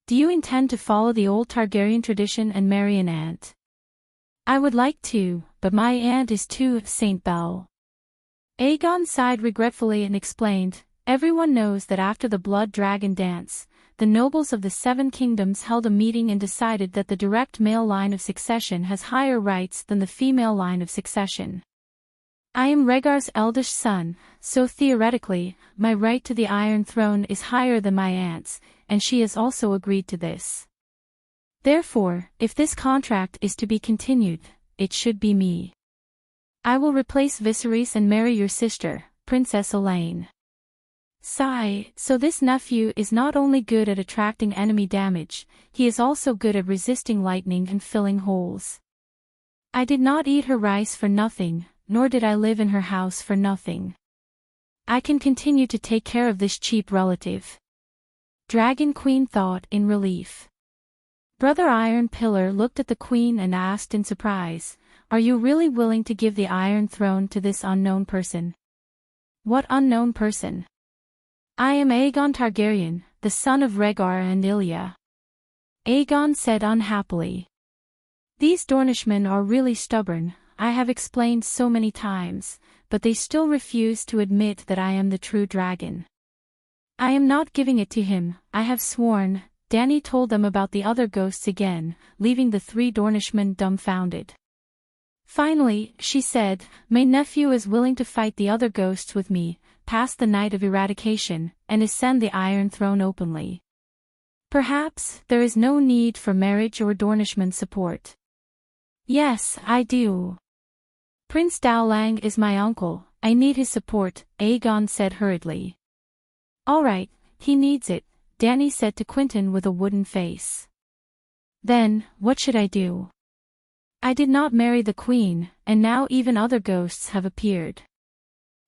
Do you intend to follow the old Targaryen tradition and marry an aunt?" "I would like to, but my aunt is too Saint Belle." Aegon sighed regretfully and explained, "Everyone knows that after the Blood Dragon dance, the nobles of the Seven Kingdoms held a meeting and decided that the direct male line of succession has higher rights than the female line of succession. I am Rhaegar's eldest son, so theoretically, my right to the Iron Throne is higher than my aunt's, and she has also agreed to this. Therefore, if this contract is to be continued, it should be me. I will replace Viserys and marry your sister, Princess Elaine." Sigh, so this nephew is not only good at attracting enemy damage, he is also good at resisting lightning and filling holes. "I did not eat her rice for nothing, nor did I live in her house for nothing. I can continue to take care of this cheap relative." Dragon Queen thought in relief. Brother Iron Pillar looked at the Queen and asked in surprise, "Are you really willing to give the Iron Throne to this unknown person?" "What unknown person?" "I am Aegon Targaryen, the son of Rhaegar and Ilya." Aegon said unhappily. "These Dornishmen are really stubborn, I have explained so many times, but they still refuse to admit that I am the true dragon. I am not giving it to him, I have sworn." Dany told them about the other ghosts again, leaving the three Dornishmen dumbfounded. Finally, she said, "My nephew is willing to fight the other ghosts with me, pass the Night of Eradication, and ascend the Iron Throne openly. Perhaps there is no need for marriage or Dornishman support." "Yes, I do. Prince Dowlang is my uncle, I need his support," Aegon said hurriedly. "All right, he needs it," Dany said to Quentin with a wooden face. "Then, what should I do? I did not marry the Queen, and now even other ghosts have appeared."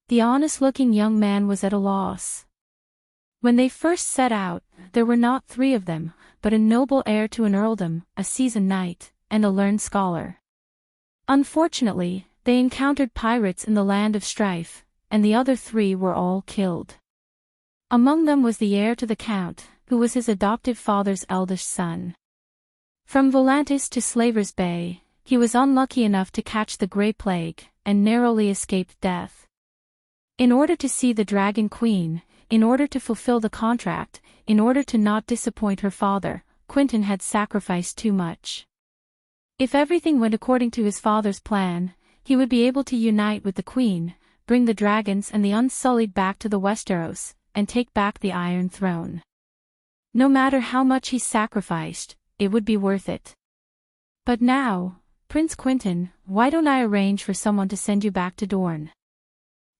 The honest-looking young man was at a loss. When they first set out, there were not 3 of them, but a noble heir to an earldom, a seasoned knight, and a learned scholar. Unfortunately, they encountered pirates in the Land of Strife, and the other 3 were all killed. Among them was the heir to the Count, who was his adoptive father's eldest son. From Volantis to Slaver's Bay, he was unlucky enough to catch the Grey Plague, and narrowly escaped death. In order to see the Dragon Queen, in order to fulfill the contract, in order to not disappoint her father, Quentin had sacrificed too much. If everything went according to his father's plan, he would be able to unite with the Queen, bring the dragons and the Unsullied back to the Westeros, and take back the Iron Throne. No matter how much he sacrificed, it would be worth it. But now, Prince Quentin, why don't I arrange for someone to send you back to Dorne?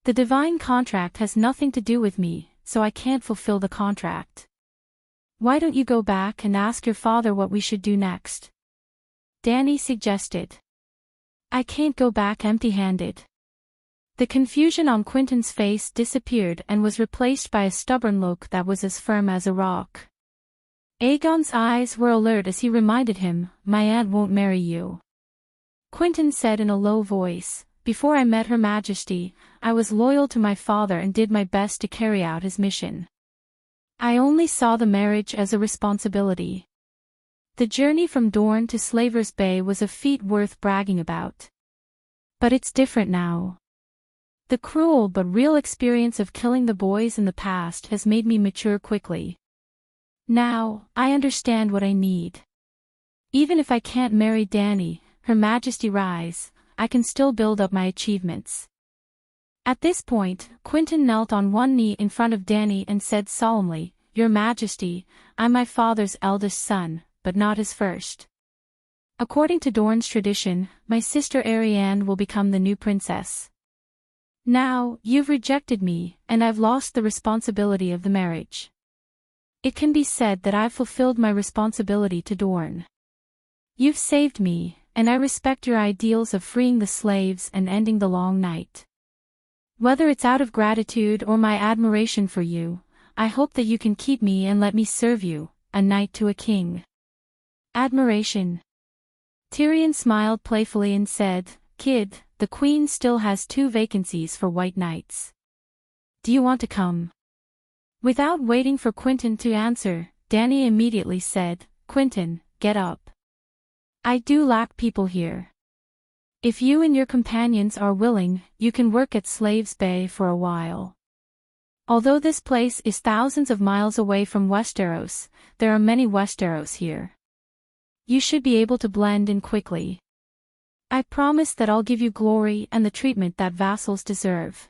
The divine contract has nothing to do with me, so I can't fulfill the contract. Why don't you go back and ask your father what we should do next? Dany suggested. I can't go back empty-handed. The confusion on Quentin's face disappeared and was replaced by a stubborn look that was as firm as a rock. Aegon's eyes were alert as he reminded him, "My aunt won't marry you." Quentin said in a low voice, "Before I met Her Majesty, I was loyal to my father and did my best to carry out his mission. I only saw the marriage as a responsibility. The journey from Dorne to Slaver's Bay was a feat worth bragging about. But it's different now. The cruel but real experience of killing the boys in the past has made me mature quickly. Now, I understand what I need. Even if I can't marry Dany, Her Majesty rise, I can still build up my achievements." At this point, Quentin knelt on one knee in front of Dany and said solemnly, "Your Majesty, I'm my father's eldest son, but not his first. According to Dorne's tradition, my sister Arianne will become the new princess. Now, you've rejected me, and I've lost the responsibility of the marriage. It can be said that I've fulfilled my responsibility to Dorne. You've saved me, and I respect your ideals of freeing the slaves and ending the long night. Whether it's out of gratitude or my admiration for you, I hope that you can keep me and let me serve you, a knight to a king. Admiration. Tyrion smiled playfully and said, Kid, the queen still has 2 vacancies for white knights. Do you want to come? Without waiting for Quentyn to answer, Dany immediately said, Quentyn, get up. I do lack people here. If you and your companions are willing, you can work at Slaves Bay for a while. Although this place is thousands of miles away from Westeros, there are many Westeros here. You should be able to blend in quickly. I promise that I'll give you glory and the treatment that vassals deserve.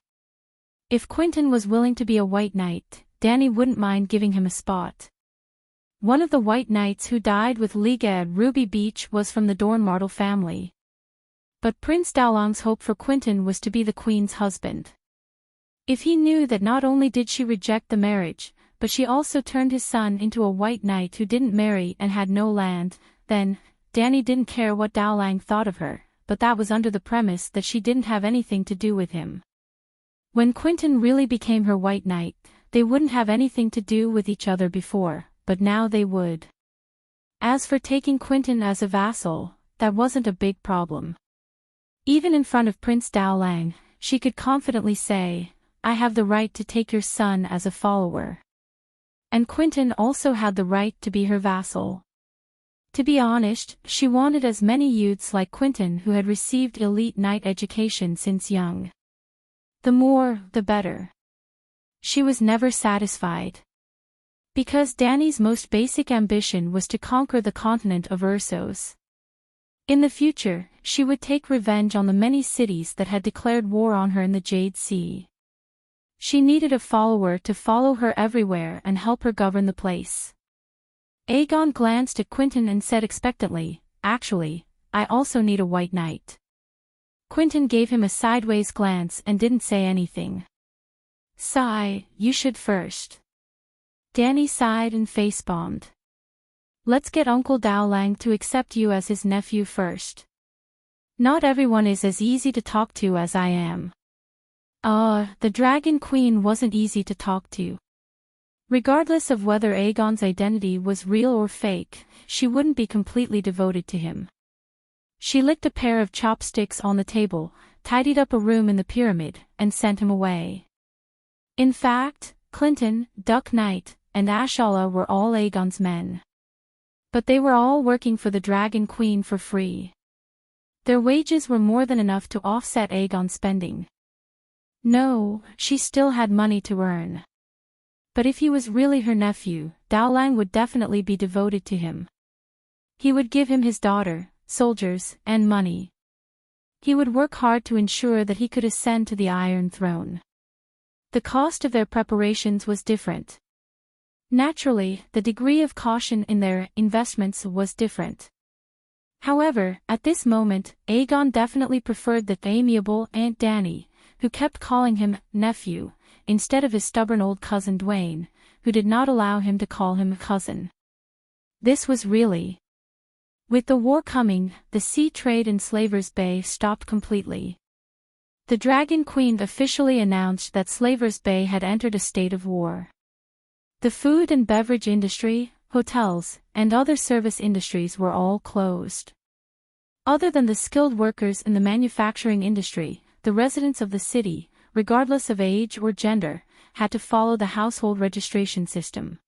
If Quentyn was willing to be a white knight, Dany wouldn't mind giving him a spot. One of the white knights who died with Liga at Ruby Beach was from the Dornmartel family. But Prince Dalong's hope for Quentyn was to be the queen's husband. If he knew that not only did she reject the marriage, but she also turned his son into a white knight who didn't marry and had no land, then, Dany didn't care what Dowling thought of her, but that was under the premise that she didn't have anything to do with him. When Quentyn really became her white knight, they wouldn't have anything to do with each other before, but now they would. As for taking Quentyn as a vassal, that wasn't a big problem. Even in front of Prince Dowling, she could confidently say, I have the right to take your son as a follower. And Quentyn also had the right to be her vassal. To be honest, she wanted as many youths like Quentyn who had received elite knight education since young. The more, the better. She was never satisfied. Because Dany's most basic ambition was to conquer the continent of Ursos. In the future, she would take revenge on the many cities that had declared war on her in the Jade Sea. She needed a follower to follow her everywhere and help her govern the place. Aegon glanced at Quentyn and said expectantly, Actually, I also need a white knight. Quentyn gave him a sideways glance and didn't say anything. Sigh, you should first. Dany sighed and face-bombed. Let's get Uncle Dowling to accept you as his nephew first. Not everyone is as easy to talk to as I am. The Dragon Queen wasn't easy to talk to. Regardless of whether Aegon's identity was real or fake, she wouldn't be completely devoted to him. She licked a pair of chopsticks on the table, tidied up a room in the pyramid, and sent him away. In fact, Clinton, Duck Knight, and Ashala were all Aegon's men. But they were all working for the Dragon Queen for free. Their wages were more than enough to offset Aegon's spending. No, she still had money to earn. But if he was really her nephew, Dowling would definitely be devoted to him. He would give him his daughter, soldiers, and money. He would work hard to ensure that he could ascend to the Iron Throne. The cost of their preparations was different. Naturally, the degree of caution in their investments was different. However, at this moment, Aegon definitely preferred the amiable Aunt Dany, who kept calling him nephew, instead of his stubborn old cousin Dwayne, who did not allow him to call him cousin. This was really. With the war coming, the sea trade in Slavers Bay stopped completely. The Dragon Queen officially announced that Slavers Bay had entered a state of war. The food and beverage industry, hotels, and other service industries were all closed. Other than the skilled workers in the manufacturing industry, the residents of the city, regardless of age or gender, had to follow the household registration system.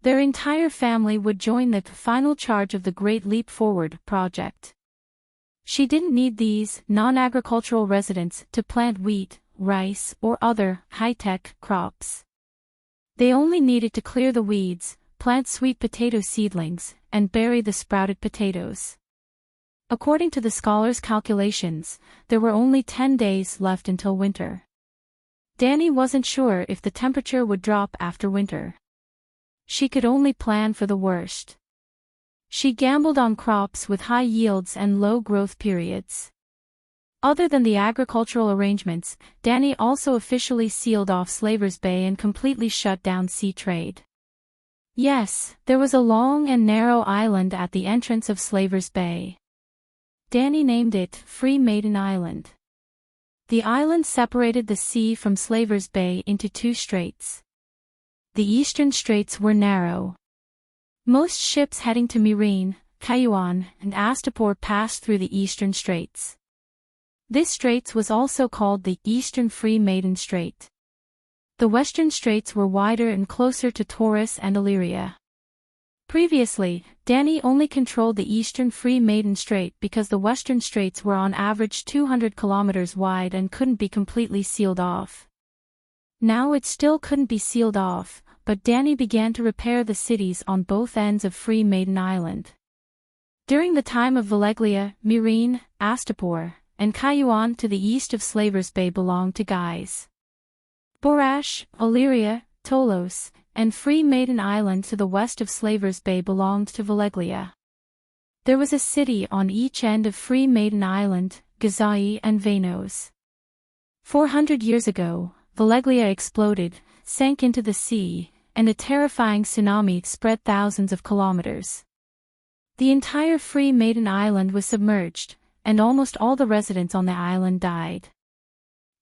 Their entire family would join the final charge of the Great Leap Forward project. She didn't need these non-agricultural residents to plant wheat, rice, or other high-tech crops. They only needed to clear the weeds, plant sweet potato seedlings, and bury the sprouted potatoes. According to the scholars' calculations, there were only 10 days left until winter. Dany wasn't sure if the temperature would drop after winter. She could only plan for the worst. She gambled on crops with high yields and low growth periods. Other than the agricultural arrangements, Dany also officially sealed off Slavers Bay and completely shut down sea trade. Yes, there was a long and narrow island at the entrance of Slavers Bay. Dany named it Free Maiden Island. The island separated the sea from Slavers Bay into 2 straits. The eastern straits were narrow. Most ships heading to Myrene, Cayuan, and Astapor passed through the eastern straits. This straits was also called the Eastern Free Maiden Strait. The western straits were wider and closer to Taurus and Illyria. Previously, Danny only controlled the Eastern Free Maiden Strait because the western straits were on average 200 kilometers wide and couldn't be completely sealed off. Now it still couldn't be sealed off, but Danny began to repair the cities on both ends of Free Maiden Island. During the time of Valeglia, Myrene, Astapor, and Cayuan to the east of Slavers Bay belonged to Guys. Borash, Illyria, Tolos, and Free Maiden Island to the west of Slavers Bay belonged to Valeglia. There was a city on each end of Free Maiden Island, Gazai and Vanos. 400 years ago, Valeglia exploded, sank into the sea, and a terrifying tsunami spread thousands of kilometers. The entire Free Maiden Island was submerged, and almost all the residents on the island died.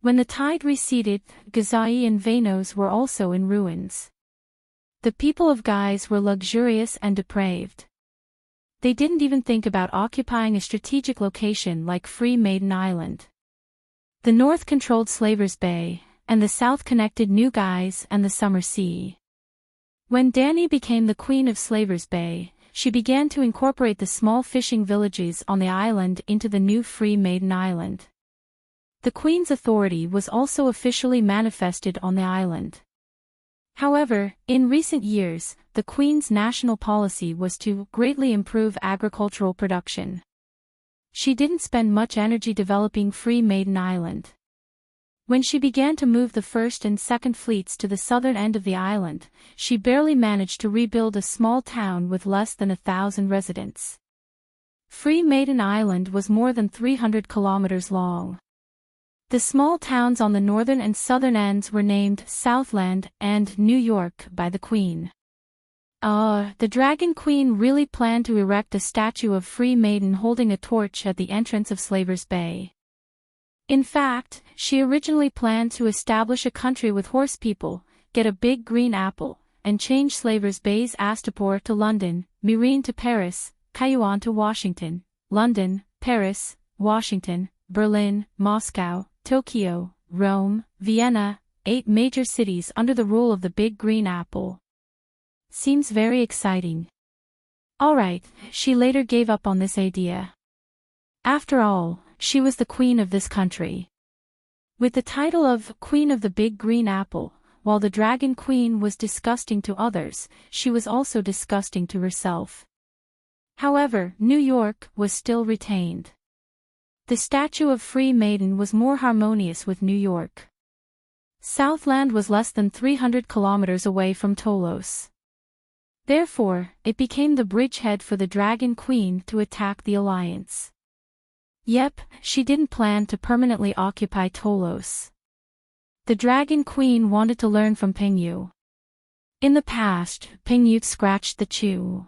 When the tide receded, Gazai and Vanos were also in ruins. The people of Guys were luxurious and depraved. They didn't even think about occupying a strategic location like Free Maiden Island. The north controlled Slavers Bay, and the south connected New Guys and the Summer Sea. When Danny became the Queen of Slavers Bay, she began to incorporate the small fishing villages on the island into the new Free Maiden Island. The Queen's authority was also officially manifested on the island. However, in recent years, the Queen's national policy was to greatly improve agricultural production. She didn't spend much energy developing Free Maiden Island. When she began to move the first and second fleets to the southern end of the island, she barely managed to rebuild a small town with less than 1,000 residents. Free Maiden Island was more than 300 kilometers long. The small towns on the northern and southern ends were named Southland and New York by the Queen. The Dragon Queen really planned to erect a statue of Free Maiden holding a torch at the entrance of Slavers Bay. In fact, she originally planned to establish a country with horse people, get a big green apple, and change Slavers Bay's Astapor to London, Myrene to Paris, Cayuan to Washington, London, Paris, Washington, Berlin, Moscow, Tokyo, Rome, Vienna, 8 major cities under the rule of the Big Green Apple. Seems very exciting. Alright, she later gave up on this idea. After all, she was the queen of this country. With the title of Queen of the Big Green Apple, while the Dragon Queen was disgusting to others, she was also disgusting to herself. However, New York was still retained. The statue of Free Maiden was more harmonious with New York. Southland was less than 300 kilometers away from Tolos. Therefore, it became the bridgehead for the Dragon Queen to attack the Alliance. Yep, she didn't plan to permanently occupy Tolos. The Dragon Queen wanted to learn from Pingyu. In the past, Pingyu scratched the Chu.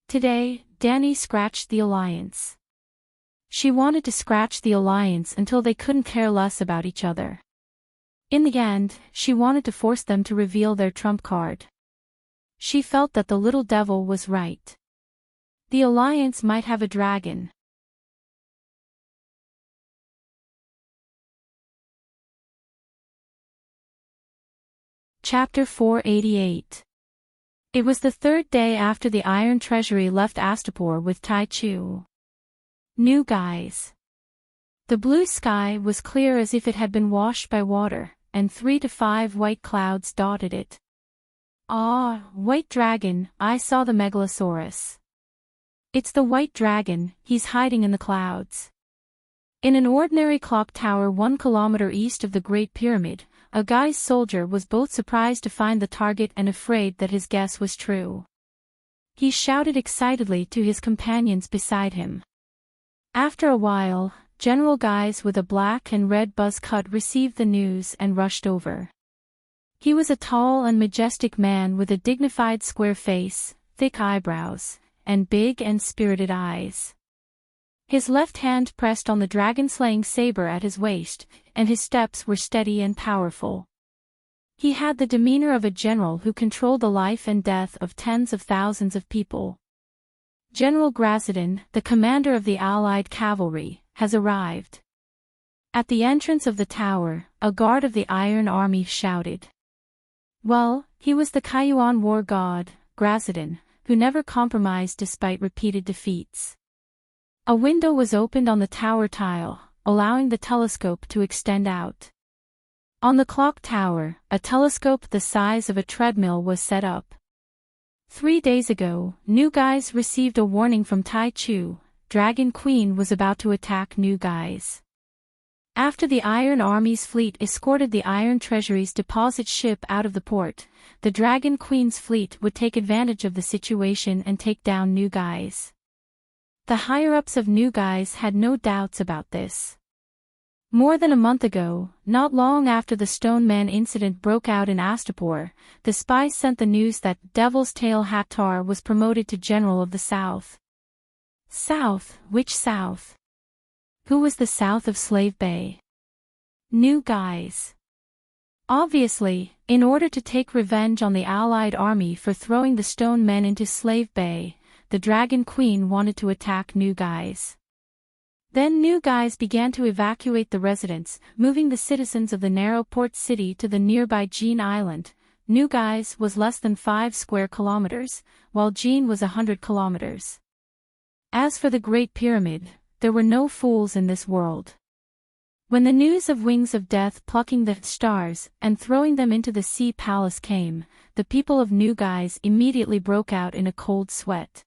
Today, Danny scratched the Alliance. She wanted to scratch the Alliance until they couldn't care less about each other. In the end, she wanted to force them to reveal their trump card. She felt that the little devil was right. The Alliance might have a dragon. Chapter 488. It was the third day after the Iron Treasury left Astapor with Tai Chu. New Guys. The blue sky was clear as if it had been washed by water, and 3 to 5 white clouds dotted it. Ah, White Dragon, I saw the Megalosaurus. It's the White Dragon, he's hiding in the clouds. In an ordinary clock tower 1 kilometer east of the Great Pyramid, a Guy's soldier was both surprised to find the target and afraid that his guess was true. He shouted excitedly to his companions beside him. After a while, General Guys with a black and red buzz cut received the news and rushed over. He was a tall and majestic man with a dignified square face, thick eyebrows, and big and spirited eyes. His left hand pressed on the dragon-slaying saber at his waist, and his steps were steady and powerful. He had the demeanor of a general who controlled the life and death of tens of thousands of people. General Gracidin, the commander of the Allied cavalry, has arrived. At the entrance of the tower, a guard of the Iron Army shouted. Well, he was the Kaiyuan war god, Gracidin, who never compromised despite repeated defeats. A window was opened on the tower tile, allowing the telescope to extend out. On the clock tower, a telescope the size of a treadmill was set up. 3 days ago, New Guise received a warning from Tai Chu. Dragon Queen was about to attack New Guise. After the Iron Army's fleet escorted the Iron Treasury's deposit ship out of the port, the Dragon Queen's fleet would take advantage of the situation and take down New Guise. The higher-ups of New Guise had no doubts about this. More than a month ago, not long after the Stone Man incident broke out in Astapor, the spies sent the news that Devil's Tail Hattar was promoted to General of the South. South? Which South? Who was the south of Slave Bay? New Guise. Obviously, in order to take revenge on the Allied army for throwing the Stone Men into Slave Bay, the Dragon Queen wanted to attack New Guise. Then New Guise began to evacuate the residents, moving the citizens of the narrow port city to the nearby Jean Island. New Guise was less than 5 square kilometers, while Jean was 100 kilometers. As for the Great Pyramid, there were no fools in this world. When the news of Wings of Death plucking the stars and throwing them into the Sea Palace came, the people of New Guise immediately broke out in a cold sweat.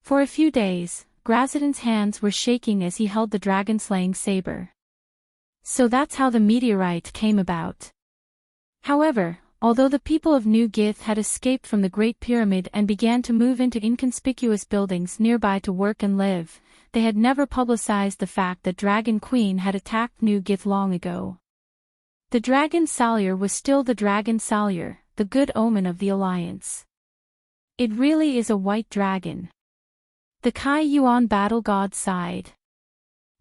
For a few days, Gracidin's hands were shaking as he held the dragon-slaying saber. So that's how the meteorite came about. However, although the people of New Gith had escaped from the Great Pyramid and began to move into inconspicuous buildings nearby to work and live, they had never publicized the fact that Dragon Queen had attacked New Gith long ago. The Dragon Salyer was still the Dragon Salyer, the good omen of the Alliance. It really is a white dragon. The Kai Yuan battle god sighed.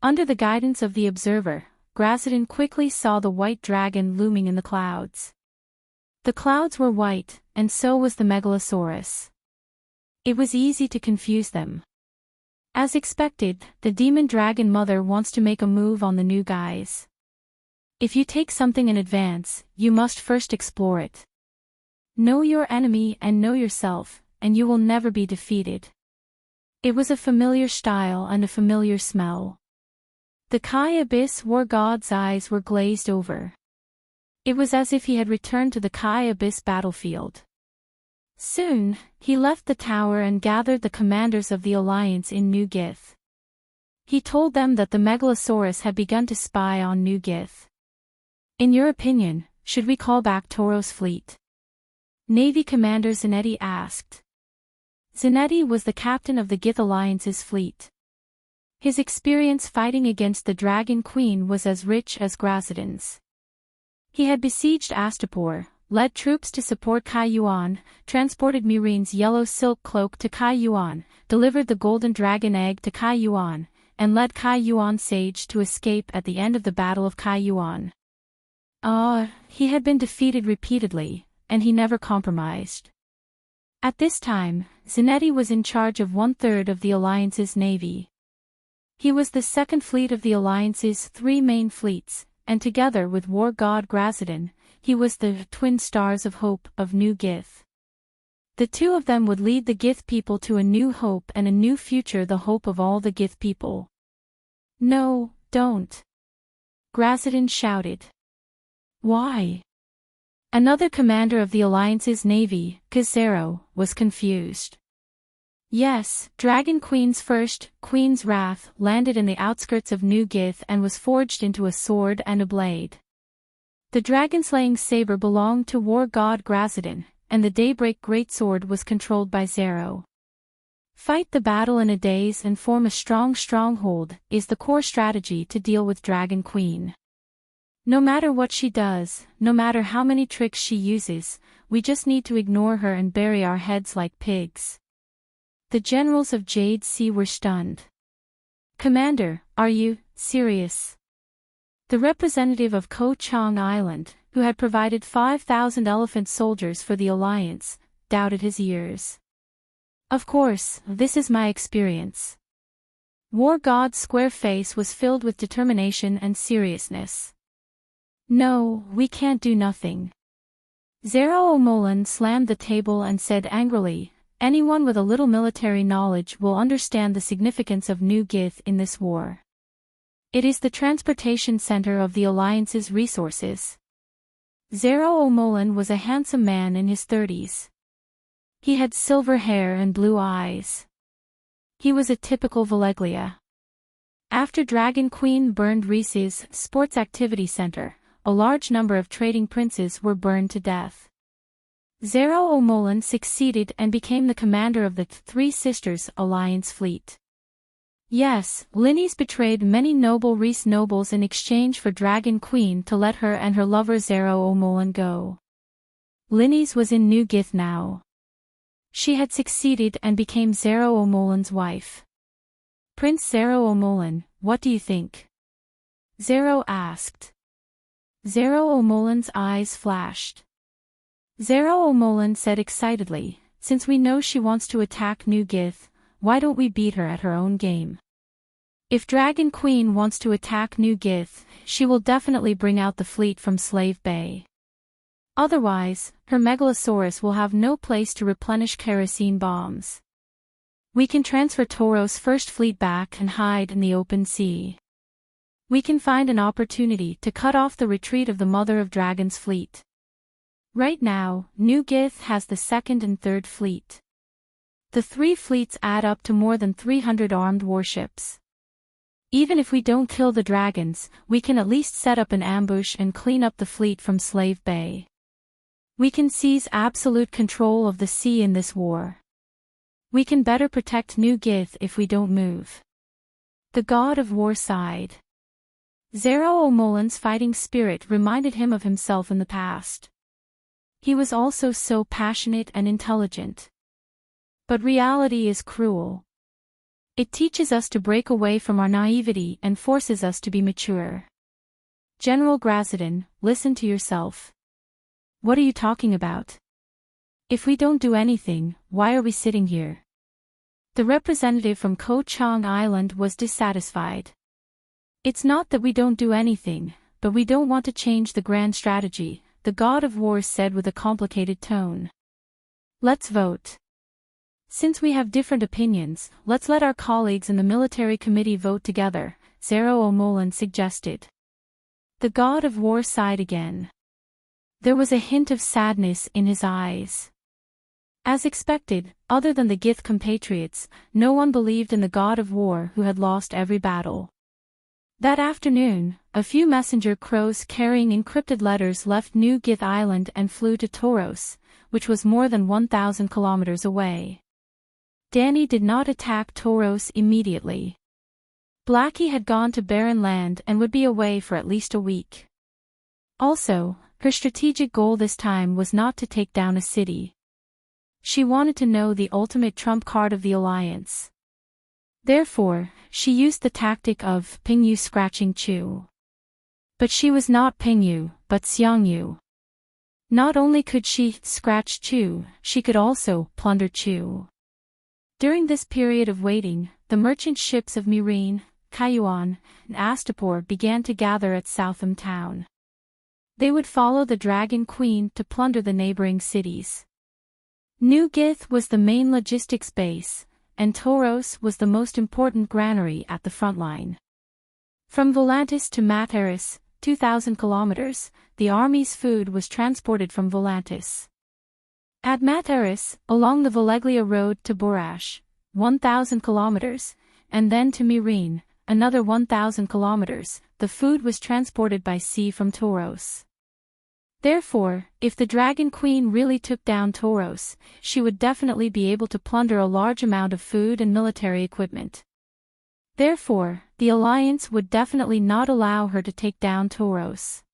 Under the guidance of the observer, Gracidin quickly saw the white dragon looming in the clouds. The clouds were white, and so was the Megalosaurus. It was easy to confuse them. As expected, the demon dragon mother wants to make a move on the New Guise. If you take something in advance, you must first explore it. Know your enemy and know yourself, and you will never be defeated. It was a familiar style and a familiar smell. The Kai Abyss war god's eyes were glazed over. It was as if he had returned to the Kai Abyss battlefield. Soon, he left the tower and gathered the commanders of the Alliance in New Gith. He told them that the Megalosaurus had begun to spy on New Gith. In your opinion, should we call back Toro's fleet? Navy Commander Zanetti asked. Zanetti was the captain of the Gith Alliance's fleet. His experience fighting against the Dragon Queen was as rich as Gracidin's. He had besieged Astapor, led troops to support Kai Yuan, transported Murine's yellow silk cloak to Kai Yuan, delivered the golden dragon egg to Kai Yuan, and led Kai Yuan Sage to escape at the end of the Battle of Kai Yuan. He had been defeated repeatedly, and he never compromised. At this time, Zanetti was in charge of 1/3 of the Alliance's navy. He was the second fleet of the Alliance's 3 main fleets, and together with war god Gracidin, he was the twin stars of hope of New Gith. The two of them would lead the Gith people to a new hope and a new future, the hope of all the Gith people. No, don't. Gracidin shouted. Why? Another commander of the Alliance's navy, Kazero, was confused. Yes, Dragon Queen's first, Queen's Wrath, landed in the outskirts of New Gith and was forged into a sword and a blade. The dragon-slaying saber belonged to war god Gracidin, and the Daybreak Greatsword was controlled by Zero. Fight the battle in a daze and form a strong stronghold is the core strategy to deal with Dragon Queen. No matter what she does, no matter how many tricks she uses, we just need to ignore her and bury our heads like pigs. The generals of Jade Sea were stunned. Commander, are you serious? The representative of Ko Chang Island, who had provided 5,000 elephant soldiers for the Alliance, doubted his ears. Of course, this is my experience. War God's square face was filled with determination and seriousness. No, we can't do nothing. Zero O'Molan slammed the table and said angrily, anyone with a little military knowledge will understand the significance of New Gith in this war. It is the transportation center of the Alliance's resources. Zero O'Molan was a handsome man in his 30s. He had silver hair and blue eyes. He was a typical Valeglia. After Dragon Queen burned Reese's sports activity center, a large number of trading princes were burned to death. Zero O'Molan succeeded and became the commander of the Three Sisters Alliance fleet. Yes, Linny's betrayed many noble Reese nobles in exchange for Dragon Queen to let her and her lover Zero O'Molan go. Linny's was in New Gith now. She had succeeded and became Zero O'Molan's wife. Prince Zero O'Molan, what do you think? Zero asked. Zero O'Molan's eyes flashed. Zero O'Molan said excitedly, since we know she wants to attack New Gith, why don't we beat her at her own game? If Dragon Queen wants to attack New Gith, she will definitely bring out the fleet from Slave Bay. Otherwise, her Megalosaurus will have no place to replenish kerosene bombs. We can transfer Toro's first fleet back and hide in the open sea. We can find an opportunity to cut off the retreat of the Mother of Dragons fleet. Right now, New Gith has the second and third fleet. The three fleets add up to more than 300 armed warships. Even if we don't kill the dragons, we can at least set up an ambush and clean up the fleet from Slave Bay. We can seize absolute control of the sea in this war. We can better protect New Gith if we don't move. The God of War sighed. Zero O'Molan's fighting spirit reminded him of himself in the past. He was also so passionate and intelligent. But reality is cruel. It teaches us to break away from our naivety and forces us to be mature. General Gracidon, listen to yourself. What are you talking about? If we don't do anything, why are we sitting here? The representative from Ko Chang Island was dissatisfied. It's not that we don't do anything, but we don't want to change the grand strategy, the God of War said with a complicated tone. Let's vote. Since we have different opinions, let's let our colleagues in the military committee vote together, Zero O'Molan suggested. The God of War sighed again. There was a hint of sadness in his eyes. As expected, other than the Gith compatriots, no one believed in the God of War who had lost every battle. That afternoon, a few messenger crows carrying encrypted letters left New Gith Island and flew to Toros, which was more than 1,000 kilometers away. Danny did not attack Toros immediately. Blackie had gone to barren land and would be away for at least a week. Also, her strategic goal this time was not to take down a city. She wanted to know the ultimate trump card of the Alliance. Therefore, she used the tactic of Pingyu scratching Chu. But she was not Pingyu, but Xiangyu. Not only could she scratch Chu, she could also plunder Chu. During this period of waiting, the merchant ships of Mirene, Kayuan, and Astapor began to gather at Southam town. They would follow the Dragon Queen to plunder the neighboring cities. New Gith was the main logistics base, and Toros was the most important granary at the front line. From Volantis to Materis, 2,000 kilometers, the army's food was transported from Volantis. At Materis, along the Valeglia road to Borash, 1,000 kilometers, and then to Mirene, another 1,000 kilometers, the food was transported by sea from Toros. Therefore, if the Dragon Queen really took down Toros, she would definitely be able to plunder a large amount of food and military equipment. Therefore, the Alliance would definitely not allow her to take down Toros.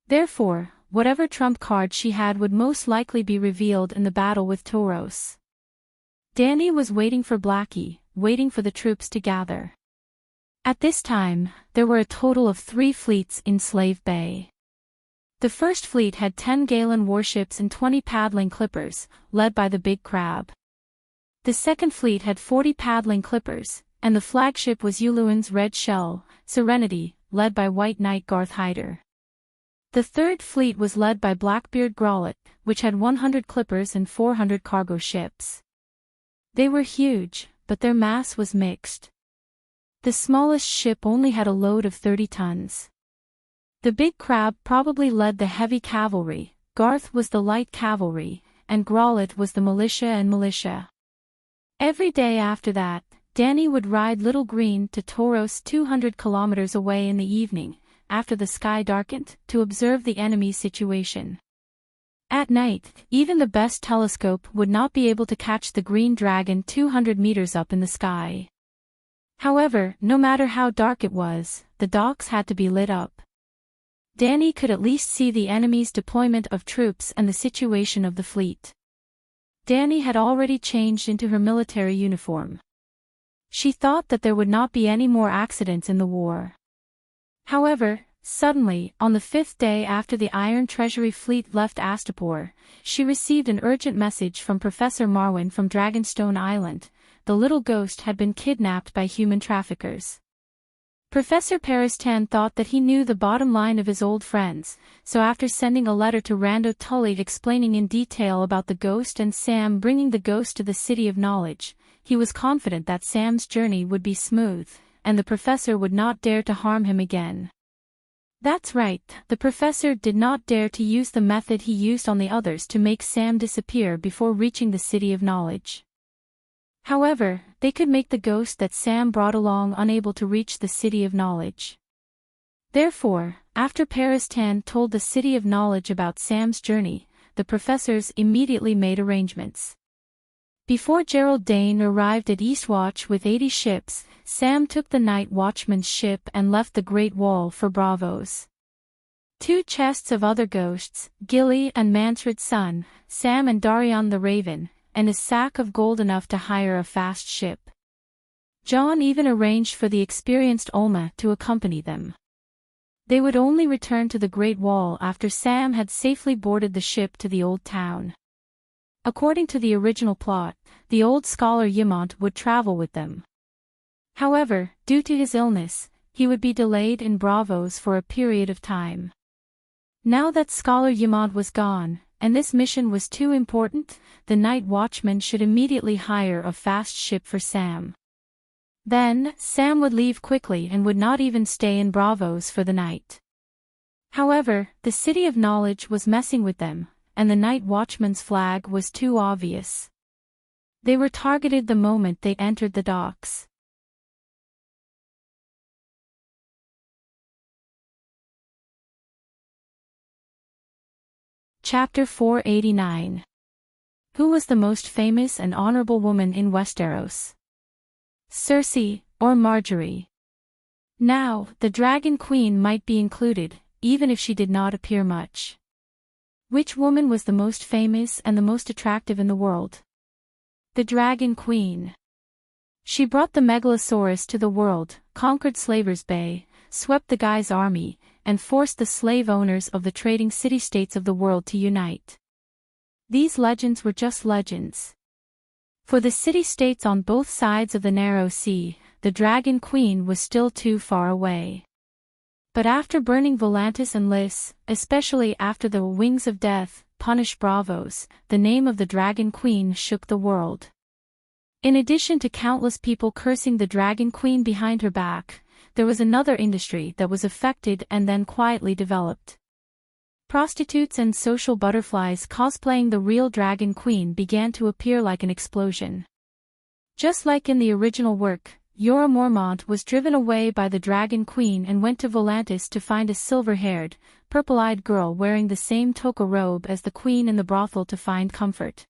Therefore, whatever trump card she had would most likely be revealed in the battle with Toros. Danny was waiting for Blackie, waiting for the troops to gather. At this time, there were a total of 3 fleets in Slave Bay. The first fleet had 10 Galen warships and 20 paddling clippers, led by the Big Crab. The second fleet had 40 paddling clippers, and the flagship was Uluin's Red Shell, Serenity, led by White Knight Garth Hyder. The third fleet was led by Blackbeard Growlet, which had 100 clippers and 400 cargo ships. They were huge, but their mass was mixed. The smallest ship only had a load of 30 tons. The Big Crab probably led the heavy cavalry, Garth was the light cavalry, and Growlet was the militia. Every day after that, Danny would ride Little Green to Toros 200 kilometers away in the evening, after the sky darkened, to observe the enemy's situation. At night, even the best telescope would not be able to catch the Green Dragon 200 meters up in the sky. However, no matter how dark it was, the docks had to be lit up. Danny could at least see the enemy's deployment of troops and the situation of the fleet. Danny had already changed into her military uniform. She thought that there would not be any more accidents in the war. However, suddenly, on the 5th day after the Iron Treasury fleet left Astapor, she received an urgent message from Professor Marwin from Dragonstone Island. The little ghost had been kidnapped by human traffickers. Professor Paristan thought that he knew the bottom line of his old friends, so after sending a letter to Rando Tully explaining in detail about the ghost and Sam bringing the ghost to the City of Knowledge, he was confident that Sam's journey would be smooth, and the professor would not dare to harm him again. That's right, the professor did not dare to use the method he used on the others to make Sam disappear before reaching the City of Knowledge. However, they could make the ghost that Sam brought along unable to reach the City of Knowledge. Therefore, after Paristan told the City of Knowledge about Sam's journey, the professors immediately made arrangements. Before Gerald Dane arrived at Eastwatch with 80 ships, Sam took the Night Watchman's ship and left the Great Wall for Bravos. 2 chests of other ghosts, Gilly and Mansred's son, Sam and Darion the Raven, and a sack of gold enough to hire a fast ship. John even arranged for the experienced Olma to accompany them. They would only return to the Great Wall after Sam had safely boarded the ship to the Old Town. According to the original plot, the old scholar Yamont would travel with them. However, due to his illness, he would be delayed in Bravos for a period of time. Now that Scholar Yamont was gone, and this mission was too important, the Night Watchman should immediately hire a fast ship for Sam. Then, Sam would leave quickly and would not even stay in Bravos for the night. However, the City of Knowledge was messing with them, and the Night Watchman's flag was too obvious. They were targeted the moment they entered the docks. Chapter 489. Who was the most famous and honorable woman in Westeros? Cersei, or Marjorie? Now, the Dragon Queen might be included, even if she did not appear much. Which woman was the most famous and the most attractive in the world? The Dragon Queen. She brought the Megalosaurus to the world, conquered Slaver's Bay, swept the Guy's army, and forced the slave owners of the trading city-states of the world to unite. These legends were just legends. For the city-states on both sides of the Narrow Sea, the Dragon Queen was still too far away. But after burning Volantis and Lys, especially after the Wings of Death punished Bravos, the name of the Dragon Queen shook the world. In addition to countless people cursing the Dragon Queen behind her back, there was another industry that was affected and then quietly developed. Prostitutes and social butterflies cosplaying the real Dragon Queen began to appear like an explosion. Just like in the original work, Jorah Mormont was driven away by the Dragon Queen and went to Volantis to find a silver-haired, purple-eyed girl wearing the same toga robe as the queen in the brothel to find comfort.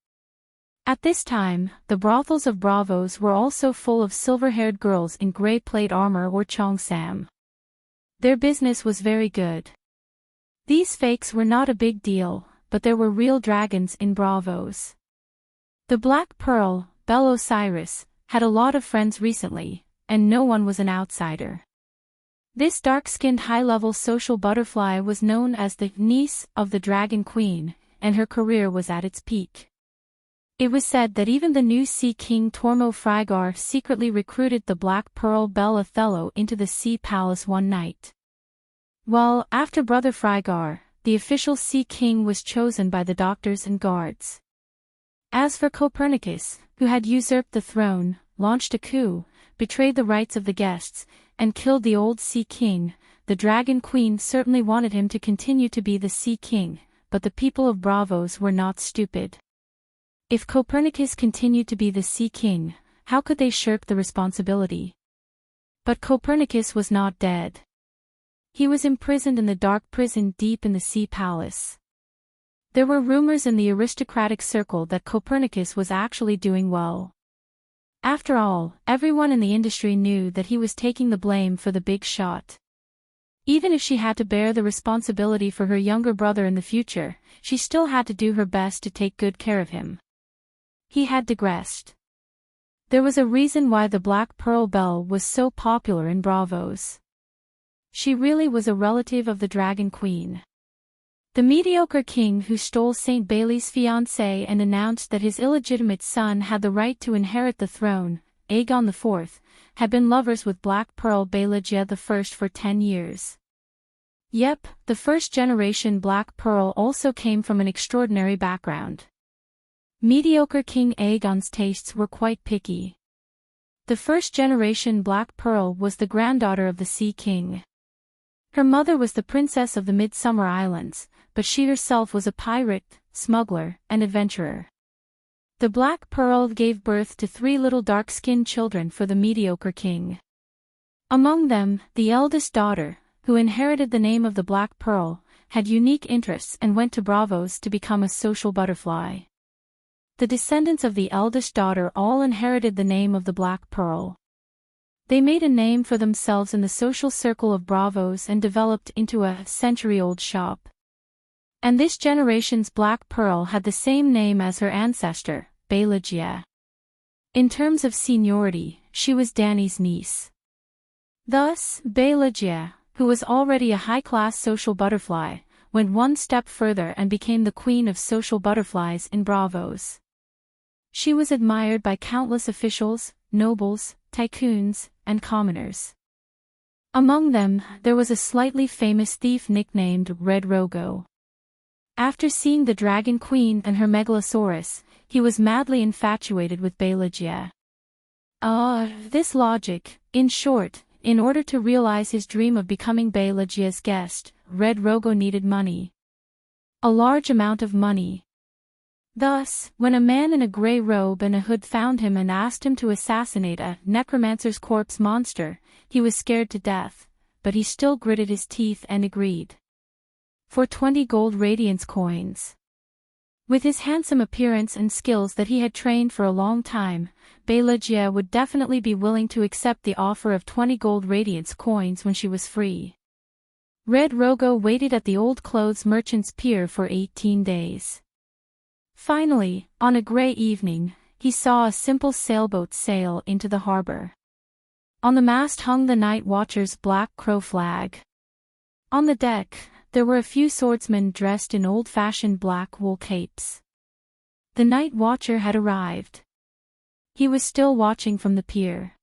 At this time, the brothels of Bravos were also full of silver-haired girls in grey plate armor or cheongsam. Their business was very good. These fakes were not a big deal, but there were real dragons in Bravos. The Black Pearl, Bel Osiris, had a lot of friends recently, and no one was an outsider. This dark-skinned high-level social butterfly was known as the niece of the Dragon Queen, and her career was at its peak. It was said that even the new Sea King Tormo Freygar secretly recruited the Black Pearl Belle Othello into the Sea Palace one night. Well, after Brother Freygar, the official Sea King was chosen by the doctors and guards. As for Copernicus, who had usurped the throne, launched a coup, betrayed the rights of the guests, and killed the old Sea King, the Dragon Queen certainly wanted him to continue to be the Sea King, but the people of Braavos were not stupid. If Copernicus continued to be the Sea King, how could they shirk the responsibility? But Copernicus was not dead. He was imprisoned in the dark prison deep in the Sea Palace. There were rumors in the aristocratic circle that Copernicus was actually doing well. After all, everyone in the industry knew that he was taking the blame for the big shot. Even if she had to bear the responsibility for her younger brother in the future, she still had to do her best to take good care of him. He had digressed. There was a reason why the Black Pearl Belle was so popular in Braavos. She really was a relative of the Dragon Queen. The mediocre king who stole St. Bailey's fiancée and announced that his illegitimate son had the right to inherit the throne, Aegon IV, had been lovers with Black Pearl Belagia I for 10 years. Yep, the first-generation Black Pearl also came from an extraordinary background. Mediocre King Aegon's tastes were quite picky. The first-generation Black Pearl was the granddaughter of the Sea King. Her mother was the princess of the Midsummer Islands, but she herself was a pirate, smuggler, and adventurer. The Black Pearl gave birth to 3 little dark-skinned children for the mediocre king. Among them, the eldest daughter, who inherited the name of the Black Pearl, had unique interests and went to Braavos to become a social butterfly. The descendants of the eldest daughter all inherited the name of the Black Pearl. They made a name for themselves in the social circle of Braavos and developed into a century-old shop. And this generation's Black Pearl had the same name as her ancestor, Belagia. In terms of seniority, she was Dany's niece. Thus, Belagia, who was already a high-class social butterfly, went one step further and became the queen of social butterflies in Braavos. She was admired by countless officials, nobles, tycoons, and commoners. Among them, there was a slightly famous thief nicknamed Red Rogo. After seeing the Dragon Queen and her Megalosaurus, he was madly infatuated with Belagia. This logic, in short, in order to realize his dream of becoming Belagia's guest, Red Rogo needed money. A large amount of money. Thus, when a man in a grey robe and a hood found him and asked him to assassinate a necromancer's corpse monster, he was scared to death, but he still gritted his teeth and agreed. For 20 gold radiance coins. With his handsome appearance and skills that he had trained for a long time, Belagia would definitely be willing to accept the offer of 20 gold radiance coins when she was free. Red Rogo waited at the old clothes merchant's pier for 18 days. Finally, on a grey evening, he saw a simple sailboat sail into the harbor. On the mast hung the night watcher's black crow flag. On the deck, there were a few swordsmen dressed in old-fashioned black wool capes. The night watcher had arrived. He was still watching from the pier.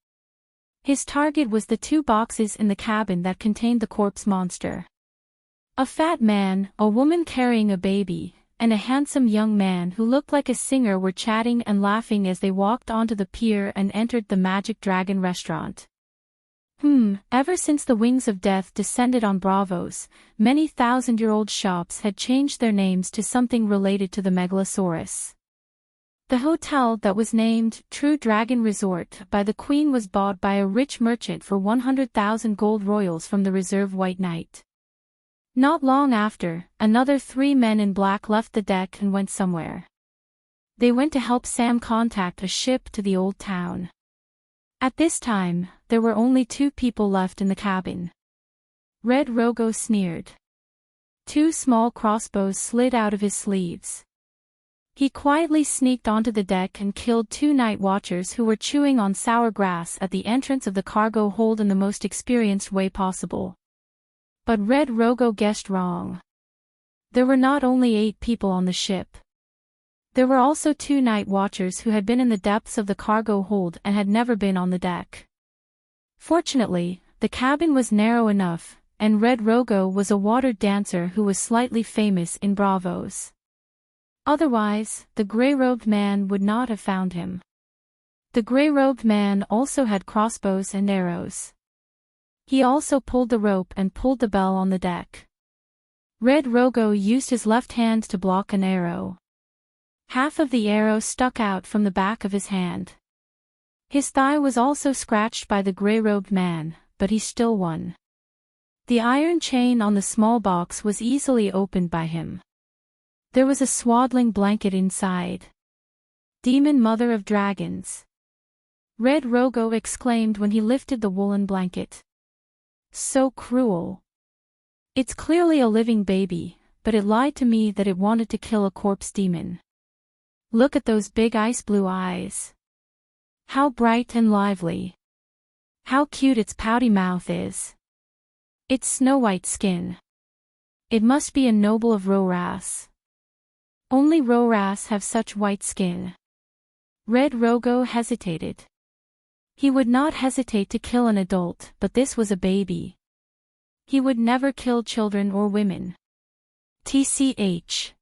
His target was the 2 boxes in the cabin that contained the corpse monster. A fat man, a woman carrying a baby, and a handsome young man who looked like a singer were chatting and laughing as they walked onto the pier and entered the Magic Dragon restaurant. Ever since the wings of death descended on Braavos, many thousand-year-old shops had changed their names to something related to the Megalosaurus. The hotel that was named True Dragon Resort by the Queen was bought by a rich merchant for 100,000 gold royals from the Reserve White Knight. Not long after, another 3 men in black left the deck and went somewhere. They went to help Sam contact a ship to the old town. At this time, there were only 2 people left in the cabin. Red Rogo sneered. 2 small crossbows slid out of his sleeves. He quietly sneaked onto the deck and killed 2 night watchers who were chewing on sour grass at the entrance of the cargo hold in the most experienced way possible. But Red Rogo guessed wrong. There were not only 8 people on the ship. There were also 2 night watchers who had been in the depths of the cargo hold and had never been on the deck. Fortunately, the cabin was narrow enough, and Red Rogo was a water dancer who was slightly famous in Bravos. Otherwise, the grey-robed man would not have found him. The grey-robed man also had crossbows and arrows. He also pulled the rope and pulled the bell on the deck. Red Rogo used his left hand to block an arrow. Half of the arrow stuck out from the back of his hand. His thigh was also scratched by the grey-robed man, but he still won. The iron chain on the small box was easily opened by him. There was a swaddling blanket inside. Demon Mother of Dragons! Red Rogo exclaimed when he lifted the woolen blanket. So cruel. It's clearly a living baby, but it lied to me that it wanted to kill a corpse demon. Look at those big ice blue eyes. How bright and lively. How cute its pouty mouth is. Its snow-white skin. It must be a noble of Roras. Only Roras have such white skin. Red Rogo hesitated. He would not hesitate to kill an adult, but this was a baby. He would never kill children or women. TCH.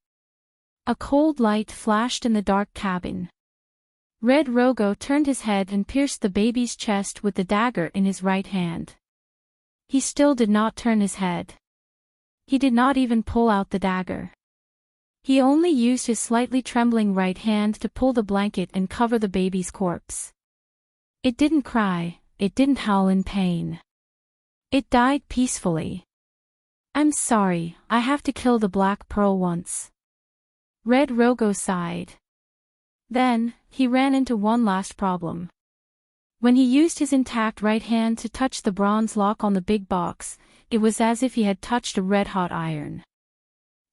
A cold light flashed in the dark cabin. Red Rogo turned his head and pierced the baby's chest with the dagger in his right hand. He still did not turn his head. He did not even pull out the dagger. He only used his slightly trembling right hand to pull the blanket and cover the baby's corpse. It didn't cry, it didn't howl in pain. It died peacefully. I'm sorry, I have to kill the Black Pearl once. Red Rogo sighed. Then, he ran into one last problem. When he used his intact right hand to touch the bronze lock on the big box, it was as if he had touched a red-hot iron.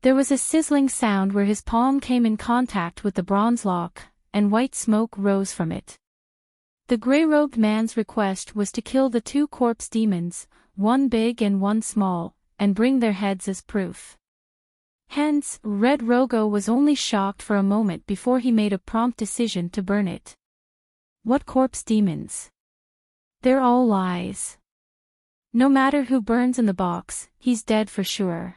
There was a sizzling sound where his palm came in contact with the bronze lock, and white smoke rose from it. The grey-robed man's request was to kill the 2 corpse demons, one big and one small, and bring their heads as proof. Hence, Red Rogo was only shocked for a moment before he made a prompt decision to burn it. What corpse demons? They're all lies. No matter who burns in the box, he's dead for sure.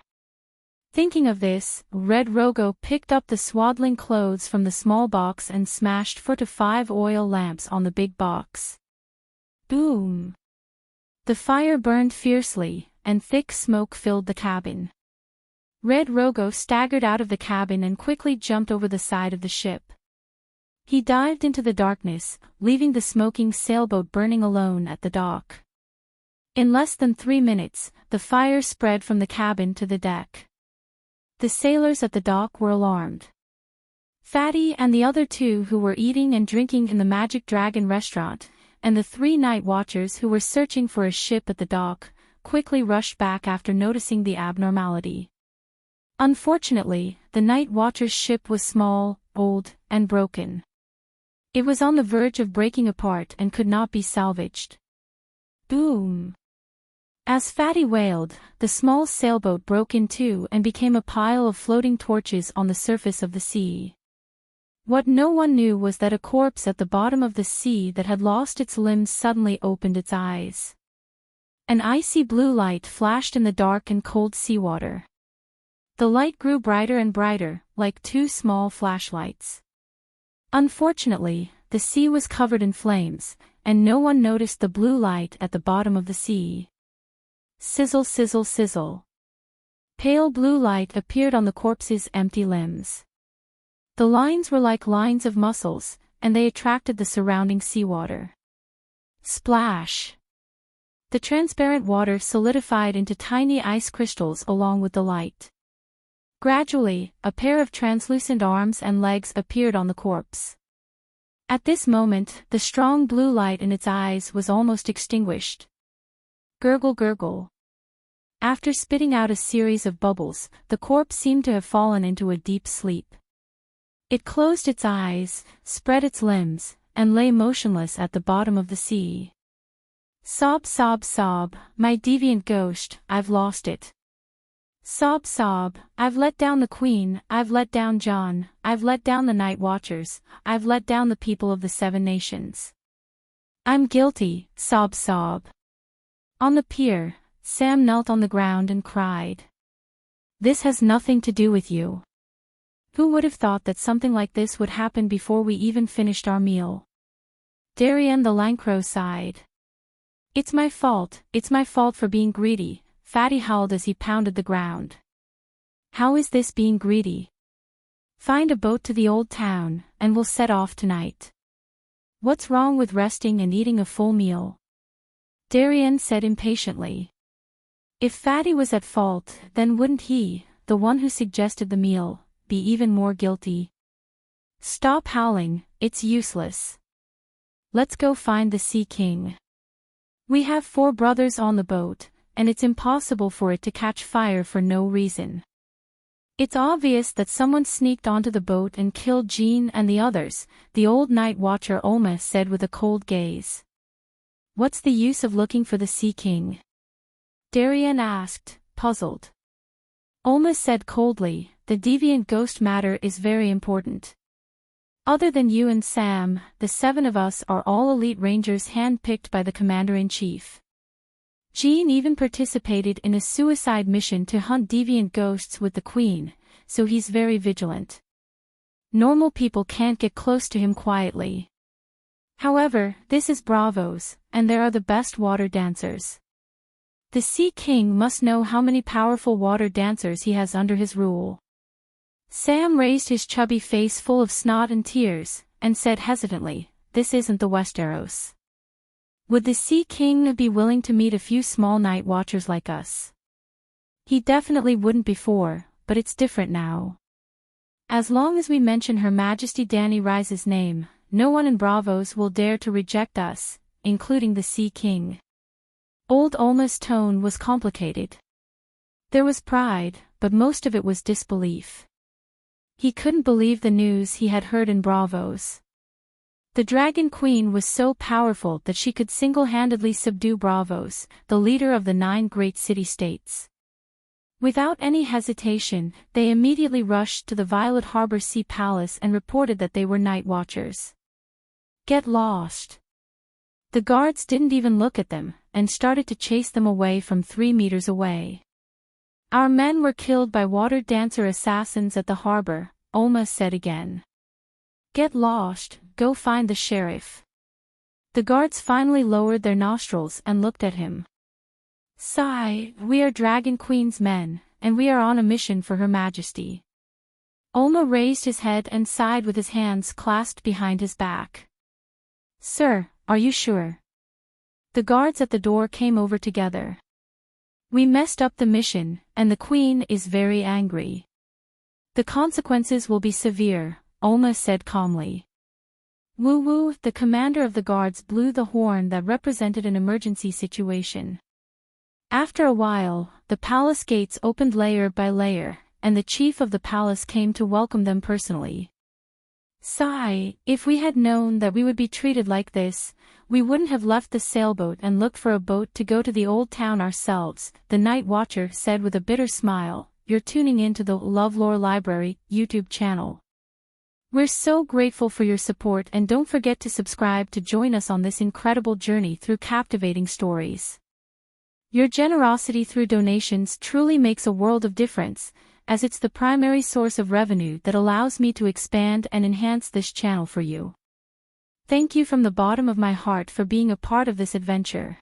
Thinking of this, Red Rogo picked up the swaddling clothes from the small box and smashed 4 to 5 oil lamps on the big box. Boom! The fire burned fiercely, and thick smoke filled the cabin. Red Rogo staggered out of the cabin and quickly jumped over the side of the ship. He dived into the darkness, leaving the smoking sailboat burning alone at the dock. In less than 3 minutes, the fire spread from the cabin to the deck. The sailors at the dock were alarmed. Fatty and the other 2 who were eating and drinking in the Magic Dragon restaurant, and the 3 night watchers who were searching for a ship at the dock, quickly rushed back after noticing the abnormality. Unfortunately, the night watcher's ship was small, old, and broken. It was on the verge of breaking apart and could not be salvaged. Boom! As Fatty wailed, the small sailboat broke in 2 and became a pile of floating torches on the surface of the sea. What no one knew was that a corpse at the bottom of the sea that had lost its limbs suddenly opened its eyes. An icy blue light flashed in the dark and cold seawater. The light grew brighter and brighter, like 2 small flashlights. Unfortunately, the sea was covered in flames, and no one noticed the blue light at the bottom of the sea. Sizzle, sizzle, sizzle. Pale blue light appeared on the corpse's empty limbs. The lines were like lines of muscles, and they attracted the surrounding seawater. Splash! The transparent water solidified into tiny ice crystals along with the light. Gradually, a pair of translucent arms and legs appeared on the corpse. At this moment, the strong blue light in its eyes was almost extinguished. Gurgle, gurgle. After spitting out a series of bubbles, the corpse seemed to have fallen into a deep sleep. It closed its eyes, spread its limbs, and lay motionless at the bottom of the sea. Sob, sob, sob, my deviant ghost, I've lost it. Sob, sob, I've let down the Queen, I've let down John, I've let down the Night Watchers, I've let down the people of the 7 nations. I'm guilty, sob, sob. On the pier, Sam knelt on the ground and cried. This has nothing to do with you. Who would have thought that something like this would happen before we even finished our meal? Darien the Lancrow sighed. It's my fault for being greedy, Fatty howled as he pounded the ground. How is this being greedy? Find a boat to the old town, and we'll set off tonight. What's wrong with resting and eating a full meal? Darien said impatiently. If Fatty was at fault, then wouldn't he, the one who suggested the meal, be even more guilty? Stop howling, it's useless. Let's go find the Sea King. We have 4 brothers on the boat, and it's impossible for it to catch fire for no reason. It's obvious that someone sneaked onto the boat and killed Jean and the others, the old night watcher Olma said with a cold gaze. What's the use of looking for the Sea King? Darien asked, puzzled. Olma said coldly, the deviant ghost matter is very important. Other than you and Sam, the 7 of us are all elite rangers hand-picked by the commander-in-chief. Jean even participated in a suicide mission to hunt deviant ghosts with the Queen, so he's very vigilant. Normal people can't get close to him quietly. However, this is Bravo's, and there are the best water dancers. The Sea King must know how many powerful water dancers he has under his rule. Sam raised his chubby face full of snot and tears, and said hesitantly, this isn't the Westeros. Would the Sea King be willing to meet a few small night watchers like us? He definitely wouldn't before, but it's different now. As long as we mention Her Majesty Dany Rise's name, no one in Bravos will dare to reject us, including the Sea King. Old Olma's tone was complicated. There was pride, but most of it was disbelief. He couldn't believe the news he had heard in Bravos. The Dragon Queen was so powerful that she could single-handedly subdue Bravos, the leader of the 9 great city-states. Without any hesitation, they immediately rushed to the Violet Harbor Sea Palace and reported that they were night watchers. Get lost. The guards didn't even look at them, and started to chase them away from 3 meters away. Our men were killed by water dancer assassins at the harbor, Olma said again. Get lost, go find the sheriff. The guards finally lowered their nostrils and looked at him. Sigh, we are Dragon Queen's men, and we are on a mission for Her Majesty. Olma raised his head and sighed with his hands clasped behind his back. Sir, are you sure? The guards at the door came over together. We messed up the mission, and the Queen is very angry. The consequences will be severe, Olma said calmly. Woo-woo, the commander of the guards blew the horn that represented an emergency situation. After a while, the palace gates opened layer by layer, and the chief of the palace came to welcome them personally. Sigh, if we had known that we would be treated like this, we wouldn't have left the sailboat and looked for a boat to go to the old town ourselves, the night watcher said with a bitter smile. You're tuning into the LoveLore Library YouTube channel. We're so grateful for your support, and don't forget to subscribe to join us on this incredible journey through captivating stories. Your generosity through donations truly makes a world of difference, as it's the primary source of revenue that allows me to expand and enhance this channel for you. Thank you from the bottom of my heart for being a part of this adventure.